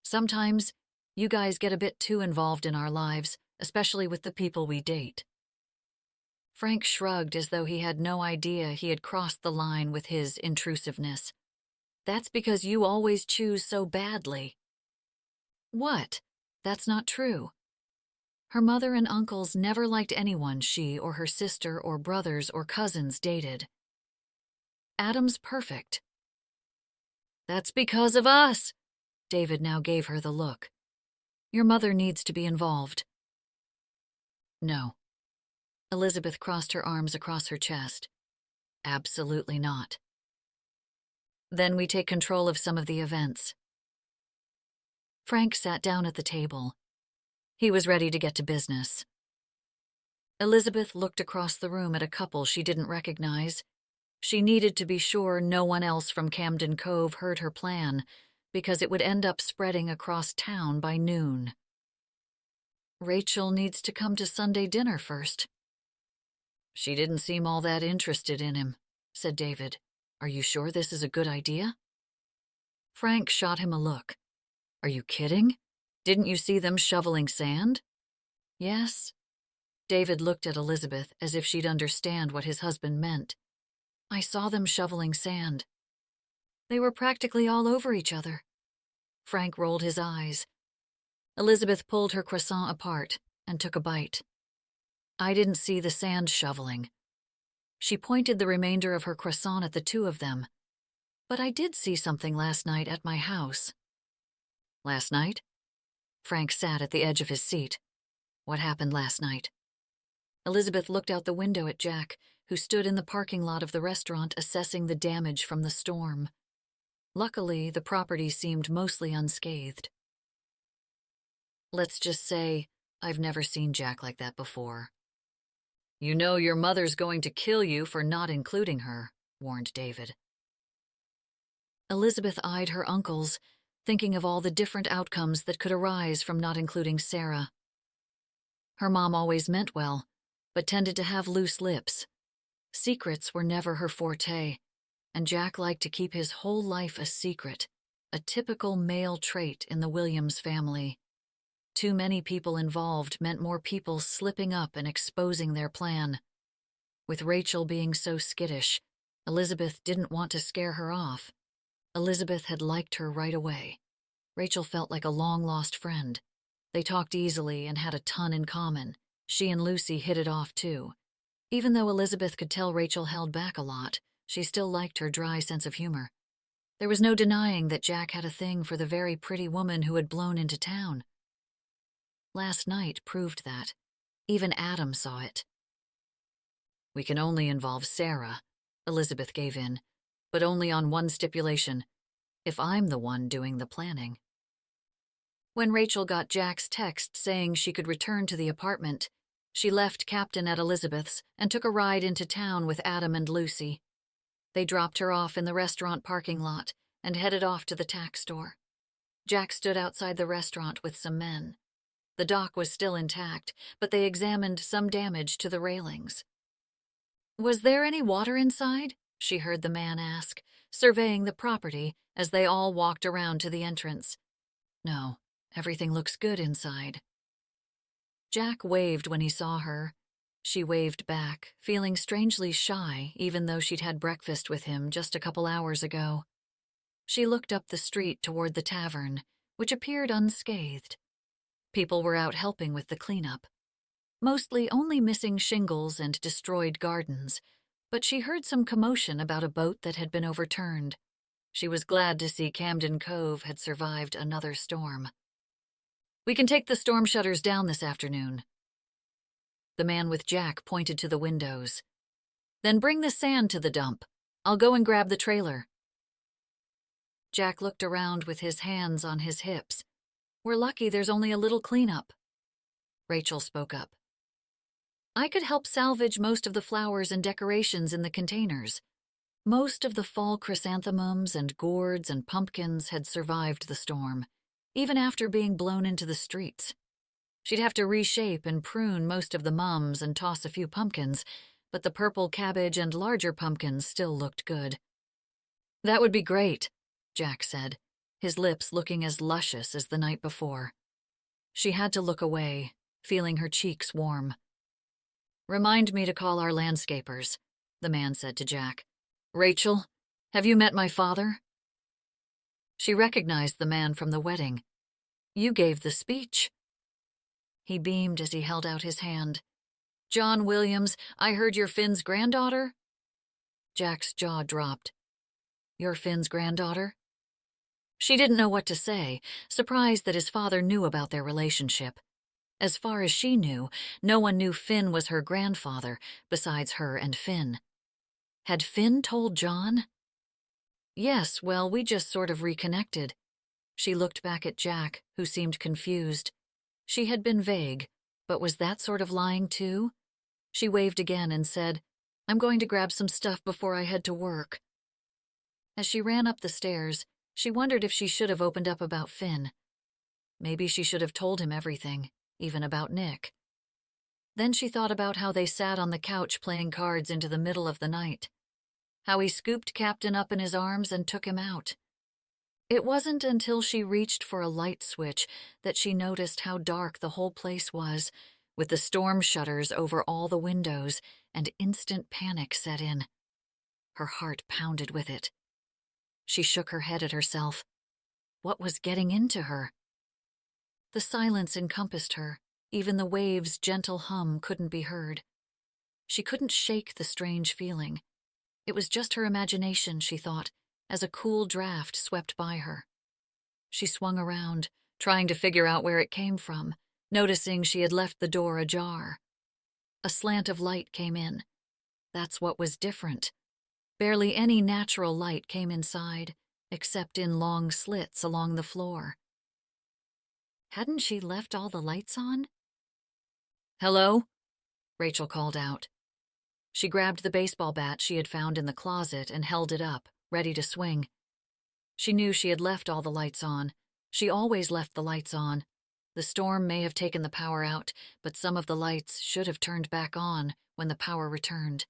"Sometimes you guys get a bit too involved in our lives, especially with the people we date." Frank shrugged as though he had no idea he had crossed the line with his intrusiveness. "That's because you always choose so badly." "What? That's not true." Her mother and uncles never liked anyone she or her sister or brothers or cousins dated. "Adam's perfect." "That's because of us." David now gave her the look. "Your mother needs to be involved." "No." Elizabeth crossed her arms across her chest. "Absolutely not." "Then we take control of some of the events." Frank sat down at the table. He was ready to get to business. Elizabeth looked across the room at a couple she didn't recognize. She needed to be sure no one else from Camden Cove heard her plan, because it would end up spreading across town by noon. Rachael needs to come to Sunday dinner first. She didn't seem all that interested in him, said David. Are you sure this is a good idea? Frank shot him a look. Are you kidding? Didn't you see them shoveling sand? Yes. David looked at Elizabeth as if she'd understand what his husband meant. I saw them shoveling sand. They were practically all over each other. Frank rolled his eyes. Elizabeth pulled her croissant apart and took a bite. I didn't see the sand shoveling. She pointed the remainder of her croissant at the two of them. But I did see something last night at my house. Last night? Frank sat at the edge of his seat. What happened last night? Elizabeth looked out the window at Jack, who stood in the parking lot of the restaurant assessing the damage from the storm. Luckily, the property seemed mostly unscathed. Let's just say, I've never seen Jack like that before. You know your mother's going to kill you for not including her, warned David. Elizabeth eyed her uncles, thinking of all the different outcomes that could arise from not including Sarah. Her mom always meant well, but tended to have loose lips. Secrets were never her forte, and Jack liked to keep his whole life a secret, a typical male trait in the Williams family. Too many people involved meant more people slipping up and exposing their plan. With Rachael being so skittish, Elizabeth didn't want to scare her off. Elizabeth had liked her right away. Rachael felt like a long-lost friend. They talked easily and had a ton in common. She and Lucy hit it off, too. Even though Elizabeth could tell Rachael held back a lot, she still liked her dry sense of humor. There was no denying that Jack had a thing for the very pretty woman who had blown into town. Last night proved that. Even Adam saw it. We can only involve Sarah, Elizabeth gave in, but only on one stipulation, if I'm the one doing the planning. When Rachael got Jack's text saying she could return to the apartment, she left Captain at Elizabeth's and took a ride into town with Adam and Lucy. They dropped her off in the restaurant parking lot and headed off to the tack store. Jack stood outside the restaurant with some men. The dock was still intact, but they examined some damage to the railings. Was there any water inside? She heard the man ask, surveying the property as they all walked around to the entrance. No, everything looks good inside. Jack waved when he saw her. She waved back, feeling strangely shy even though she'd had breakfast with him just a couple hours ago. She looked up the street toward the tavern, which appeared unscathed. People were out helping with the cleanup. Mostly only missing shingles and destroyed gardens, but she heard some commotion about a boat that had been overturned. She was glad to see Camden Cove had survived another storm. We can take the storm shutters down this afternoon. The man with Jack pointed to the windows. Then bring the sand to the dump. I'll go and grab the trailer. Jack looked around with his hands on his hips. We're lucky there's only a little cleanup. Rachael spoke up. I could help salvage most of the flowers and decorations in the containers. Most of the fall chrysanthemums and gourds and pumpkins had survived the storm, even after being blown into the streets. She'd have to reshape and prune most of the mums and toss a few pumpkins, but the purple cabbage and larger pumpkins still looked good. That would be great, Jack said, his lips looking as luscious as the night before. She had to look away, feeling her cheeks warm. Remind me to call our landscapers, the man said to Jack. Rachael, have you met my father? She recognized the man from the wedding. You gave the speech. He beamed as he held out his hand. John Williams, I heard you're Finn's granddaughter? Jack's jaw dropped. You're Finn's granddaughter? She didn't know what to say, surprised that his father knew about their relationship. As far as she knew, no one knew Finn was her grandfather, besides her and Finn. Had Finn told John? Yes, well, we just sort of reconnected. She looked back at Jack, who seemed confused. She had been vague, but was that sort of lying too? She waved again and said, "I'm going to grab some stuff before I head to work." As she ran up the stairs, she wondered if she should have opened up about Finn. Maybe she should have told him everything, even about Nick. Then she thought about how they sat on the couch playing cards into the middle of the night. How he scooped Captain up in his arms and took him out. It wasn't until she reached for a light switch that she noticed how dark the whole place was, with the storm shutters over all the windows, and instant panic set in. Her heart pounded with it. She shook her head at herself. What was getting into her? The silence encompassed her. Even the waves' gentle hum couldn't be heard. She couldn't shake the strange feeling. It was just her imagination, she thought, as a cool draft swept by her. She swung around, trying to figure out where it came from, noticing she had left the door ajar. A slant of light came in. That's what was different. Barely any natural light came inside, except in long slits along the floor. Hadn't she left all the lights on? "Hello?" Rachael called out. She grabbed the baseball bat she had found in the closet and held it up, ready to swing. She knew she had left all the lights on. She always left the lights on. The storm may have taken the power out, but some of the lights should have turned back on when the power returned.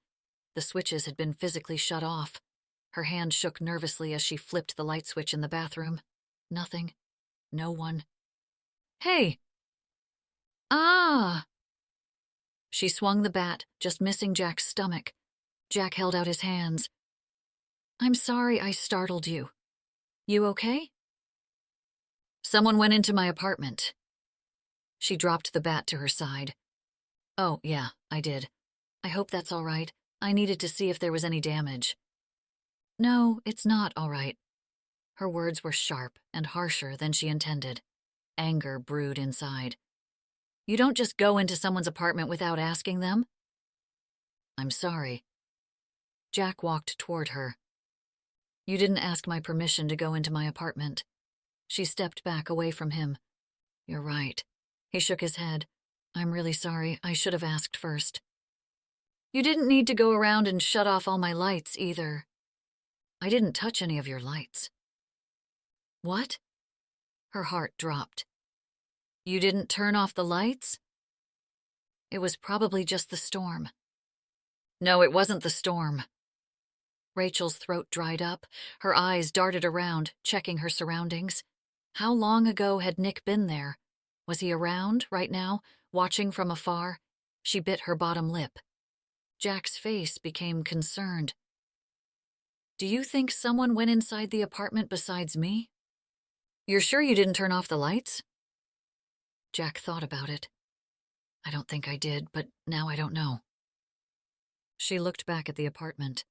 The switches had been physically shut off. Her hand shook nervously as she flipped the light switch in the bathroom. Nothing. No one. "Hey!" "Ah!" She swung the bat, just missing Jack's stomach. Jack held out his hands. "I'm sorry I startled you. You okay?" "Someone went into my apartment." She dropped the bat to her side. "Oh, yeah, I did. I hope that's all right. I needed to see if there was any damage." "No, it's not all right." Her words were sharp and harsher than she intended. Anger brewed inside. "You don't just go into someone's apartment without asking them." "I'm sorry." Jack walked toward her. "You didn't ask my permission to go into my apartment." She stepped back away from him. "You're right." He shook his head. "I'm really sorry. I should have asked first." "You didn't need to go around and shut off all my lights, either." "I didn't touch any of your lights." "What?" Her heart dropped. "You didn't turn off the lights?" "It was probably just the storm." "No, it wasn't the storm." Rachel's throat dried up. Her eyes darted around, checking her surroundings. How long ago had Nick been there? Was he around, right now, watching from afar? She bit her bottom lip. Jack's face became concerned. "Do you think someone went inside the apartment besides me?" "You're sure you didn't turn off the lights?" Jack thought about it. "I don't think I did, but now I don't know." She looked back at the apartment.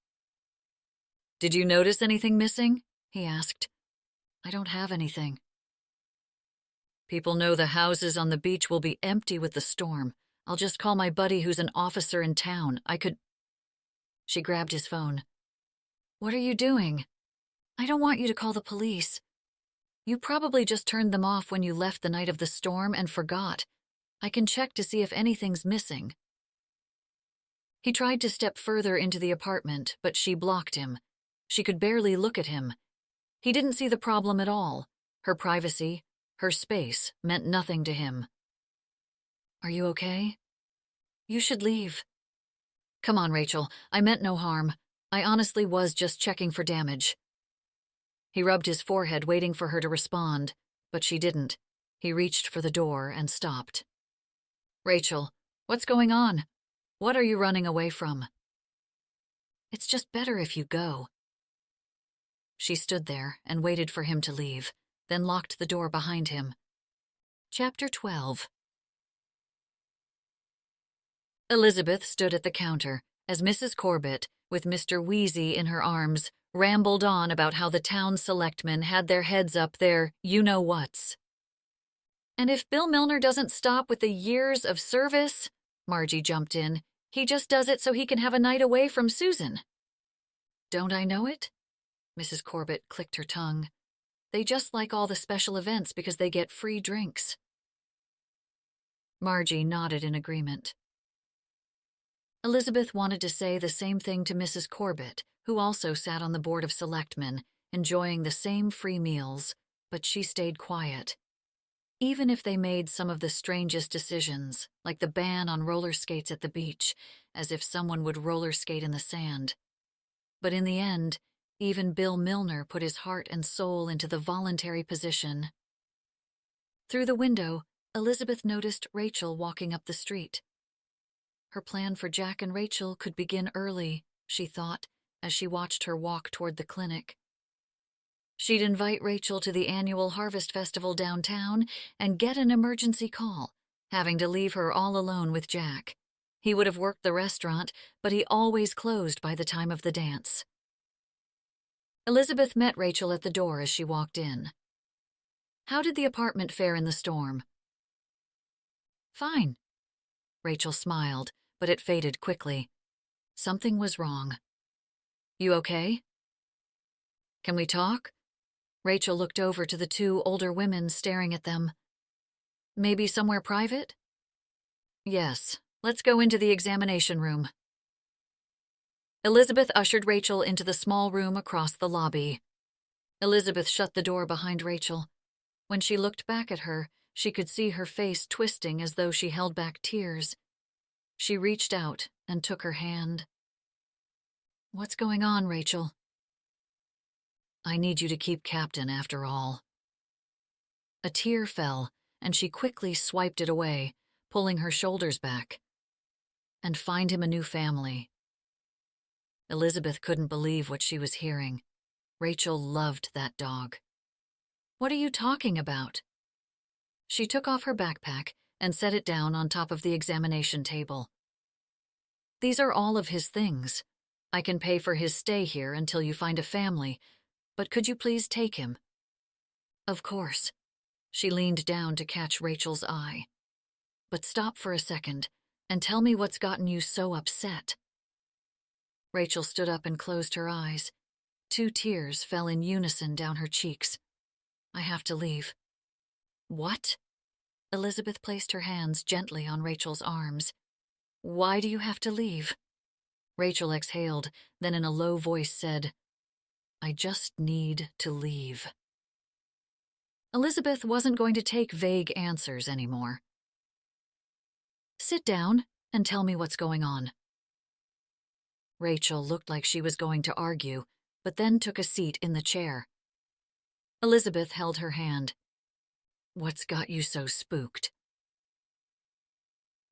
"Did you notice anything missing?" he asked. "I don't have anything." "People know the houses on the beach will be empty with the storm. I'll just call my buddy who's an officer in town. I could—" She grabbed his phone. "What are you doing?" "I don't want you to call the police. You probably just turned them off when you left the night of the storm and forgot. I can check to see if anything's missing." He tried to step further into the apartment, but she blocked him. She could barely look at him. He didn't see the problem at all. Her privacy, her space, meant nothing to him. "Are you okay? You should leave." "Come on, Rachael. I meant no harm. I honestly was just checking for damage." He rubbed his forehead, waiting for her to respond, but she didn't. He reached for the door and stopped. "Rachael, what's going on? What are you running away from?" "It's just better if you go." She stood there and waited for him to leave, then locked the door behind him. Chapter 12. Elizabeth stood at the counter as Mrs. Corbett, with Mr. Wheezy in her arms, rambled on about how the town selectmen had their heads up their you-know-whats. "And if Bill Milner doesn't stop with the years of service," Margie jumped in, "he just does it so he can have a night away from Susan." "Don't I know it?" Mrs. Corbett clicked her tongue. They just like all the special events because they get free drinks. Margie nodded in agreement. Elizabeth wanted to say the same thing to Mrs. Corbett, who also sat on the Board of Selectmen, enjoying the same free meals, but she stayed quiet. Even if they made some of the strangest decisions, like the ban on roller skates at the beach, as if someone would roller skate in the sand. But in the end, even Bill Milner put his heart and soul into the voluntary position. Through the window, Elizabeth noticed Rachael walking up the street. Her plan for Jack and Rachael could begin early, she thought, as she watched her walk toward the clinic. She'd invite Rachael to the annual Harvest Festival downtown and get an emergency call, having to leave her all alone with Jack. He would have worked the restaurant, but he always closed by the time of the dance. Elizabeth met Rachael at the door as she walked in. How did the apartment fare in the storm? Fine. Rachael smiled, but it faded quickly. Something was wrong. You okay? Can we talk? Rachael looked over to the two older women staring at them. Maybe somewhere private? Yes, let's go into the examination room. Elizabeth ushered Rachael into the small room across the lobby. Elizabeth shut the door behind Rachael. When she looked back at her, she could see her face twisting as though she held back tears. She reached out and took her hand. What's going on, Rachael? I need you to keep Captain after all. A tear fell, and she quickly swiped it away, pulling her shoulders back. And find him a new family. Elizabeth couldn't believe what she was hearing. Rachael loved that dog. What are you talking about? She took off her backpack and set it down on top of the examination table. These are all of his things. I can pay for his stay here until you find a family, but could you please take him? Of course. She leaned down to catch Rachael's eye. But stop for a second and tell me what's gotten you so upset. Rachael stood up and closed her eyes. 2 tears fell in unison down her cheeks. I have to leave. What? Elizabeth placed her hands gently on Rachael's arms. Why do you have to leave? Rachael exhaled, then in a low voice said, I just need to leave. Elizabeth wasn't going to take vague answers anymore. Sit down and tell me what's going on. Rachael looked like she was going to argue, but then took a seat in the chair. Elizabeth held her hand. What's got you so spooked?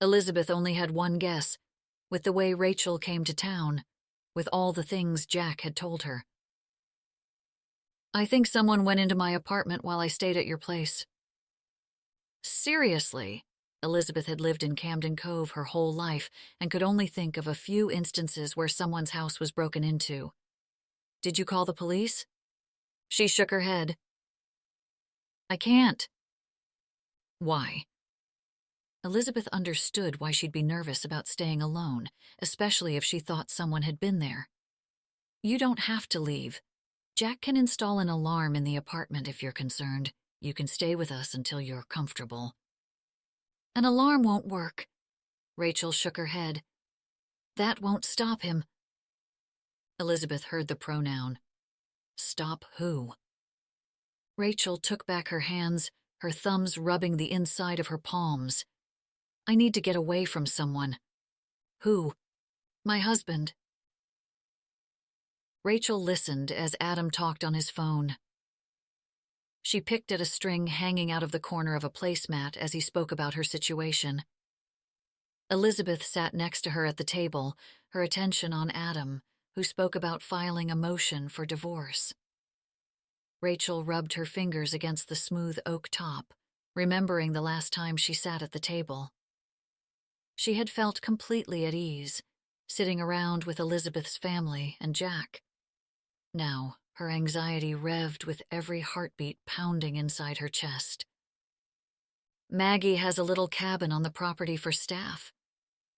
Elizabeth only had one guess, with the way Rachael came to town, with all the things Jack had told her. I think someone went into my apartment while I stayed at your place. Seriously? Elizabeth had lived in Camden Cove her whole life and could only think of a few instances where someone's house was broken into. Did you call the police? She shook her head. I can't. Why? Elizabeth understood why she'd be nervous about staying alone, especially if she thought someone had been there. You don't have to leave. Jack can install an alarm in the apartment if you're concerned. You can stay with us until you're comfortable. An alarm won't work. Rachael shook her head. That won't stop him. Elizabeth heard the pronoun. Stop who? Rachael took back her hands, her thumbs rubbing the inside of her palms. I need to get away from someone. Who? My husband. Rachael listened as Adam talked on his phone. She picked at a string hanging out of the corner of a placemat as he spoke about her situation. Elizabeth sat next to her at the table, her attention on Adam, who spoke about filing a motion for divorce. Rachael rubbed her fingers against the smooth oak top, remembering the last time she sat at the table. She had felt completely at ease, sitting around with Elizabeth's family and Jack. Now, her anxiety revved with every heartbeat pounding inside her chest. Maggie has a little cabin on the property for staff.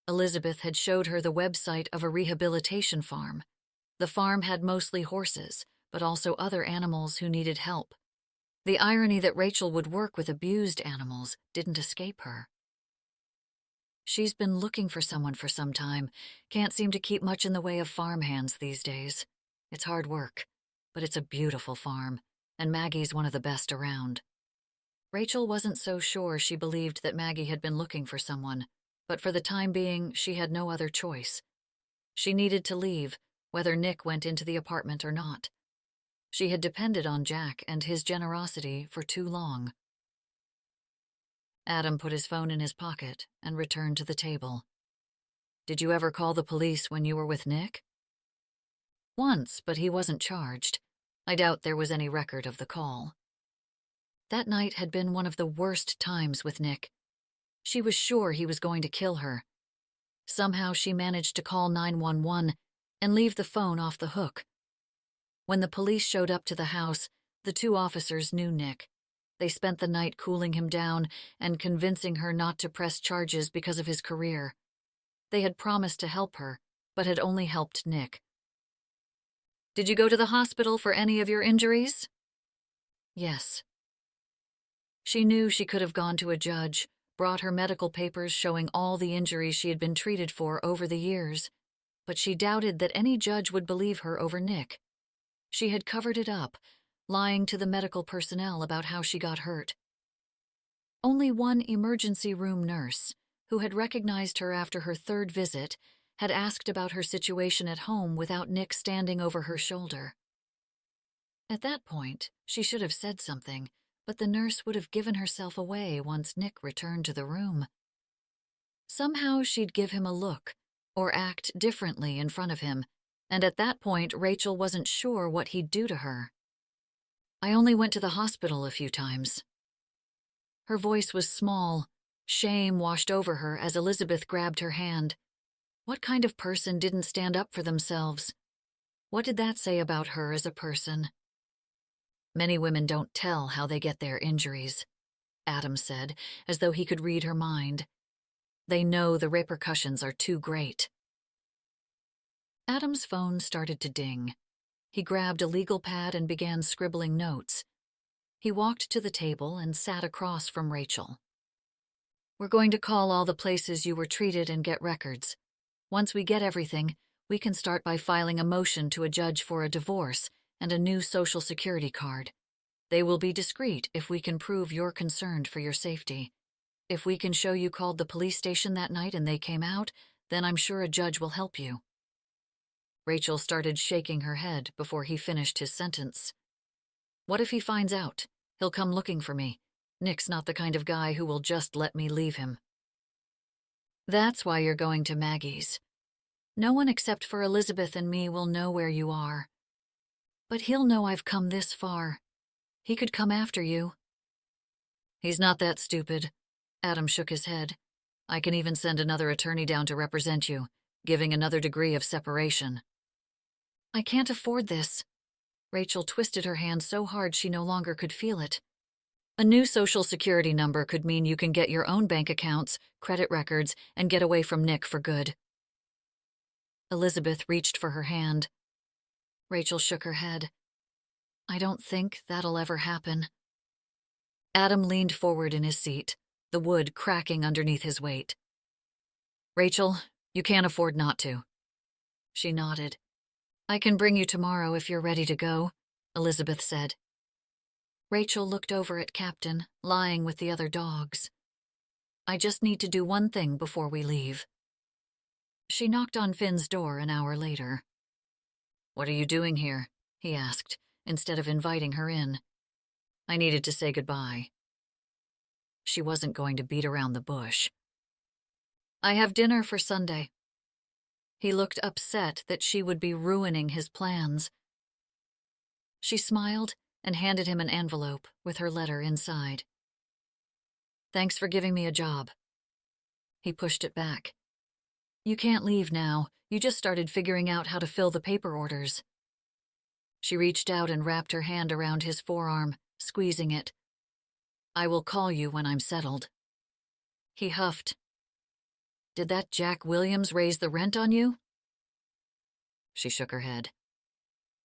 Elizabeth had showed her the website of a rehabilitation farm. The farm had mostly horses, but also other animals who needed help. The irony that Rachael would work with abused animals didn't escape her. She's been looking for someone for some time. Can't seem to keep much in the way of farm hands these days. It's hard work, but it's a beautiful farm, and Maggie's one of the best around. Rachael wasn't so sure she believed that Maggie had been looking for someone, but for the time being, she had no other choice. She needed to leave, whether Nick went into the apartment or not. She had depended on Jack and his generosity for too long. Adam put his phone in his pocket and returned to the table. "Did you ever call the police when you were with Nick?" "Once, but he wasn't charged. I doubt there was any record of the call." That night had been one of the worst times with Nick. She was sure he was going to kill her. Somehow she managed to call 911 and leave the phone off the hook. When the police showed up to the house, the two officers knew Nick. They spent the night cooling him down and convincing her not to press charges because of his career. They had promised to help her, but had only helped Nick. "Did you go to the hospital for any of your injuries?" "Yes." She knew she could have gone to a judge, brought her medical papers showing all the injuries she had been treated for over the years, but she doubted that any judge would believe her over Nick. She had covered it up, lying to the medical personnel about how she got hurt. Only one emergency room nurse, who had recognized her after her third visit, had asked about her situation at home without Nick standing over her shoulder. At that point, she should have said something, but the nurse would have given herself away once Nick returned to the room. Somehow she'd give him a look, or act differently in front of him, and at that point Rachael wasn't sure what he'd do to her. "I only went to the hospital a few times." Her voice was small. Shame washed over her as Elizabeth grabbed her hand. What kind of person didn't stand up for themselves? What did that say about her as a person? "Many women don't tell how they get their injuries," Adam said, as though he could read her mind. "They know the repercussions are too great." Adam's phone started to ding. He grabbed a legal pad and began scribbling notes. He walked to the table and sat across from Rachael. "We're going to call all the places you were treated and get records. Once we get everything, we can start by filing a motion to a judge for a divorce and a new Social Security card. They will be discreet if we can prove you're concerned for your safety. If we can show you called the police station that night and they came out, then I'm sure a judge will help you." Rachael started shaking her head before he finished his sentence. "What if he finds out? He'll come looking for me. Nick's not the kind of guy who will just let me leave him." "That's why you're going to Maggie's. No one except for Elizabeth and me will know where you are. But he'll know I've come this far. He could come after you." "He's not that stupid." Adam shook his head. "I can even send another attorney down to represent you, giving another degree of separation." "I can't afford this." Rachael twisted her hand so hard she no longer could feel it. "A new Social Security number could mean you can get your own bank accounts, credit records, and get away from Nick for good." Elizabeth reached for her hand. Rachael shook her head. "I don't think that'll ever happen." Adam leaned forward in his seat, the wood cracking underneath his weight. "Rachael, you can't afford not to." She nodded. "I can bring you tomorrow if you're ready to go," Elizabeth said. Rachael looked over at Captain, lying with the other dogs. "I just need to do one thing before we leave." She knocked on Finn's door an hour later. "What are you doing here?" he asked, instead of inviting her in. "I needed to say goodbye." She wasn't going to beat around the bush. "I have dinner for Sunday." He looked upset that she would be ruining his plans. She smiled and handed him an envelope with her letter inside. "Thanks for giving me a job." He pushed it back. "You can't leave now. You just started figuring out how to fill the paper orders." She reached out and wrapped her hand around his forearm, squeezing it. "I will call you when I'm settled." He huffed. "Did that Jack Williams raise the rent on you?" She shook her head.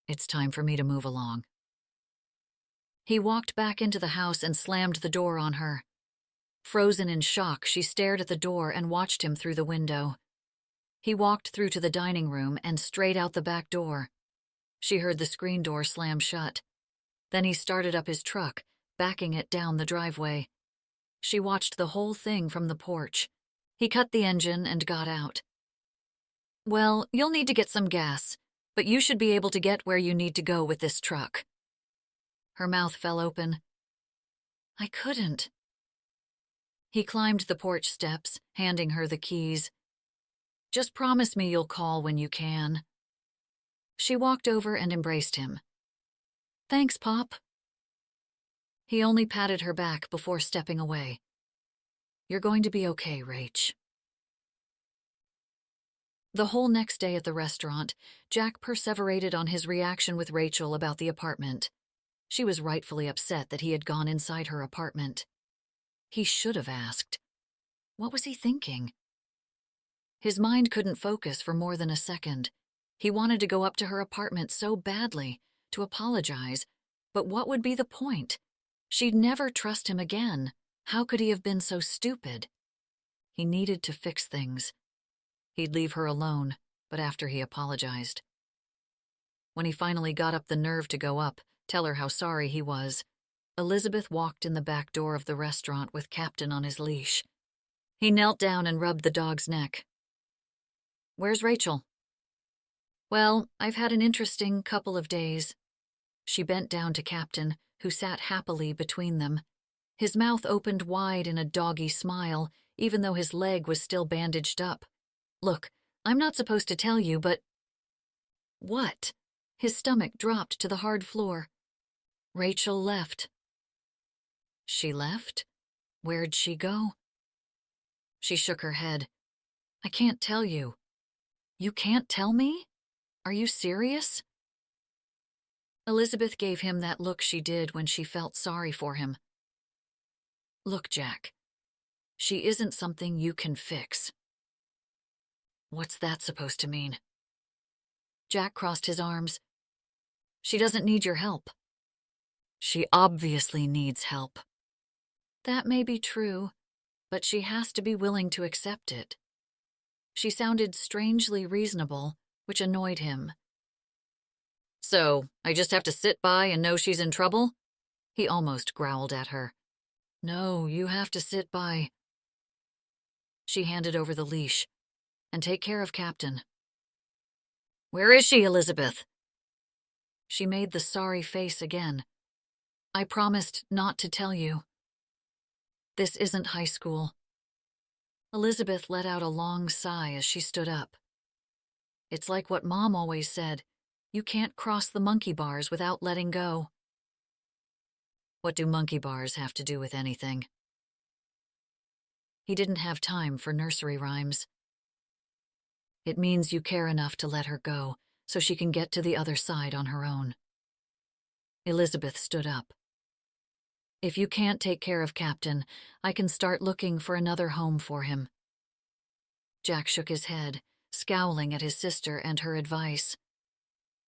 "It's time for me to move along." He walked back into the house and slammed the door on her. Frozen in shock, she stared at the door and watched him through the window. He walked through to the dining room and straight out the back door. She heard the screen door slam shut. Then he started up his truck, backing it down the driveway. She watched the whole thing from the porch. He cut the engine and got out. "Well, you'll need to get some gas, but you should be able to get where you need to go with this truck." Her mouth fell open. "I couldn't." He climbed the porch steps, handing her the keys. "Just promise me you'll call when you can." She walked over and embraced him. "Thanks, Pop." He only patted her back before stepping away. "You're going to be okay, Rach." The whole next day at the restaurant, Jack perseverated on his reaction with Rachael about the apartment. She was rightfully upset that he had gone inside her apartment. He should have asked. What was he thinking? His mind couldn't focus for more than a second. He wanted to go up to her apartment so badly, to apologize, but what would be the point? She'd never trust him again. How could he have been so stupid? He needed to fix things. He'd leave her alone, but after he apologized. When he finally got up the nerve to go up, tell her how sorry he was, Elizabeth walked in the back door of the restaurant with Captain on his leash. He knelt down and rubbed the dog's neck. "Where's Rachael?" "Well, I've had an interesting couple of days." She bent down to Captain, who sat happily between them. His mouth opened wide in a doggy smile, even though his leg was still bandaged up. "Look, I'm not supposed to tell you, but—" "What?" His stomach dropped to the hard floor. "Rachael left." "She left? Where'd she go?" She shook her head. "I can't tell you." "You can't tell me? Are you serious?" Elizabeth gave him that look she did when she felt sorry for him. "Look, Jack, she isn't something you can fix." "What's that supposed to mean?" Jack crossed his arms. "She doesn't need your help." "She obviously needs help." "That may be true, but she has to be willing to accept it." She sounded strangely reasonable, which annoyed him. "So, I just have to sit by and know she's in trouble?" He almost growled at her. "No, you have to sit by." She handed over the leash. "And take care of Captain." "Where is she, Elizabeth?" She made the sorry face again. "I promised not to tell you." "This isn't high school." Elizabeth let out a long sigh as she stood up. "It's like what Mom always said. You can't cross the monkey bars without letting go." "What do monkey bars have to do with anything?" He didn't have time for nursery rhymes. "It means you care enough to let her go, so she can get to the other side on her own." Elizabeth stood up. "If you can't take care of Captain, I can start looking for another home for him." Jack shook his head, scowling at his sister and her advice.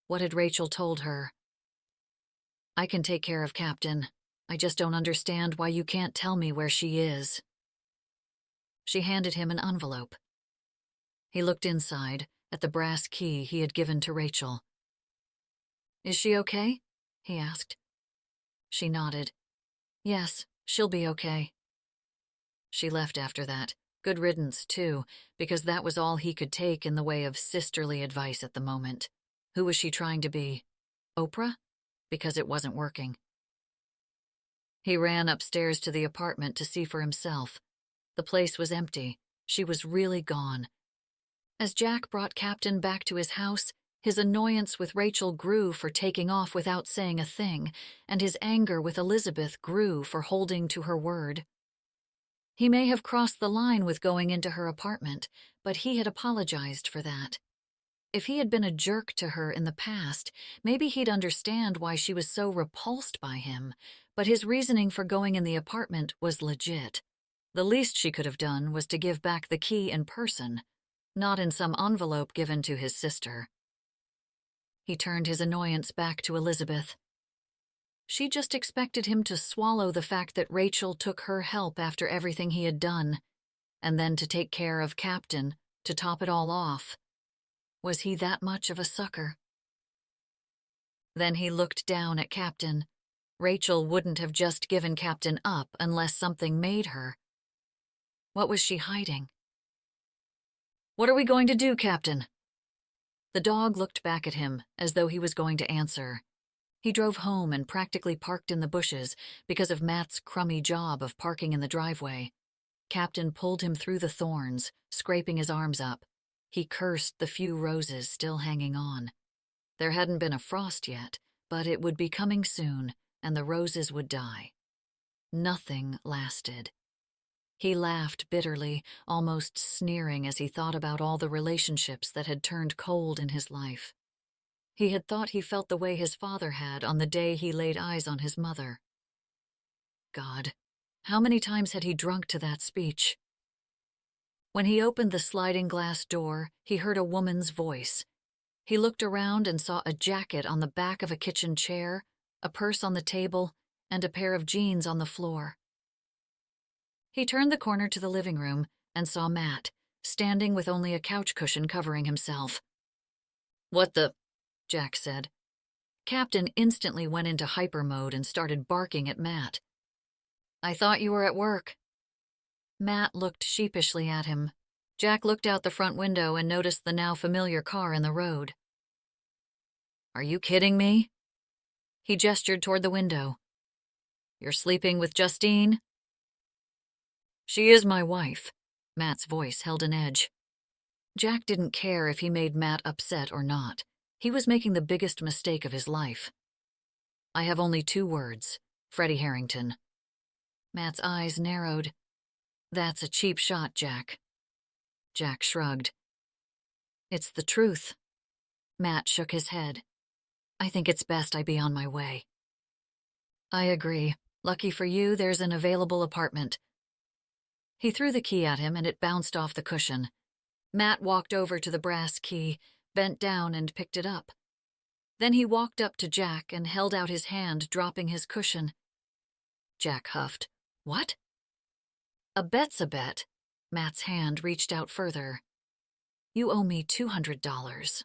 What had Rachael told her? "I can take care of Captain. I just don't understand why you can't tell me where she is." She handed him an envelope. He looked inside, at the brass key he had given to Rachael. "Is she okay?" he asked. She nodded. "Yes, she'll be okay." She left after that. Good riddance, too, because that was all he could take in the way of sisterly advice at the moment. Who was she trying to be? Oprah? Because it wasn't working. He ran upstairs to the apartment to see for himself. The place was empty. She was really gone. As Jack brought Captain back to his house, his annoyance with Rachael grew for taking off without saying a thing, and his anger with Elizabeth grew for holding to her word. He may have crossed the line with going into her apartment, but he had apologized for that. If he had been a jerk to her in the past, maybe he'd understand why she was so repulsed by him, but his reasoning for going in the apartment was legit. The least she could have done was to give back the key in person, not in some envelope given to his sister. He turned his annoyance back to Elizabeth. She just expected him to swallow the fact that Rachael took her help after everything he had done, and then to take care of Captain, to top it all off. Was he that much of a sucker? Then he looked down at Captain. Rachael wouldn't have just given Captain up unless something made her. What was she hiding? "What are we going to do, Captain?" The dog looked back at him as though he was going to answer. He drove home and practically parked in the bushes because of Matt's crummy job of parking in the driveway. Captain pulled him through the thorns, scraping his arms up. He cursed the few roses still hanging on. There hadn't been a frost yet, but it would be coming soon, and the roses would die. Nothing lasted. He laughed bitterly, almost sneering as he thought about all the relationships that had turned cold in his life. He had thought he felt the way his father had on the day he laid eyes on his mother. God, how many times had he drunk to that speech? When he opened the sliding glass door, he heard a woman's voice. He looked around and saw a jacket on the back of a kitchen chair, a purse on the table, and a pair of jeans on the floor. He turned the corner to the living room and saw Matt, standing with only a couch cushion covering himself. "What the?" Jack said. Captain instantly went into hyper mode and started barking at Matt. "I thought you were at work." Matt looked sheepishly at him. Jack looked out the front window and noticed the now familiar car in the road. "Are you kidding me?" He gestured toward the window. "You're sleeping with Justine?" "She is my wife." Matt's voice held an edge. Jack didn't care if he made Matt upset or not. He was making the biggest mistake of his life. "I have only 2 words, Freddie Harrington." Matt's eyes narrowed. "That's a cheap shot, Jack." Jack shrugged. "It's the truth." Matt shook his head. "I think it's best I be on my way." "I agree. Lucky for you, there's an available apartment." He threw the key at him and it bounced off the cushion. Matt walked over to the brass key, bent down and picked it up. Then he walked up to Jack and held out his hand, dropping his cushion. Jack huffed. "What?" "A bet's a bet." Matt's hand reached out further. "You owe me $200.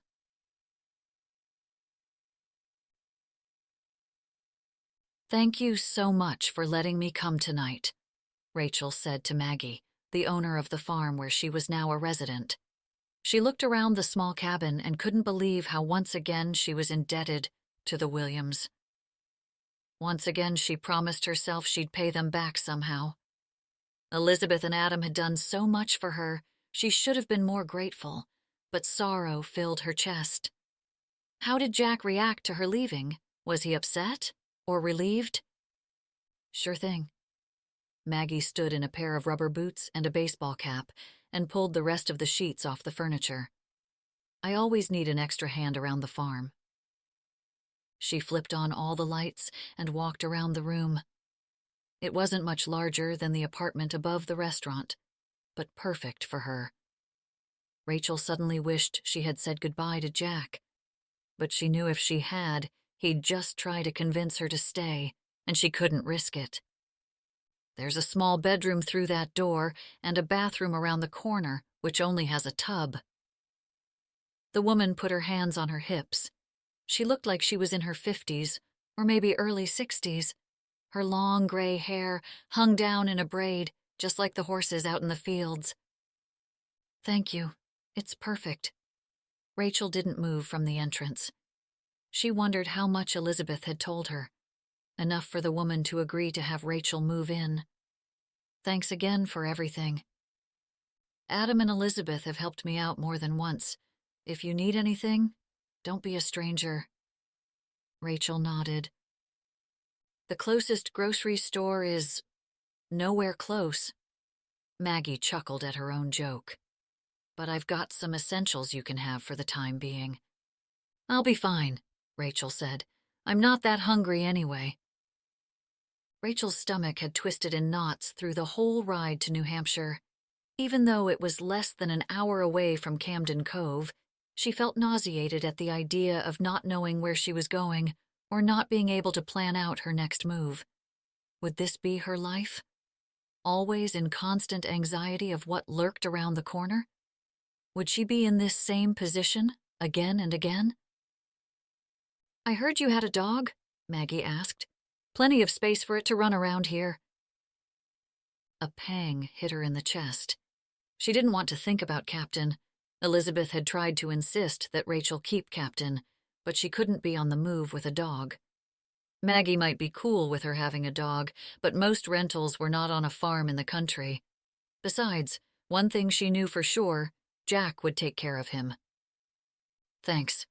"Thank you so much for letting me come tonight," Rachael said to Maggie, the owner of the farm where she was now a resident. She looked around the small cabin and couldn't believe how once again she was indebted to the Williams. Once again she promised herself she'd pay them back somehow. Elizabeth and Adam had done so much for her, she should have been more grateful, but sorrow filled her chest. How did Jack react to her leaving? Was he upset or relieved? Sure thing. Maggie stood in a pair of rubber boots and a baseball cap and pulled the rest of the sheets off the furniture. "I always need an extra hand around the farm." She flipped on all the lights and walked around the room. It wasn't much larger than the apartment above the restaurant, but perfect for her. Rachael suddenly wished she had said goodbye to Jack, but she knew if she had, he'd just try to convince her to stay, and she couldn't risk it. There's a small bedroom through that door and a bathroom around the corner, which only has a tub. The woman put her hands on her hips. She looked like she was in her 50s, or maybe early 60s. Her long gray hair hung down in a braid, just like the horses out in the fields. "Thank you. It's perfect." Rachael didn't move from the entrance. She wondered how much Elizabeth had told her. Enough for the woman to agree to have Rachael move in. "Thanks again for everything. Adam and Elizabeth have helped me out more than once. If you need anything, don't be a stranger." Rachael nodded. "The closest grocery store is nowhere close." Maggie chuckled at her own joke. "But I've got some essentials you can have for the time being." "I'll be fine," Rachael said. "I'm not that hungry anyway." Rachel's stomach had twisted in knots through the whole ride to New Hampshire. Even though it was less than an hour away from Camden Cove, she felt nauseated at the idea of not knowing where she was going or not being able to plan out her next move. Would this be her life? Always in constant anxiety of what lurked around the corner? Would she be in this same position again and again? "I heard you had a dog," Maggie asked. "Plenty of space for it to run around here." A pang hit her in the chest. She didn't want to think about Captain. Elizabeth had tried to insist that Rachael keep Captain, but she couldn't be on the move with a dog. Maggie might be cool with her having a dog, but most rentals were not on a farm in the country. Besides, one thing she knew for sure, Jack would take care of him. "Thanks.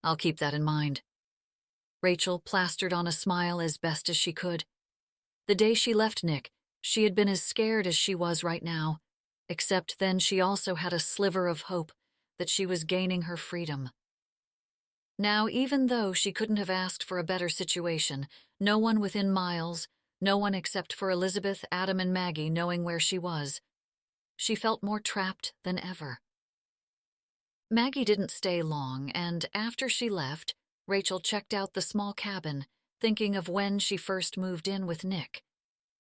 I'll keep that in mind." Rachael plastered on a smile as best as she could. The day she left Nick, she had been as scared as she was right now, except then she also had a sliver of hope that she was gaining her freedom. Now, even though she couldn't have asked for a better situation, no one within miles, no one except for Elizabeth, Adam, and Maggie knowing where she was, she felt more trapped than ever. Maggie didn't stay long, and after she left, Rachael checked out the small cabin, thinking of when she first moved in with Nick.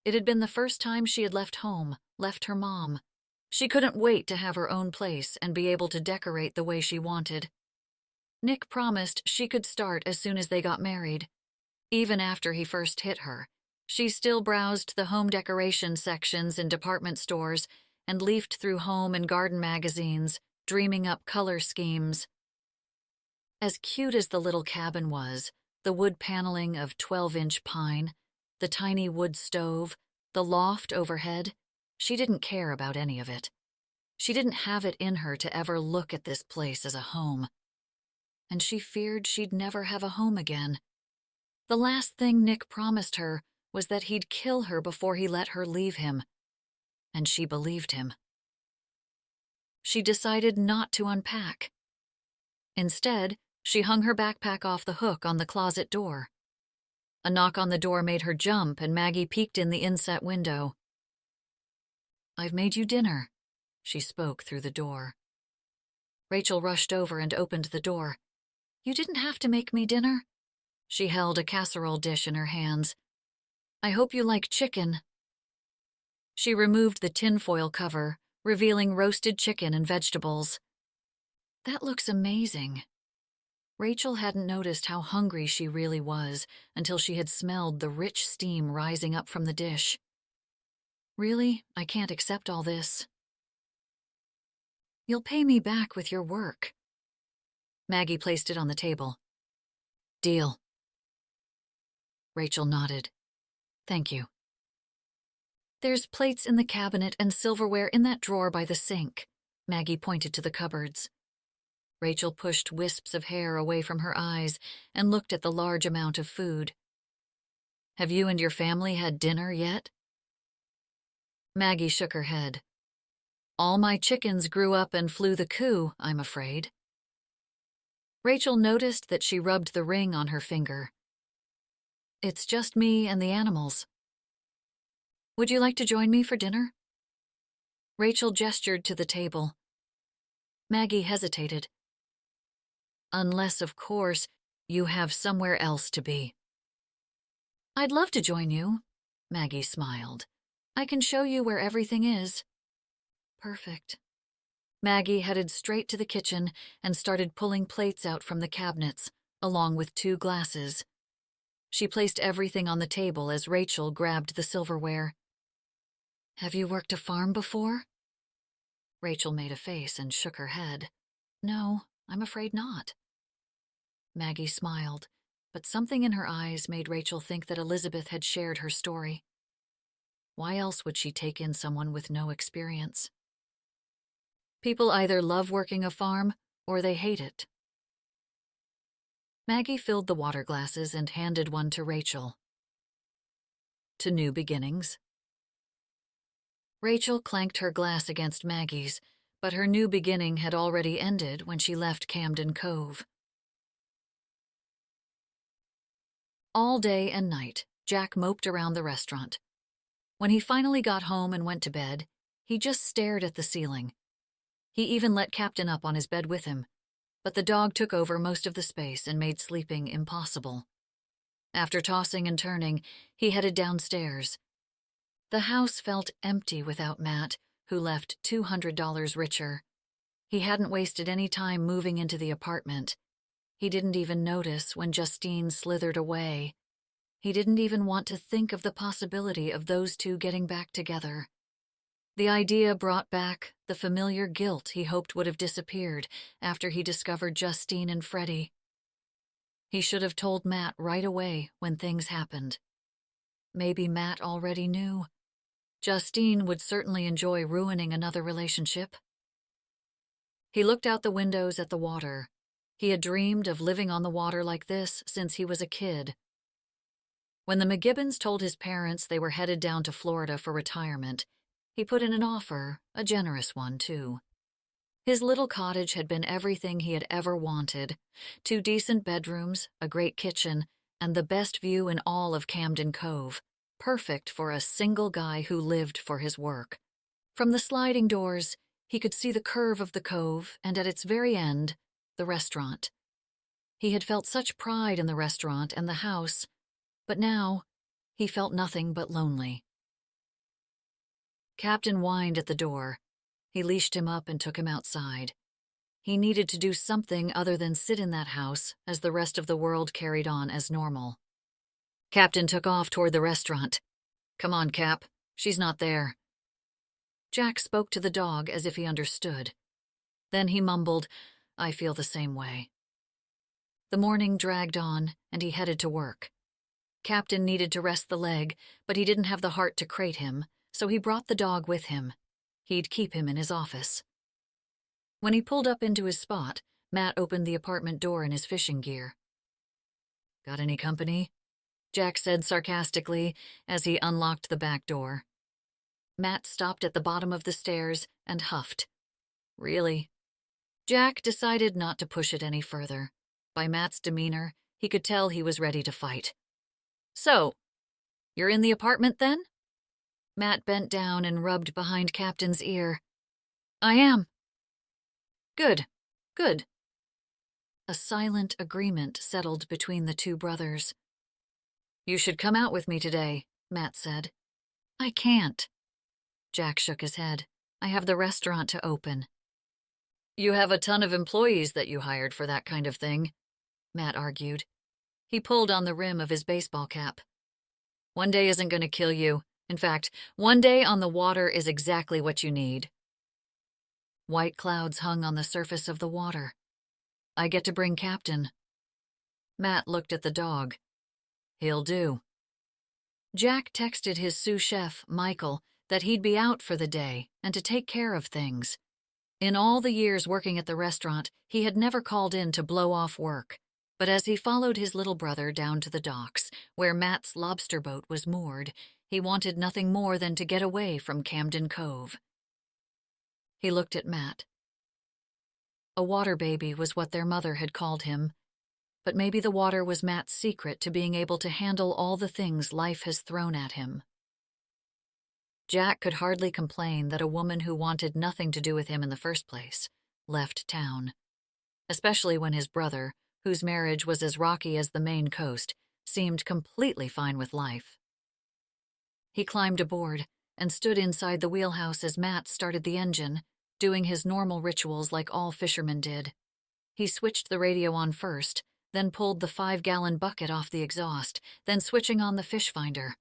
It had been the first time she had left home, left her mom. She couldn't wait to have her own place and be able to decorate the way she wanted. Nick promised she could start as soon as they got married. Even after he first hit her, she still browsed the home decoration sections in department stores and leafed through home and garden magazines, dreaming up color schemes. As cute as the little cabin was, the wood paneling of 12-inch pine, the tiny wood stove, the loft overhead, she didn't care about any of it. She didn't have it in her to ever look at this place as a home. And she feared she'd never have a home again. The last thing Nick promised her was that he'd kill her before he let her leave him. And she believed him. She decided not to unpack. Instead, she hung her backpack off the hook on the closet door. A knock on the door made her jump, and Maggie peeked in the inset window. "I've made you dinner," she spoke through the door. Rachael rushed over and opened the door. "You didn't have to make me dinner." She held a casserole dish in her hands. "I hope you like chicken." She removed the tinfoil cover, revealing roasted chicken and vegetables. "That looks amazing." Rachael hadn't noticed how hungry she really was until she had smelled the rich steam rising up from the dish. "Really, I can't accept all this." "You'll pay me back with your work." Maggie placed it on the table. "Deal." Rachael nodded. "Thank you." "There's plates in the cabinet and silverware in that drawer by the sink." Maggie pointed to the cupboards. Rachael pushed wisps of hair away from her eyes and looked at the large amount of food. "Have you and your family had dinner yet?" Maggie shook her head. "All my chickens grew up and flew the coop, I'm afraid." Rachael noticed that she rubbed the ring on her finger. "It's just me and the animals." "Would you like to join me for dinner?" Rachael gestured to the table. Maggie hesitated. "Unless, of course, you have somewhere else to be." "I'd love to join you," Maggie smiled. "I can show you where everything is." "Perfect." Maggie headed straight to the kitchen and started pulling plates out from the cabinets, along with 2 glasses. She placed everything on the table as Rachael grabbed the silverware. "Have you worked a farm before?" Rachael made a face and shook her head. "No, I'm afraid not." Maggie smiled, but something in her eyes made Rachael think that Elizabeth had shared her story. Why else would she take in someone with no experience? People either love working a farm or they hate it. Maggie filled the water glasses and handed one to Rachael. "To new beginnings." Rachael clanked her glass against Maggie's, but her new beginning had already ended when she left Camden Cove. All day and night, Jack moped around the restaurant. When he finally got home and went to bed, he just stared at the ceiling. He even let Captain up on his bed with him, but the dog took over most of the space and made sleeping impossible. After tossing and turning, he headed downstairs. The house felt empty without Matt, who left $200 richer. He hadn't wasted any time moving into the apartment. He didn't even notice when Justine slithered away. He didn't even want to think of the possibility of those two getting back together. The idea brought back the familiar guilt he hoped would have disappeared after he discovered Justine and Freddie. He should have told Matt right away when things happened. Maybe Matt already knew. Justine would certainly enjoy ruining another relationship. He looked out the windows at the water. He had dreamed of living on the water like this since he was a kid. When the McGibbons told his parents they were headed down to Florida for retirement, he put in an offer, a generous one, too. His little cottage had been everything he had ever wanted: 2 decent bedrooms, a great kitchen, and the best view in all of Camden Cove, perfect for a single guy who lived for his work. From the sliding doors, he could see the curve of the cove, and at its very end, the restaurant. He had felt such pride in the restaurant and the house, but now he felt nothing but lonely. Captain whined at the door. He leashed him up and took him outside. He needed to do something other than sit in that house as the rest of the world carried on as normal. Captain took off toward the restaurant. "Come on, Cap. She's not there." Jack spoke to the dog as if he understood. Then he mumbled, "I feel the same way." The morning dragged on, and he headed to work. Captain needed to rest the leg, but he didn't have the heart to crate him, so he brought the dog with him. He'd keep him in his office. When he pulled up into his spot, Matt opened the apartment door in his fishing gear. "Got any company?" Jack said sarcastically as he unlocked the back door. Matt stopped at the bottom of the stairs and huffed. "Really?" Jack decided not to push it any further. By Matt's demeanor, he could tell he was ready to fight. "So, you're in the apartment then?" Matt bent down and rubbed behind Captain's ear. "I am." "Good, good." A silent agreement settled between the two brothers. "You should come out with me today," Matt said. "I can't." Jack shook his head. "I have the restaurant to open." "You have a ton of employees that you hired for that kind of thing," Matt argued. He pulled on the rim of his baseball cap. "One day isn't going to kill you. In fact, one day on the water is exactly what you need." White clouds hung on the surface of the water. "I get to bring Captain." Matt looked at the dog. "He'll do." Jack texted his sous chef, Michael, that he'd be out for the day and to take care of things. In all the years working at the restaurant, he had never called in to blow off work. But as he followed his little brother down to the docks, where Matt's lobster boat was moored, he wanted nothing more than to get away from Camden Cove. He looked at Matt. A water baby was what their mother had called him, but maybe the water was Matt's secret to being able to handle all the things life has thrown at him. Jack could hardly complain that a woman who wanted nothing to do with him in the first place left town, especially when his brother, whose marriage was as rocky as the Maine coast, seemed completely fine with life. He climbed aboard and stood inside the wheelhouse as Matt started the engine, doing his normal rituals like all fishermen did. He switched the radio on first, then pulled the 5-gallon bucket off the exhaust, then switching on the fish finder.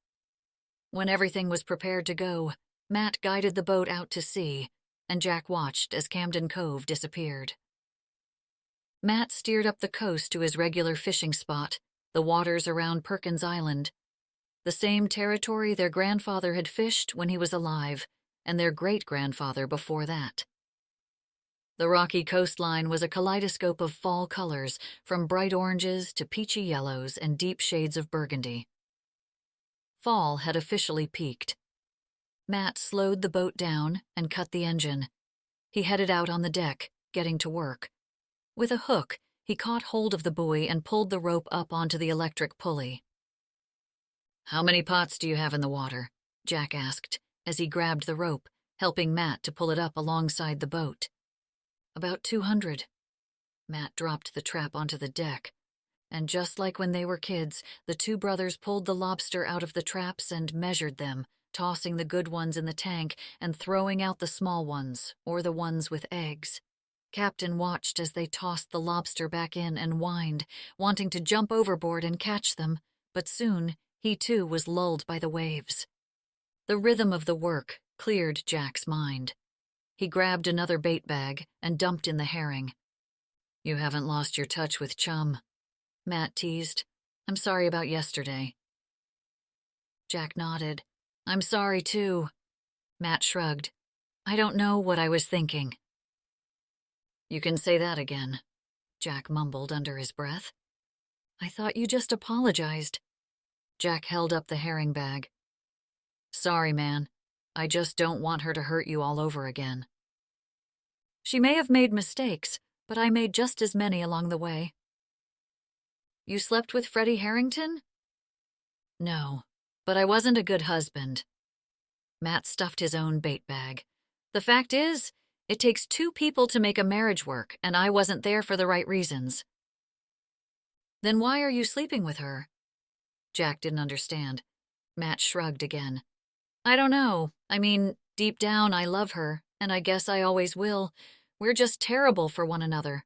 When everything was prepared to go, Matt guided the boat out to sea, and Jack watched as Camden Cove disappeared. Matt steered up the coast to his regular fishing spot, the waters around Perkins Island, the same territory their grandfather had fished when he was alive, and their great-grandfather before that. The rocky coastline was a kaleidoscope of fall colors, from bright oranges to peachy yellows and deep shades of burgundy. Fall had officially peaked. Matt slowed the boat down and cut the engine. He headed out on the deck, getting to work. With a hook, he caught hold of the buoy and pulled the rope up onto the electric pulley. "How many pots do you have in the water?" Jack asked, as he grabbed the rope, helping Matt to pull it up alongside the boat. "About 200. Matt dropped the trap onto the deck. And just like when they were kids, the two brothers pulled the lobster out of the traps and measured them, tossing the good ones in the tank and throwing out the small ones, or the ones with eggs. Captain watched as they tossed the lobster back in and whined, wanting to jump overboard and catch them, but soon he too was lulled by the waves. The rhythm of the work cleared Jack's mind. He grabbed another bait bag and dumped in the herring. "You haven't lost your touch with chum," Matt teased. "I'm sorry about yesterday." Jack nodded. "I'm sorry, too." Matt shrugged. "I don't know what I was thinking." "You can say that again," Jack mumbled under his breath. "I thought you just apologized." Jack held up the herring bag. "Sorry, man. I just don't want her to hurt you all over again." "She may have made mistakes, but I made just as many along the way." "You slept with Freddie Harrington?" "No, but I wasn't a good husband." Matt stuffed his own bait bag. "The fact is, it takes two people to make a marriage work, and I wasn't there for the right reasons." "Then why are you sleeping with her?" Jack didn't understand. Matt shrugged again. "I don't know. I mean, deep down I love her, and I guess I always will. We're just terrible for one another.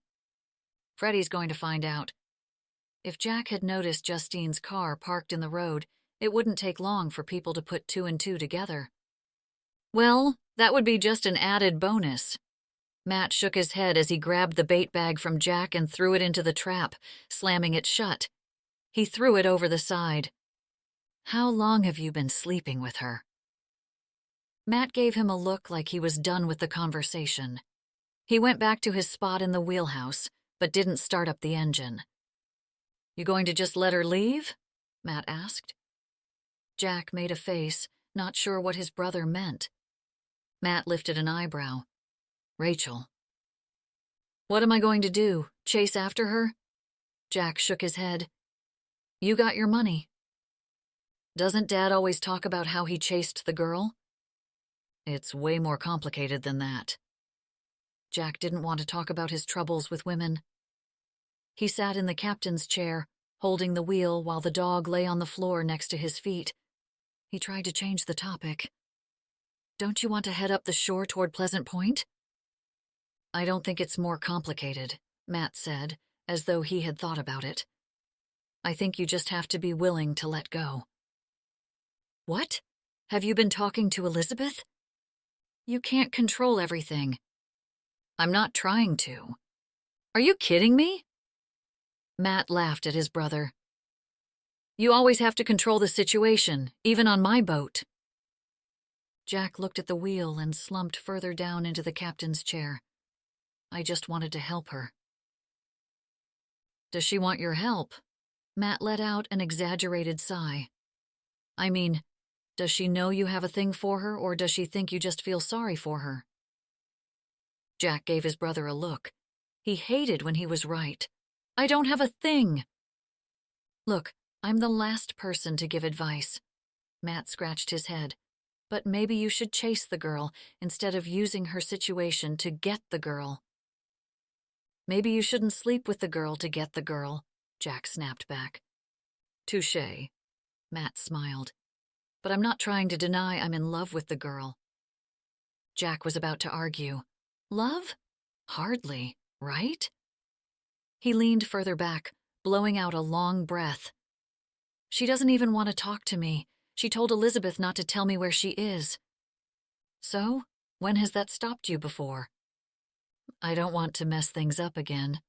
Freddie's going to find out." If Jack had noticed Justine's car parked in the road, it wouldn't take long for people to put two and two together. "Well, that would be just an added bonus." Matt shook his head as he grabbed the bait bag from Jack and threw it into the trap, slamming it shut. He threw it over the side. "How long have you been sleeping with her?" Matt gave him a look like he was done with the conversation. He went back to his spot in the wheelhouse, but didn't start up the engine. "You going to just let her leave?" Matt asked. Jack made a face, not sure what his brother meant. Matt lifted an eyebrow. "Rachael." "What am I going to do, chase after her?" Jack shook his head. "You got your money." "Doesn't Dad always talk about how he chased the girl?" "It's way more complicated than that." Jack didn't want to talk about his troubles with women. He sat in the captain's chair, holding the wheel while the dog lay on the floor next to his feet. He tried to change the topic. "Don't you want to head up the shore toward Pleasant Point?" "I don't think it's more complicated," Matt said, as though he had thought about it. "I think you just have to be willing to let go." "What? Have you been talking to Elizabeth?" "You can't control everything." "I'm not trying to." "Are you kidding me?" Matt laughed at his brother. "You always have to control the situation, even on my boat." Jack looked at the wheel and slumped further down into the captain's chair. "I just wanted to help her." "Does she want your help?" Matt let out an exaggerated sigh. "I mean, does she know you have a thing for her, or does she think you just feel sorry for her?" Jack gave his brother a look. He hated when he was right. "I don't have a thing." "Look, I'm the last person to give advice." Matt scratched his head. "But maybe you should chase the girl instead of using her situation to get the girl." "Maybe you shouldn't sleep with the girl to get the girl," Jack snapped back. "Touché," Matt smiled. "But I'm not trying to deny I'm in love with the girl." Jack was about to argue. "Love? Hardly, right?" He leaned further back, blowing out a long breath. "She doesn't even want to talk to me. She told Elizabeth not to tell me where she is." "So, when has that stopped you before?" "I don't want to mess things up again."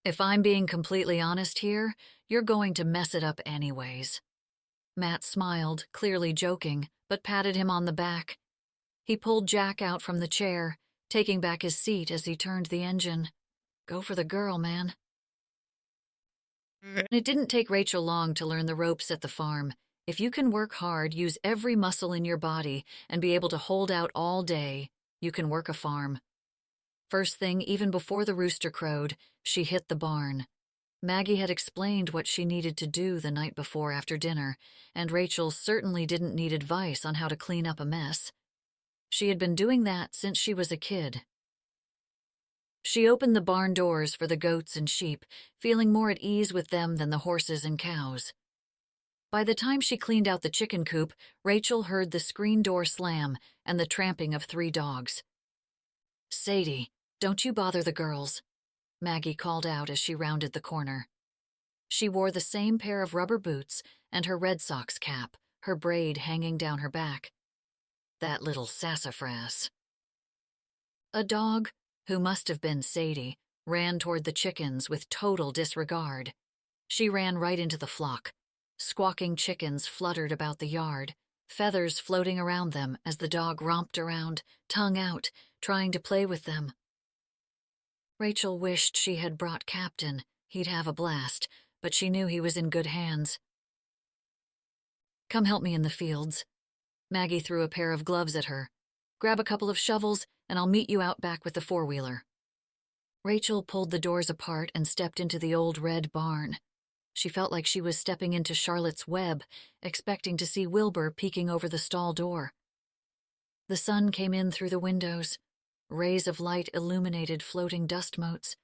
"If I'm being completely honest here, you're going to mess it up anyways." Matt smiled, clearly joking, but patted him on the back. He pulled Jack out from the chair, taking back his seat as he turned the engine. "Go for the girl, man." It didn't take Rachael long to learn the ropes at the farm. If you can work hard, use every muscle in your body, and be able to hold out all day, you can work a farm. First thing, even before the rooster crowed, she hit the barn. Maggie had explained what she needed to do the night before after dinner, and Rachael certainly didn't need advice on how to clean up a mess. She had been doing that since she was a kid. She opened the barn doors for the goats and sheep, feeling more at ease with them than the horses and cows. By the time she cleaned out the chicken coop, Rachael heard the screen door slam and the tramping of 3 dogs. "Sadie, don't you bother the girls," Maggie called out as she rounded the corner. She wore the same pair of rubber boots and her Red Sox cap, her braid hanging down her back. That little sassafras. A dog, who must have been Sadie, ran toward the chickens with total disregard. She ran right into the flock. Squawking chickens fluttered about the yard, feathers floating around them as the dog romped around, tongue out, trying to play with them. Rachael wished she had brought Captain. He'd have a blast, but she knew he was in good hands. "Come help me in the fields." Maggie threw a pair of gloves at her. "Grab a couple of shovels, and I'll meet you out back with the 4-wheeler. Rachael pulled the doors apart and stepped into the old red barn. She felt like she was stepping into Charlotte's Web, expecting to see Wilbur peeking over the stall door. The sun came in through the windows. Rays of light illuminated floating dust motes.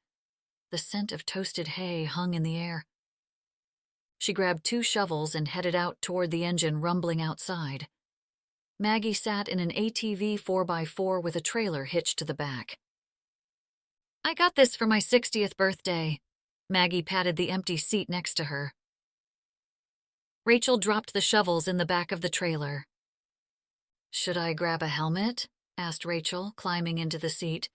The scent of toasted hay hung in the air. She grabbed 2 shovels and headed out toward the engine rumbling outside. Maggie sat in an ATV 4x4 with a trailer hitched to the back. "I got this for my 60th birthday." Maggie patted the empty seat next to her. Rachael dropped the shovels in the back of the trailer. "Should I grab a helmet?" asked Rachael, climbing into the seat.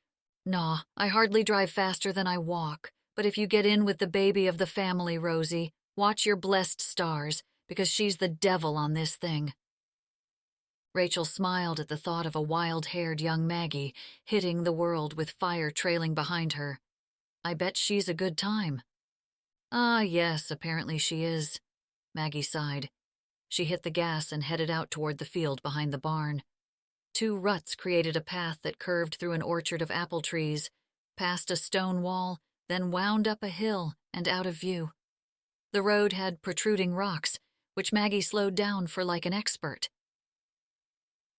"Nah, I hardly drive faster than I walk, but if you get in with the baby of the family, Rosie, watch your blessed stars, because she's the devil on this thing." Rachael smiled at the thought of a wild-haired young Maggie hitting the world with fire trailing behind her. "I bet she's a good time." "Ah, yes, apparently she is," Maggie sighed. She hit the gas and headed out toward the field behind the barn. 2 ruts created a path that curved through an orchard of apple trees, past a stone wall, then wound up a hill and out of view. The road had protruding rocks, which Maggie slowed down for like an expert.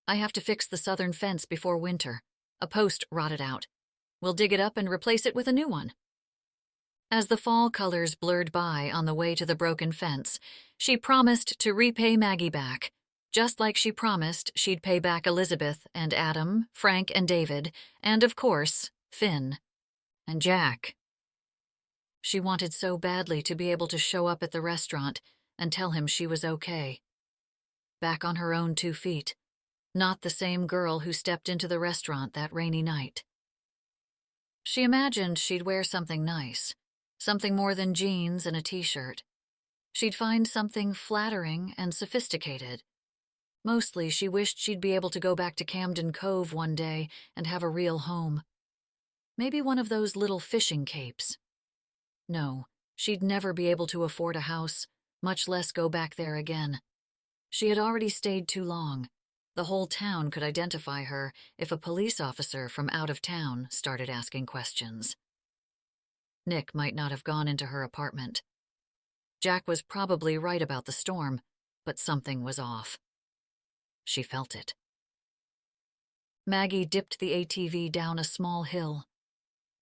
"I have to fix the southern fence before winter. A post rotted out. We'll dig it up and replace it with a new one." As the fall colors blurred by on the way to the broken fence, she promised to repay Maggie back, just like she promised she'd pay back Elizabeth and Adam, Frank and David, and of course, Finn and Jack. She wanted so badly to be able to show up at the restaurant and tell him she was okay. Back on her own 2 feet. Not the same girl who stepped into the restaurant that rainy night. She imagined she'd wear something nice, something more than jeans and a t-shirt. She'd find something flattering and sophisticated. Mostly, she wished she'd be able to go back to Camden Cove one day and have a real home. Maybe one of those little fishing capes. No, she'd never be able to afford a house, much less go back there again. She had already stayed too long. The whole town could identify her if a police officer from out of town started asking questions. Nick might not have gone into her apartment. Jack was probably right about the storm, but something was off. She felt it. Maggie dipped the ATV down a small hill.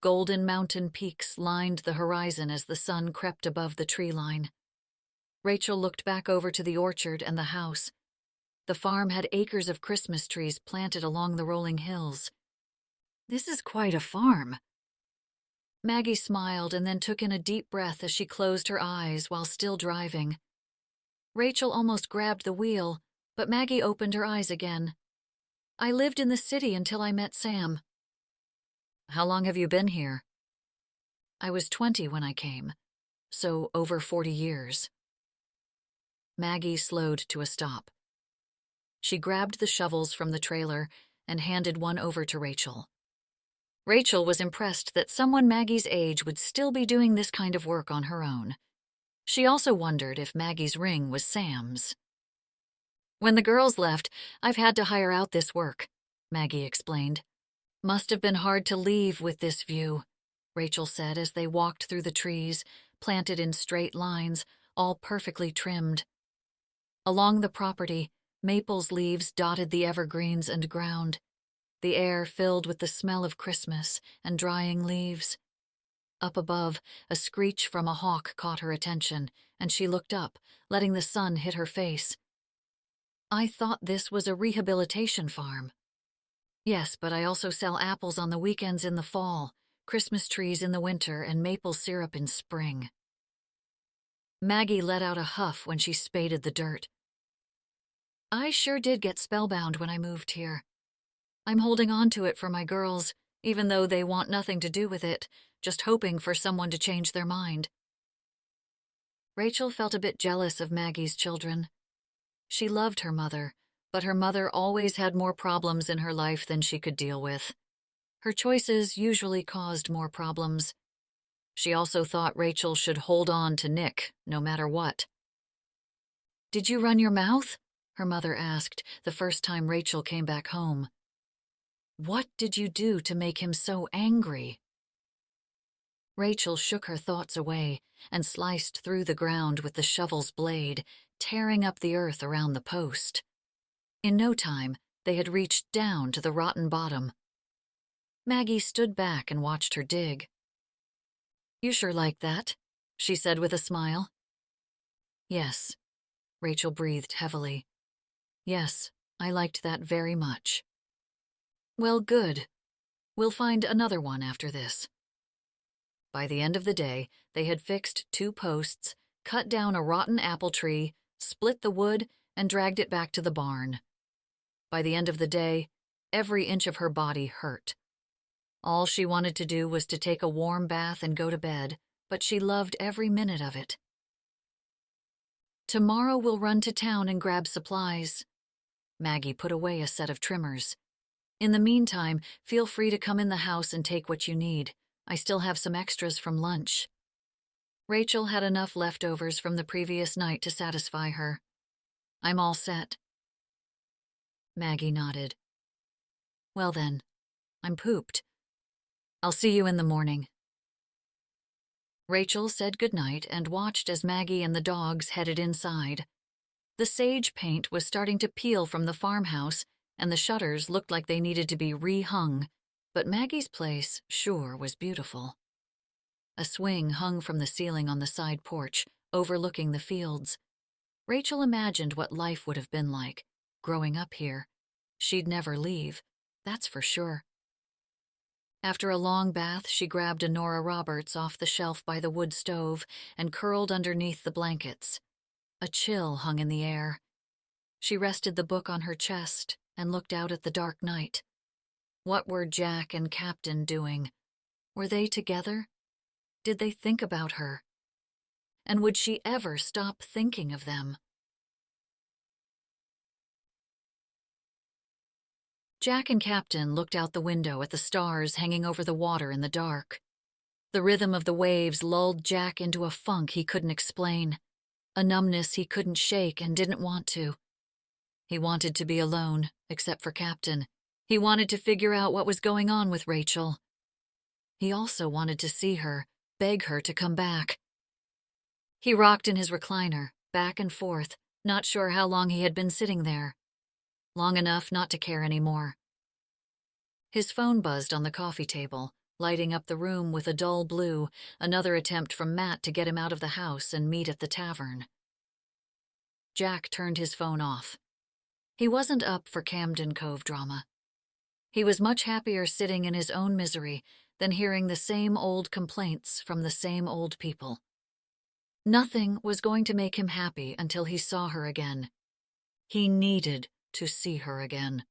Golden mountain peaks lined the horizon as the sun crept above the tree line. Rachael looked back over to the orchard and the house. The farm had acres of Christmas trees planted along the rolling hills. "This is quite a farm." Maggie smiled and then took in a deep breath as she closed her eyes while still driving. Rachael almost grabbed the wheel, but Maggie opened her eyes again. "I lived in the city until I met Sam." "How long have you been here?" "I was 20 when I came, so over 40 years. Maggie slowed to a stop. She grabbed the shovels from the trailer and handed one over to Rachael. Rachael was impressed that someone Maggie's age would still be doing this kind of work on her own. She also wondered if Maggie's ring was Sam's. "When the girls left, I've had to hire out this work," Maggie explained. "Must have been hard to leave with this view," Rachael said as they walked through the trees, planted in straight lines, all perfectly trimmed. Along the property, maple's leaves dotted the evergreens and ground. the air filled with the smell of Christmas and drying leaves. Up above, a screech from a hawk caught her attention, and she looked up, letting the sun hit her face. "I thought this was a rehabilitation farm." "Yes, but I also sell apples on the weekends in the fall, Christmas trees in the winter, and maple syrup in spring." Maggie let out a huff when she spaded the dirt. "I sure did get spellbound when I moved here. I'm holding on to it for my girls, even though they want nothing to do with it, just hoping for someone to change their mind." Rachael felt a bit jealous of Maggie's children. She loved her mother, but her mother always had more problems in her life than she could deal with. Her choices usually caused more problems. She also thought Rachael should hold on to Nick, no matter what. "Did you run your mouth?" her mother asked the first time Rachael came back home. "What did you do to make him so angry?" Rachael shook her thoughts away and sliced through the ground with the shovel's blade, tearing up the earth around the post. In no time, they had reached down to the rotten bottom. Maggie stood back and watched her dig. "You sure like that?" she said with a smile. "Yes," Rachael breathed heavily. "Yes, I liked that very much." "Well, good. We'll find another one after this." By the end of the day, they had fixed 2 posts, cut down a rotten apple tree, split the wood, and dragged it back to the barn. By the end of the day, every inch of her body hurt. All she wanted to do was to take a warm bath and go to bed, but she loved every minute of it. "Tomorrow we'll run to town and grab supplies." Maggie put away a set of trimmers. "In the meantime, feel free to come in the house and take what you need. I still have some extras from lunch." Rachael had enough leftovers from the previous night to satisfy her. "I'm all set." Maggie nodded. "Well then, I'm pooped. I'll see you in the morning." Rachael said goodnight and watched as Maggie and the dogs headed inside. The sage paint was starting to peel from the farmhouse, and the shutters looked like they needed to be re-hung, but Maggie's place sure was beautiful. A swing hung from the ceiling on the side porch, overlooking the fields. Rachael imagined what life would have been like, growing up here. She'd never leave, that's for sure. After a long bath, she grabbed a Nora Roberts off the shelf by the wood stove and curled underneath the blankets. A chill hung in the air. She rested the book on her chest and looked out at the dark night. What were Jack and Captain doing? Were they together? Did they think about her? And would she ever stop thinking of them? Jack and Captain looked out the window at the stars hanging over the water in the dark. The rhythm of the waves lulled Jack into a funk he couldn't explain, a numbness he couldn't shake and didn't want to. He wanted to be alone, except for Captain. He wanted to figure out what was going on with Rachael. He also wanted to see her, beg her to come back. He rocked in his recliner, back and forth, not sure how long he had been sitting there. Long enough not to care anymore. His phone buzzed on the coffee table, lighting up the room with a dull blue, another attempt from Matt to get him out of the house and meet at the tavern. Jack turned his phone off. He wasn't up for Camden Cove drama. He was much happier sitting in his own misery than hearing the same old complaints from the same old people. Nothing was going to make him happy until he saw her again. He needed to see her again.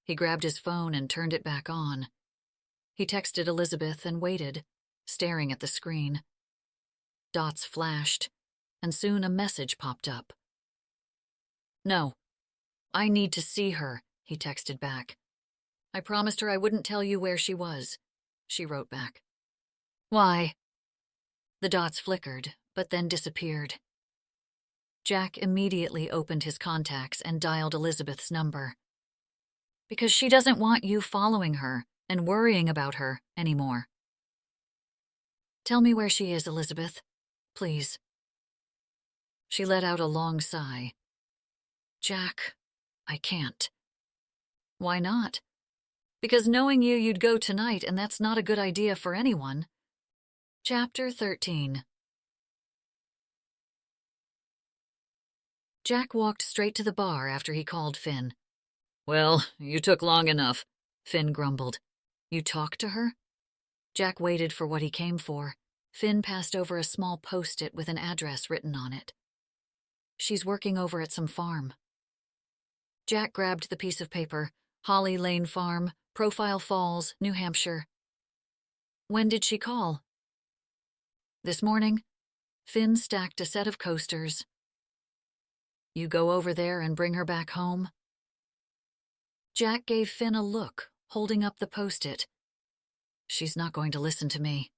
He grabbed his phone and turned it back on. He texted Elizabeth and waited, staring at the screen. Dots flashed, and soon a message popped up. "No, I need to see her," he texted back. "I promised her I wouldn't tell you where she was," she wrote back. "Why?" The dots flickered, but then disappeared. Jack immediately opened his contacts and dialed Elizabeth's number. "Because she doesn't want you following her and worrying about her anymore." "Tell me where she is, Elizabeth, please." She let out a long sigh. "Jack, I can't." Why not? Because knowing you, you'd go tonight, and that's not a good idea for anyone. Chapter 13. Jack walked straight to the bar after he called Finn. "Well, you took long enough," Finn grumbled. "You talked to her?" Jack waited for what he came for. Finn passed over a small post-it with an address written on it. "She's working over at some farm." Jack grabbed the piece of paper. Holly Lane Farm, Profile Falls, New Hampshire. "When did she call?" "This morning." Finn stacked a set of coasters. "You go over there and bring her back home?" Jack gave Finn a look, holding up the post-it. "She's not going to listen to me."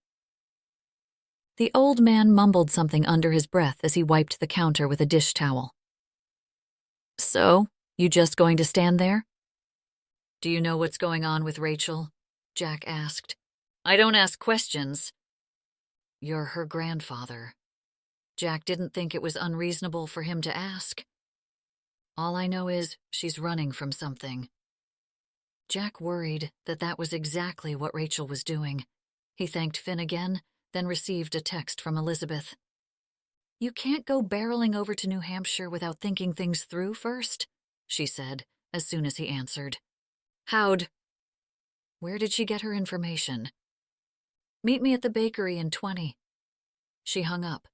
The old man mumbled something under his breath as he wiped the counter with a dish towel. "So, you just going to stand there?" "Do you know what's going on with Rachael?" Jack asked. "I don't ask questions." "You're her grandfather." Jack didn't think it was unreasonable for him to ask. "All I know is she's running from something." Jack worried that that was exactly what Rachael was doing. He thanked Finn again, then received a text from Elizabeth. "You can't go barreling over to New Hampshire without thinking things through first," she said, as soon as he answered. "How'd?" "Where did she get her information?" "Meet me at the bakery in 20. She hung up.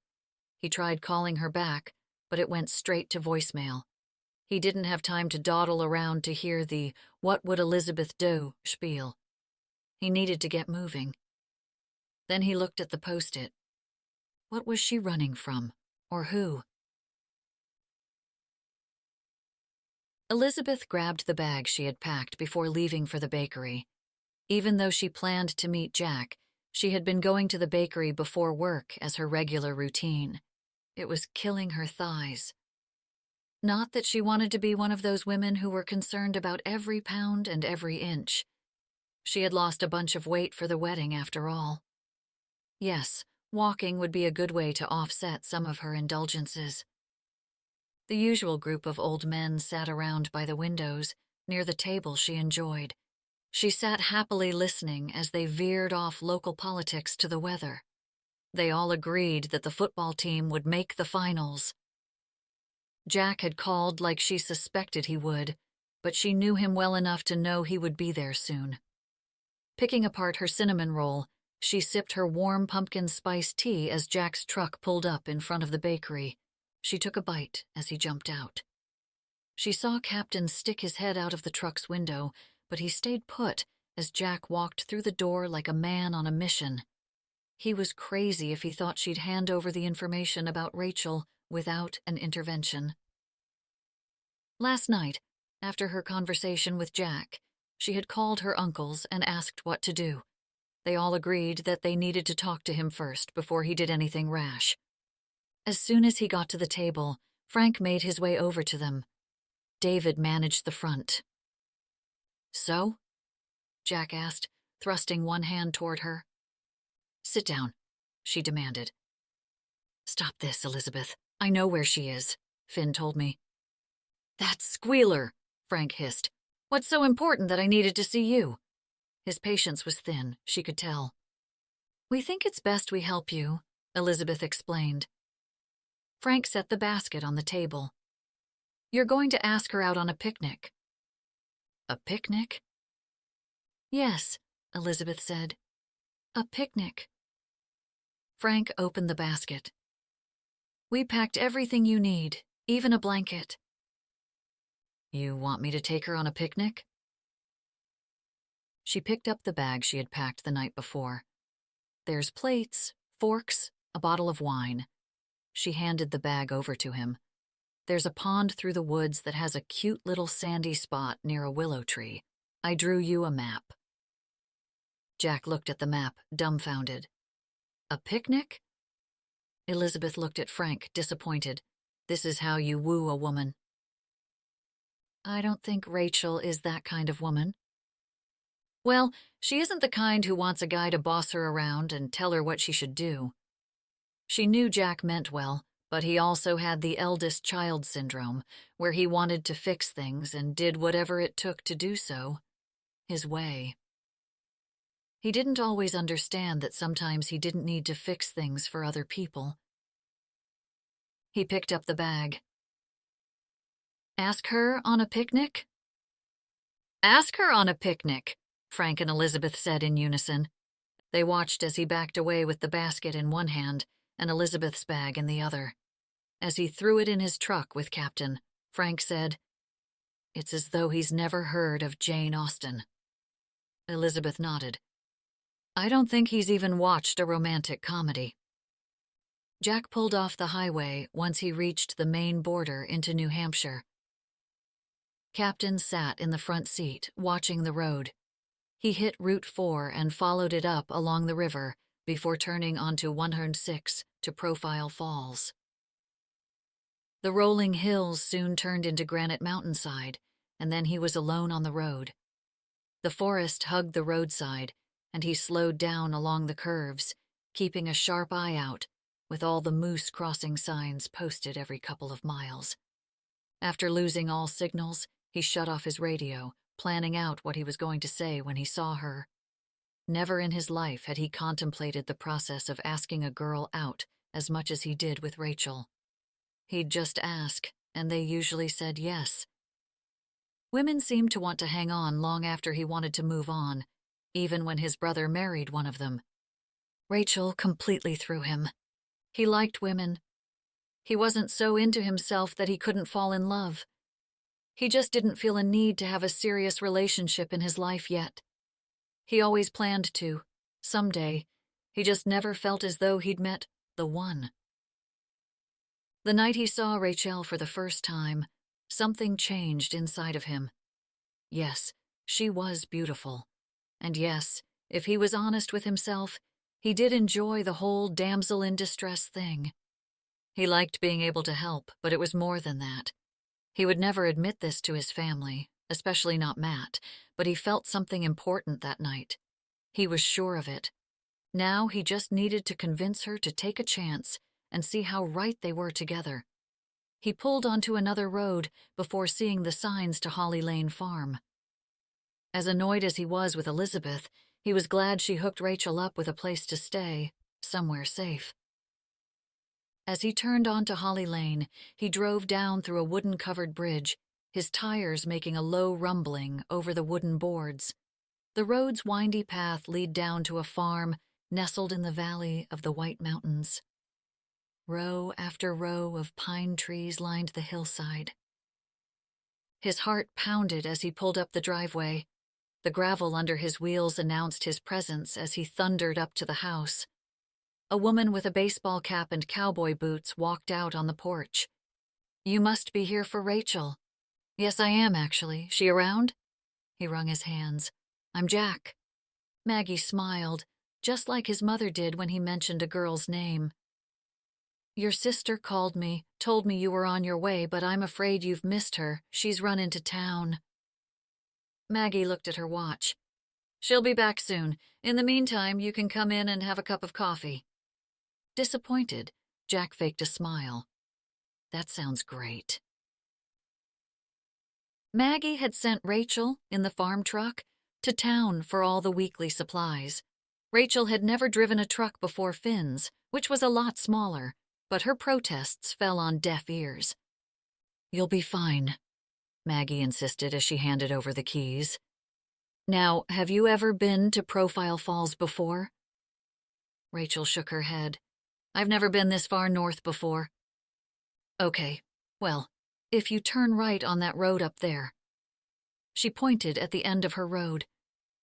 He tried calling her back, but it went straight to voicemail. He didn't have time to dawdle around to hear the "what would Elizabeth do" spiel. He needed to get moving. Then he looked at the post-it. What was she running from? Or who? Elizabeth grabbed the bag she had packed before leaving for the bakery. Even though she planned to meet Jack, she had been going to the bakery before work as her regular routine. It was killing her thighs. Not that she wanted to be one of those women who were concerned about every pound and every inch. She had lost a bunch of weight for the wedding after all. Yes, walking would be a good way to offset some of her indulgences. The usual group of old men sat around by the windows, near the table she enjoyed. She sat happily listening as they veered off local politics to the weather. They all agreed that the football team would make the finals. Jack had called like she suspected he would, but she knew him well enough to know he would be there soon. Picking apart her cinnamon roll, she sipped her warm pumpkin spice tea as Jack's truck pulled up in front of the bakery. She took a bite as he jumped out. She saw Captain stick his head out of the truck's window, but he stayed put as Jack walked through the door like a man on a mission. He was crazy if he thought she'd hand over the information about Rachael without an intervention. Last night, after her conversation with Jack, she had called her uncles and asked what to do. They all agreed that they needed to talk to him first before he did anything rash. As soon as he got to the table, Frank made his way over to them. David managed the front. "So?" Jack asked, thrusting one hand toward her. "Sit down," she demanded. "Stop this, Elizabeth. I know where she is," Finn told me. "That squealer," Frank hissed. "What's so important that I needed to see you?" His patience was thin, she could tell. "We think it's best we help you," Elizabeth explained. Frank set the basket on the table. "You're going to ask her out on a picnic." "A picnic?" "Yes," Elizabeth said. "A picnic." Frank opened the basket. "We packed everything you need, even a blanket." "You want me to take her on a picnic?" She picked up the bag she had packed the night before. "There's plates, forks, a bottle of wine." She handed the bag over to him. "There's a pond through the woods that has a cute little sandy spot near a willow tree. I drew you a map." Jack looked at the map, dumbfounded. "A picnic?" Elizabeth looked at Frank, disappointed. "This is how you woo a woman." "I don't think Rachael is that kind of woman." "Well, she isn't the kind who wants a guy to boss her around and tell her what she should do." She knew Jack meant well, But he also had the eldest child syndrome, where he wanted to fix things and did whatever it took to do so, his way. He didn't always understand that sometimes he didn't need to fix things for other people. He picked up the bag. Ask her on a picnic? Ask her on a picnic, Frank and Elizabeth said in unison. They watched as he backed away with the basket in one hand and Elizabeth's bag in the other. As he threw it in his truck with Captain, Frank said, "It's as though he's never heard of Jane Austen." Elizabeth nodded. "I don't think he's even watched a romantic comedy." Jack pulled off the highway once he reached the Maine border into New Hampshire. Captain sat in the front seat, watching the road. He hit Route 4 and followed it up along the river before turning onto 106 to Profile Falls. The rolling hills soon turned into granite mountainside, and then he was alone on the road. The forest hugged the roadside, and he slowed down along the curves, keeping a sharp eye out, with all the moose crossing signs posted every couple of miles. After losing all signals, he shut off his radio, planning out what he was going to say when he saw her. Never in his life had he contemplated the process of asking a girl out as much as he did with Rachael. He'd just ask, and they usually said yes. Women seemed to want to hang on long after he wanted to move on, even when his brother married one of them. Rachael completely threw him. He liked women. He wasn't so into himself that he couldn't fall in love. He just didn't feel a need to have a serious relationship in his life yet. He always planned to, someday. He just never felt as though he'd met the one. The night he saw Rachael for the first time, something changed inside of him. Yes, she was beautiful. And yes, if he was honest with himself, he did enjoy the whole damsel in distress thing. He liked being able to help, but it was more than that. He would never admit this to his family, especially not Matt, but he felt something important that night. He was sure of it. Now he just needed to convince her to take a chance and see how right they were together. He pulled onto another road before seeing the signs to Holly Lane Farm. As annoyed as he was with Elizabeth, he was glad she hooked Rachael up with a place to stay, somewhere safe. As he turned onto Holly Lane, he drove down through a wooden-covered bridge, his tires making a low rumbling over the wooden boards. The road's windy path led down to a farm nestled in the valley of the White Mountains. Row after row of pine trees lined the hillside. His heart pounded as he pulled up the driveway. The gravel under his wheels announced his presence as he thundered up to the house. A woman with a baseball cap and cowboy boots walked out on the porch. "You must be here for Rachael." "Yes, I am, actually. She around?" He wrung his hands. "I'm Jack." Maggie smiled, just like his mother did when he mentioned a girl's name. "Your sister called me, told me you were on your way, but I'm afraid you've missed her. She's run into town." Maggie looked at her watch. "She'll be back soon. In the meantime, you can come in and have a cup of coffee." Disappointed, Jack faked a smile. "That sounds great." Maggie had sent Rachael, in the farm truck, to town for all the weekly supplies. Rachael had never driven a truck before Finn's, which was a lot smaller, but her protests fell on deaf ears. "You'll be fine," Maggie insisted as she handed over the keys. "Now, have you ever been to Profile Falls before?" Rachael shook her head. "I've never been this far north before." "Okay, well, if you turn right on that road up there." She pointed at the end of her road.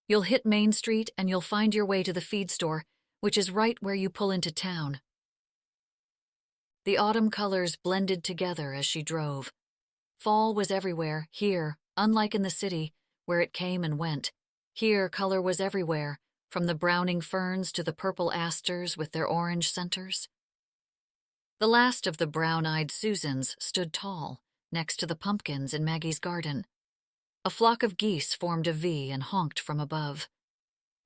"You'll hit Main Street and you'll find your way to the feed store, which is right where you pull into town." The autumn colors blended together as she drove. Fall was everywhere, here, unlike in the city, where it came and went. Here, color was everywhere, from the browning ferns to the purple asters with their orange centers. The last of the brown-eyed Susans stood tall, next to the pumpkins in Maggie's garden. A flock of geese formed a V and honked from above.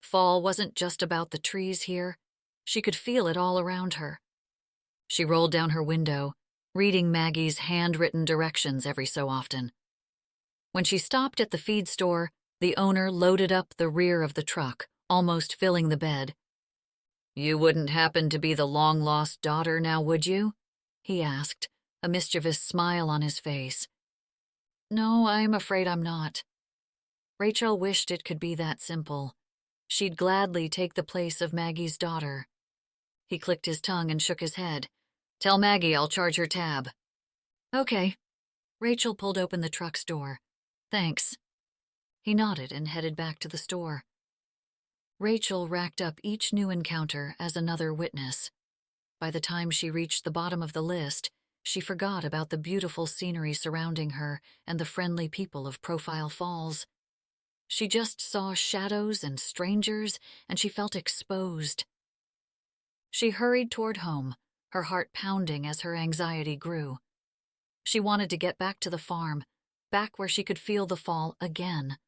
Fall wasn't just about the trees here. She could feel it all around her. She rolled down her window, reading Maggie's handwritten directions every so often. When she stopped at the feed store, the owner loaded up the rear of the truck, almost filling the bed. "You wouldn't happen to be the long-lost daughter now, would you?" he asked, a mischievous smile on his face. "No, I'm afraid I'm not." Rachael wished it could be that simple. She'd gladly take the place of Maggie's daughter. He clicked his tongue and shook his head. "Tell Maggie I'll charge her tab." "Okay." Rachael pulled open the truck's door. "Thanks." He nodded and headed back to the store. Rachael racked up each new encounter as another witness. By the time she reached the bottom of the list, she forgot about the beautiful scenery surrounding her and the friendly people of Profile Falls. She just saw shadows and strangers, and she felt exposed. She hurried toward home, her heart pounding as her anxiety grew. She wanted to get back to the farm, back where she could feel the fall again.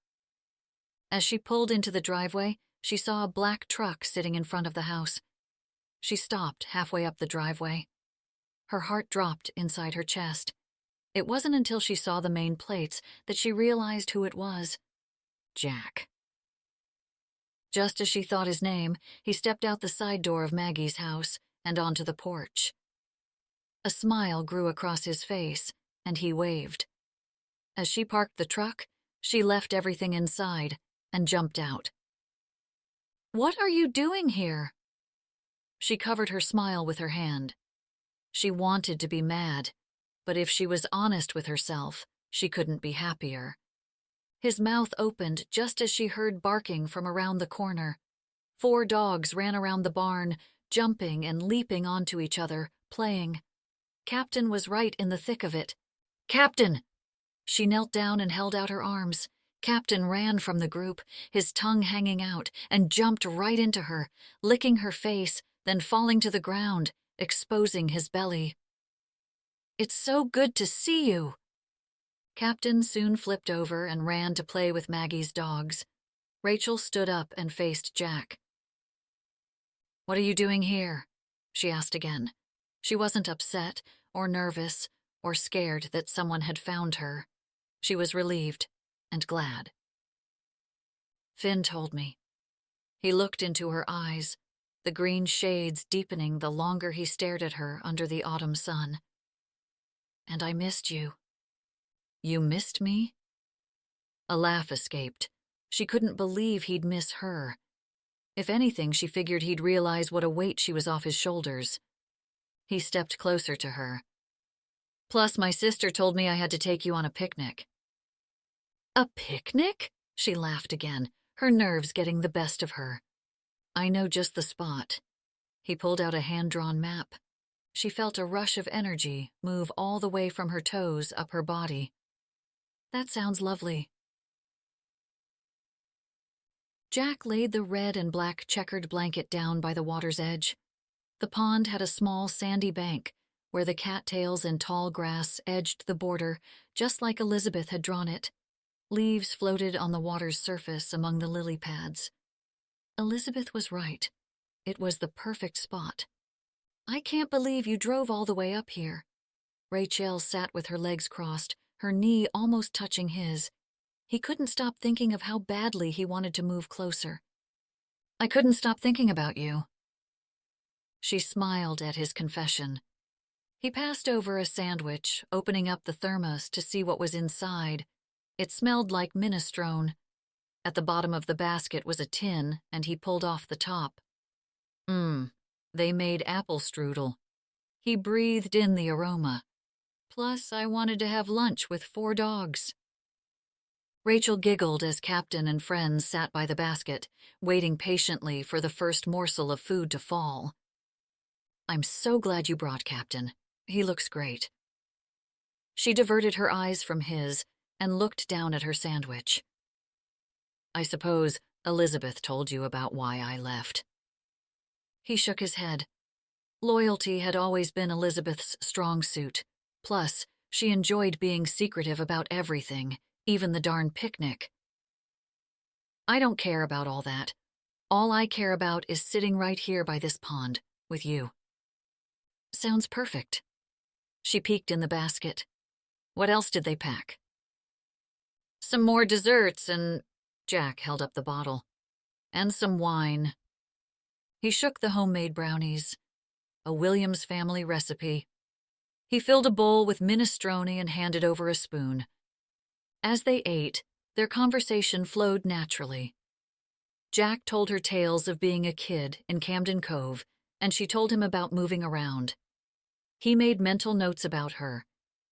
As she pulled into the driveway, she saw a black truck sitting in front of the house. She stopped halfway up the driveway. Her heart dropped inside her chest. It wasn't until she saw the main plates that she realized who it was. Jack. Just as she thought his name, he stepped out the side door of Maggie's house and onto the porch. A smile grew across his face, and he waved. As she parked the truck, she left everything inside and jumped out. "What are you doing here?" She covered her smile with her hand. She wanted to be mad, but if she was honest with herself, she couldn't be happier. His mouth opened just as she heard barking from around the corner. 4 dogs ran around the barn, jumping and leaping onto each other, playing. Captain was right in the thick of it. "Captain!" She knelt down and held out her arms. Captain ran from the group, his tongue hanging out, and jumped right into her, licking her face, then falling to the ground, exposing his belly. "It's so good to see you." Captain soon flipped over and ran to play with Maggie's dogs. Rachael stood up and faced Jack. "What are you doing here?" she asked again. She wasn't upset or nervous or scared that someone had found her. She was relieved and glad. "Finn told me." He looked into her eyes, the green shades deepening the longer he stared at her under the autumn sun. "And I missed you." "You missed me?" A laugh escaped. She couldn't believe he'd miss her. If anything, she figured he'd realize what a weight she was off his shoulders. He stepped closer to her. "Plus, my sister told me I had to take you on a picnic." "A picnic?" She laughed again, her nerves getting the best of her. "I know just the spot." He pulled out a hand-drawn map. She felt a rush of energy move all the way from her toes up her body. "That sounds lovely." Jack laid the red and black checkered blanket down by the water's edge. The pond had a small sandy bank where the cattails and tall grass edged the border just like Elizabeth had drawn it. Leaves floated on the water's surface among the lily pads. Elizabeth was right. It was the perfect spot. "I can't believe you drove all the way up here." Rachael sat with her legs crossed, her knee almost touching his. He couldn't stop thinking of how badly he wanted to move closer. "I couldn't stop thinking about you." She smiled at his confession. He passed over a sandwich, opening up the thermos to see what was inside. It smelled like minestrone. At the bottom of the basket was a tin, and he pulled off the top. They made apple strudel. He breathed in the aroma. Plus, I wanted to have lunch with 4 dogs. Rachael giggled as Captain and friends sat by the basket, waiting patiently for the first morsel of food to fall. "I'm so glad you brought Captain. He looks great." She diverted her eyes from his and looked down at her sandwich. "I suppose Elizabeth told you about why I left." He shook his head. Loyalty had always been Elizabeth's strong suit. Plus, she enjoyed being secretive about everything, even the darn picnic. "I don't care about all that. All I care about is sitting right here by this pond, with you." sounds perfect. She peeked in the basket. What else did they pack? Some more desserts and... Jack held up the bottle. And some wine. He shook the homemade brownies. A Williams family recipe. He filled a bowl with minestrone and handed over a spoon. As they ate, their conversation flowed naturally. Jack told her tales of being a kid in Camden Cove, and she told him about moving around. He made mental notes about her,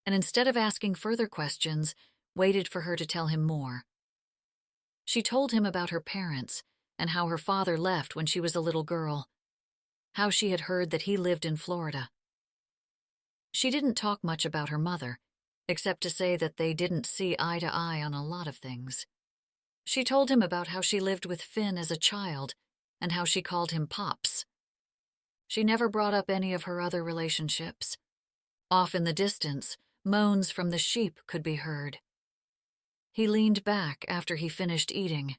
and instead of asking further questions, waited for her to tell him more. She told him about her parents and how her father left when she was a little girl, how she had heard that he lived in Florida. She didn't talk much about her mother, except to say that they didn't see eye to eye on a lot of things. She told him about how she lived with Finn as a child and how she called him Pops. She never brought up any of her other relationships. Off in the distance, moans from the sheep could be heard. He leaned back after he finished eating.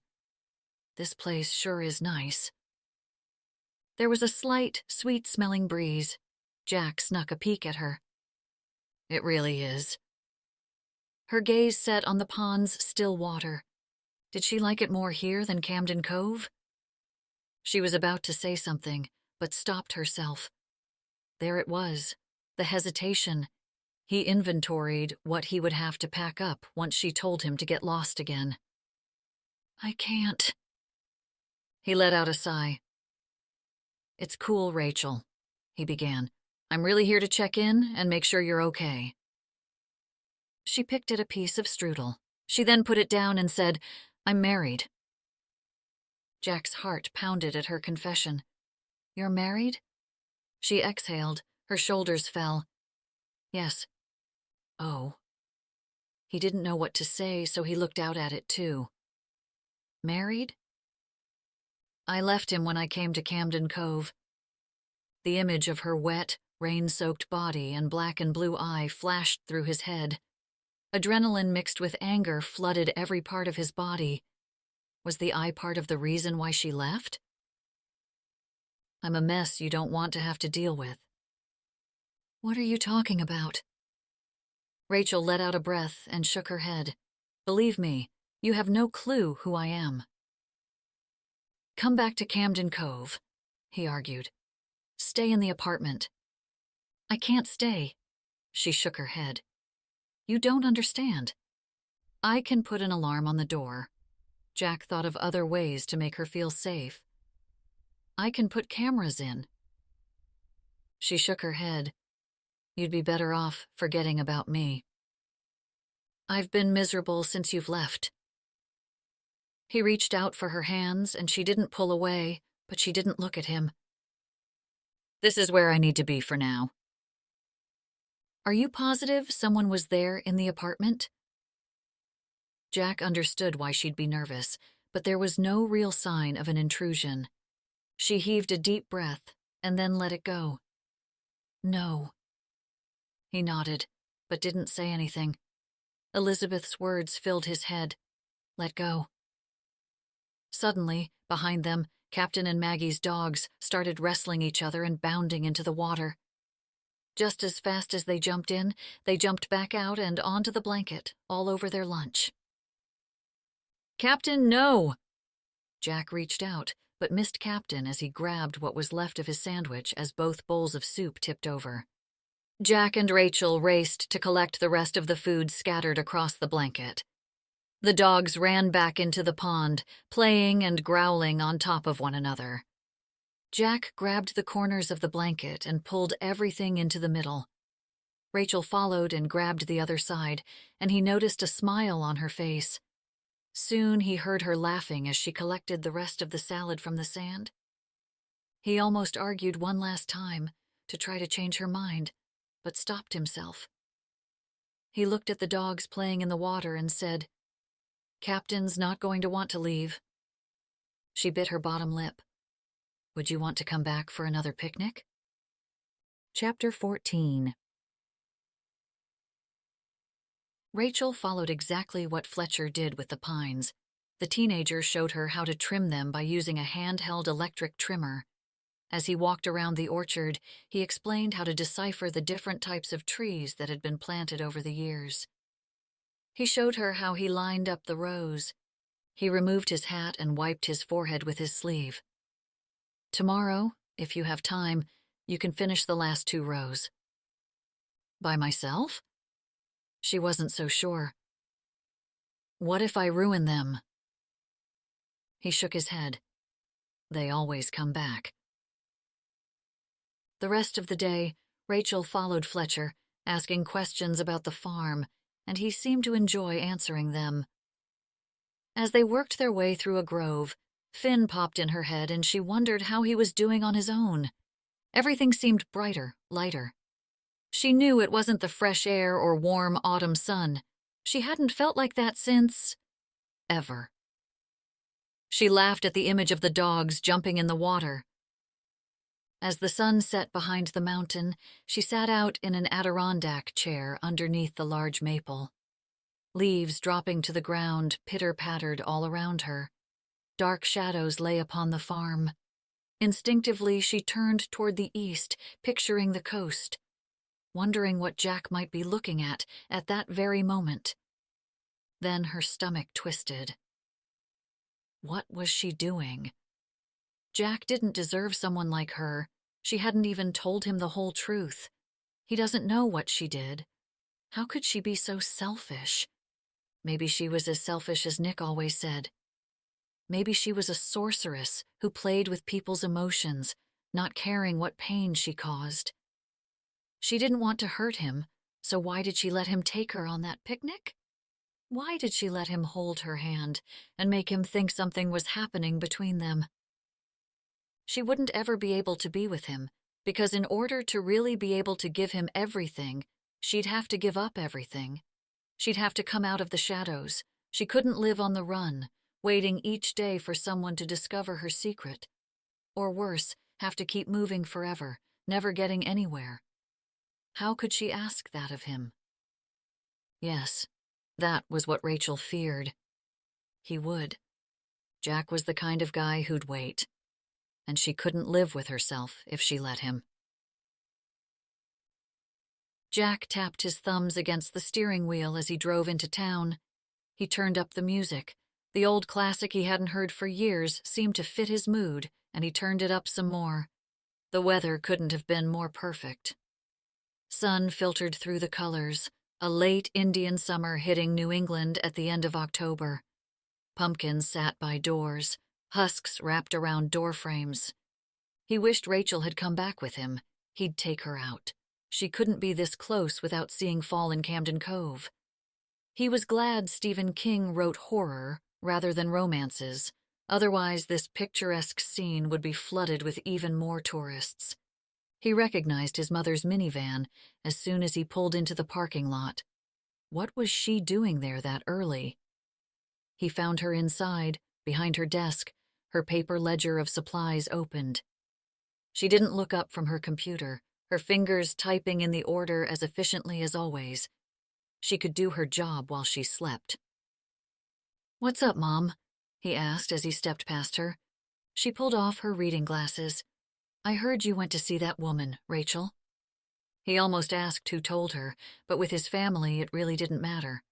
This place sure is nice. There was a slight, sweet-smelling breeze. Jack snuck a peek at her. It really is. Her gaze set on the pond's still water. Did she like it more here than Camden Cove? She was about to say something, but stopped herself. There it was, the hesitation. He inventoried what he would have to pack up once she told him to get lost again. I can't. He let out a sigh. It's cool, Rachael, he began. I'm really here to check in and make sure you're okay. She picked at a piece of strudel. She then put it down and said, I'm married. Jack's heart pounded at her confession. You're married? She exhaled. Her shoulders fell. Yes. Oh. He didn't know what to say, so he looked out at it too. Married? I left him when I came to Camden Cove. The image of her wet, rain-soaked body and black and blue eye flashed through his head. Adrenaline mixed with anger flooded every part of his body. Was the eye part of the reason why she left? I'm a mess you don't want to have to deal with. What are you talking about? Rachael let out a breath and shook her head. Believe me, you have no clue who I am. Come back to Camden Cove, he argued. Stay in the apartment. I can't stay. She shook her head. You don't understand. I can put an alarm on the door. Jack thought of other ways to make her feel safe. I can put cameras in. She shook her head. You'd be better off forgetting about me. I've been miserable since you've left. He reached out for her hands, and she didn't pull away, but she didn't look at him. This is where I need to be for now. Are you positive someone was there in the apartment? Jack understood why she'd be nervous, but there was no real sign of an intrusion. She heaved a deep breath and then let it go. No. He nodded, but didn't say anything. Elizabeth's words filled his head. Let go. Suddenly, behind them, Captain and Maggie's dogs started wrestling each other and bounding into the water. Just as fast as they jumped in, they jumped back out and onto the blanket, all over their lunch. Captain, no! Jack reached out, but missed Captain as he grabbed what was left of his sandwich as both bowls of soup tipped over. Jack and Rachael raced to collect the rest of the food scattered across the blanket. The dogs ran back into the pond, playing and growling on top of one another. Jack grabbed the corners of the blanket and pulled everything into the middle. Rachael followed and grabbed the other side, and he noticed a smile on her face. Soon he heard her laughing as she collected the rest of the salad from the sand. He almost argued one last time to try to change her mind, but stopped himself. He looked at the dogs playing in the water and said, Captain's not going to want to leave. She bit her bottom lip. Would you want to come back for another picnic? Chapter 14. Rachael followed exactly what Fletcher did with the pines. The teenager showed her how to trim them by using a handheld electric trimmer. As he walked around the orchard, he explained how to decipher the different types of trees that had been planted over the years. He showed her how he lined up the rows. He removed his hat and wiped his forehead with his sleeve. "Tomorrow, if you have time, you can finish the last 2 rows." "By myself?" She wasn't so sure. "What if I ruin them?" He shook his head. "They always come back." The rest of the day, Rachael followed Fletcher, asking questions about the farm, and he seemed to enjoy answering them. As they worked their way through a grove, Finn popped in her head and she wondered how he was doing on his own. Everything seemed brighter, lighter. She knew it wasn't the fresh air or warm autumn sun. She hadn't felt like that since... ever. She laughed at the image of the dogs jumping in the water. As the sun set behind the mountain, she sat out in an Adirondack chair underneath the large maple. Leaves dropping to the ground pitter-pattered all around her. Dark shadows lay upon the farm. Instinctively, she turned toward the east, picturing the coast, wondering what Jack might be looking at that very moment. Then her stomach twisted. What was she doing? Jack didn't deserve someone like her. She hadn't even told him the whole truth. He doesn't know what she did. How could she be so selfish? Maybe she was as selfish as Nick always said. Maybe she was a sorceress who played with people's emotions, not caring what pain she caused. She didn't want to hurt him, so why did she let him take her on that picnic? Why did she let him hold her hand and make him think something was happening between them? She wouldn't ever be able to be with him, because in order to really be able to give him everything, she'd have to give up everything. She'd have to come out of the shadows. She couldn't live on the run, waiting each day for someone to discover her secret. Or worse, have to keep moving forever, never getting anywhere. How could she ask that of him? Yes, that was what Rachael feared. He would. Jack was the kind of guy who'd wait, and she couldn't live with herself if she let him. Jack tapped his thumbs against the steering wheel as he drove into town. He turned up the music. The old classic he hadn't heard for years seemed to fit his mood, and he turned it up some more. The weather couldn't have been more perfect. Sun filtered through the colors, a late Indian summer hitting New England at the end of October. Pumpkins sat by doors, husks wrapped around door frames. He wished Rachael had come back with him. He'd take her out. She couldn't be this close without seeing fall in Camden Cove. He was glad Stephen King wrote horror rather than romances. Otherwise, this picturesque scene would be flooded with even more tourists. He recognized his mother's minivan as soon as he pulled into the parking lot. What was she doing there that early? He found her inside, behind her desk, her paper ledger of supplies opened. She didn't look up from her computer, her fingers typing in the order as efficiently as always. She could do her job while she slept. "What's up, Mom?" he asked as he stepped past her. She pulled off her reading glasses. "I heard you went to see that woman, Rachael." He almost asked who told her, but with his family it really didn't matter.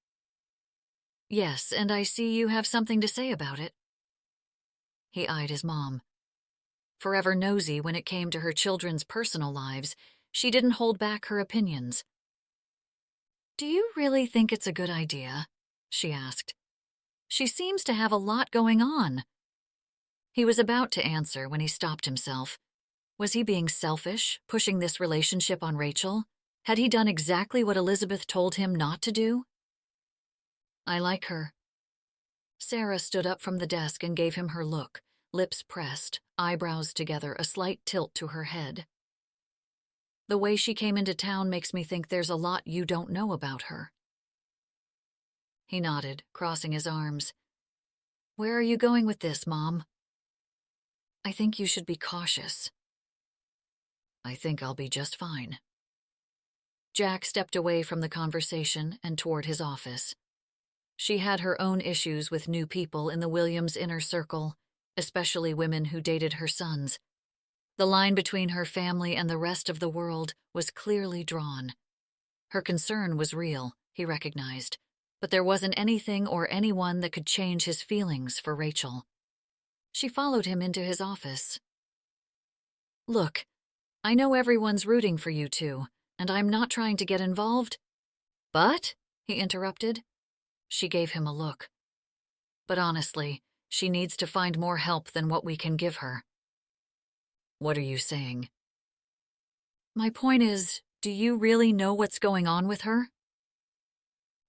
"Yes, and I see you have something to say about it." He eyed his mom. Forever nosy when it came to her children's personal lives, she didn't hold back her opinions. "Do you really think it's a good idea?" she asked. "She seems to have a lot going on." He was about to answer when he stopped himself. Was he being selfish, pushing this relationship on Rachael? Had he done exactly what Elizabeth told him not to do? "I like her." Sarah stood up from the desk and gave him her look, lips pressed, eyebrows together, a slight tilt to her head. "The way she came into town makes me think there's a lot you don't know about her." He nodded, crossing his arms. "Where are you going with this, Mom?" "I think you should be cautious." "I think I'll be just fine." Jack stepped away from the conversation and toward his office. She had her own issues with new people in the Williams inner circle, especially women who dated her sons. The line between her family and the rest of the world was clearly drawn. Her concern was real, he recognized, but there wasn't anything or anyone that could change his feelings for Rachael. She followed him into his office. "Look, I know everyone's rooting for you two, and I'm not trying to get involved." "But?" he interrupted. She gave him a look. "But honestly, she needs to find more help than what we can give her." "What are you saying?" "My point is, do you really know what's going on with her?"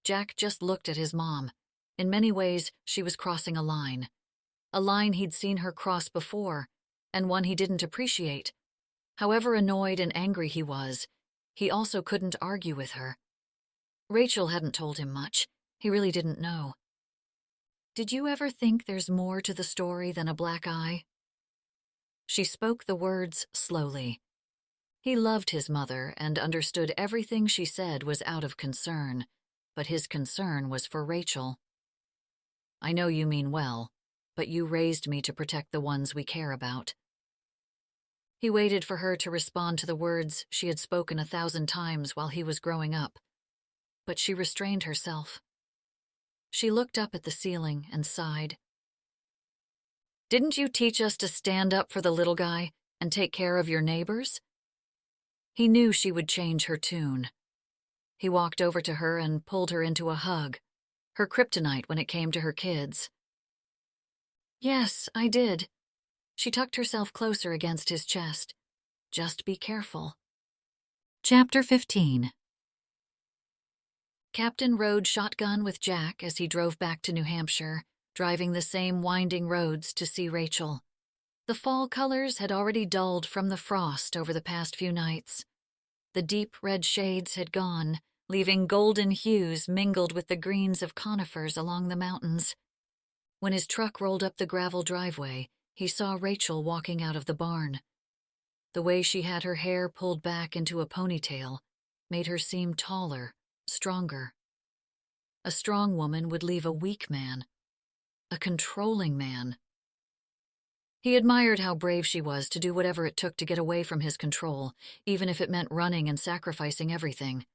Jack just looked at his mom. In many ways, she was crossing a line he'd seen her cross before, and one he didn't appreciate. However annoyed and angry he was, he also couldn't argue with her. Rachael hadn't told him much. He really didn't know. "Did you ever think there's more to the story than a black eye?" She spoke the words slowly. He loved his mother and understood everything she said was out of concern, but his concern was for Rachael. "I know you mean well, but you raised me to protect the ones we care about." He waited for her to respond to the words she had spoken 1,000 times while he was growing up, but she restrained herself. She looked up at the ceiling and sighed. "Didn't you teach us to stand up for the little guy and take care of your neighbors?" He knew she would change her tune. He walked over to her and pulled her into a hug, her kryptonite when it came to her kids. "Yes, I did." She tucked herself closer against his chest. "Just be careful." Chapter 15. Captain rode shotgun with Jack as he drove back to New Hampshire, driving the same winding roads to see Rachael. The fall colors had already dulled from the frost over the past few nights. The deep red shades had gone, leaving golden hues mingled with the greens of conifers along the mountains. When his truck rolled up the gravel driveway, he saw Rachael walking out of the barn. The way she had her hair pulled back into a ponytail made her seem taller, stronger. A strong woman would leave a weak man, a controlling man. He admired how brave she was to do whatever it took to get away from his control, even if it meant running and sacrificing everything.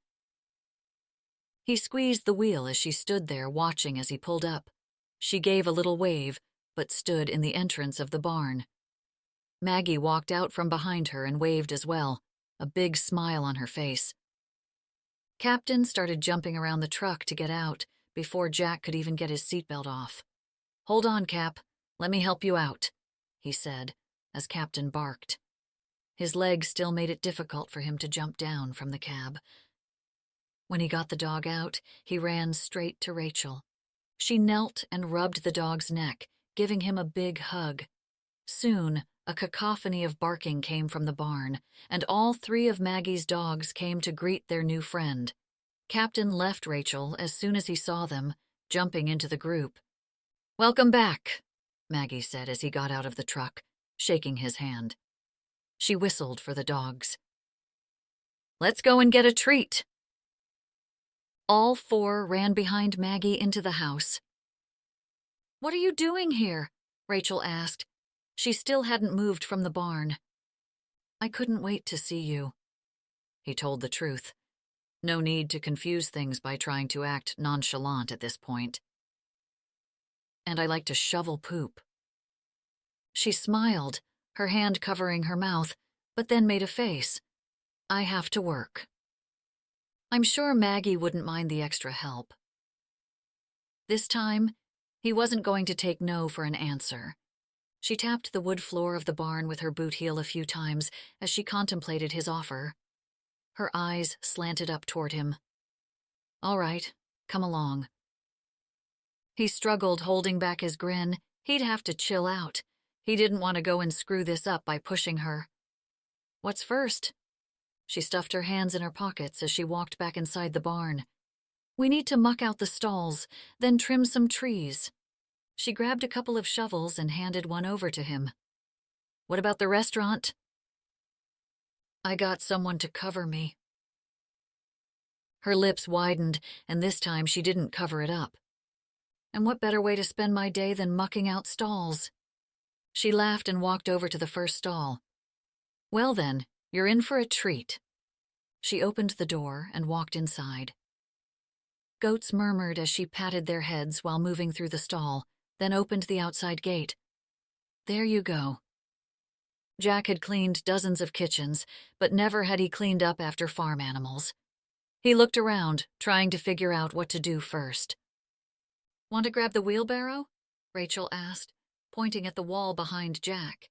He squeezed the wheel as she stood there watching as he pulled up. She gave a little wave, but stood in the entrance of the barn. Maggie walked out from behind her and waved as well, a big smile on her face. Captain started jumping around the truck to get out before Jack could even get his seatbelt off. "Hold on, Cap. Let me help you out," he said, as Captain barked. His legs still made it difficult for him to jump down from the cab. When he got the dog out, he ran straight to Rachael. She knelt and rubbed the dog's neck, giving him a big hug. Soon, a cacophony of barking came from the barn, and all 3 of Maggie's dogs came to greet their new friend. Captain left Rachael as soon as he saw them, jumping into the group. "Welcome back," Maggie said as he got out of the truck, shaking his hand. She whistled for the dogs. "Let's go and get a treat." All 4 ran behind Maggie into the house. "What are you doing here?" Rachael asked. She still hadn't moved from the barn. "I couldn't wait to see you." He told the truth. No need to confuse things by trying to act nonchalant at this point. "And I like to shovel poop." She smiled, her hand covering her mouth, but then made a face. "I have to work." I'm sure Maggie wouldn't mind the extra help. This time, he wasn't going to take no for an answer. She tapped the wood floor of the barn with her boot heel a few times as she contemplated his offer. Her eyes slanted up toward him. "All right, come along." He struggled, holding back his grin. He'd have to chill out. He didn't want to go and screw this up by pushing her. "What's first?" She stuffed her hands in her pockets as she walked back inside the barn. "We need to muck out the stalls, then trim some trees." She grabbed a couple of shovels and handed one over to him. "What about the restaurant?" "I got someone to cover me." Her lips widened, and this time she didn't cover it up. "And what better way to spend my day than mucking out stalls?" She laughed and walked over to the first stall. Well then, you're in for a treat. She opened the door and walked inside. Goats murmured as she patted their heads while moving through the stall, then opened the outside gate. There you go. Jack had cleaned dozens of kitchens, but never had he cleaned up after farm animals. He looked around, trying to figure out what to do first. Want to grab the wheelbarrow? Rachael asked, pointing at the wall behind Jack.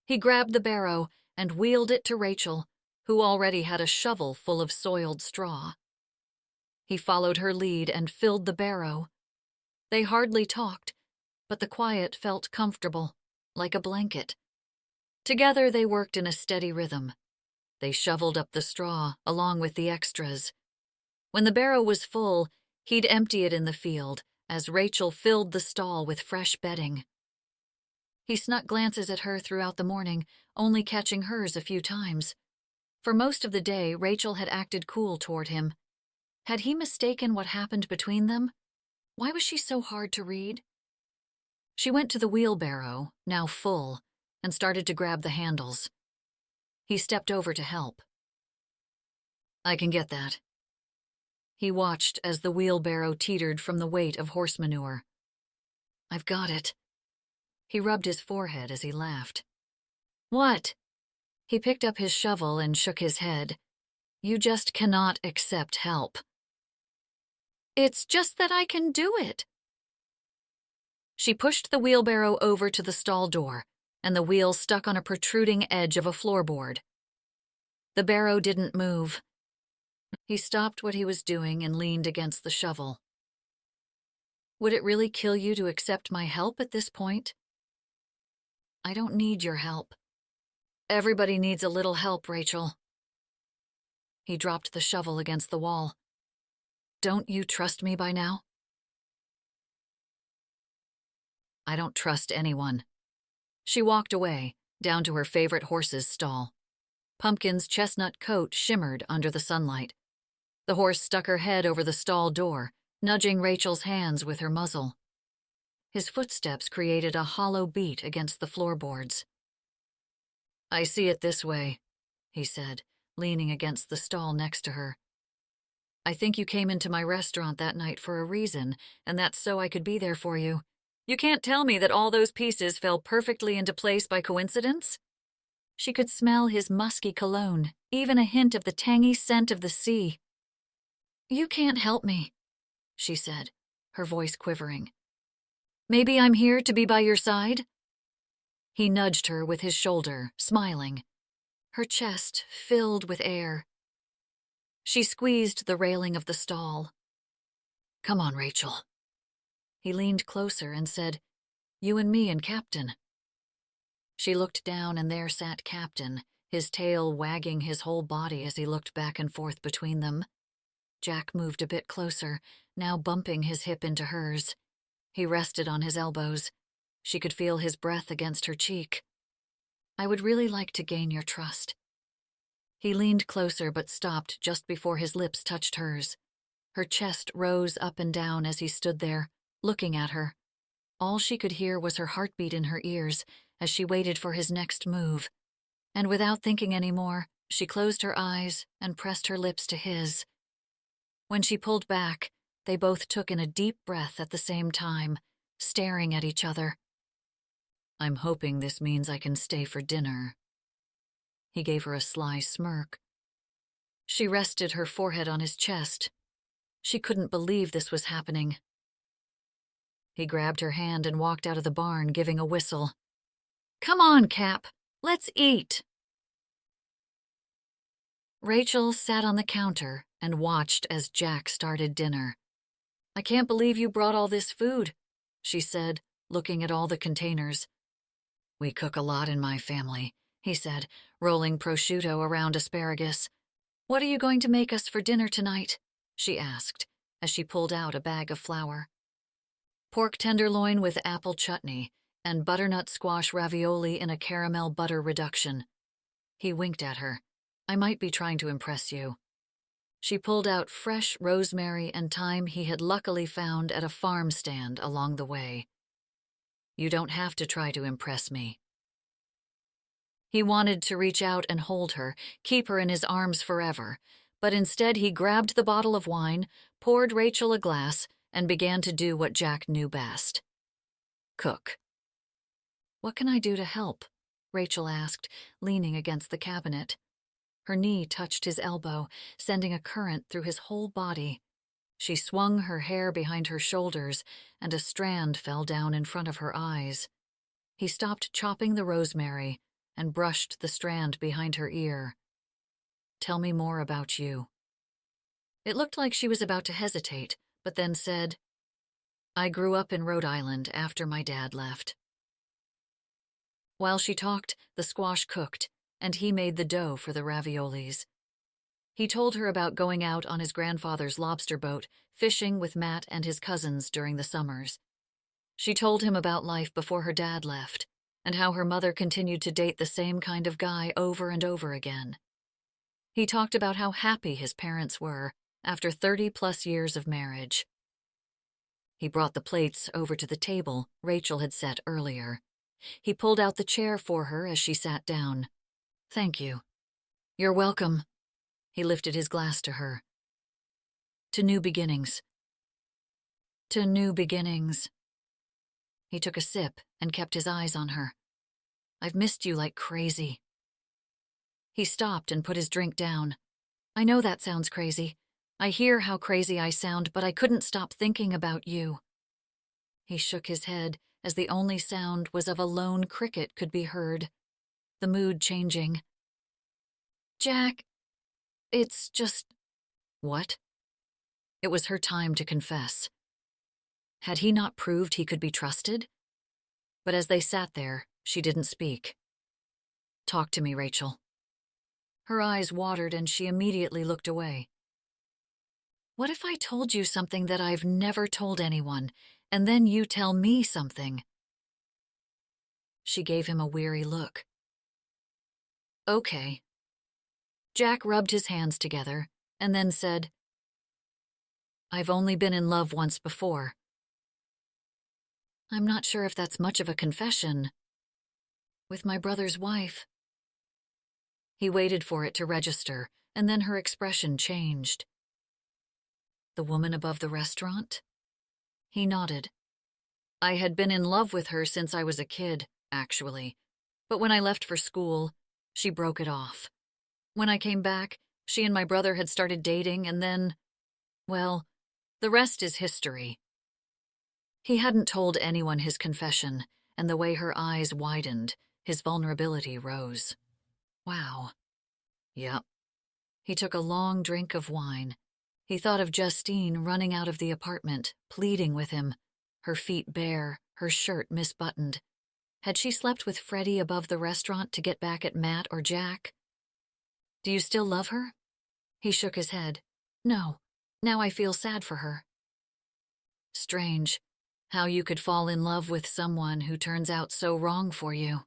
He grabbed the barrow and wheeled it to Rachael, who already had a shovel full of soiled straw. He followed her lead and filled the barrow. They hardly talked, but the quiet felt comfortable, like a blanket. Together they worked in a steady rhythm. They shoveled up the straw, along with the extras. When the barrow was full, he'd empty it in the field, as Rachael filled the stall with fresh bedding. He snuck glances at her throughout the morning, only catching hers a few times. For most of the day, Rachael had acted cool toward him. Had he mistaken what happened between them? Why was she so hard to read? She went to the wheelbarrow, now full, and started to grab the handles. He stepped over to help. I can get that. He watched as the wheelbarrow teetered from the weight of horse manure. I've got it. He rubbed his forehead as he laughed. What? He picked up his shovel and shook his head. You just cannot accept help. It's just that I can do it. She pushed the wheelbarrow over to the stall door, and the wheel stuck on a protruding edge of a floorboard. The barrow didn't move. He stopped what he was doing and leaned against the shovel. Would it really kill you to accept my help at this point? I don't need your help. Everybody needs a little help, Rachael. He dropped the shovel against the wall. Don't you trust me by now? I don't trust anyone. She walked away, down to her favorite horse's stall. Pumpkin's chestnut coat shimmered under the sunlight. The horse stuck her head over the stall door, nudging Rachael's hands with her muzzle. His footsteps created a hollow beat against the floorboards. I see it this way, he said, leaning against the stall next to her. I think you came into my restaurant that night for a reason, and that's so I could be there for you. You can't tell me that all those pieces fell perfectly into place by coincidence? She could smell his musky cologne, even a hint of the tangy scent of the sea. You can't help me, she said, her voice quivering. Maybe I'm here to be by your side? He nudged her with his shoulder, smiling. Her chest filled with air. She squeezed the railing of the stall. Come on, Rachael. He leaned closer and said, You and me and Captain. She looked down and there sat Captain, his tail wagging his whole body as he looked back and forth between them. Jack moved a bit closer, now bumping his hip into hers. He rested on his elbows. She could feel his breath against her cheek. I would really like to gain your trust. He leaned closer but stopped just before his lips touched hers. Her chest rose up and down as he stood there, looking at her. All she could hear was her heartbeat in her ears as she waited for his next move. And without thinking any more, she closed her eyes and pressed her lips to his. When she pulled back, they both took in a deep breath at the same time, staring at each other. I'm hoping this means I can stay for dinner. He gave her a sly smirk. She rested her forehead on his chest. She couldn't believe this was happening. He grabbed her hand and walked out of the barn, giving a whistle. Come on, Cap. Let's eat. Rachael sat on the counter and watched as Jack started dinner. I can't believe you brought all this food, she said, looking at all the containers. We cook a lot in my family, he said, rolling prosciutto around asparagus. What are you going to make us for dinner tonight? She asked, as she pulled out a bag of flour. Pork tenderloin with apple chutney and butternut squash ravioli in a caramel butter reduction. He winked at her. I might be trying to impress you. She pulled out fresh rosemary and thyme he had luckily found at a farm stand along the way. You don't have to try to impress me. He wanted to reach out and hold her, keep her in his arms forever, but instead he grabbed the bottle of wine, poured Rachael a glass, and began to do what Jack knew best: cook. "What can I do to help?" Rachael asked, leaning against the cabinet. Her knee touched his elbow, sending a current through his whole body. She swung her hair behind her shoulders, and a strand fell down in front of her eyes. He stopped chopping the rosemary and brushed the strand behind her ear. "Tell me more about you." It looked like she was about to hesitate, but then said, "I grew up in Rhode Island after my dad left." While she talked, the squash cooked, and he made the dough for the raviolis. He told her about going out on his grandfather's lobster boat, fishing with Matt and his cousins during the summers. She told him about life before her dad left, and how her mother continued to date the same kind of guy over and over again. He talked about how happy his parents were after 30-plus years of marriage. He brought the plates over to the table Rachael had set earlier. He pulled out the chair for her as she sat down. "Thank you." "You're welcome." He lifted his glass to her. "To new beginnings." "To new beginnings." He took a sip and kept his eyes on her. "I've missed you like crazy." He stopped and put his drink down. "I know that sounds crazy. I hear how crazy I sound, but I couldn't stop thinking about you." He shook his head as the only sound was of a lone cricket could be heard. The mood changing. "Jack, it's just—" "What?" It was her time to confess. Had he not proved he could be trusted? But as they sat there, she didn't speak. "Talk to me, Rachael." Her eyes watered and she immediately looked away. "What if I told you something that I've never told anyone, and then you tell me something?" She gave him a weary look. "Okay." Jack rubbed his hands together and then said, "I've only been in love once before." "I'm not sure if that's much of a confession." "With my brother's wife." He waited for it to register, and then her expression changed. "The woman above the restaurant?" He nodded. "I had been in love with her since I was a kid, actually, but when I left for school, she broke it off. When I came back, she and my brother had started dating, and then, well, the rest is history." He hadn't told anyone his confession, and the way her eyes widened, his vulnerability rose. Wow. Yep. He took a long drink of wine. He thought of Justine running out of the apartment, pleading with him, her feet bare, her shirt misbuttoned. Had she slept with Freddie above the restaurant to get back at Matt or Jack? "Do you still love her?" He shook his head. "No. Now I feel sad for her." Strange, how you could fall in love with someone who turns out so wrong for you.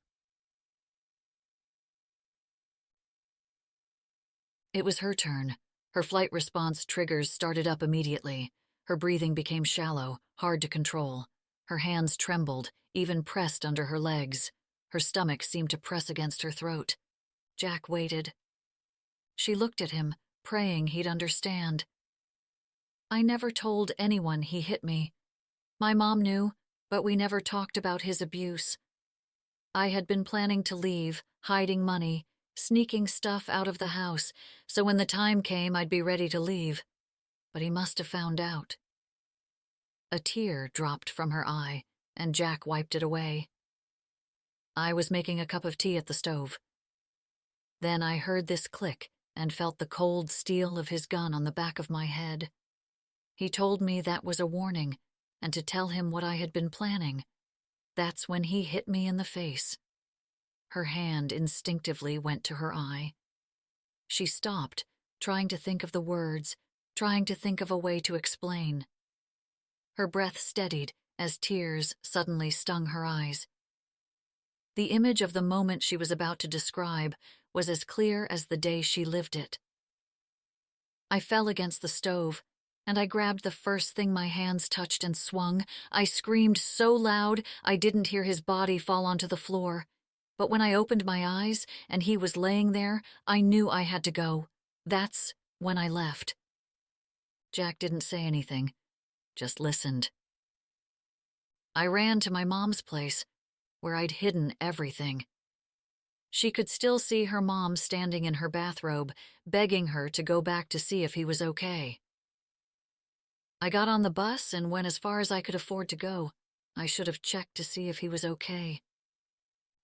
It was her turn. Her flight response triggers started up immediately. Her breathing became shallow, hard to control. Her hands trembled, even pressed under her legs. Her stomach seemed to press against her throat. Jack waited. She looked at him, praying he'd understand. "I never told anyone he hit me. My mom knew, but we never talked about his abuse. I had been planning to leave, hiding money, sneaking stuff out of the house, so when the time came I'd be ready to leave. But he must have found out." A tear dropped from her eye, and Jack wiped it away. "I was making a cup of tea at the stove. Then I heard this click and felt the cold steel of his gun on the back of my head. He told me that was a warning, and to tell him what I had been planning. That's when he hit me in the face." Her hand instinctively went to her eye. She stopped, trying to think of the words, trying to think of a way to explain. Her breath steadied as tears suddenly stung her eyes. The image of the moment she was about to describe was as clear as the day she lived it. "I fell against the stove, and I grabbed the first thing my hands touched and swung. I screamed so loud I didn't hear his body fall onto the floor. But when I opened my eyes and he was laying there, I knew I had to go. That's when I left." Jack didn't say anything, just listened. "I ran to my mom's place, where I'd hidden everything." She could still see her mom standing in her bathrobe, begging her to go back to see if he was okay. "I got on the bus and went as far as I could afford to go. I should have checked to see if he was okay."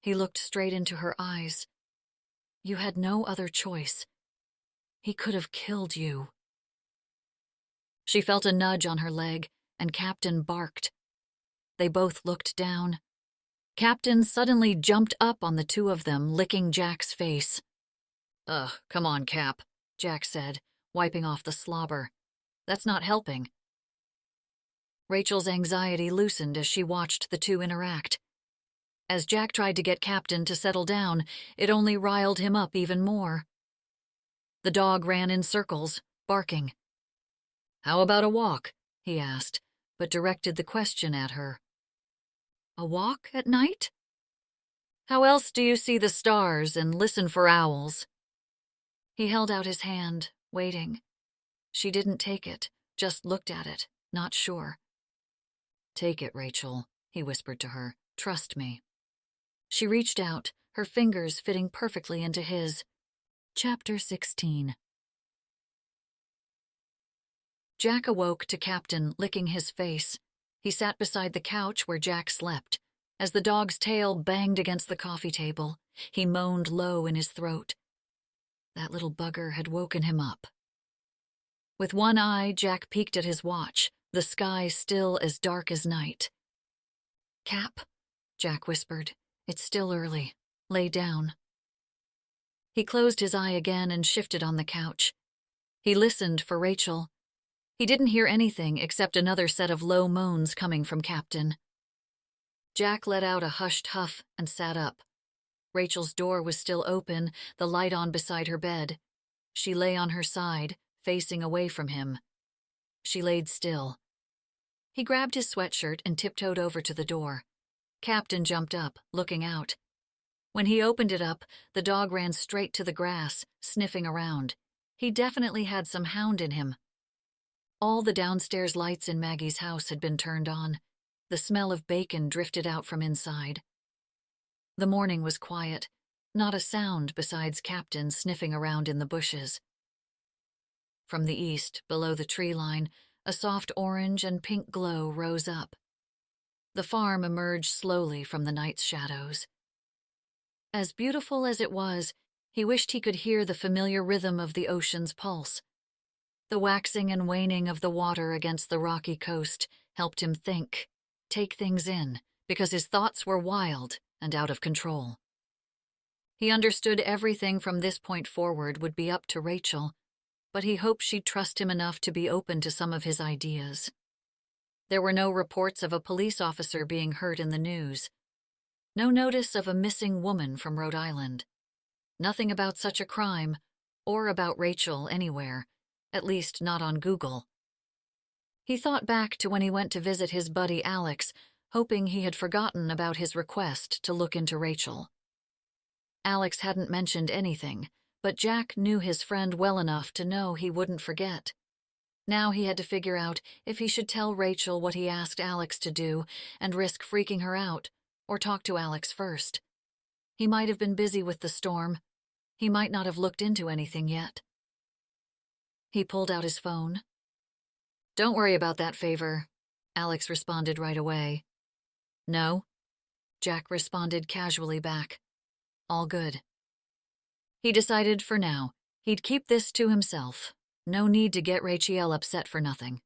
He looked straight into her eyes. "You had no other choice. He could have killed you." She felt a nudge on her leg, and Captain barked. They both looked down. Captain suddenly jumped up on the two of them, licking Jack's face. "Ugh, come on, Cap," Jack said, wiping off the slobber. "That's not helping." Rachel's anxiety loosened as she watched the two interact. As Jack tried to get Captain to settle down, it only riled him up even more. The dog ran in circles, barking. "How about a walk?" he asked, but directed the question at her. "A walk at night? How else do you see the stars and listen for owls?" He held out his hand, waiting. She didn't take it, just looked at it, not sure. "Take it, Rachael," he whispered to her. "Trust me." She reached out, her fingers fitting perfectly into his. Chapter 16. Jack awoke to Captain licking his face. He sat beside the couch where Jack slept. As the dog's tail banged against the coffee table, he moaned low in his throat. That little bugger had woken him up. With one eye, Jack peeked at his watch, the sky still as dark as night. "Cap," Jack whispered, "it's still early. Lay down." He closed his eye again and shifted on the couch. He listened for Rachael. He didn't hear anything except another set of low moans coming from Captain. Jack let out a hushed huff and sat up. Rachel's door was still open, the light on beside her bed. She lay on her side, facing away from him. She laid still. He grabbed his sweatshirt and tiptoed over to the door. Captain jumped up, looking out. When he opened it up, the dog ran straight to the grass, sniffing around. He definitely had some hound in him. All the downstairs lights in Maggie's house had been turned on. The smell of bacon drifted out from inside. The morning was quiet, not a sound besides Captain sniffing around in the bushes. From the east, below the tree line, a soft orange and pink glow rose up. The farm emerged slowly from the night's shadows. As beautiful as it was, he wished he could hear the familiar rhythm of the ocean's pulse. The waxing and waning of the water against the rocky coast helped him think, take things in, because his thoughts were wild and out of control. He understood everything from this point forward would be up to Rachael, but he hoped she'd trust him enough to be open to some of his ideas. There were no reports of a police officer being hurt in the news. No notice of a missing woman from Rhode Island. Nothing about such a crime, or about Rachael anywhere, at least not on Google. He thought back to when he went to visit his buddy Alex, hoping he had forgotten about his request to look into Rachael. Alex hadn't mentioned anything, but Jack knew his friend well enough to know he wouldn't forget. Now he had to figure out if he should tell Rachael what he asked Alex to do and risk freaking her out, or talk to Alex first. He might have been busy with the storm. He might not have looked into anything yet. He pulled out his phone. "Don't worry about that favor," Alex responded right away. "No?" Jack responded casually back. "All good." He decided for now, he'd keep this to himself. No need to get Rachael upset for nothing.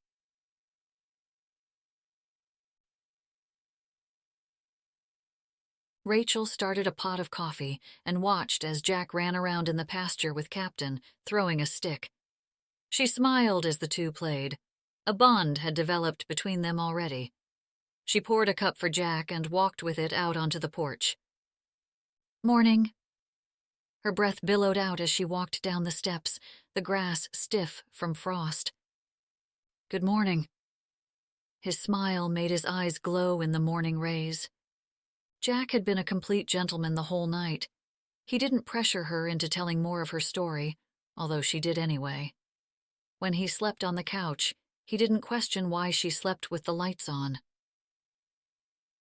Rachael started a pot of coffee and watched as Jack ran around in the pasture with Captain, throwing a stick. She smiled as the two played. A bond had developed between them already. She poured a cup for Jack and walked with it out onto the porch. "Morning." Her breath billowed out as she walked down the steps, the grass stiff from frost. "Good morning." His smile made his eyes glow in the morning rays. Jack had been a complete gentleman the whole night. He didn't pressure her into telling more of her story, although she did anyway. When he slept on the couch, he didn't question why she slept with the lights on.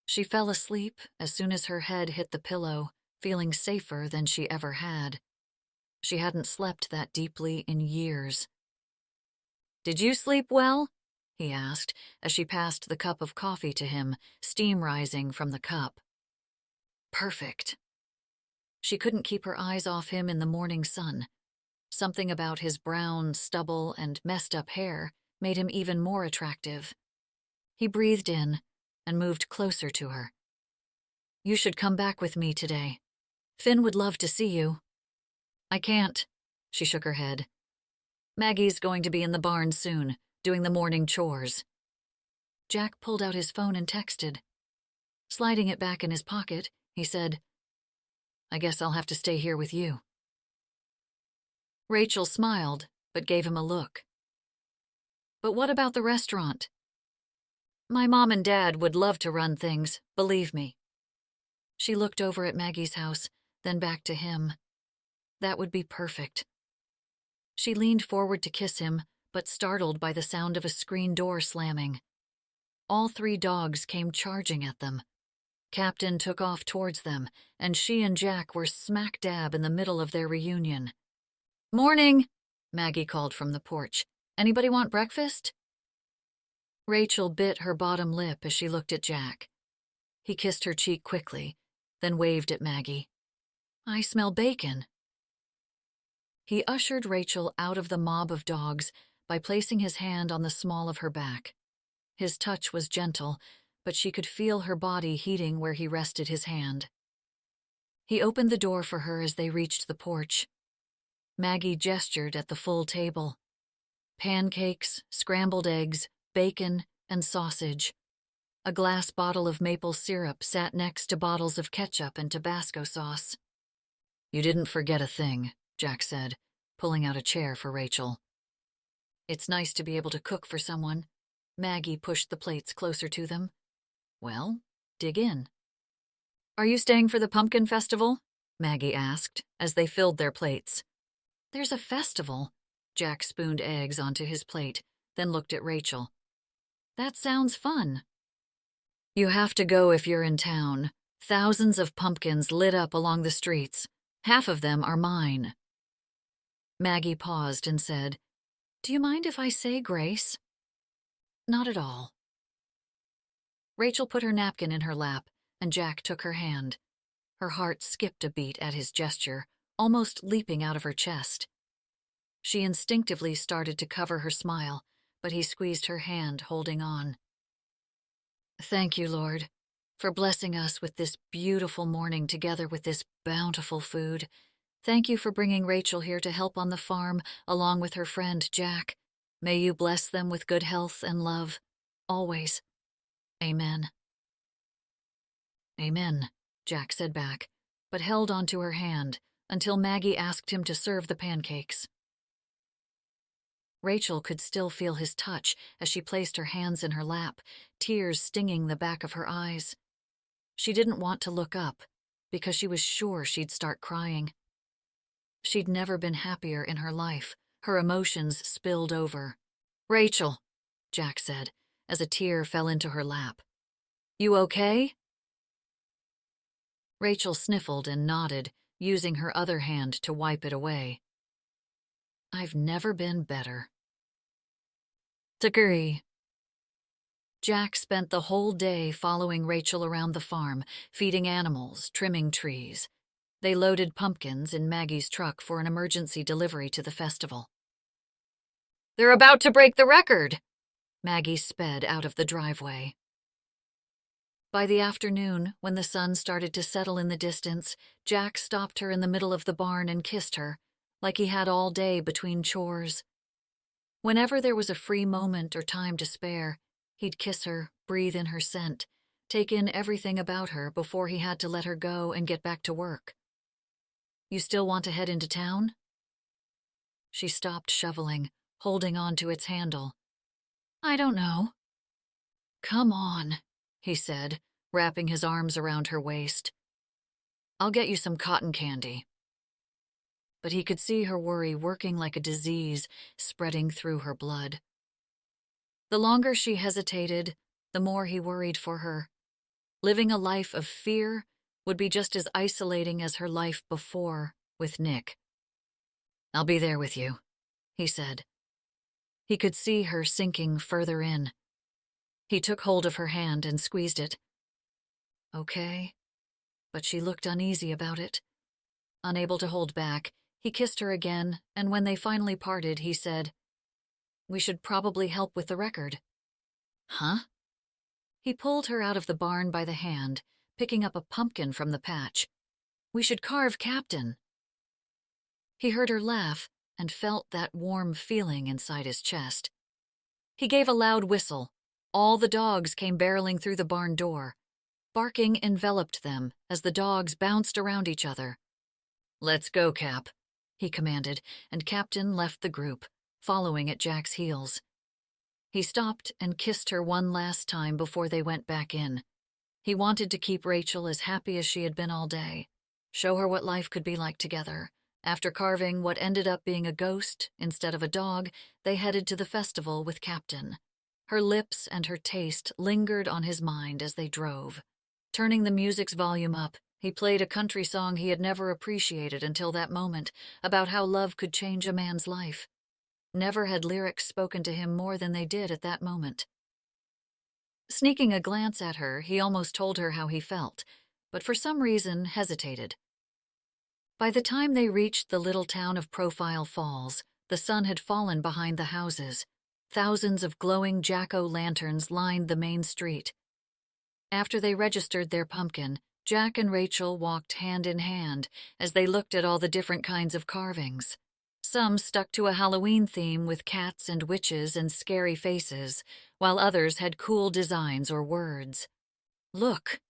She fell asleep as soon as her head hit the pillow, feeling safer than she ever had. She hadn't slept that deeply in years. "Did you sleep well?" he asked as she passed the cup of coffee to him, steam rising from the cup. Perfect. She couldn't keep her eyes off him in the morning sun. Something about his brown stubble and messed-up hair made him even more attractive. He breathed in and moved closer to her. "You should come back with me today. Finn would love to see you." "I can't," she shook her head. "Maggie's going to be in the barn soon, doing the morning chores." Jack pulled out his phone and texted. Sliding it back in his pocket, he said, "I guess I'll have to stay here with you." Rachael smiled, but gave him a look. "But what about the restaurant?" "My mom and dad would love to run things, believe me." She looked over at Maggie's house, then back to him. That would be perfect. She leaned forward to kiss him, but startled by the sound of a screen door slamming. All 3 dogs came charging at them. Captain took off towards them, and she and Jack were smack dab in the middle of their reunion. "Morning," Maggie called from the porch. "Anybody want breakfast?" Rachael bit her bottom lip as she looked at Jack. He kissed her cheek quickly, then waved at Maggie. "I smell bacon." He ushered Rachael out of the mob of dogs by placing his hand on the small of her back. His touch was gentle, but she could feel her body heating where he rested his hand. He opened the door for her as they reached the porch. Maggie gestured at the full table. Pancakes, scrambled eggs, bacon, and sausage. A glass bottle of maple syrup sat next to bottles of ketchup and Tabasco sauce. "You didn't forget a thing," Jack said, pulling out a chair for Rachael. "It's nice to be able to cook for someone." Maggie pushed the plates closer to them. "Well, dig in." "Are you staying for the pumpkin festival?" Maggie asked, as they filled their plates. "There's a festival?" Jack spooned eggs onto his plate, then looked at Rachael. "That sounds fun." "You have to go if you're in town. Thousands of pumpkins lit up along the streets. Half of them are mine." Maggie paused and said, "Do you mind if I say grace?" "Not at all." Rachael put her napkin in her lap, and Jack took her hand. Her heart skipped a beat at his gesture, almost leaping out of her chest. She instinctively started to cover her smile, but he squeezed her hand, holding on. "Thank you, Lord, for blessing us with this beautiful morning together with this bountiful food. Thank you for bringing Rachael here to help on the farm, along with her friend Jack. May you bless them with good health and love, always. Amen." "Amen," Jack said back, but held onto her hand until Maggie asked him to serve the pancakes. Rachael could still feel his touch as she placed her hands in her lap, tears stinging the back of her eyes. She didn't want to look up, because she was sure she'd start crying. She'd never been happier in her life. Her emotions spilled over. "Rachael," Jack said, as a tear fell into her lap. "You okay?" Rachael sniffled and nodded, using her other hand to wipe it away. "I've never been better." T'guri. Jack spent the whole day following Rachael around the farm, feeding animals, trimming trees. They loaded pumpkins in Maggie's truck for an emergency delivery to the festival. "They're about to break the record!" Maggie sped out of the driveway. By the afternoon, when the sun started to settle in the distance, Jack stopped her in the middle of the barn and kissed her, like he had all day between chores. Whenever there was a free moment or time to spare, he'd kiss her, breathe in her scent, take in everything about her before he had to let her go and get back to work. "You still want to head into town?" She stopped shoveling, holding on to its handle. "I don't know." "Come on," he said, wrapping his arms around her waist. "I'll get you some cotton candy." But he could see her worry working like a disease, spreading through her blood. The longer she hesitated, the more he worried for her. Living a life of fear would be just as isolating as her life before with Nick. "I'll be there with you," he said. He could see her sinking further in. He took hold of her hand and squeezed it. "Okay," but she looked uneasy about it. Unable to hold back, he kissed her again, and when they finally parted, he said, "We should probably help with the record." "Huh?" He pulled her out of the barn by the hand, picking up a pumpkin from the patch. "We should carve Captain." He heard her laugh and felt that warm feeling inside his chest. He gave a loud whistle. All the dogs came barreling through the barn door. Barking enveloped them as the dogs bounced around each other. "Let's go, Cap," he commanded, and Captain left the group, following at Jack's heels. He stopped and kissed her one last time before they went back in. He wanted to keep Rachael as happy as she had been all day, show her what life could be like together. After carving what ended up being a ghost instead of a dog, they headed to the festival with Captain. Her lips and her taste lingered on his mind as they drove. Turning the music's volume up, he played a country song he had never appreciated until that moment, about how love could change a man's life. Never had lyrics spoken to him more than they did at that moment. Sneaking a glance at her, he almost told her how he felt, but for some reason hesitated. By the time they reached the little town of Profile Falls, the sun had fallen behind the houses. Thousands of glowing jack-o'-lanterns lined the main street. After they registered their pumpkin, Jack and Rachael walked hand in hand as they looked at all the different kinds of carvings. Some stuck to a Halloween theme with cats and witches and scary faces, while others had cool designs or words. "Look,"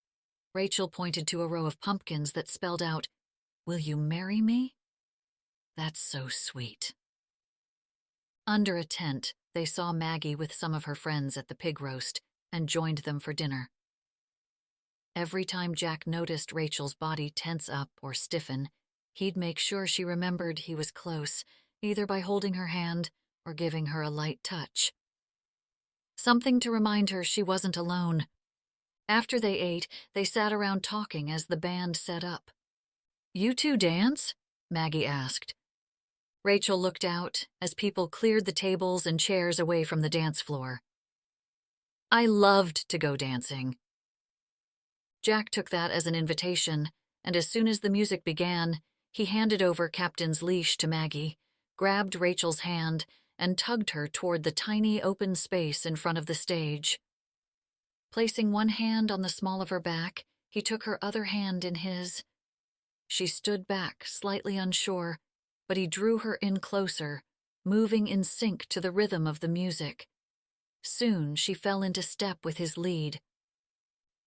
Rachael pointed to a row of pumpkins that spelled out, "Will you marry me?" "That's so sweet." Under a tent, they saw Maggie with some of her friends at the pig roast and joined them for dinner. Every time Jack noticed Rachel's body tense up or stiffen, he'd make sure she remembered he was close, either by holding her hand or giving her a light touch. Something to remind her she wasn't alone. After they ate, they sat around talking as the band set up. "You two dance?" Maggie asked. Rachael looked out as people cleared the tables and chairs away from the dance floor. "I loved to go dancing." Jack took that as an invitation, and as soon as the music began, he handed over Captain's leash to Maggie, grabbed Rachel's hand, and tugged her toward the tiny open space in front of the stage. Placing one hand on the small of her back, he took her other hand in his. She stood back, slightly unsure, but he drew her in closer, moving in sync to the rhythm of the music. Soon she fell into step with his lead.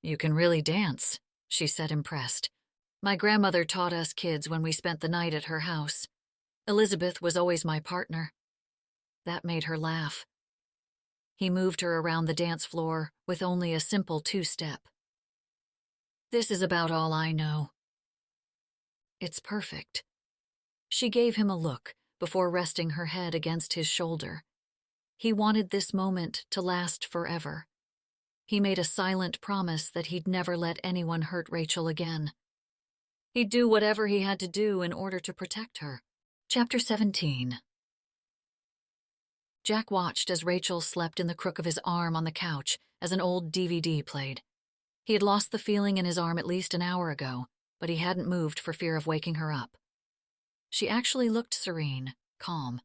"You can really dance," she said, impressed. "My grandmother taught us kids when we spent the night at her house. Elizabeth was always my partner." That made her laugh. He moved her around the dance floor with only a simple two-step. "This is about all I know." "It's perfect." She gave him a look before resting her head against his shoulder. He wanted this moment to last forever. He made a silent promise that he'd never let anyone hurt Rachael again. He'd do whatever he had to do in order to protect her. Chapter 17. Jack watched as Rachael slept in the crook of his arm on the couch as an old DVD played. He had lost the feeling in his arm at least an hour ago, but he hadn't moved for fear of waking her up. She actually looked serene, calm.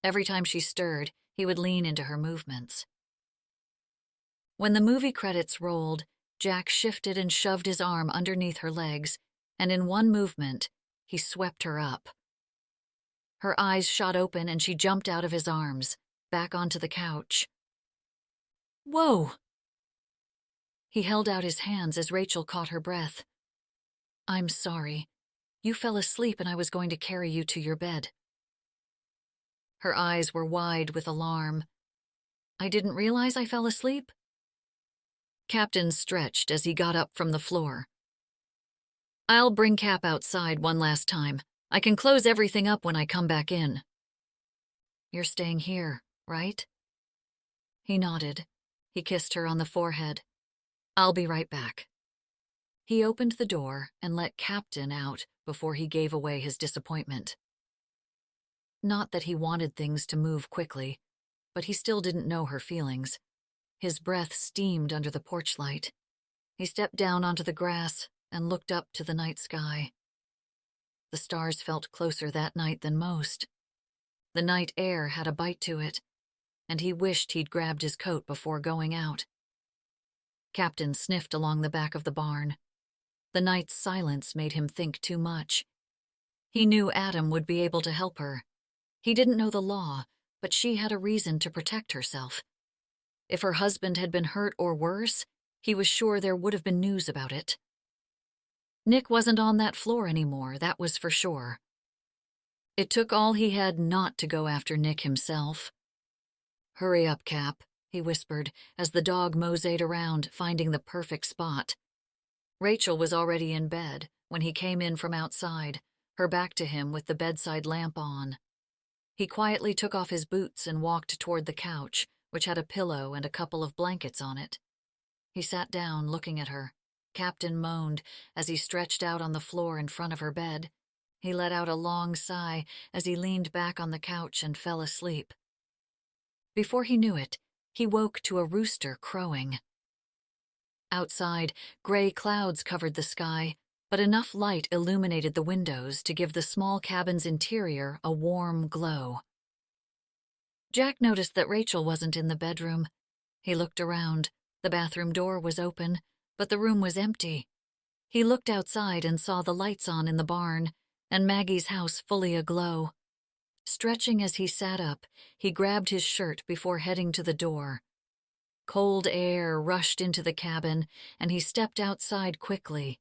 Every time she stirred, he would lean into her movements. When the movie credits rolled, Jack shifted and shoved his arm underneath her legs, and in one movement, he swept her up. Her eyes shot open and she jumped out of his arms, back onto the couch. "Whoa!" He held out his hands as Rachael caught her breath. "I'm sorry. You fell asleep and I was going to carry you to your bed." Her eyes were wide with alarm. "I didn't realize I fell asleep?" Captain stretched as he got up from the floor. "I'll bring Cap outside one last time. I can close everything up when I come back in." "You're staying here, right?" He nodded. He kissed her on the forehead. "I'll be right back." He opened the door and let Captain out before he gave away his disappointment. Not that he wanted things to move quickly, but he still didn't know her feelings. His breath steamed under the porch light. He stepped down onto the grass and looked up to the night sky. The stars felt closer that night than most. The night air had a bite to it, and he wished he'd grabbed his coat before going out. Captain sniffed along the back of the barn. The night's silence made him think too much. He knew Adam would be able to help her. He didn't know the law, but she had a reason to protect herself. If her husband had been hurt or worse, he was sure there would have been news about it. Nick wasn't on that floor anymore, that was for sure. It took all he had not to go after Nick himself. "Hurry up, Cap," he whispered as the dog moseyed around, finding the perfect spot. Rachael was already in bed when he came in from outside, her back to him with the bedside lamp on. He quietly took off his boots and walked toward the couch, which had a pillow and a couple of blankets on it. He sat down, looking at her. Captain moaned as he stretched out on the floor in front of her bed. He let out a long sigh as he leaned back on the couch and fell asleep. Before he knew it, he woke to a rooster crowing. Outside, gray clouds covered the sky, but enough light illuminated the windows to give the small cabin's interior a warm glow. Jack noticed that Rachael wasn't in the bedroom. He looked around. The bathroom door was open, but the room was empty. He looked outside and saw the lights on in the barn, and Maggie's house fully aglow. Stretching as he sat up, he grabbed his shirt before heading to the door. Cold air rushed into the cabin, and he stepped outside quickly.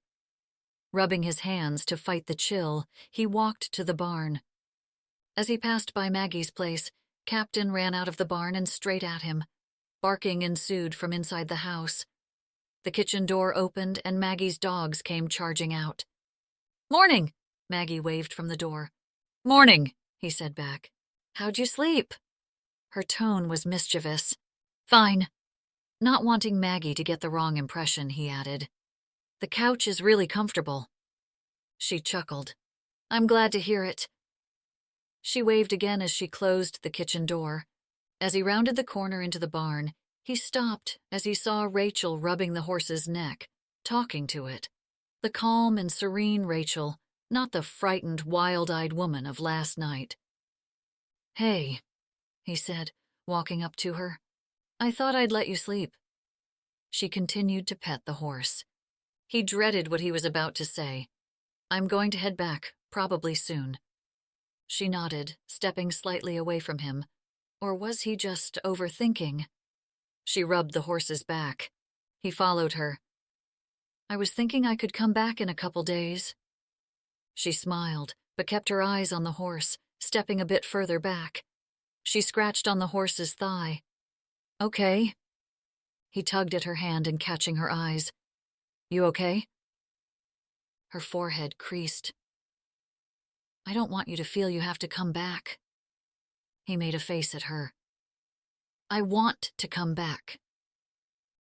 Rubbing his hands to fight the chill, he walked to the barn. As he passed by Maggie's place, Captain ran out of the barn and straight at him. Barking ensued from inside the house. The kitchen door opened and Maggie's dogs came charging out. "Morning," Maggie waved from the door. "Morning," he said back. "How'd you sleep?" Her tone was mischievous. "Fine." Not wanting Maggie to get the wrong impression, he added, "The couch is really comfortable." She chuckled. "I'm glad to hear it." She waved again as she closed the kitchen door. As he rounded the corner into the barn, he stopped as he saw Rachael rubbing the horse's neck, talking to it. The calm and serene Rachael, not the frightened, wild-eyed woman of last night. "Hey," he said, walking up to her. "I thought I'd let you sleep." She continued to pet the horse. He dreaded what he was about to say. "I'm going to head back, probably soon." She nodded, stepping slightly away from him. Or was he just overthinking? She rubbed the horse's back. He followed her. "I was thinking I could come back in a couple days." She smiled, but kept her eyes on the horse, stepping a bit further back. She scratched on the horse's thigh. "Okay." He tugged at her hand and catching her eyes. "You okay?" Her forehead creased. "I don't want you to feel you have to come back." He made a face at her. "I want to come back."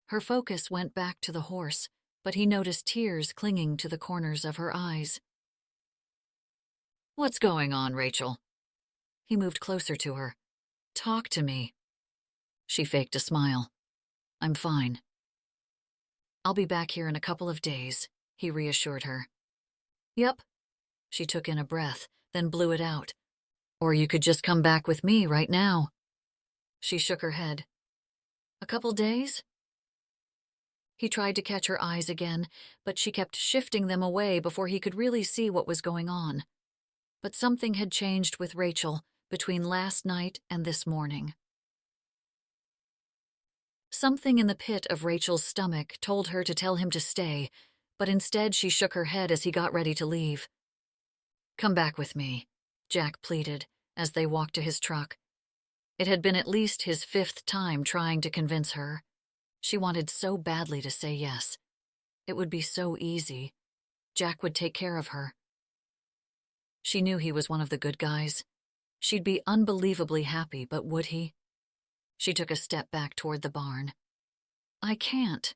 Her focus went back to the horse, but he noticed tears clinging to the corners of her eyes. "What's going on, Rachael?" He moved closer to her. "Talk to me." She faked a smile. "I'm fine." "I'll be back here in a couple of days," he reassured her. "Yep." She took in a breath, then blew it out. "Or you could just come back with me right now." She shook her head. "A couple days?" He tried to catch her eyes again, but she kept shifting them away before he could really see what was going on. But something had changed with Rachael between last night and this morning. Something in the pit of Rachel's stomach told her to tell him to stay, but instead she shook her head as he got ready to leave. "Come back with me," Jack pleaded as they walked to his truck. It had been at least his 5th time trying to convince her. She wanted so badly to say yes. It would be so easy. Jack would take care of her. She knew he was one of the good guys. She'd be unbelievably happy, but would he? She took a step back toward the barn. I can't.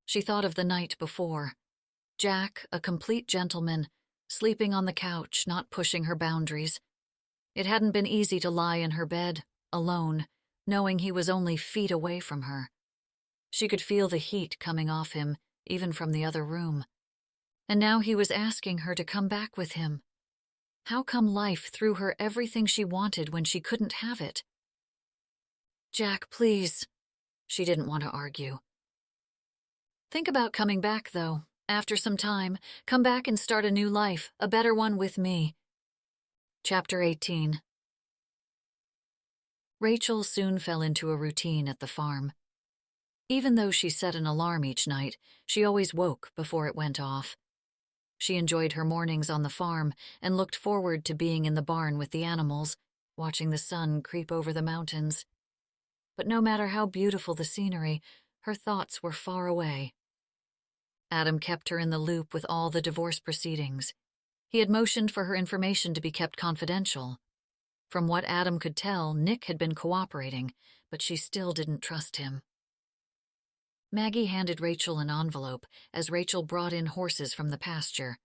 She thought of the night before. Jack, a complete gentleman, sleeping on the couch, not pushing her boundaries. It hadn't been easy to lie in her bed, alone, knowing he was only feet away from her. She could feel the heat coming off him, even from the other room. And now he was asking her to come back with him. How come life threw her everything she wanted when she couldn't have it? Jack, please. She didn't want to argue. Think about coming back, though. After some time, come back and start a new life, a better one with me. Chapter 18. Rachael soon fell into a routine at the farm. Even though she set an alarm each night, she always woke before it went off. She enjoyed her mornings on the farm and looked forward to being in the barn with the animals, watching the sun creep over the mountains. But no matter how beautiful the scenery, her thoughts were far away. Adam kept her in the loop with all the divorce proceedings. He had motioned for her information to be kept confidential. From what Adam could tell, Nick had been cooperating, but she still didn't trust him. Maggie handed Rachael an envelope as Rachael brought in horses from the pasture.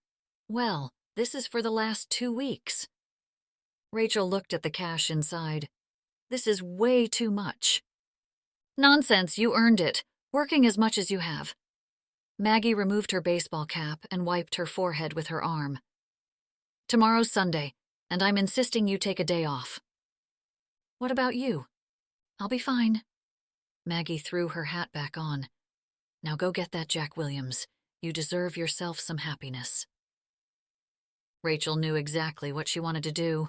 Well, this is for the last 2 weeks. Rachael looked at the cash inside. This is way too much. Nonsense, you earned it, working as much as you have. Maggie removed her baseball cap and wiped her forehead with her arm. Tomorrow's Sunday, and I'm insisting you take a day off. What about you? I'll be fine. Maggie threw her hat back on. Now go get that Jack Williams. You deserve yourself some happiness. Rachael knew exactly what she wanted to do.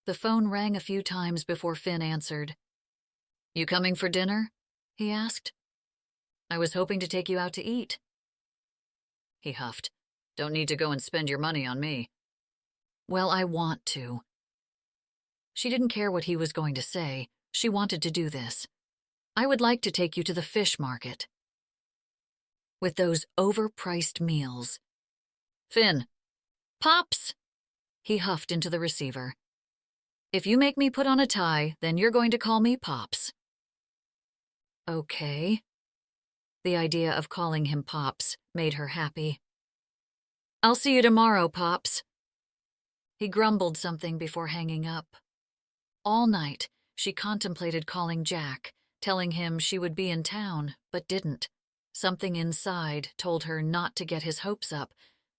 The phone rang a few times before Finn answered. You coming for dinner? He asked. I was hoping to take you out to eat. He huffed. Don't need to go and spend your money on me. Well, I want to. She didn't care what he was going to say. She wanted to do this. I would like to take you to the fish market. With those overpriced meals. Finn. Pops! He huffed into the receiver. If you make me put on a tie, then you're going to call me Pops. Okay. The idea of calling him Pops made her happy. I'll see you tomorrow, Pops. He grumbled something before hanging up. All night, she contemplated calling Jack, telling him she would be in town, but didn't. Something inside told her not to get his hopes up,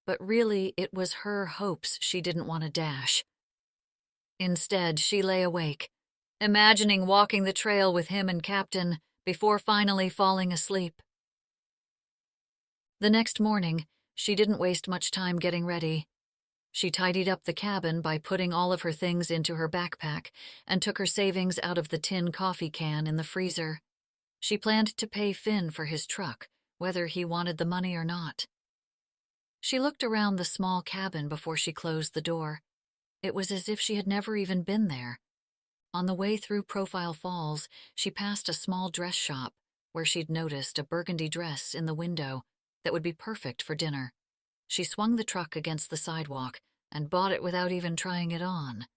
but really it was her hopes she didn't want to dash. Instead, she lay awake, imagining walking the trail with him and Captain before finally falling asleep. The next morning, she didn't waste much time getting ready. She tidied up the cabin by putting all of her things into her backpack and took her savings out of the tin coffee can in the freezer. She planned to pay Finn for his truck, whether he wanted the money or not. She looked around the small cabin before she closed the door. It was as if she had never even been there. On the way through Profile Falls, she passed a small dress shop where she'd noticed a burgundy dress in the window that would be perfect for dinner. She swung the truck against the sidewalk and bought it without even trying it on.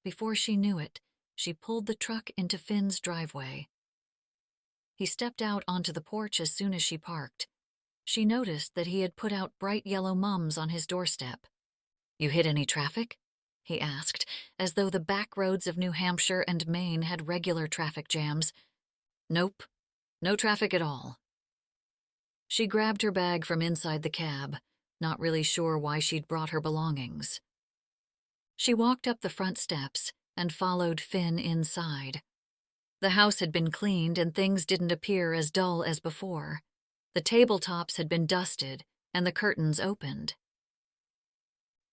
Before she knew it, she pulled the truck into Finn's driveway. He stepped out onto the porch as soon as she parked. She noticed that he had put out bright yellow mums on his doorstep. You hit any traffic? He asked, as though the back roads of New Hampshire and Maine had regular traffic jams. Nope, no traffic at all. She grabbed her bag from inside the cab, not really sure why she'd brought her belongings. She walked up the front steps and followed Finn inside. The house had been cleaned and things didn't appear as dull as before. The tabletops had been dusted and the curtains opened.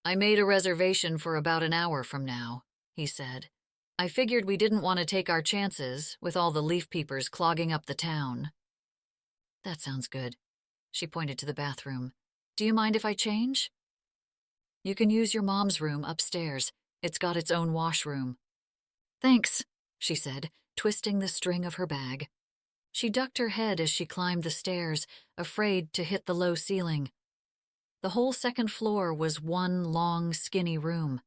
I made a reservation for about an hour from now, he said. I figured we didn't want to take our chances with all the leaf peepers clogging up the town. That sounds good. She pointed to the bathroom. Do you mind if I change? You can use your mom's room upstairs. It's got its own washroom. Thanks, she said, twisting the string of her bag. She ducked her head as she climbed the stairs, afraid to hit the low ceiling. The whole second floor was one long, skinny room.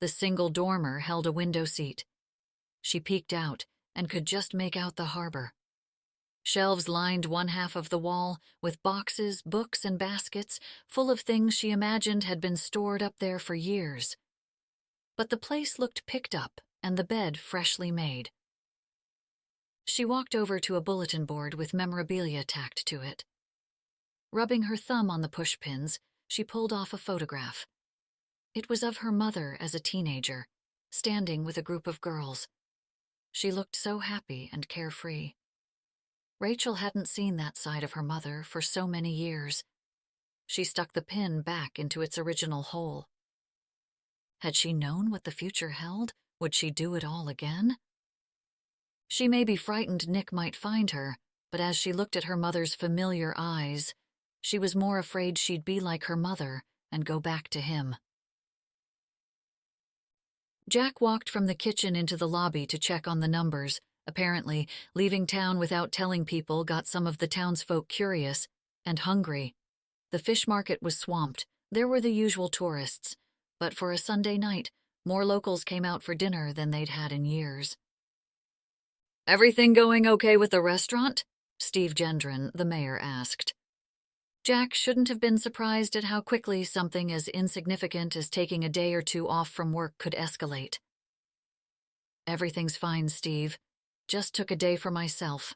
The single dormer held a window seat. She peeked out and could just make out the harbor. Shelves lined one half of the wall with boxes, books, and baskets full of things she imagined had been stored up there for years. But the place looked picked up and the bed freshly made. She walked over to a bulletin board with memorabilia tacked to it. Rubbing her thumb on the pushpins, she pulled off a photograph. It was of her mother as a teenager, standing with a group of girls. She looked so happy and carefree. Rachael hadn't seen that side of her mother for so many years. She stuck the pin back into its original hole. Had she known what the future held? Would she do it all again? She may be frightened Nick might find her, but as she looked at her mother's familiar eyes, she was more afraid she'd be like her mother and go back to him. Jack walked from the kitchen into the lobby to check on the numbers. Apparently, leaving town without telling people got some of the townsfolk curious and hungry. The fish market was swamped. There were the usual tourists, but for a Sunday night, more locals came out for dinner than they'd had in years. "Everything going okay with the restaurant?" Steve Gendron, the mayor, asked. Jack shouldn't have been surprised at how quickly something as insignificant as taking a day or two off from work could escalate. "Everything's fine, Steve. Just took a day for myself."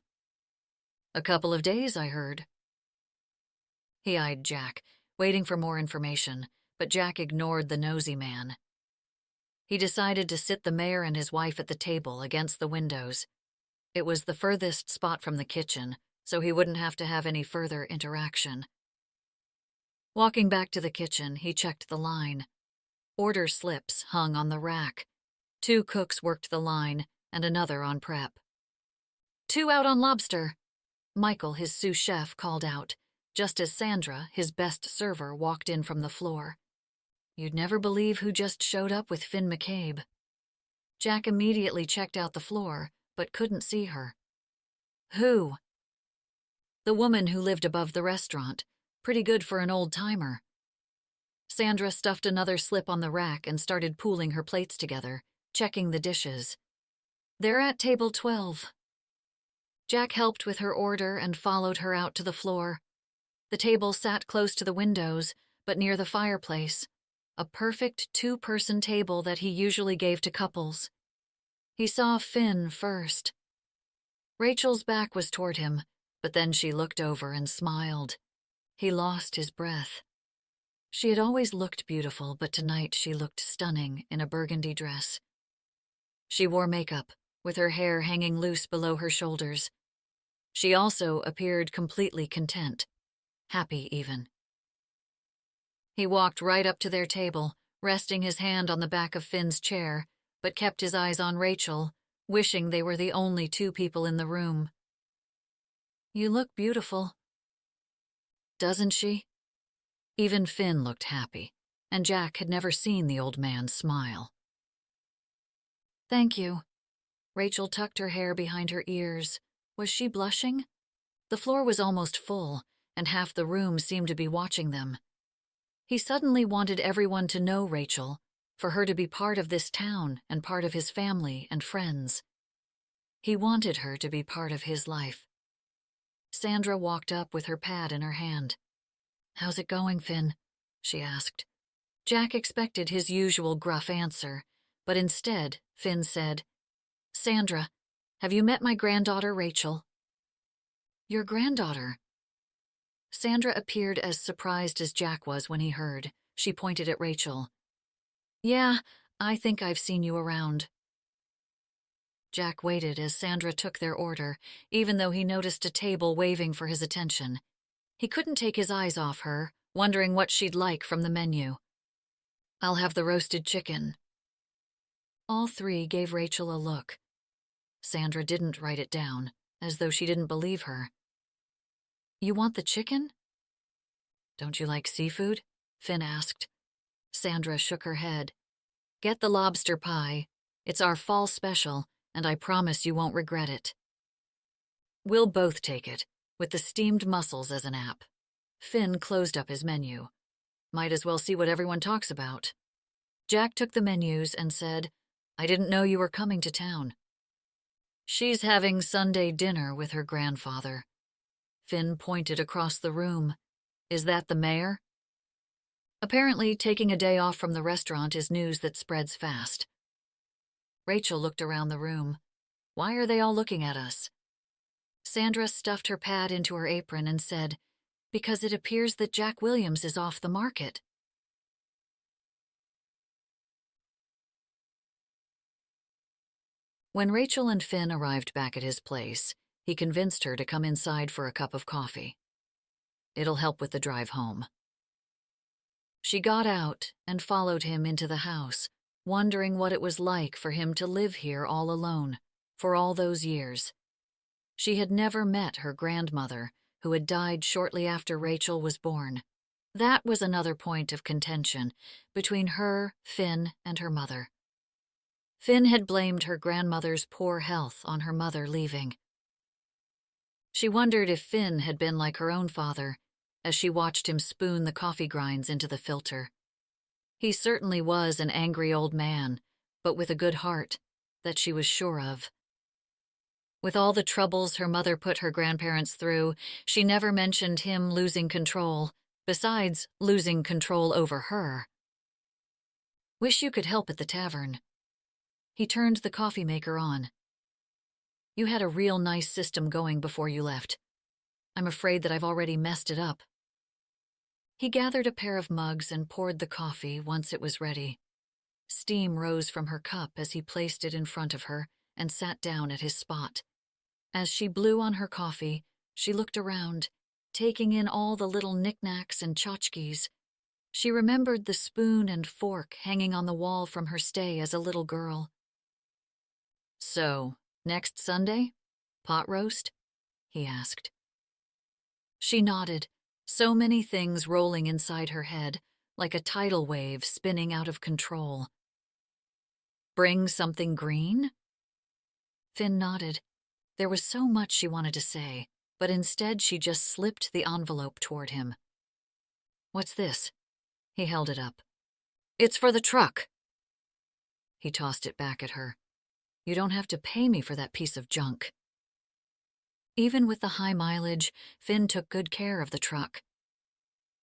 "A couple of days, I heard." He eyed Jack, waiting for more information, but Jack ignored the nosy man. He decided to sit the mayor and his wife at the table against the windows. It was the furthest spot from the kitchen, so he wouldn't have to have any further interaction. Walking back to the kitchen, he checked the line. Order slips hung on the rack. 2 cooks worked the line, and another on prep. "2 out on lobster," Michael, his sous chef, called out, just as Sandra, his best server, walked in from the floor. You'd never believe who just showed up with Finn McCabe. Jack immediately checked out the floor, but couldn't see her. "Who?" "The woman who lived above the restaurant. Pretty good for an old-timer." Sandra stuffed another slip on the rack and started pooling her plates together, checking the dishes. "They're at table 12. Jack helped with her order and followed her out to the floor. The table sat close to the windows, but near the fireplace. A perfect 2-person table that he usually gave to couples. He saw Finn first. Rachel's back was toward him, but then she looked over and smiled. He lost his breath. She had always looked beautiful, but tonight she looked stunning in a burgundy dress. She wore makeup, with her hair hanging loose below her shoulders. She also appeared completely content, happy even. He walked right up to their table, resting his hand on the back of Finn's chair, but kept his eyes on Rachael, wishing they were the only 2 people in the room. "You look beautiful." "Doesn't she?" Even Finn looked happy, and Jack had never seen the old man smile. "Thank you." Rachael tucked her hair behind her ears. Was she blushing? The floor was almost full, and half the room seemed to be watching them. He suddenly wanted everyone to know Rachael, for her to be part of this town and part of his family and friends. He wanted her to be part of his life. Sandra walked up with her pad in her hand. "How's it going, Finn?" she asked. Jack expected his usual gruff answer, but instead, Finn said, "Sandra, have you met my granddaughter, Rachael?" "Your granddaughter?" Sandra appeared as surprised as Jack was when he heard. She pointed at Rachael. "Yeah, I think I've seen you around." Jack waited as Sandra took their order, even though he noticed a table waving for his attention. He couldn't take his eyes off her, wondering what she'd like from the menu. "I'll have the roasted chicken." All 3 gave Rachael a look. Sandra didn't write it down, as though she didn't believe her. "You want the chicken?" "Don't you like seafood?" Finn asked. Sandra shook her head. "Get the lobster pie. It's our fall special, and I promise you won't regret it." We'll both take it, with the steamed mussels as an app. Finn closed up his menu. Might as well see what everyone talks about. Jack took the menus and said, I didn't know you were coming to town. She's having Sunday dinner with her grandfather. Finn pointed across the room. Is that the mayor? Apparently, taking a day off from the restaurant is news that spreads fast. Rachael looked around the room. Why are they all looking at us? Sandra stuffed her pad into her apron and said, Because it appears that Jack Williams is off the market. When Rachael and Finn arrived back at his place, he convinced her to come inside for a cup of coffee. It'll help with the drive home. She got out and followed him into the house, wondering what it was like for him to live here all alone, for all those years. She had never met her grandmother, who had died shortly after Rachael was born. That was another point of contention between her, Finn, and her mother. Finn had blamed her grandmother's poor health on her mother leaving. She wondered if Finn had been like her own father, as she watched him spoon the coffee grinds into the filter. He certainly was an angry old man, but with a good heart, that she was sure of. With all the troubles her mother put her grandparents through, she never mentioned him losing control, besides losing control over her. Wish you could help at the tavern. He turned the coffee maker on. You had a real nice system going before you left. I'm afraid that I've already messed it up. He gathered a pair of mugs and poured the coffee once it was ready. Steam rose from her cup as he placed it in front of her and sat down at his spot. As she blew on her coffee, she looked around, taking in all the little knickknacks and tchotchkes. She remembered the spoon and fork hanging on the wall from her stay as a little girl. So, next Sunday? Pot roast? He asked. She nodded, so many things rolling inside her head, like a tidal wave spinning out of control. Bring something green? Finn nodded. There was so much she wanted to say, but instead she just slipped the envelope toward him. What's this? He held it up. It's for the truck. He tossed it back at her. You don't have to pay me for that piece of junk. Even with the high mileage, Finn took good care of the truck.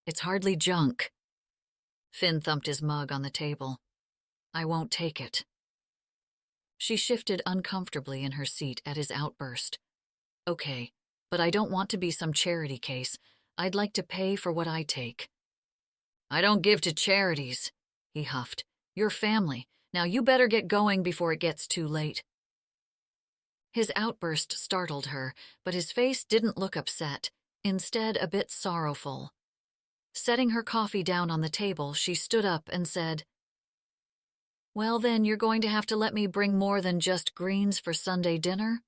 It's hardly junk. Finn thumped his mug on the table. I won't take it. She shifted uncomfortably in her seat at his outburst. Okay, but I don't want to be some charity case. I'd like to pay for what I take. I don't give to charities, he huffed. You're family. Now you better get going before it gets too late. His outburst startled her, but his face didn't look upset, instead a bit sorrowful. Setting her coffee down on the table, she stood up and said, Well then, you're going to have to let me bring more than just greens for Sunday dinner?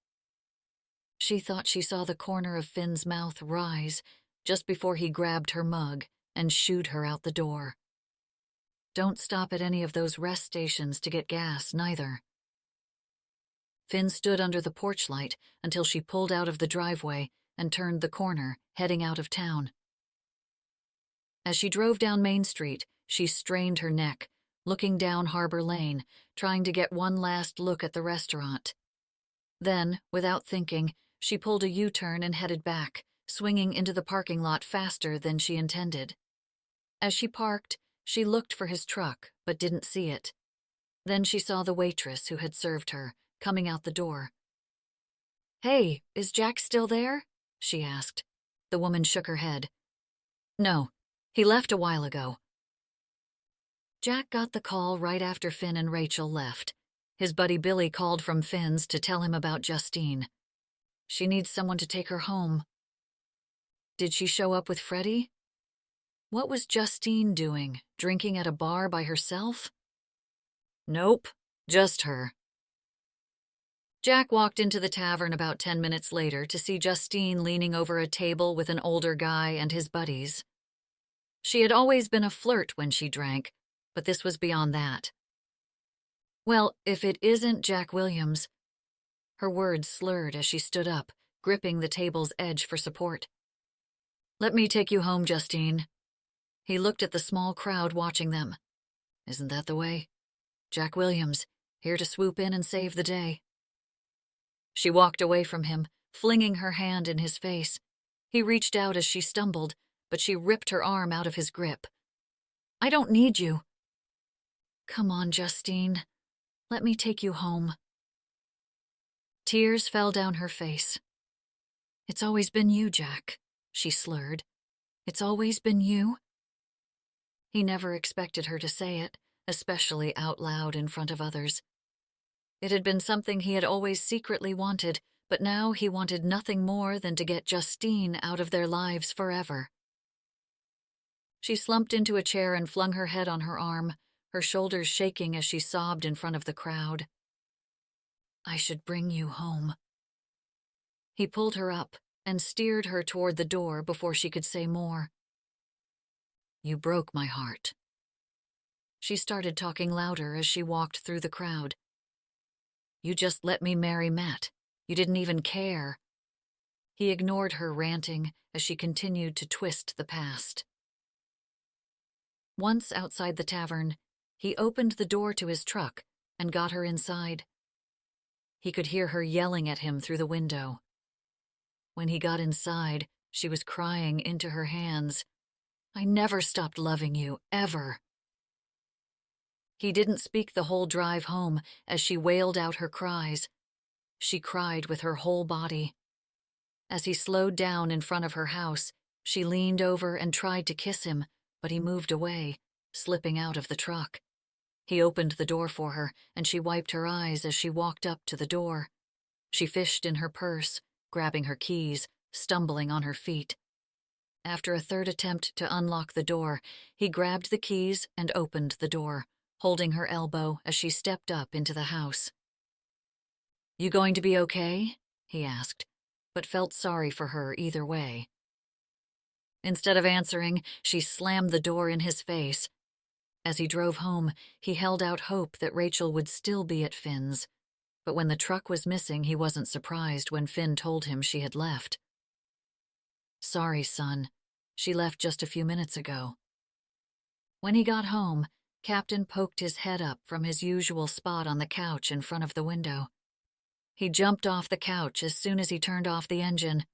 She thought she saw the corner of Finn's mouth rise just before he grabbed her mug and shooed her out the door. Don't stop at any of those rest stations to get gas, neither. Finn stood under the porch light until she pulled out of the driveway and turned the corner, heading out of town. As she drove down Main Street, she strained her neck, looking down Harbor Lane, trying to get one last look at the restaurant. Then, without thinking, she pulled a U-turn and headed back, swinging into the parking lot faster than she intended. As she parked, she looked for his truck, but didn't see it. Then she saw the waitress who had served her, coming out the door. Hey, is Jack still there? She asked. The woman shook her head. No, he left a while ago. Jack got the call right after Finn and Rachael left. His buddy Billy called from Finn's to tell him about Justine. She needs someone to take her home. Did she show up with Freddie? What was Justine doing, drinking at a bar by herself? Nope, just her. Jack walked into the tavern about 10 minutes later to see Justine leaning over a table with an older guy and his buddies. She had always been a flirt when she drank, but this was beyond that. Well, if it isn't Jack Williams. Her words slurred as she stood up, gripping the table's edge for support. "Let me take you home, Justine." He looked at the small crowd watching them. "Isn't that the way? Jack Williams, here to swoop in and save the day." She walked away from him, flinging her hand in his face. He reached out as she stumbled, but she ripped her arm out of his grip. "I don't need you." "Come on, Justine. Let me take you home." Tears fell down her face. "It's always been you, Jack," she slurred. "It's always been you." He never expected her to say it, especially out loud in front of others. It had been something he had always secretly wanted, but now he wanted nothing more than to get Justine out of their lives forever. She slumped into a chair and flung her head on her arm, her shoulders shaking as she sobbed in front of the crowd. "I should bring you home." He pulled her up and steered her toward the door before she could say more. "You broke my heart." She started talking louder as she walked through the crowd. "You just let me marry Matt. You didn't even care." He ignored her ranting as she continued to twist the past. Once outside the tavern, he opened the door to his truck and got her inside. He could hear her yelling at him through the window. When he got inside, she was crying into her hands. "I never stopped loving you, ever." He didn't speak the whole drive home as she wailed out her cries. She cried with her whole body. As he slowed down in front of her house, she leaned over and tried to kiss him, but he moved away, slipping out of the truck. He opened the door for her, and she wiped her eyes as she walked up to the door. She fished in her purse, grabbing her keys, stumbling on her feet. After a third attempt to unlock the door, he grabbed the keys and opened the door, holding her elbow as she stepped up into the house. "You going to be okay?" he asked, but felt sorry for her either way. Instead of answering, she slammed the door in his face. As he drove home, he held out hope that Rachael would still be at Finn's, but when the truck was missing, he wasn't surprised when Finn told him she had left. "Sorry, son. She left just a few minutes ago." When he got home, Captain poked his head up from his usual spot on the couch in front of the window. He jumped off the couch as soon as he turned off the engine.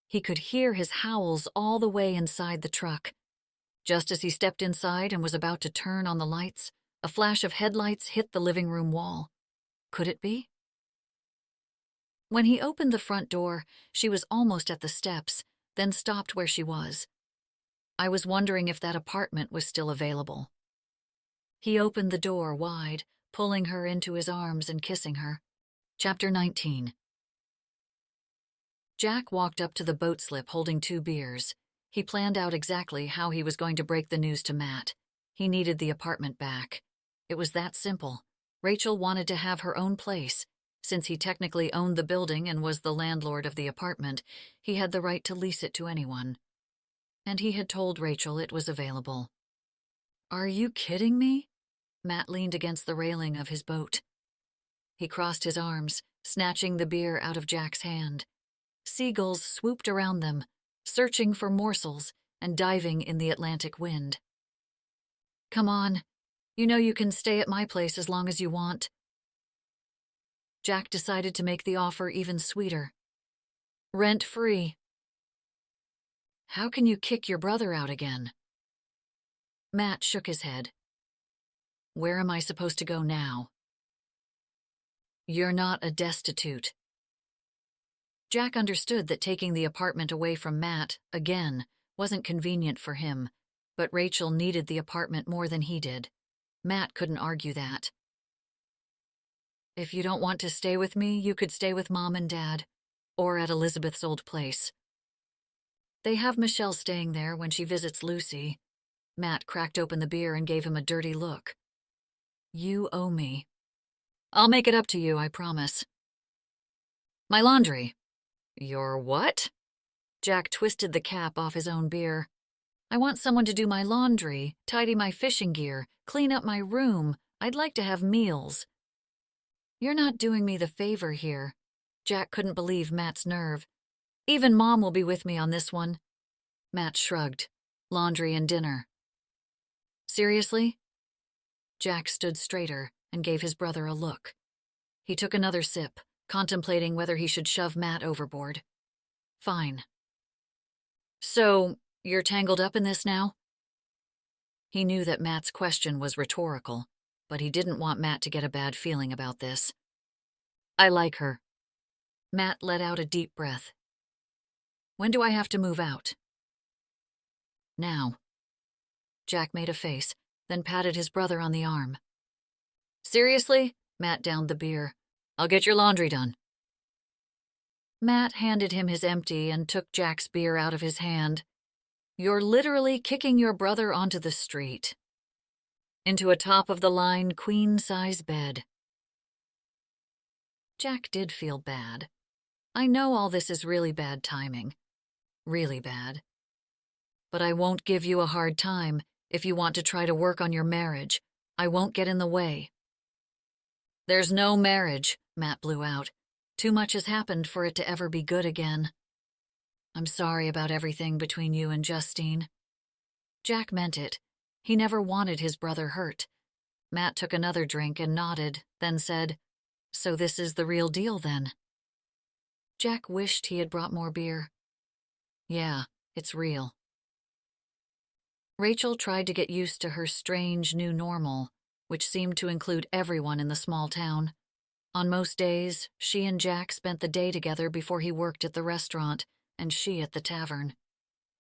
He could hear his howls all the way inside the truck. Just as he stepped inside and was about to turn on the lights, a flash of headlights hit the living room wall. Could it be? When he opened the front door, she was almost at the steps, then stopped where she was. "I was wondering if that apartment was still available." He opened the door wide, pulling her into his arms and kissing her. Chapter 19. Jack walked up to the boat slip holding 2 beers. He planned out exactly how he was going to break the news to Matt. He needed the apartment back. It was that simple. Rachael wanted to have her own place. Since he technically owned the building and was the landlord of the apartment, he had the right to lease it to anyone. And he had told Rachael it was available. "Are you kidding me?" Matt leaned against the railing of his boat. He crossed his arms, snatching the beer out of Jack's hand. Seagulls swooped around them, searching for morsels and diving in the Atlantic wind. "Come on. You know you can stay at my place as long as you want." Jack decided to make the offer even sweeter. "Rent-free." "How can you kick your brother out again?" Matt shook his head. "Where am I supposed to go now?" "You're not a destitute." Jack understood that taking the apartment away from Matt, again, wasn't convenient for him, but Rachael needed the apartment more than he did. Matt couldn't argue that. "If you don't want to stay with me, you could stay with Mom and Dad, or at Elizabeth's old place. They have Michelle staying there when she visits Lucy." Matt cracked open the beer and gave him a dirty look. "You owe me." "I'll make it up to you, I promise." "My laundry." "Your what?" Jack twisted the cap off his own beer. "I want someone to do my laundry, tidy my fishing gear, clean up my room. I'd like to have meals." "You're not doing me the favor here." Jack couldn't believe Matt's nerve. Even Mom will be with me on this one. Matt shrugged. Laundry and dinner. Seriously? Jack stood straighter and gave his brother a look. He took another sip, contemplating whether he should shove Matt overboard. Fine. So, you're tangled up in this now? He knew that Matt's question was rhetorical, but he didn't want Matt to get a bad feeling about this. I like her. Matt let out a deep breath. When do I have to move out? Now. Jack made a face, then patted his brother on the arm. Seriously? Matt downed the beer. I'll get your laundry done. Matt handed him his empty and took Jack's beer out of his hand. You're literally kicking your brother onto the street. Into a top-of-the-line queen-size bed. Jack did feel bad. I know all this is really bad timing. Really bad. But I won't give you a hard time if you want to try to work on your marriage. I won't get in the way. There's no marriage, Matt blew out. Too much has happened for it to ever be good again. I'm sorry about everything between you and Justine. Jack meant it. He never wanted his brother hurt. Matt took another drink and nodded, then said, So this is the real deal then? Jack wished he had brought more beer. Yeah, it's real. Rachael tried to get used to her strange new normal, which seemed to include everyone in the small town. On most days, she and Jack spent the day together before he worked at the restaurant and she at the tavern.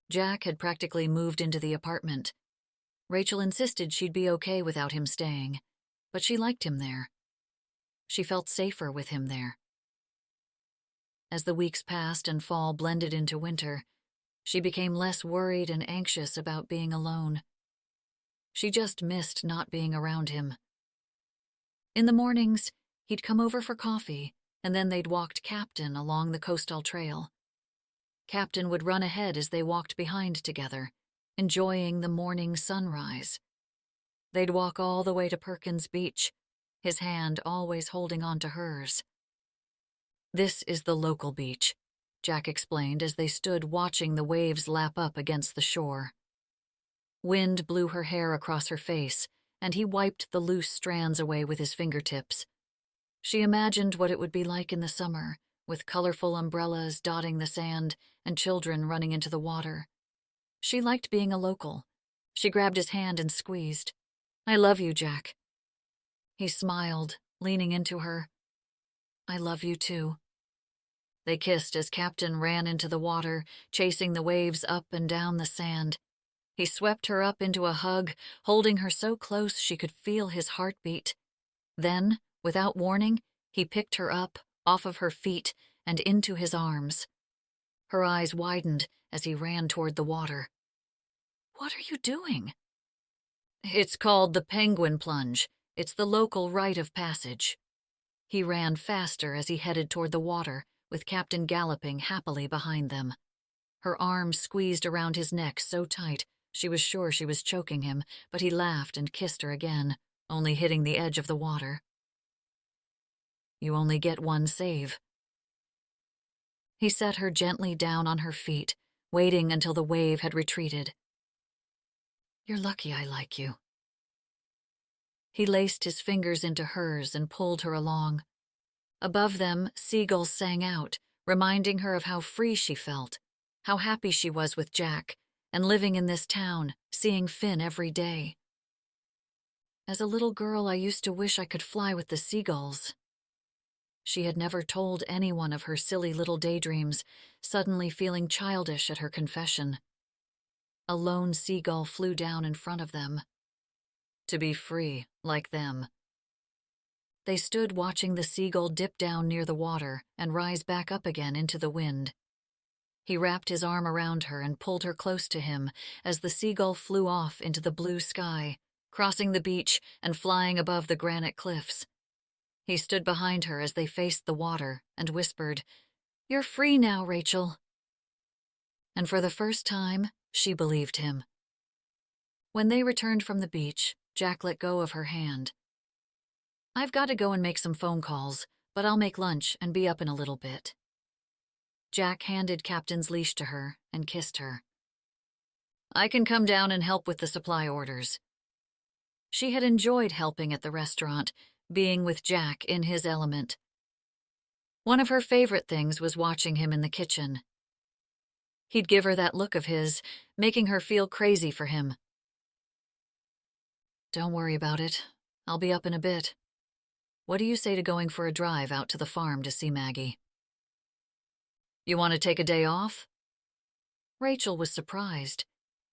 Jack had practically moved into the apartment. Rachael insisted she'd be okay without him staying, but she liked him there. She felt safer with him there. As the weeks passed and fall blended into winter, she became less worried and anxious about being alone. She just missed not being around him. In the mornings, he'd come over for coffee, and then they'd walked Captain along the coastal trail. Captain would run ahead as they walked behind together, enjoying the morning sunrise. They'd walk all the way to Perkins Beach, his hand always holding on to hers. This is the local beach, Jack explained as they stood watching the waves lap up against the shore. Wind blew her hair across her face, and he wiped the loose strands away with his fingertips. She imagined what it would be like in the summer, with colorful umbrellas dotting the sand and children running into the water. She liked being a local. She grabbed his hand and squeezed. I love you, Jack. He smiled, leaning into her. I love you too. They kissed as Captain ran into the water, chasing the waves up and down the sand. He swept her up into a hug, holding her so close she could feel his heartbeat. Then, without warning, he picked her up, off of her feet, and into his arms. Her eyes widened as he ran toward the water. What are you doing? It's called the penguin plunge. It's the local rite of passage. He ran faster as he headed toward the water, with Captain galloping happily behind them. Her arms squeezed around his neck so tight she was sure she was choking him, but he laughed and kissed her again, only hitting the edge of the water. You only get one save. He set her gently down on her feet, waiting until the wave had retreated. You're lucky I like you. He laced his fingers into hers and pulled her along. Above them, seagulls sang out, reminding her of how free she felt, how happy she was with Jack, and living in this town, seeing Finn every day. As a little girl, I used to wish I could fly with the seagulls. She had never told anyone of her silly little daydreams, suddenly feeling childish at her confession. A lone seagull flew down in front of them. To be free, like them. They stood watching the seagull dip down near the water and rise back up again into the wind. He wrapped his arm around her and pulled her close to him as the seagull flew off into the blue sky, crossing the beach and flying above the granite cliffs. He stood behind her as they faced the water and whispered, You're free now, Rachael. And for the first time, she believed him. When they returned from the beach, Jack let go of her hand. I've got to go and make some phone calls, but I'll make lunch and be up in a little bit. Jack handed Captain's leash to her and kissed her. "I can come down and help with the supply orders." She had enjoyed helping at the restaurant, being with Jack in his element. One of her favorite things was watching him in the kitchen. He'd give her that look of his, making her feel crazy for him. "Don't worry about it. I'll be up in a bit. What do you say to going for a drive out to the farm to see Maggie?" "You want to take a day off?" Rachael was surprised.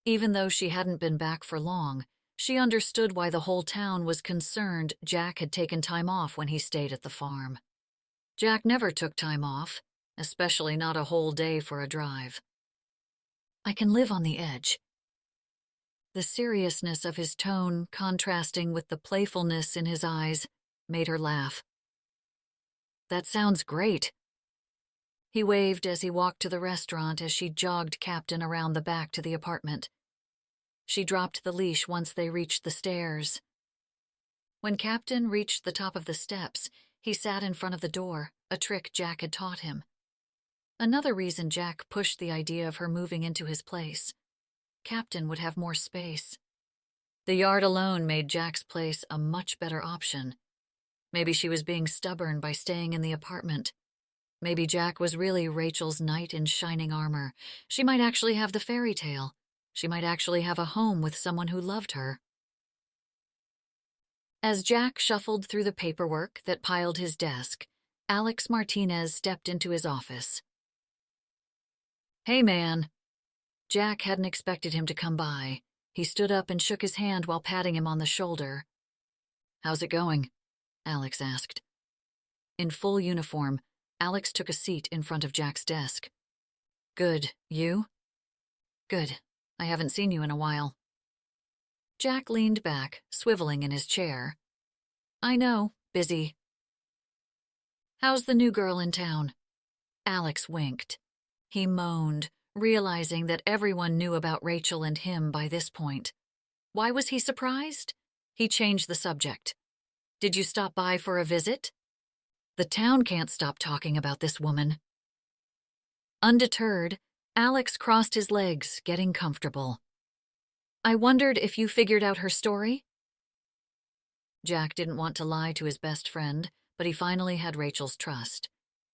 Even though she hadn't been back for long, she understood why the whole town was concerned Jack had taken time off when he stayed at the farm. Jack never took time off, especially not a whole day for a drive. "I can live on the edge." The seriousness of his tone, contrasting with the playfulness in his eyes, made her laugh. "That sounds great." He waved as he walked to the restaurant as she jogged Captain around the back to the apartment. She dropped the leash once they reached the stairs. When Captain reached the top of the steps, he sat in front of the door, a trick Jack had taught him. Another reason Jack pushed the idea of her moving into his place. Captain would have more space. The yard alone made Jack's place a much better option. Maybe she was being stubborn by staying in the apartment. Maybe Jack was really Rachel's knight in shining armor. She might actually have the fairy tale. She might actually have a home with someone who loved her. As Jack shuffled through the paperwork that piled his desk, Alex Martinez stepped into his office. "Hey, man." Jack hadn't expected him to come by. He stood up and shook his hand while patting him on the shoulder. "How's it going?" Alex asked. In full uniform, Alex took a seat in front of Jack's desk. "Good. You?" "Good. I haven't seen you in a while." Jack leaned back, swiveling in his chair. "I know. Busy." "How's the new girl in town?" Alex winked. He moaned, realizing that everyone knew about Rachael and him by this point. Why was he surprised? He changed the subject. "Did you stop by for a visit?" "The town can't stop talking about this woman." Undeterred, Alex crossed his legs, getting comfortable. "I wondered if you figured out her story?" Jack didn't want to lie to his best friend, but he finally had Rachel's trust.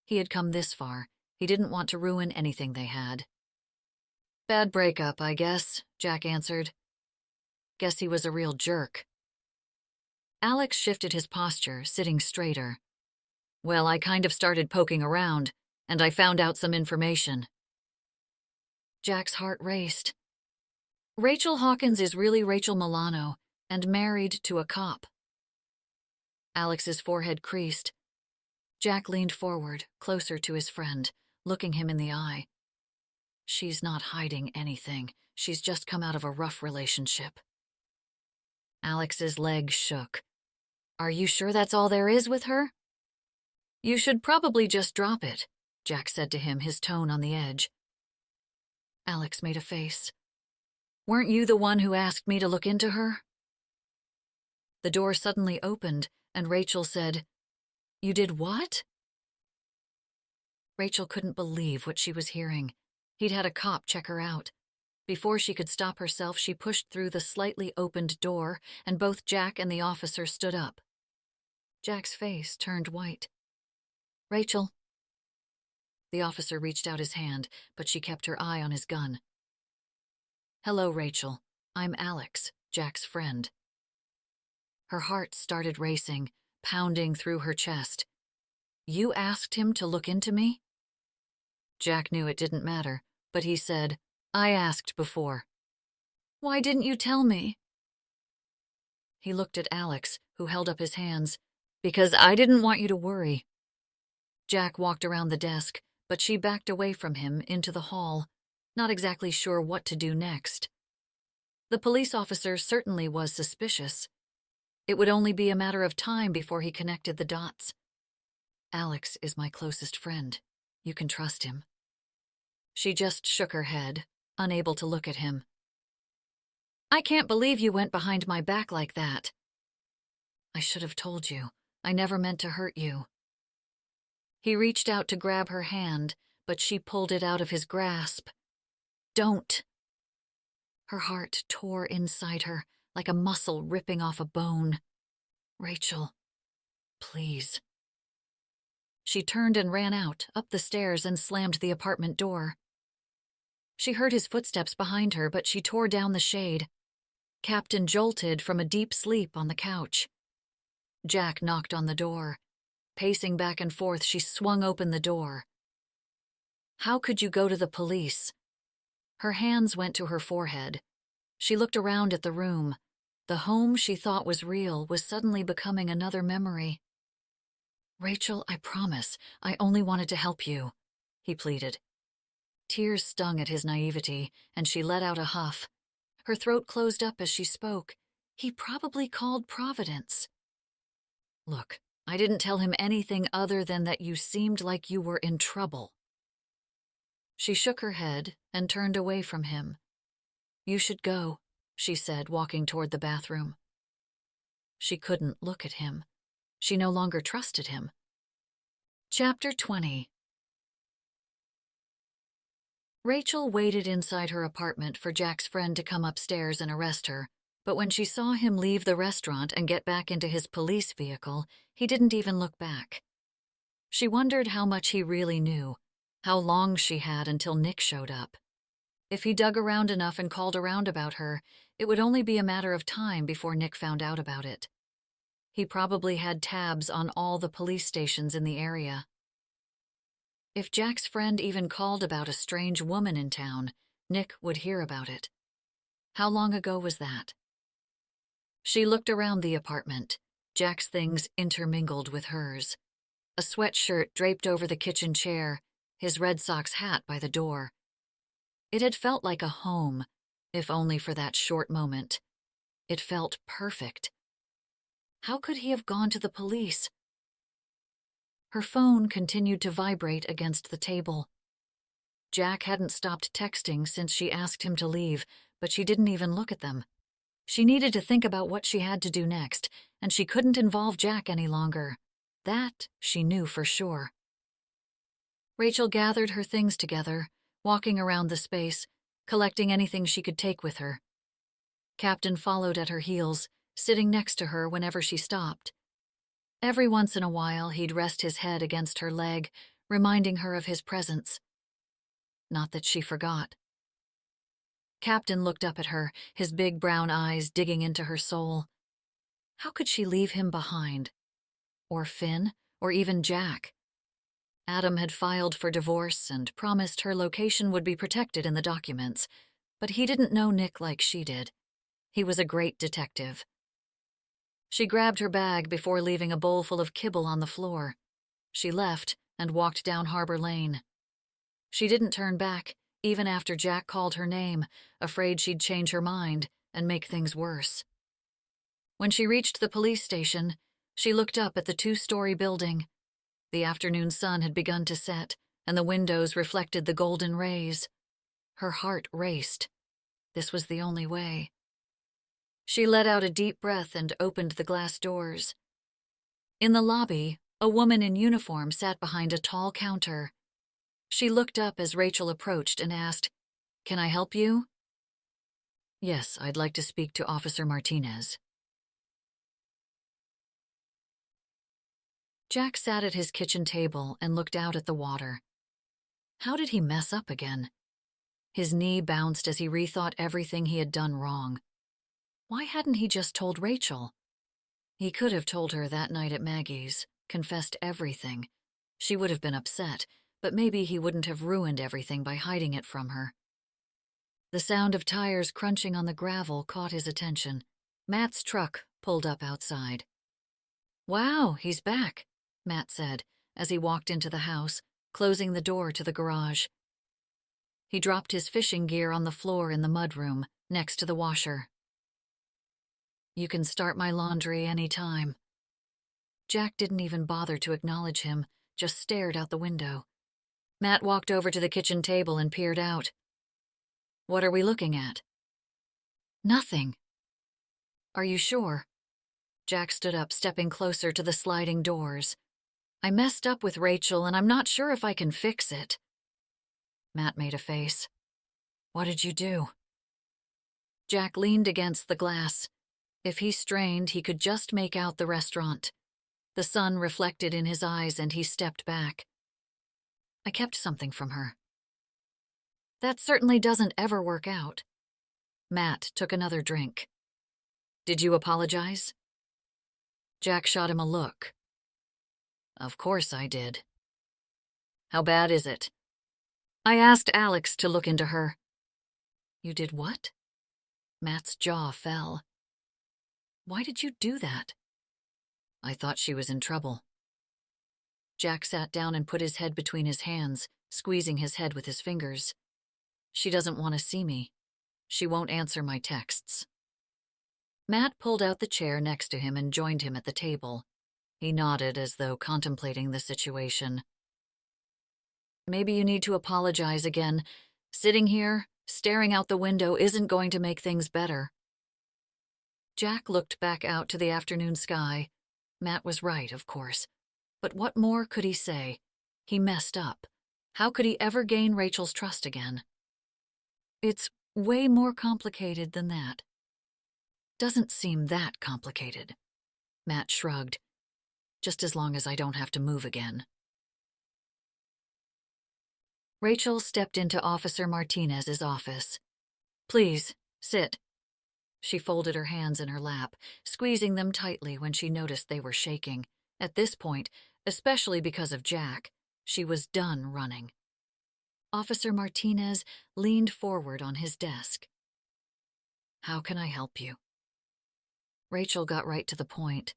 He had come this far. He didn't want to ruin anything they had. "Bad breakup, I guess," Jack answered. "Guess he was a real jerk." Alex shifted his posture, sitting straighter. "Well, I kind of started poking around, and I found out some information." Jack's heart raced. Rachel Hawkins is really Rachel Milano, and married to a cop. Alex's forehead creased. Jack leaned forward, closer to his friend, looking him in the eye. "She's not hiding anything. She's just come out of a rough relationship." Alex's legs shook. "Are you sure that's all there is with her?" "You should probably just drop it," Jack said to him, his tone on the edge. Alex made a face. "Weren't you the one who asked me to look into her?" The door suddenly opened, and Rachael said, "You did what?" Rachael couldn't believe what she was hearing. He'd had a cop check her out. Before she could stop herself, she pushed through the slightly opened door, and both Jack and the officer stood up. Jack's face turned white. "Rachael." The officer reached out his hand, but she kept her eye on his gun. "Hello, Rachael. I'm Alex, Jack's friend." Her heart started racing, pounding through her chest. "You asked him to look into me?" Jack knew it didn't matter, but he said, "I asked before." "Why didn't you tell me?" He looked at Alex, who held up his hands. "Because I didn't want you to worry." Jack walked around the desk, but she backed away from him into the hall, not exactly sure what to do next. The police officer certainly was suspicious. It would only be a matter of time before he connected the dots. "Alex is my closest friend. You can trust him." She just shook her head, unable to look at him. "I can't believe you went behind my back like that." "I should have told you. I never meant to hurt you." He reached out to grab her hand, but she pulled it out of his grasp. "Don't!" Her heart tore inside her, like a muscle ripping off a bone. "Rachael, please." She turned and ran out, up the stairs, and slammed the apartment door. She heard his footsteps behind her, but she tore down the shade. Captain jolted from a deep sleep on the couch. Jack knocked on the door. Pacing back and forth, she swung open the door. "How could you go to the police?" Her hands went to her forehead. She looked around at the room. The home she thought was real was suddenly becoming another memory. "Rachael, I promise, I only wanted to help you," he pleaded. Tears stung at his naivety, and she let out a huff. Her throat closed up as she spoke. He probably called Providence. "Look, I didn't tell him anything other than that you seemed like you were in trouble." She shook her head and turned away from him. "You should go," she said, walking toward the bathroom. She couldn't look at him. She no longer trusted him. Chapter 20. Rachael waited inside her apartment for Jack's friend to come upstairs and arrest her, but when she saw him leave the restaurant and get back into his police vehicle, he didn't even look back. She wondered how much he really knew, how long she had until Nick showed up. If he dug around enough and called around about her, it would only be a matter of time before Nick found out about it. He probably had tabs on all the police stations in the area. If Jack's friend even called about a strange woman in town, Nick would hear about it. How long ago was that? She looked around the apartment, Jack's things intermingled with hers. A sweatshirt draped over the kitchen chair, his Red Sox hat by the door. It had felt like a home, if only for that short moment. It felt perfect. How could he have gone to the police? Her phone continued to vibrate against the table. Jack hadn't stopped texting since she asked him to leave, but she didn't even look at them. She needed to think about what she had to do next, and she couldn't involve Jack any longer. That she knew for sure. Rachael gathered her things together, walking around the space, collecting anything she could take with her. Captain followed at her heels, sitting next to her whenever she stopped. Every once in a while, he'd rest his head against her leg, reminding her of his presence. Not that she forgot. Captain looked up at her, his big brown eyes digging into her soul. How could she leave him behind? Or Finn, or even Jack? Adam had filed for divorce and promised her location would be protected in the documents, but he didn't know Nick like she did. He was a great detective. She grabbed her bag before leaving a bowl full of kibble on the floor. She left and walked down Harbor Lane. She didn't turn back, even after Jack called her name, afraid she'd change her mind and make things worse. When she reached the police station, she looked up at the 2-story building. The afternoon sun had begun to set, and the windows reflected the golden rays. Her heart raced. This was the only way. She let out a deep breath and opened the glass doors. In the lobby, a woman in uniform sat behind a tall counter. She looked up as Rachael approached and asked, "Can I help you?" "Yes, I'd like to speak to Officer Martinez." Jack sat at his kitchen table and looked out at the water. How did he mess up again? His knee bounced as he rethought everything he had done wrong. Why hadn't he just told Rachael? He could have told her that night at Maggie's, confessed everything. She would have been upset, but maybe he wouldn't have ruined everything by hiding it from her. The sound of tires crunching on the gravel caught his attention. Matt's truck pulled up outside. "Wow, he's back," Matt said as he walked into the house, closing the door to the garage. He dropped his fishing gear on the floor in the mudroom, next to the washer. "You can start my laundry any time." Jack didn't even bother to acknowledge him, just stared out the window. Matt walked over to the kitchen table and peered out. "What are we looking at?" "Nothing." "Are you sure?" Jack stood up, stepping closer to the sliding doors. "I messed up with Rachael, and I'm not sure if I can fix it." Matt made a face. What did you do? Jack leaned against the glass. If he strained, he could just make out the restaurant. The sun reflected in his eyes and he stepped back. I kept something from her. That certainly doesn't ever work out. Matt took another drink. Did you apologize? Jack shot him a look. Of course I did. How bad is it? I asked Alex to look into her. You did what? Matt's jaw fell. Why did you do that? I thought she was in trouble. Jack sat down and put his head between his hands, squeezing his head with his fingers. She doesn't want to see me. She won't answer my texts. Matt pulled out the chair next to him and joined him at the table. He nodded as though contemplating the situation. Maybe you need to apologize again. Sitting here, staring out the window isn't going to make things better. Jack looked back out to the afternoon sky. Matt was right, of course. But what more could he say? He messed up. How could he ever gain Rachel's trust again? It's way more complicated than that. Doesn't seem that complicated. Matt shrugged. Just as long as I don't have to move again. Rachael stepped into Officer Martinez's office. Please, sit. She folded her hands in her lap, squeezing them tightly when she noticed they were shaking. At this point, especially because of Jack, she was done running. Officer Martinez leaned forward on his desk. How can I help you? Rachael got right to the point.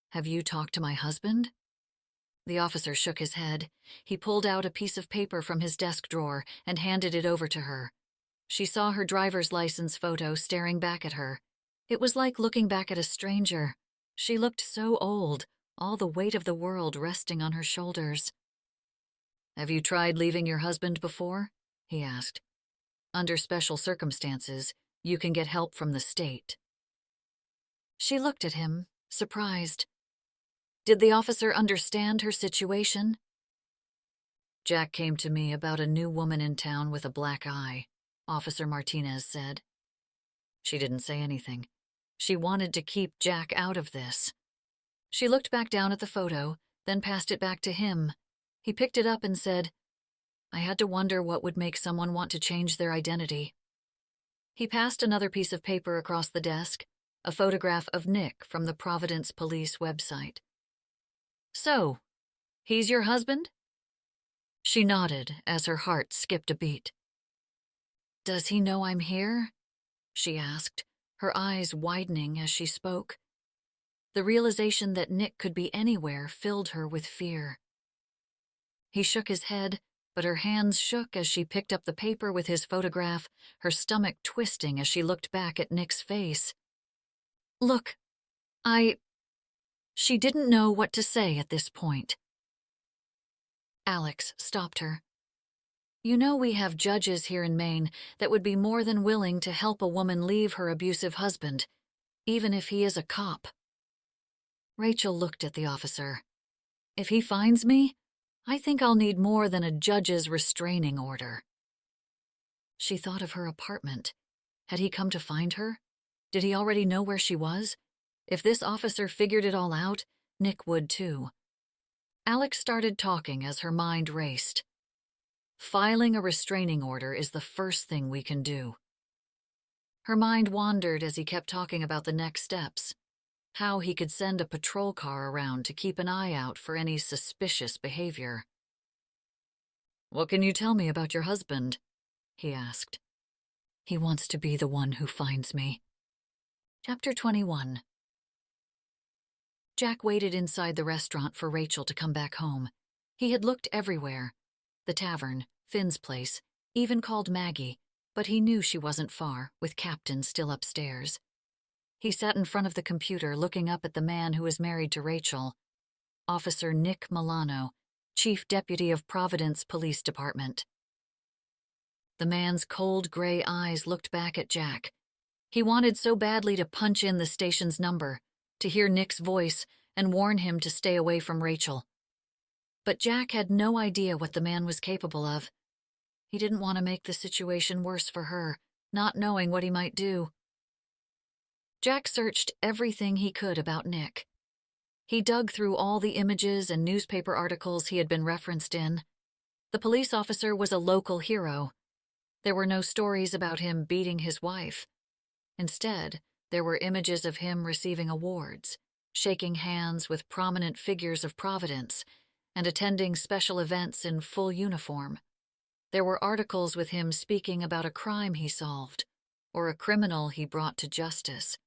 Have you talked to my husband? The officer shook his head. He pulled out a piece of paper from his desk drawer and handed it over to her. She saw her driver's license photo staring back at her. It was like looking back at a stranger. She looked so old, all the weight of the world resting on her shoulders. Have you tried leaving your husband before? He asked. Under special circumstances, you can get help from the state. She looked at him, surprised. Did the officer understand her situation? Jack came to me about a new woman in town with a black eye, Officer Martinez said. She didn't say anything. She wanted to keep Jack out of this. She looked back down at the photo, then passed it back to him. He picked it up and said, I had to wonder what would make someone want to change their identity. He passed another piece of paper across the desk, a photograph of Nick from the Providence Police website. So, he's your husband? She nodded as her heart skipped a beat. Does he know I'm here? She asked, her eyes widening as she spoke. The realization that Nick could be anywhere filled her with fear. He shook his head, but her hands shook as she picked up the paper with his photograph, her stomach twisting as she looked back at Nick's face. Look, She didn't know what to say at this point. Alex stopped her. You know we have judges here in Maine that would be more than willing to help a woman leave her abusive husband, even if he is a cop. Rachael looked at the officer. If he finds me, I think I'll need more than a judge's restraining order. She thought of her apartment. Had he come to find her? Did he already know where she was? If this officer figured it all out, Nick would too. Alex started talking as her mind raced. Filing a restraining order is the first thing we can do. Her mind wandered as he kept talking about the next steps, how he could send a patrol car around to keep an eye out for any suspicious behavior. What can you tell me about your husband? He asked. He wants to be the one who finds me. Chapter 21. Jack waited inside the restaurant for Rachael to come back home. He had looked everywhere. The tavern, Finn's place, even called Maggie, but he knew she wasn't far, with Captain still upstairs. He sat in front of the computer looking up at the man who was married to Rachael, Officer Nick Milano, Chief Deputy of Providence Police Department. The man's cold gray eyes looked back at Jack. He wanted so badly to punch in the station's number, to hear Nick's voice and warn him to stay away from Rachael. But Jack had no idea what the man was capable of. He didn't want to make the situation worse for her, not knowing what he might do. Jack searched everything he could about Nick. He dug through all the images and newspaper articles he had been referenced in. The police officer was a local hero. There were no stories about him beating his wife. Instead, there were images of him receiving awards, shaking hands with prominent figures of Providence, and attending special events in full uniform. There were articles with him speaking about a crime he solved, or a criminal he brought to justice.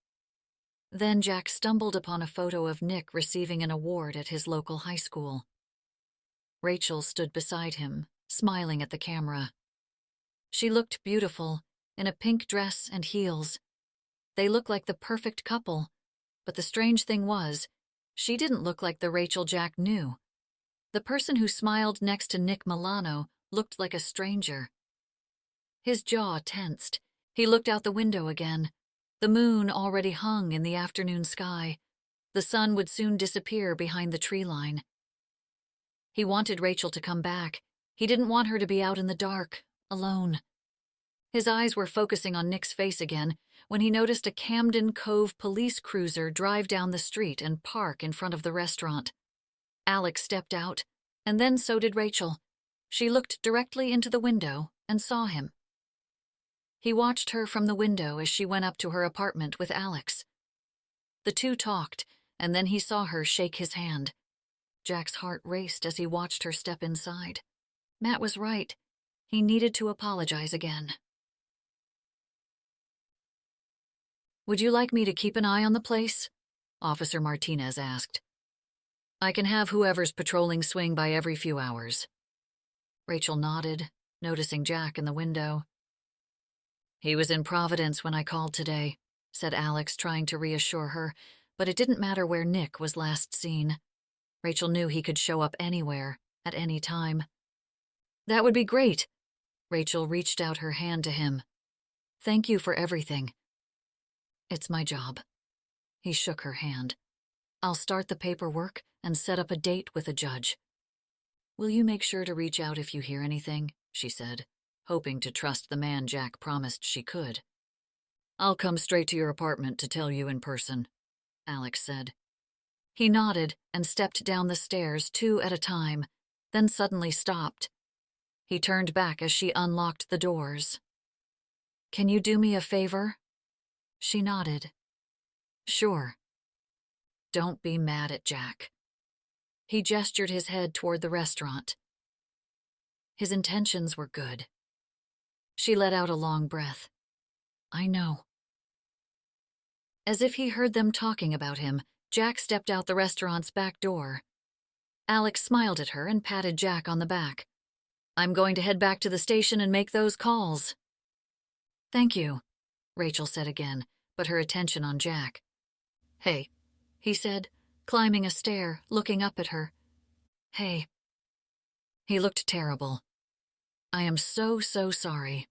Then Jack stumbled upon a photo of Nick receiving an award at his local high school. Rachael stood beside him, smiling at the camera. She looked beautiful, in a pink dress and heels. They looked like the perfect couple, but the strange thing was, she didn't look like the Rachael Jack knew. The person who smiled next to Nick Milano looked like a stranger. His jaw tensed. He looked out the window again. The moon already hung in the afternoon sky. The sun would soon disappear behind the tree line. He wanted Rachael to come back. He didn't want her to be out in the dark, alone. His eyes were focusing on Nick's face again when he noticed a Camden Cove police cruiser drive down the street and park in front of the restaurant. Alex stepped out, and then so did Rachael. She looked directly into the window and saw him. He watched her from the window as she went up to her apartment with Alex. The two talked, and then he saw her shake his hand. Jack's heart raced as he watched her step inside. Matt was right. He needed to apologize again. "Would you like me to keep an eye on the place?" Officer Martinez asked. "I can have whoever's patrolling swing by every few hours." Rachael nodded, noticing Jack in the window. "He was in Providence when I called today," said Alex, trying to reassure her, but it didn't matter where Nick was last seen. Rachael knew he could show up anywhere, at any time. "That would be great." Rachael reached out her hand to him. "Thank you for everything." "It's my job." He shook her hand. "I'll start the paperwork and set up a date with a judge." "Will you make sure to reach out if you hear anything?" she said, hoping to trust the man Jack promised she could. "I'll come straight to your apartment to tell you in person," Alex said. He nodded and stepped down the stairs 2 at a time, then suddenly stopped. He turned back as she unlocked the doors. "Can you do me a favor?" She nodded. "Sure." "Don't be mad at Jack." He gestured his head toward the restaurant. His intentions were good. She let out a long breath. "I know." As if he heard them talking about him, Jack stepped out the restaurant's back door. Alex smiled at her and patted Jack on the back. "I'm going to head back to the station and make those calls." "Thank you," Rachael said again, but her attention on Jack. "Hey," he said, climbing a stair, looking up at her. "Hey." He looked terrible. "I am so sorry."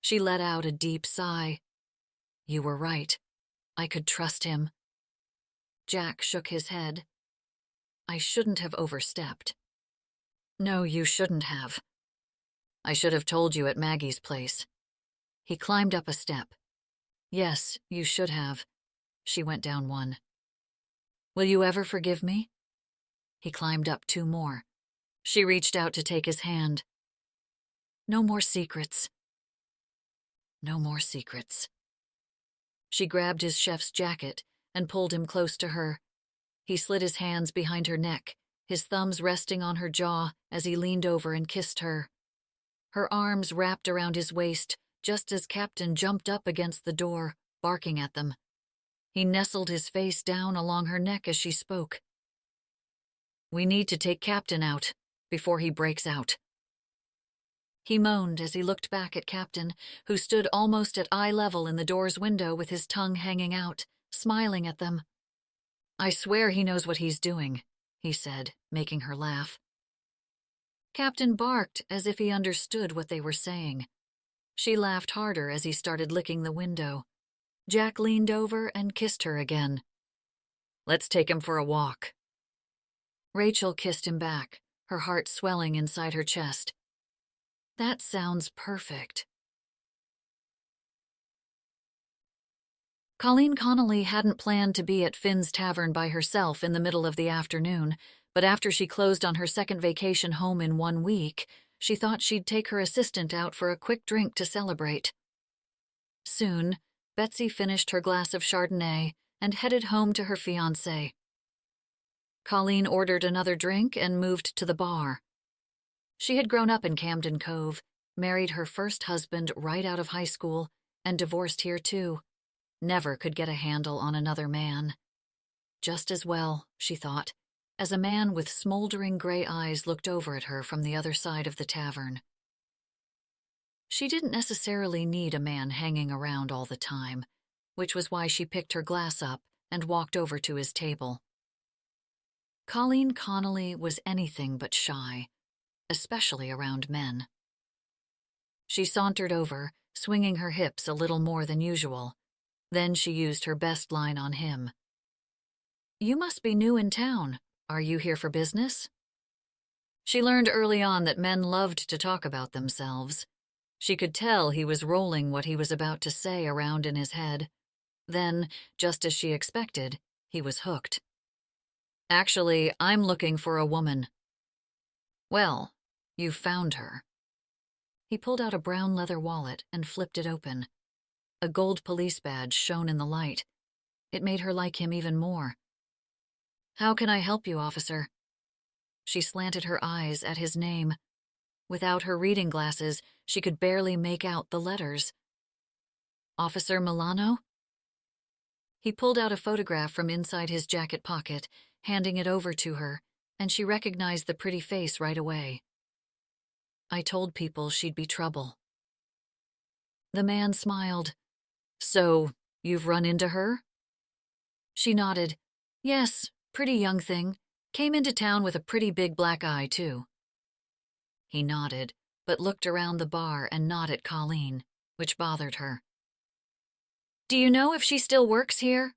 She let out a deep sigh. "You were right. I could trust him." Jack shook his head. "I shouldn't have overstepped." "No, you shouldn't have. I should have told you at Maggie's place." He climbed up a step. "Yes, you should have." She went down 1. "Will you ever forgive me?" He climbed up 2 more. She reached out to take his hand. "No more secrets." "No more secrets." She grabbed his chef's jacket and pulled him close to her. He slid his hands behind her neck, his thumbs resting on her jaw as he leaned over and kissed her. Her arms wrapped around his waist just as Captain jumped up against the door, barking at them. He nestled his face down along her neck as she spoke. "We need to take Captain out before he breaks out." He moaned as he looked back at Captain, who stood almost at eye level in the door's window with his tongue hanging out, smiling at them. "I swear he knows what he's doing," he said, making her laugh. Captain barked as if he understood what they were saying. She laughed harder as he started licking the window. Jack leaned over and kissed her again. "Let's take him for a walk." Rachael kissed him back, her heart swelling inside her chest. That sounds perfect. Colleen Connolly hadn't planned to be at Finn's Tavern by herself in the middle of the afternoon, but after she closed on her second vacation home in 1 week, she thought she'd take her assistant out for a quick drink to celebrate. Soon, Betsy finished her glass of Chardonnay and headed home to her fiancé. Colleen ordered another drink and moved to the bar. She had grown up in Camden Cove, married her first husband right out of high school, and divorced here too. Never could get a handle on another man. Just as well, she thought, as a man with smoldering gray eyes looked over at her from the other side of the tavern. She didn't necessarily need a man hanging around all the time, which was why she picked her glass up and walked over to his table. Colleen Connolly was anything but shy, especially around men. She sauntered over, swinging her hips a little more than usual. Then she used her best line on him. "You must be new in town. Are you here for business?" She learned early on that men loved to talk about themselves. She could tell he was rolling what he was about to say around in his head. Then, just as she expected, he was hooked. "Actually, I'm looking for a woman." "Well, you've found her." He pulled out a brown leather wallet and flipped it open. A gold police badge shone in the light. It made her like him even more. "How can I help you, officer?" She slanted her eyes at his name. Without her reading glasses, she could barely make out the letters. "Officer Milano?" He pulled out a photograph from inside his jacket pocket, handing it over to her, and she recognized the pretty face right away. "I told people she'd be trouble." The man smiled. "So, you've run into her?" She nodded. "Yes, pretty young thing. Came into town with a pretty big black eye, too." He nodded, but looked around the bar and not at Colleen, which bothered her. "Do you know if she still works here?"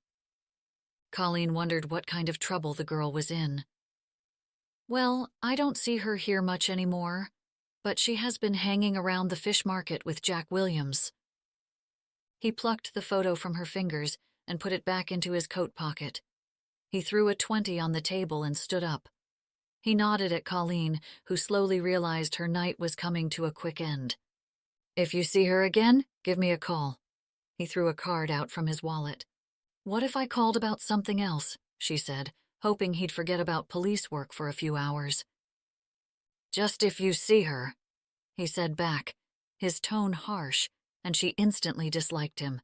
Colleen wondered what kind of trouble the girl was in. "Well, I don't see her here much anymore, but she has been hanging around the fish market with Jack Williams." He plucked the photo from her fingers and put it back into his coat pocket. He threw a 20 on the table and stood up. He nodded at Colleen, who slowly realized her night was coming to a quick end. "If you see her again, give me a call." He threw a card out from his wallet. "What if I called about something else?" she said, hoping he'd forget about police work for a few hours. "Just if you see her," he said back, his tone harsh, and she instantly disliked him.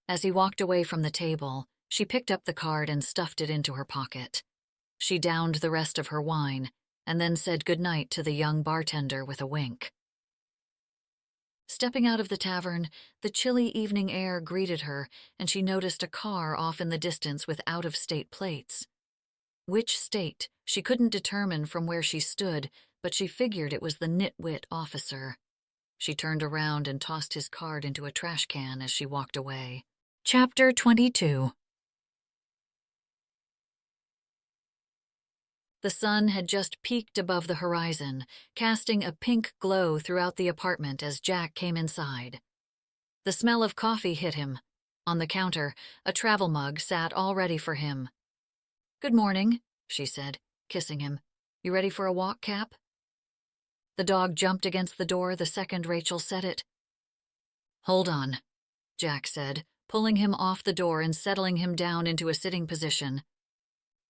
As he walked away from the table, she picked up the card and stuffed it into her pocket. She downed the rest of her wine, and then said goodnight to the young bartender with a wink. Stepping out of the tavern, the chilly evening air greeted her, and she noticed a car off in the distance with out-of-state plates. Which state, she couldn't determine from where she stood, but she figured it was the nitwit officer. She turned around and tossed his card into a trash can as she walked away. Chapter 22. The sun had just peaked above the horizon, casting a pink glow throughout the apartment as Jack came inside. The smell of coffee hit him. On the counter, a travel mug sat all ready for him. "Good morning," she said, kissing him. "You ready for a walk, Cap?" The dog jumped against the door the second Rachael said it. "Hold on," Jack said, pulling him off the door and settling him down into a sitting position.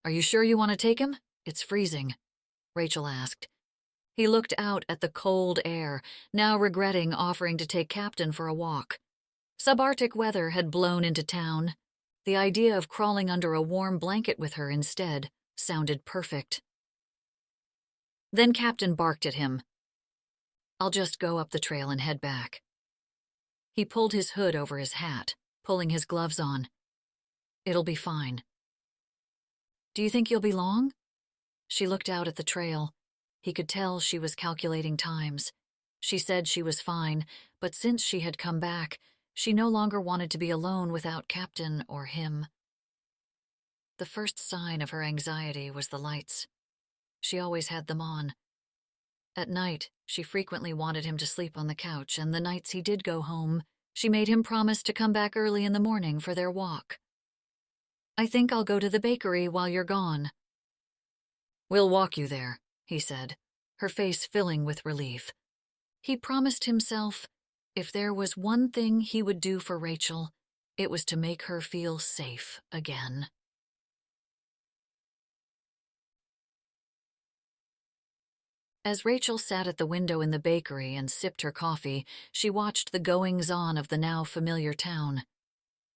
"Are you sure you want to take him? It's freezing," Rachael asked. He looked out at the cold air, now regretting offering to take Captain for a walk. Subarctic weather had blown into town. The idea of crawling under a warm blanket with her instead sounded perfect. Then Captain barked at him. "I'll just go up the trail and head back." He pulled his hood over his hat, pulling his gloves on. "It'll be fine." "Do you think you'll be long?" She looked out at the trail. He could tell she was calculating times. She said she was fine, but since she had come back, she no longer wanted to be alone without Captain or him. The first sign of her anxiety was the lights. She always had them on. At night, She frequently wanted him to sleep on the couch, and the nights he did go home, she made him promise to come back early in the morning for their walk. "I think I'll go to the bakery while you're gone." "We'll walk you there," he said, her face filling with relief. He promised himself, if there was one thing he would do for Rachael, it was to make her feel safe again. As Rachael sat at the window in the bakery and sipped her coffee, she watched the goings-on of the now familiar town.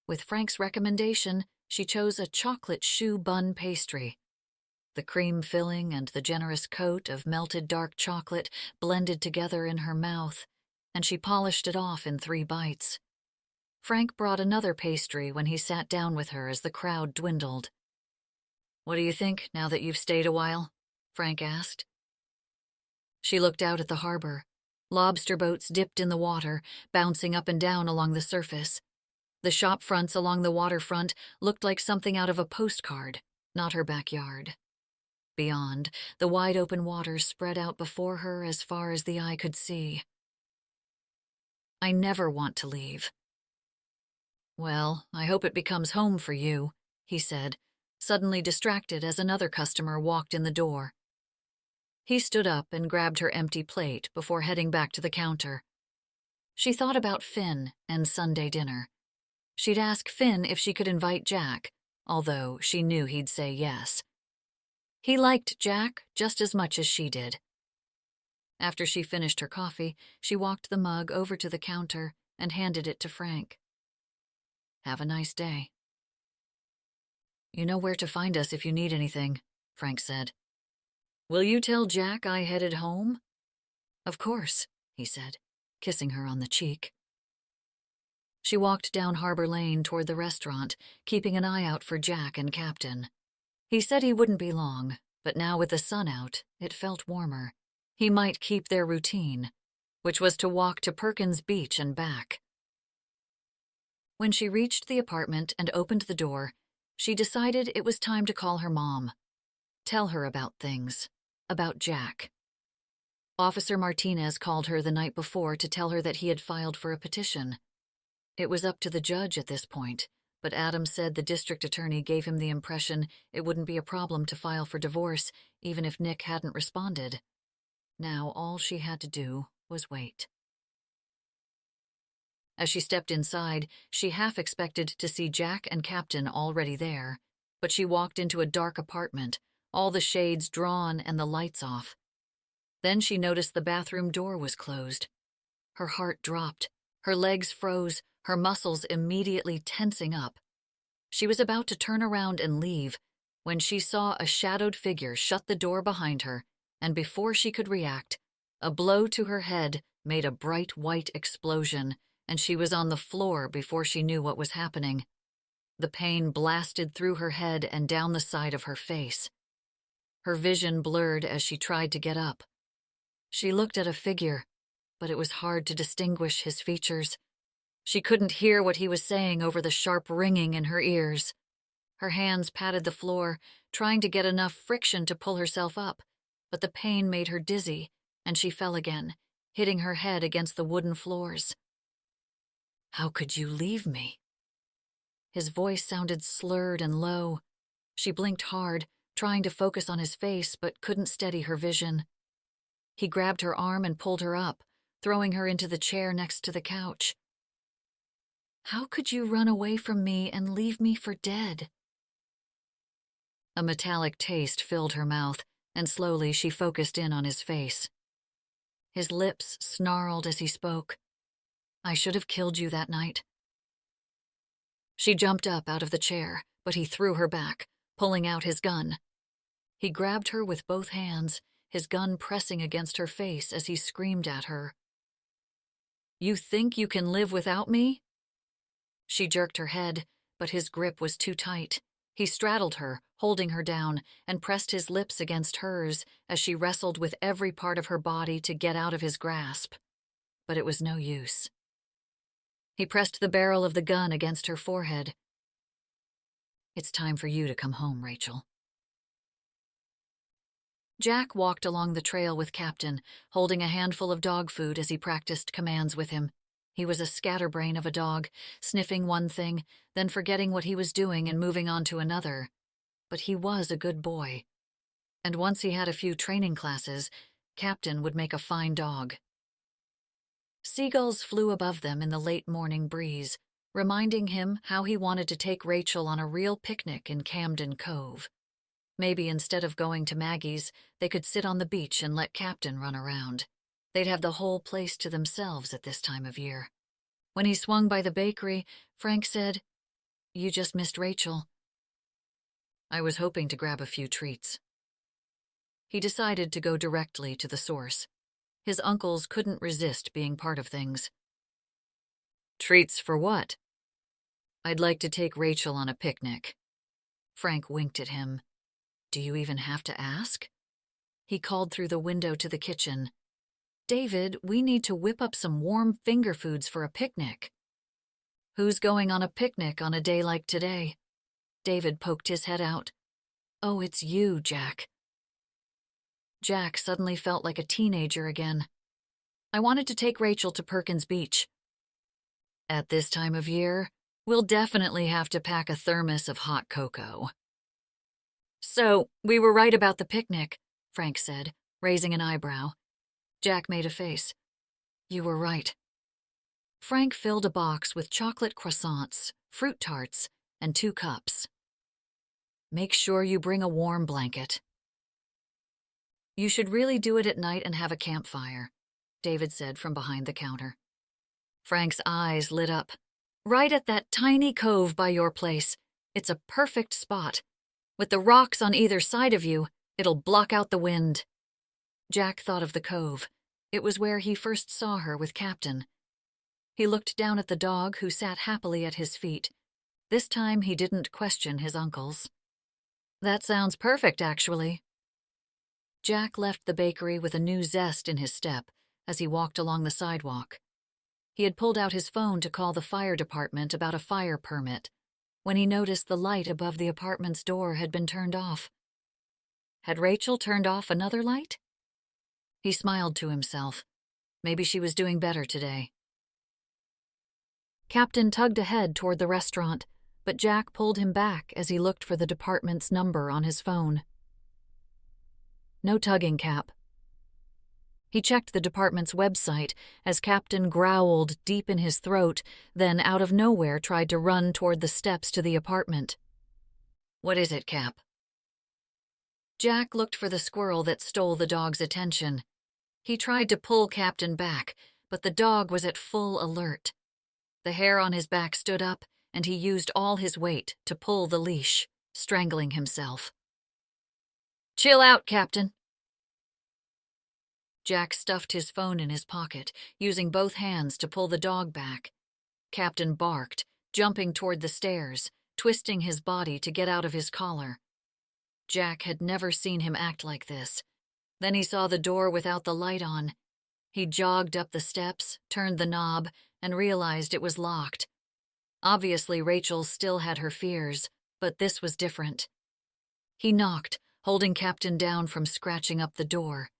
With Frank's recommendation, she chose a chocolate choux bun pastry. The cream filling and the generous coat of melted dark chocolate blended together in her mouth, and she polished it off in 3 bites. Frank brought another pastry when he sat down with her as the crowd dwindled. "What do you think, now that you've stayed a while?" Frank asked. She looked out at the harbor. Lobster boats dipped in the water, bouncing up and down along the surface. The shop fronts along the waterfront looked like something out of a postcard, not her backyard. Beyond, the wide-open waters spread out before her as far as the eye could see. "I never want to leave." "Well, I hope it becomes home for you," he said, suddenly distracted as another customer walked in the door. He stood up and grabbed her empty plate before heading back to the counter. She thought about Finn and Sunday dinner. She'd ask Finn if she could invite Jack, although she knew he'd say yes. He liked Jack just as much as she did. After she finished her coffee, she walked the mug over to the counter and handed it to Frank. "Have a nice day." "You know where to find us if you need anything," Frank said. "Will you tell Jack I headed home?" "Of course," he said, kissing her on the cheek. She walked down Harbor Lane toward the restaurant, keeping an eye out for Jack and Captain. He said he wouldn't be long, but now with the sun out, it felt warmer. He might keep their routine, which was to walk to Perkins Beach and back. When she reached the apartment and opened the door, she decided it was time to call her mom. Tell her about things, about Jack. Officer Martinez called her the night before to tell her that he had filed for a petition. It was up to the judge at this point, but Adam said the district attorney gave him the impression it wouldn't be a problem to file for divorce even if Nick hadn't responded. Now all she had to do was wait. As she stepped inside, she half expected to see Jack and Captain already there, but she walked into a dark apartment, all the shades drawn and the lights off. Then she noticed the bathroom door was closed. Her heart dropped, her legs froze, her muscles immediately tensing up. She was about to turn around and leave when she saw a shadowed figure shut the door behind her, and before she could react, a blow to her head made a bright white explosion, and she was on the floor before she knew what was happening. The pain blasted through her head and down the side of her face. Her vision blurred as she tried to get up. She looked at a figure, but it was hard to distinguish his features. She couldn't hear what he was saying over the sharp ringing in her ears. Her hands patted the floor, trying to get enough friction to pull herself up, but the pain made her dizzy, and she fell again, hitting her head against the wooden floors. "How could you leave me?" His voice sounded slurred and low. She blinked hard, trying to focus on his face, but couldn't steady her vision. He grabbed her arm and pulled her up, throwing her into the chair next to the couch. "How could you run away from me and leave me for dead?" A metallic taste filled her mouth, and slowly she focused in on his face. His lips snarled as he spoke. "I should have killed you that night." She jumped up out of the chair, but he threw her back, pulling out his gun. He grabbed her with both hands, his gun pressing against her face as he screamed at her. "You think you can live without me?" She jerked her head, but his grip was too tight. He straddled her, holding her down, and pressed his lips against hers as she wrestled with every part of her body to get out of his grasp. But it was no use. He pressed the barrel of the gun against her forehead. "It's time for you to come home, Rachael." Jack walked along the trail with Captain, holding a handful of dog food as he practiced commands with him. He was a scatterbrain of a dog, sniffing one thing, then forgetting what he was doing and moving on to another. But he was a good boy. And once he had a few training classes, Captain would make a fine dog. Seagulls flew above them in the late morning breeze, reminding him how he wanted to take Rachael on a real picnic in Camden Cove. Maybe instead of going to Maggie's, they could sit on the beach and let Captain run around. They'd have the whole place to themselves at this time of year. When he swung by the bakery, Frank said, "You just missed Rachael." "I was hoping to grab a few treats." He decided to go directly to the source. His uncles couldn't resist being part of things. "Treats for what?" "I'd like to take Rachael on a picnic." Frank winked at him. "Do you even have to ask?" He called through the window to the kitchen. "David, we need to whip up some warm finger foods for a picnic." "Who's going on a picnic on a day like today?" David poked his head out. "Oh, it's you, Jack." Jack suddenly felt like a teenager again. "I wanted to take Rachael to Perkins Beach." "At this time of year, we'll definitely have to pack a thermos of hot cocoa." "So, we were right about the picnic," Frank said, raising an eyebrow. Jack made a face. "You were right." Frank filled a box with chocolate croissants, fruit tarts, and 2 cups. "Make sure you bring a warm blanket." "You should really do it at night and have a campfire," David said from behind the counter. Frank's eyes lit up. "Right at that tiny cove by your place. It's a perfect spot. With the rocks on either side of you, it'll block out the wind." Jack thought of the cove. It was where he first saw her with Captain. He looked down at the dog who sat happily at his feet. This time he didn't question his uncles. "That sounds perfect, actually." Jack left the bakery with a new zest in his step as he walked along the sidewalk. He had pulled out his phone to call the fire department about a fire permit when he noticed the light above the apartment's door had been turned off. Had Rachael turned off another light? He smiled to himself. Maybe she was doing better today. Captain tugged ahead toward the restaurant, but Jack pulled him back as he looked for the department's number on his phone. "No tugging, Cap." He checked the department's website as Captain growled deep in his throat, then out of nowhere tried to run toward the steps to the apartment. "What is it, Cap?" Jack looked for the squirrel that stole the dog's attention. He tried to pull Captain back, but the dog was at full alert. The hair on his back stood up, and he used all his weight to pull the leash, strangling himself. "Chill out, Captain." Jack stuffed his phone in his pocket, using both hands to pull the dog back. Captain barked, jumping toward the stairs, twisting his body to get out of his collar. Jack had never seen him act like this. Then he saw the door without the light on. He jogged up the steps, turned the knob, and realized it was locked. Obviously, Rachael still had her fears, but this was different. He knocked, holding Captain down from scratching up the door.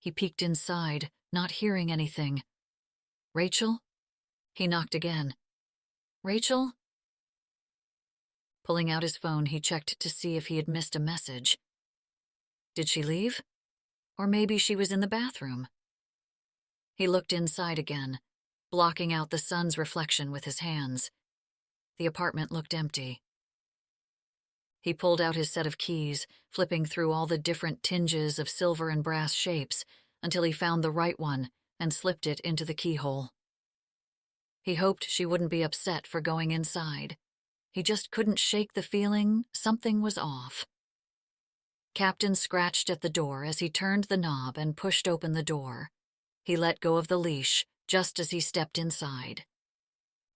He peeked inside, not hearing anything. "Rachael?" He knocked again. "Rachael?" Pulling out his phone, he checked to see if he had missed a message. Did she leave? Or maybe she was in the bathroom. He looked inside again, blocking out the sun's reflection with his hands. The apartment looked empty. He pulled out his set of keys, flipping through all the different tinges of silver and brass shapes until he found the right one and slipped it into the keyhole. He hoped she wouldn't be upset for going inside. He just couldn't shake the feeling something was off. Captain scratched at the door as he turned the knob and pushed open the door. He let go of the leash just as he stepped inside.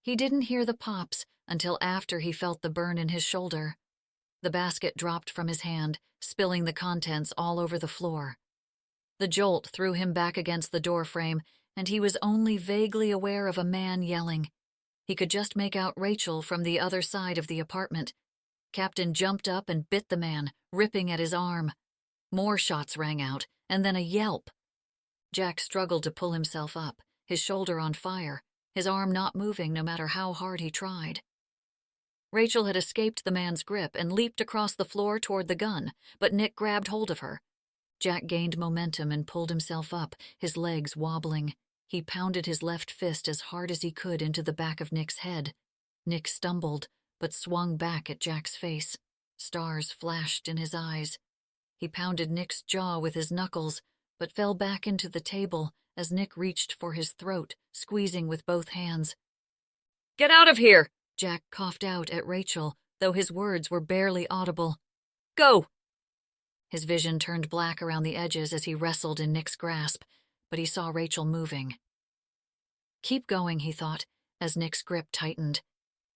He didn't hear the pops until after he felt the burn in his shoulder. The basket dropped from his hand, spilling the contents all over the floor. The jolt threw him back against the doorframe, and he was only vaguely aware of a man yelling. He could just make out Rachael from the other side of the apartment. Captain jumped up and bit the man, ripping at his arm. More shots rang out, and then a yelp. Jack struggled to pull himself up, his shoulder on fire, his arm not moving no matter how hard he tried. Rachael had escaped the man's grip and leaped across the floor toward the gun, but Nick grabbed hold of her. Jack gained momentum and pulled himself up, his legs wobbling. He pounded his left fist as hard as he could into the back of Nick's head. Nick stumbled, but swung back at Jack's face. Stars flashed in his eyes. He pounded Nick's jaw with his knuckles, but fell back into the table as Nick reached for his throat, squeezing with both hands. "Get out of here!" Jack coughed out at Rachael, though his words were barely audible. "Go!" His vision turned black around the edges as he wrestled in Nick's grasp, but he saw Rachael moving. Keep going, he thought, as Nick's grip tightened,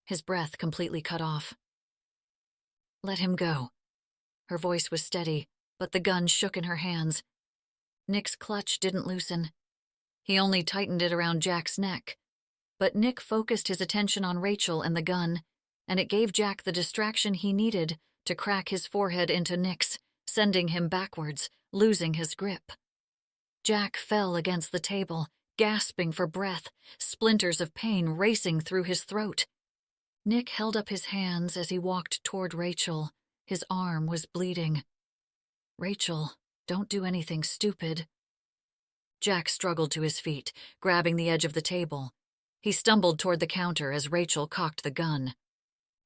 his breath completely cut off. Let him go. Her voice was steady, but the gun shook in her hands. Nick's clutch didn't loosen. He only tightened it around Jack's neck. But Nick focused his attention on Rachael and the gun, and it gave Jack the distraction he needed to crack his forehead into Nick's, sending him backwards, losing his grip. Jack fell against the table, gasping for breath, splinters of pain racing through his throat. Nick held up his hands as he walked toward Rachael. His arm was bleeding. "Rachael, don't do anything stupid." Jack struggled to his feet, grabbing the edge of the table. He stumbled toward the counter as Rachael cocked the gun.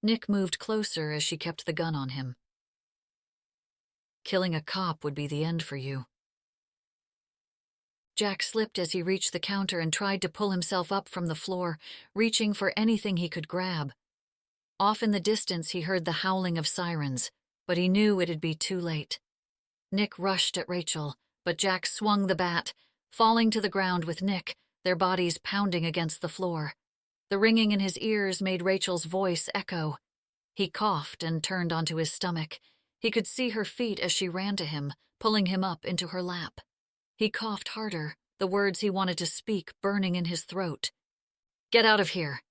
Nick moved closer as she kept the gun on him. "Killing a cop would be the end for you." Jack slipped as he reached the counter and tried to pull himself up from the floor, reaching for anything he could grab. Off in the distance he heard the howling of sirens, but he knew it'd be too late. Nick rushed at Rachael, but Jack swung the bat, falling to the ground with Nick, their bodies pounding against the floor. The ringing in his ears made Rachael's voice echo. He coughed and turned onto his stomach. He could see her feet as she ran to him, pulling him up into her lap. He coughed harder, the words he wanted to speak burning in his throat. "Get out of here."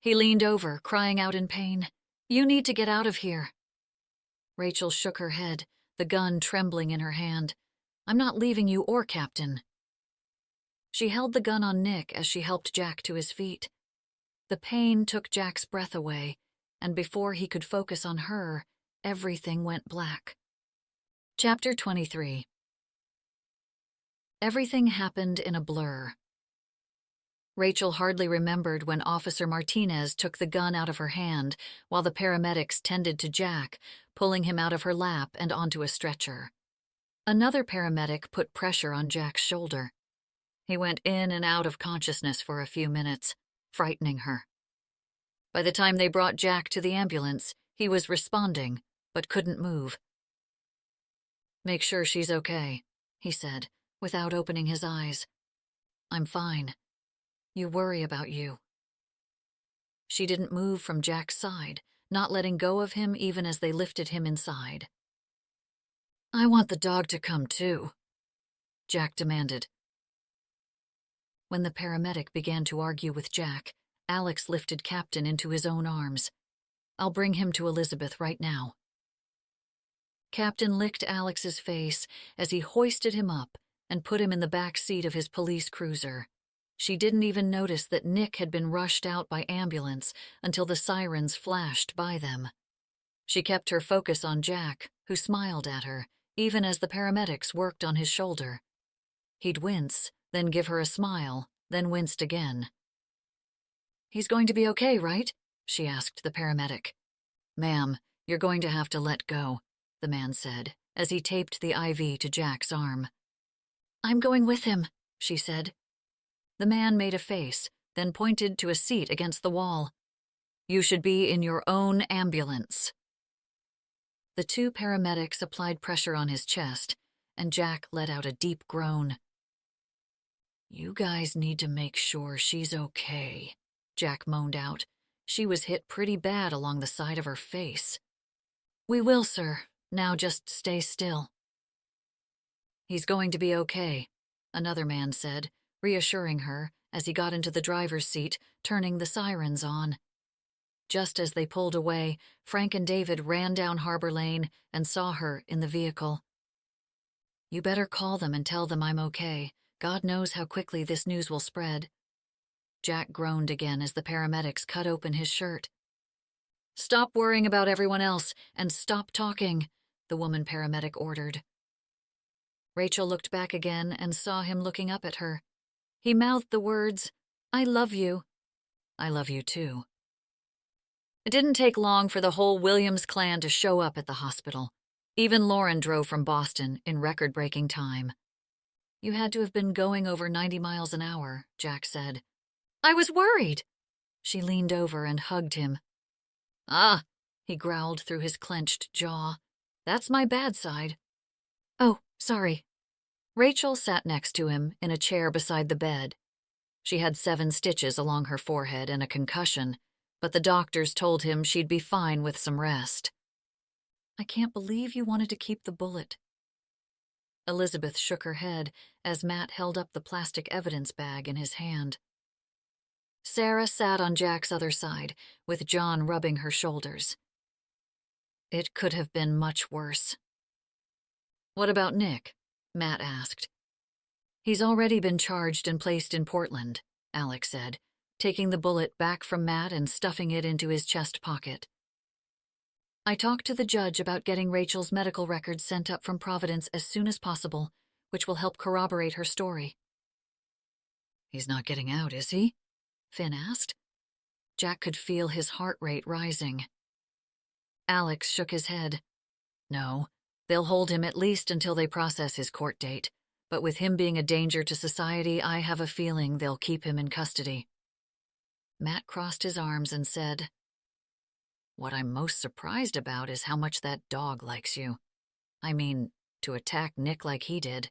He leaned over, crying out in pain. "You need to get out of here." Rachael shook her head, the gun trembling in her hand. "I'm not leaving you or Captain." She held the gun on Nick as she helped Jack to his feet. The pain took Jack's breath away, and before he could focus on her, everything went black. Chapter 23. Everything happened in a blur. Rachael hardly remembered when Officer Martinez took the gun out of her hand while the paramedics tended to Jack, pulling him out of her lap and onto a stretcher. Another paramedic put pressure on Jack's shoulder. He went in and out of consciousness for a few minutes, frightening her. By the time they brought Jack to the ambulance, he was responding, but couldn't move. "Make sure she's okay," he said, without opening his eyes. "I'm fine. You worry about you." She didn't move from Jack's side, not letting go of him even as they lifted him inside. "I want the dog to come too," Jack demanded. When the paramedic began to argue with Jack, Alex lifted Captain into his own arms. "I'll bring him to Elizabeth right now." Captain licked Alex's face as he hoisted him up and put him in the back seat of his police cruiser. She didn't even notice that Nick had been rushed out by ambulance until the sirens flashed by them. She kept her focus on Jack, who smiled at her, even as the paramedics worked on his shoulder. He'd wince, then give her a smile, then winced again. "He's going to be okay, right?" she asked the paramedic. "Ma'am, you're going to have to let go," the man said, as he taped the IV to Jack's arm. "I'm going with him," she said. The man made a face, then pointed to a seat against the wall. "You should be in your own ambulance." The two paramedics applied pressure on his chest, and Jack let out a deep groan. "You guys need to make sure she's okay," Jack moaned out. She was hit pretty bad along the side of her face. "We will, sir. Now just stay still." "He's going to be okay," another man said, reassuring her as he got into the driver's seat, turning the sirens on. Just as they pulled away, Frank and David ran down Harbor Lane and saw her in the vehicle. You better call them and tell them I'm okay. God knows how quickly this news will spread. Jack groaned again as the paramedics cut open his shirt. Stop worrying about everyone else and stop talking, the woman paramedic ordered. Rachael looked back again and saw him looking up at her. He mouthed the words, I love you. I love you too. It didn't take long for the whole Williams clan to show up at the hospital. Even Lauren drove from Boston in record-breaking time. You had to have been going over 90 miles an hour, Jack said. I was worried. She leaned over and hugged him. Ah, he growled through his clenched jaw. That's my bad side. Oh, sorry. Rachael sat next to him in a chair beside the bed. She had 7 stitches along her forehead and a concussion, but the doctors told him she'd be fine with some rest. I can't believe you wanted to keep the bullet. Elizabeth shook her head as Matt held up the plastic evidence bag in his hand. Sarah sat on Jack's other side, with John rubbing her shoulders. It could have been much worse. What about Nick? Matt asked. He's already been charged and placed in Portland, Alex said, taking the bullet back from Matt and stuffing it into his chest pocket. I talked to the judge about getting Rachel's medical records sent up from Providence as soon as possible, which will help corroborate her story. He's not getting out, is he? Finn asked. Jack could feel his heart rate rising. Alex shook his head. No, they'll hold him at least until they process his court date, but with him being a danger to society, I have a feeling they'll keep him in custody. Matt crossed his arms and said, What I'm most surprised about is how much that dog likes you. I mean, to attack Nick like he did.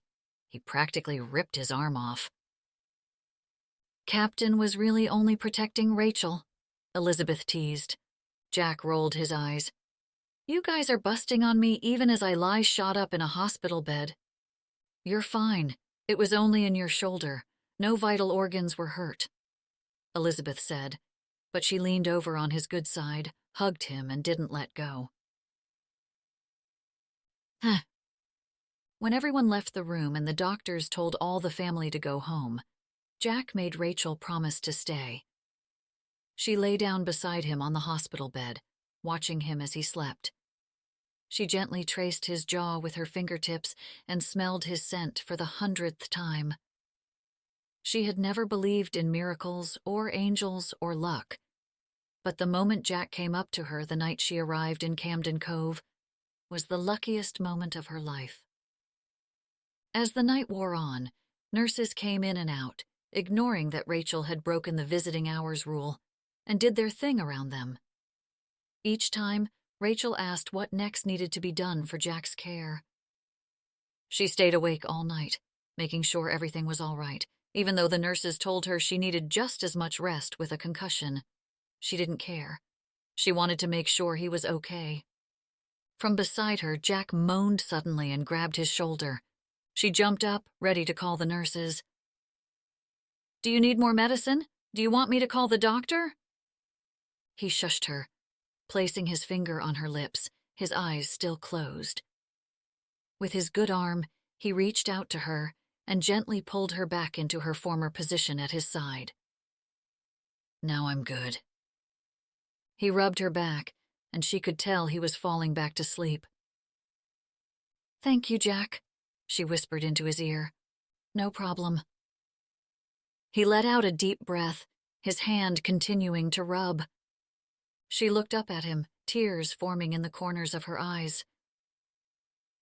He practically ripped his arm off. Captain was really only protecting Rachael, Elizabeth teased. Jack rolled his eyes. You guys are busting on me even as I lie shot up in a hospital bed. You're fine. It was only in your shoulder. No vital organs were hurt, Elizabeth said, but she leaned over on his good side, hugged him, and didn't let go. When everyone left the room and the doctors told all the family to go home, Jack made Rachael promise to stay. She lay down beside him on the hospital bed, watching him as he slept. She gently traced his jaw with her fingertips and smelled his scent for the 100th time. She had never believed in miracles or angels or luck, but the moment Jack came up to her the night she arrived in Camden Cove was the luckiest moment of her life. As the night wore on, nurses came in and out, ignoring that Rachael had broken the visiting hours rule, and did their thing around them. Each time, Rachael asked what next needed to be done for Jack's care. She stayed awake all night, making sure everything was all right, even though the nurses told her she needed just as much rest with a concussion. She didn't care. She wanted to make sure he was okay. From beside her, Jack moaned suddenly and grabbed his shoulder. She jumped up, ready to call the nurses. Do you need more medicine? Do you want me to call the doctor? He shushed her, placing his finger on her lips, his eyes still closed. With his good arm, he reached out to her and gently pulled her back into her former position at his side. Now I'm good. He rubbed her back, and she could tell he was falling back to sleep. Thank you, Jack, she whispered into his ear. No problem. He let out a deep breath, his hand continuing to rub. She looked up at him, tears forming in the corners of her eyes.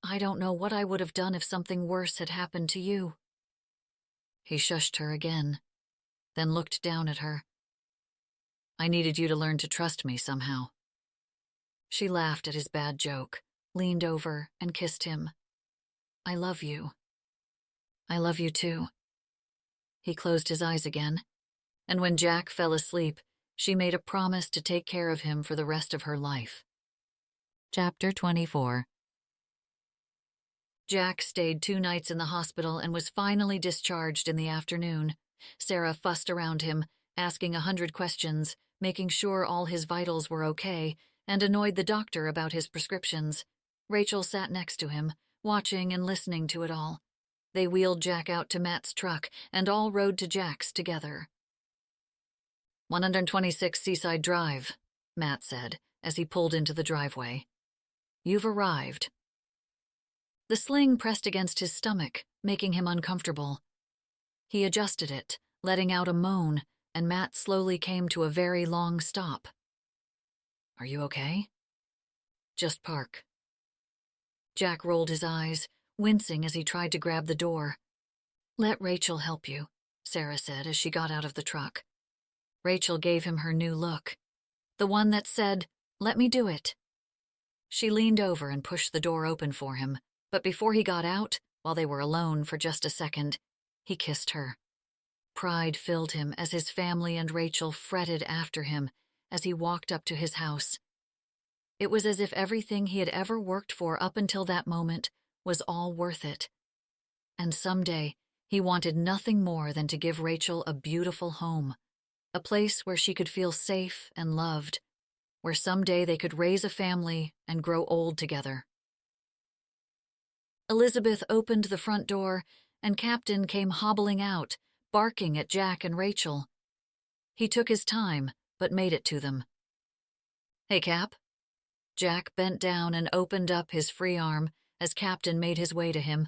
I don't know what I would have done if something worse had happened to you. He shushed her again, then looked down at her. I needed you to learn to trust me somehow. She laughed at his bad joke, leaned over and kissed him. I love you. I love you too. He closed his eyes again, and when Jack fell asleep, she made a promise to take care of him for the rest of her life. Chapter 24. Jack stayed 2 nights in the hospital and was finally discharged in the afternoon. Sarah fussed around him, asking 100 questions, making sure all his vitals were okay, and annoyed the doctor about his prescriptions. Rachael sat next to him, watching and listening to it all. They wheeled Jack out to Matt's truck and all rode to Jack's together. 126 Seaside Drive, Matt said as he pulled into the driveway. You've arrived. The sling pressed against his stomach, making him uncomfortable. He adjusted it, letting out a moan, and Matt slowly came to a very long stop. Are you okay? Just park. Jack rolled his eyes, wincing as he tried to grab the door. Let Rachael help you, Sarah said as she got out of the truck. Rachael gave him her new look, the one that said, "Let me do it." She leaned over and pushed the door open for him, but before he got out, while they were alone for just a second, he kissed her. Pride filled him as his family and Rachael fretted after him as he walked up to his house. It was as if everything he had ever worked for up until that moment was all worth it. And someday, he wanted nothing more than to give Rachael a beautiful home, a place where she could feel safe and loved, where someday they could raise a family and grow old together. Elizabeth opened the front door, and Captain came hobbling out, barking at Jack and Rachael. He took his time, but made it to them. Hey, Cap. Jack bent down and opened up his free arm as Captain made his way to him.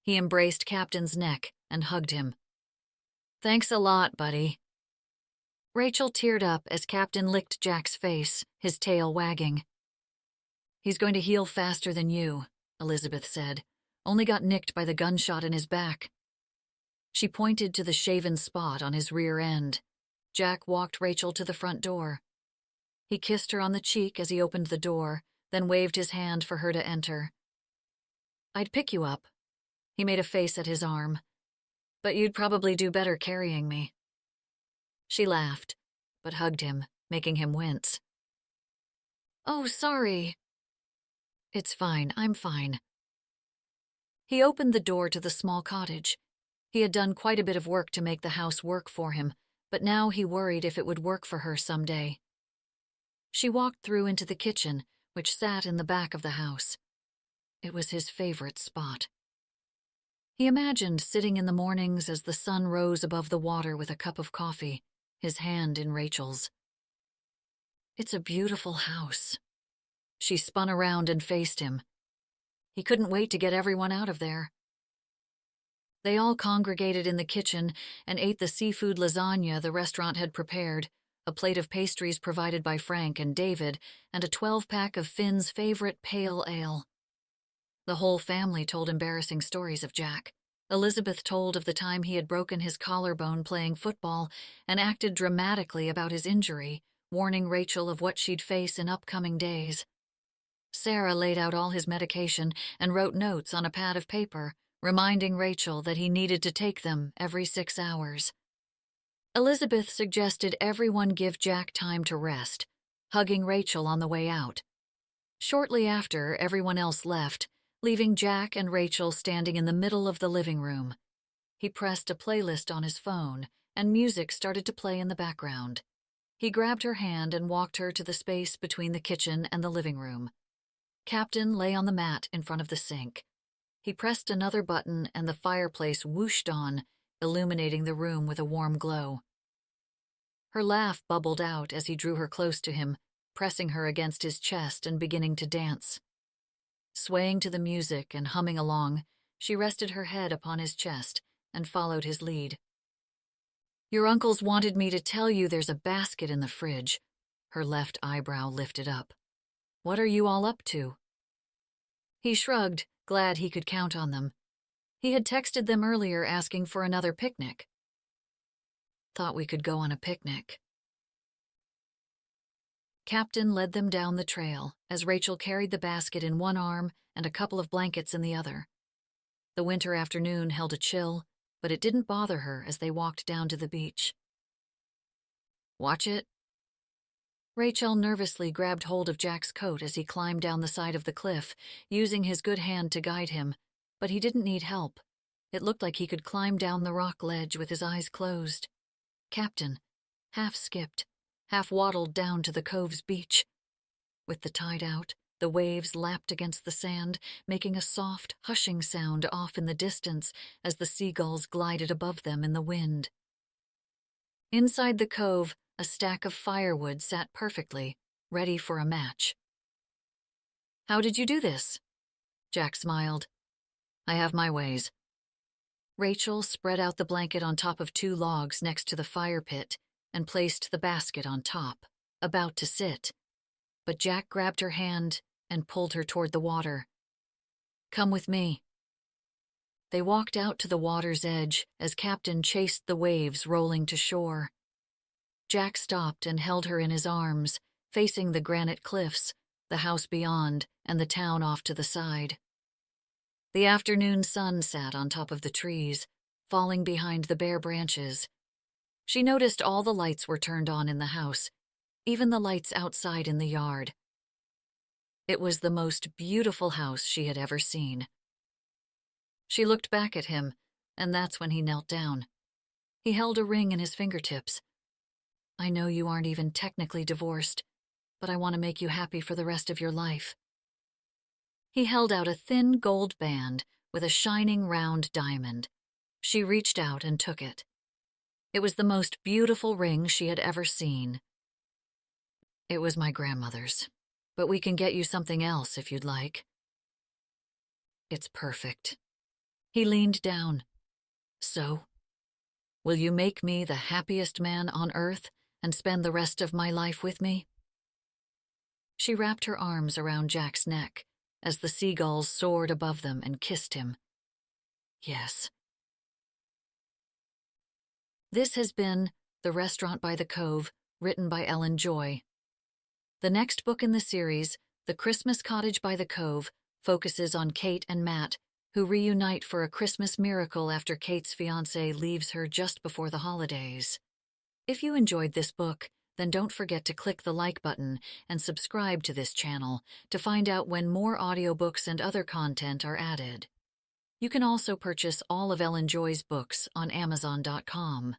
He embraced Captain's neck and hugged him. Thanks a lot, buddy. Rachael teared up as Captain licked Jack's face, his tail wagging. He's going to heal faster than you, Elizabeth said. Only got nicked by the gunshot in his back. She pointed to the shaven spot on his rear end. Jack walked Rachael to the front door. He kissed her on the cheek as he opened the door, then waved his hand for her to enter. I'd pick you up. He made a face at his arm. But you'd probably do better carrying me. She laughed, but hugged him, making him wince. Oh, sorry. It's fine, I'm fine. He opened the door to the small cottage. He had done quite a bit of work to make the house work for him, but now he worried if it would work for her someday. She walked through into the kitchen, which sat in the back of the house. It was his favorite spot. He imagined sitting in the mornings as the sun rose above the water with a cup of coffee, his hand in Rachael's. It's a beautiful house. She spun around and faced him. He couldn't wait to get everyone out of there. They all congregated in the kitchen and ate the seafood lasagna the restaurant had prepared, a plate of pastries provided by Frank and David, and a 12-pack of Finn's favorite pale ale. The whole family told embarrassing stories of Jack. Elizabeth told of the time he had broken his collarbone playing football and acted dramatically about his injury, warning Rachael of what she'd face in upcoming days. Sarah laid out all his medication and wrote notes on a pad of paper, reminding Rachael that he needed to take them every 6 hours. Elizabeth suggested everyone give Jack time to rest, hugging Rachael on the way out. Shortly after, everyone else left, leaving Jack and Rachael standing in the middle of the living room. He pressed a playlist on his phone, and music started to play in the background. He grabbed her hand and walked her to the space between the kitchen and the living room. Captain lay on the mat in front of the sink. He pressed another button and the fireplace whooshed on, illuminating the room with a warm glow. Her laugh bubbled out as he drew her close to him, pressing her against his chest and beginning to dance. Swaying to the music and humming along, she rested her head upon his chest and followed his lead. Your uncles wanted me to tell you there's a basket in the fridge. Her left eyebrow lifted up. What are you all up to? He shrugged, glad he could count on them. He had texted them earlier asking for another picnic. Thought we could go on a picnic. Captain led them down the trail as Rachael carried the basket in one arm and a couple of blankets in the other. The winter afternoon held a chill, but it didn't bother her as they walked down to the beach. Watch it. Rachael nervously grabbed hold of Jack's coat as he climbed down the side of the cliff, using his good hand to guide him, but he didn't need help. It looked like he could climb down the rock ledge with his eyes closed. Captain half skipped, half waddled down to the cove's beach. With the tide out, The waves lapped against the sand, making a soft, hushing sound off in the distance as the seagulls glided above them in the wind. Inside the cove, a stack of firewood sat perfectly, ready for a match. "How did you do this?" Jack smiled. "I have my ways." Rachael spread out the blanket on top of 2 logs next to the fire pit and placed the basket on top, about to sit. But Jack grabbed her hand and pulled her toward the water. "Come with me." They walked out to the water's edge as Captain chased the waves rolling to shore. Jack stopped and held her in his arms, facing the granite cliffs, the house beyond, and the town off to the side. The afternoon sun sat on top of the trees, falling behind the bare branches. She noticed all the lights were turned on in the house, even the lights outside in the yard. It was the most beautiful house she had ever seen. She looked back at him, and that's when he knelt down. He held a ring in his fingertips. "I know you aren't even technically divorced, but I want to make you happy for the rest of your life." He held out a thin gold band with a shining round diamond. She reached out and took it. It was the most beautiful ring she had ever seen. "It was my grandmother's, but we can get you something else if you'd like." "It's perfect." He leaned down. "So, will you make me the happiest man on earth and spend the rest of my life with me?" She wrapped her arms around Jack's neck as the seagulls soared above them and kissed him. "Yes." This has been The Restaurant by the Cove, written by Ellen Joy. The next book in the series, The Christmas Cottage by the Cove, focuses on Kate and Matt, who reunite for a Christmas miracle after Kate's fiancé leaves her just before the holidays. If you enjoyed this book, then don't forget to click the like button and subscribe to this channel to find out when more audiobooks and other content are added. You can also purchase all of Ellen Joy's books on Amazon.com.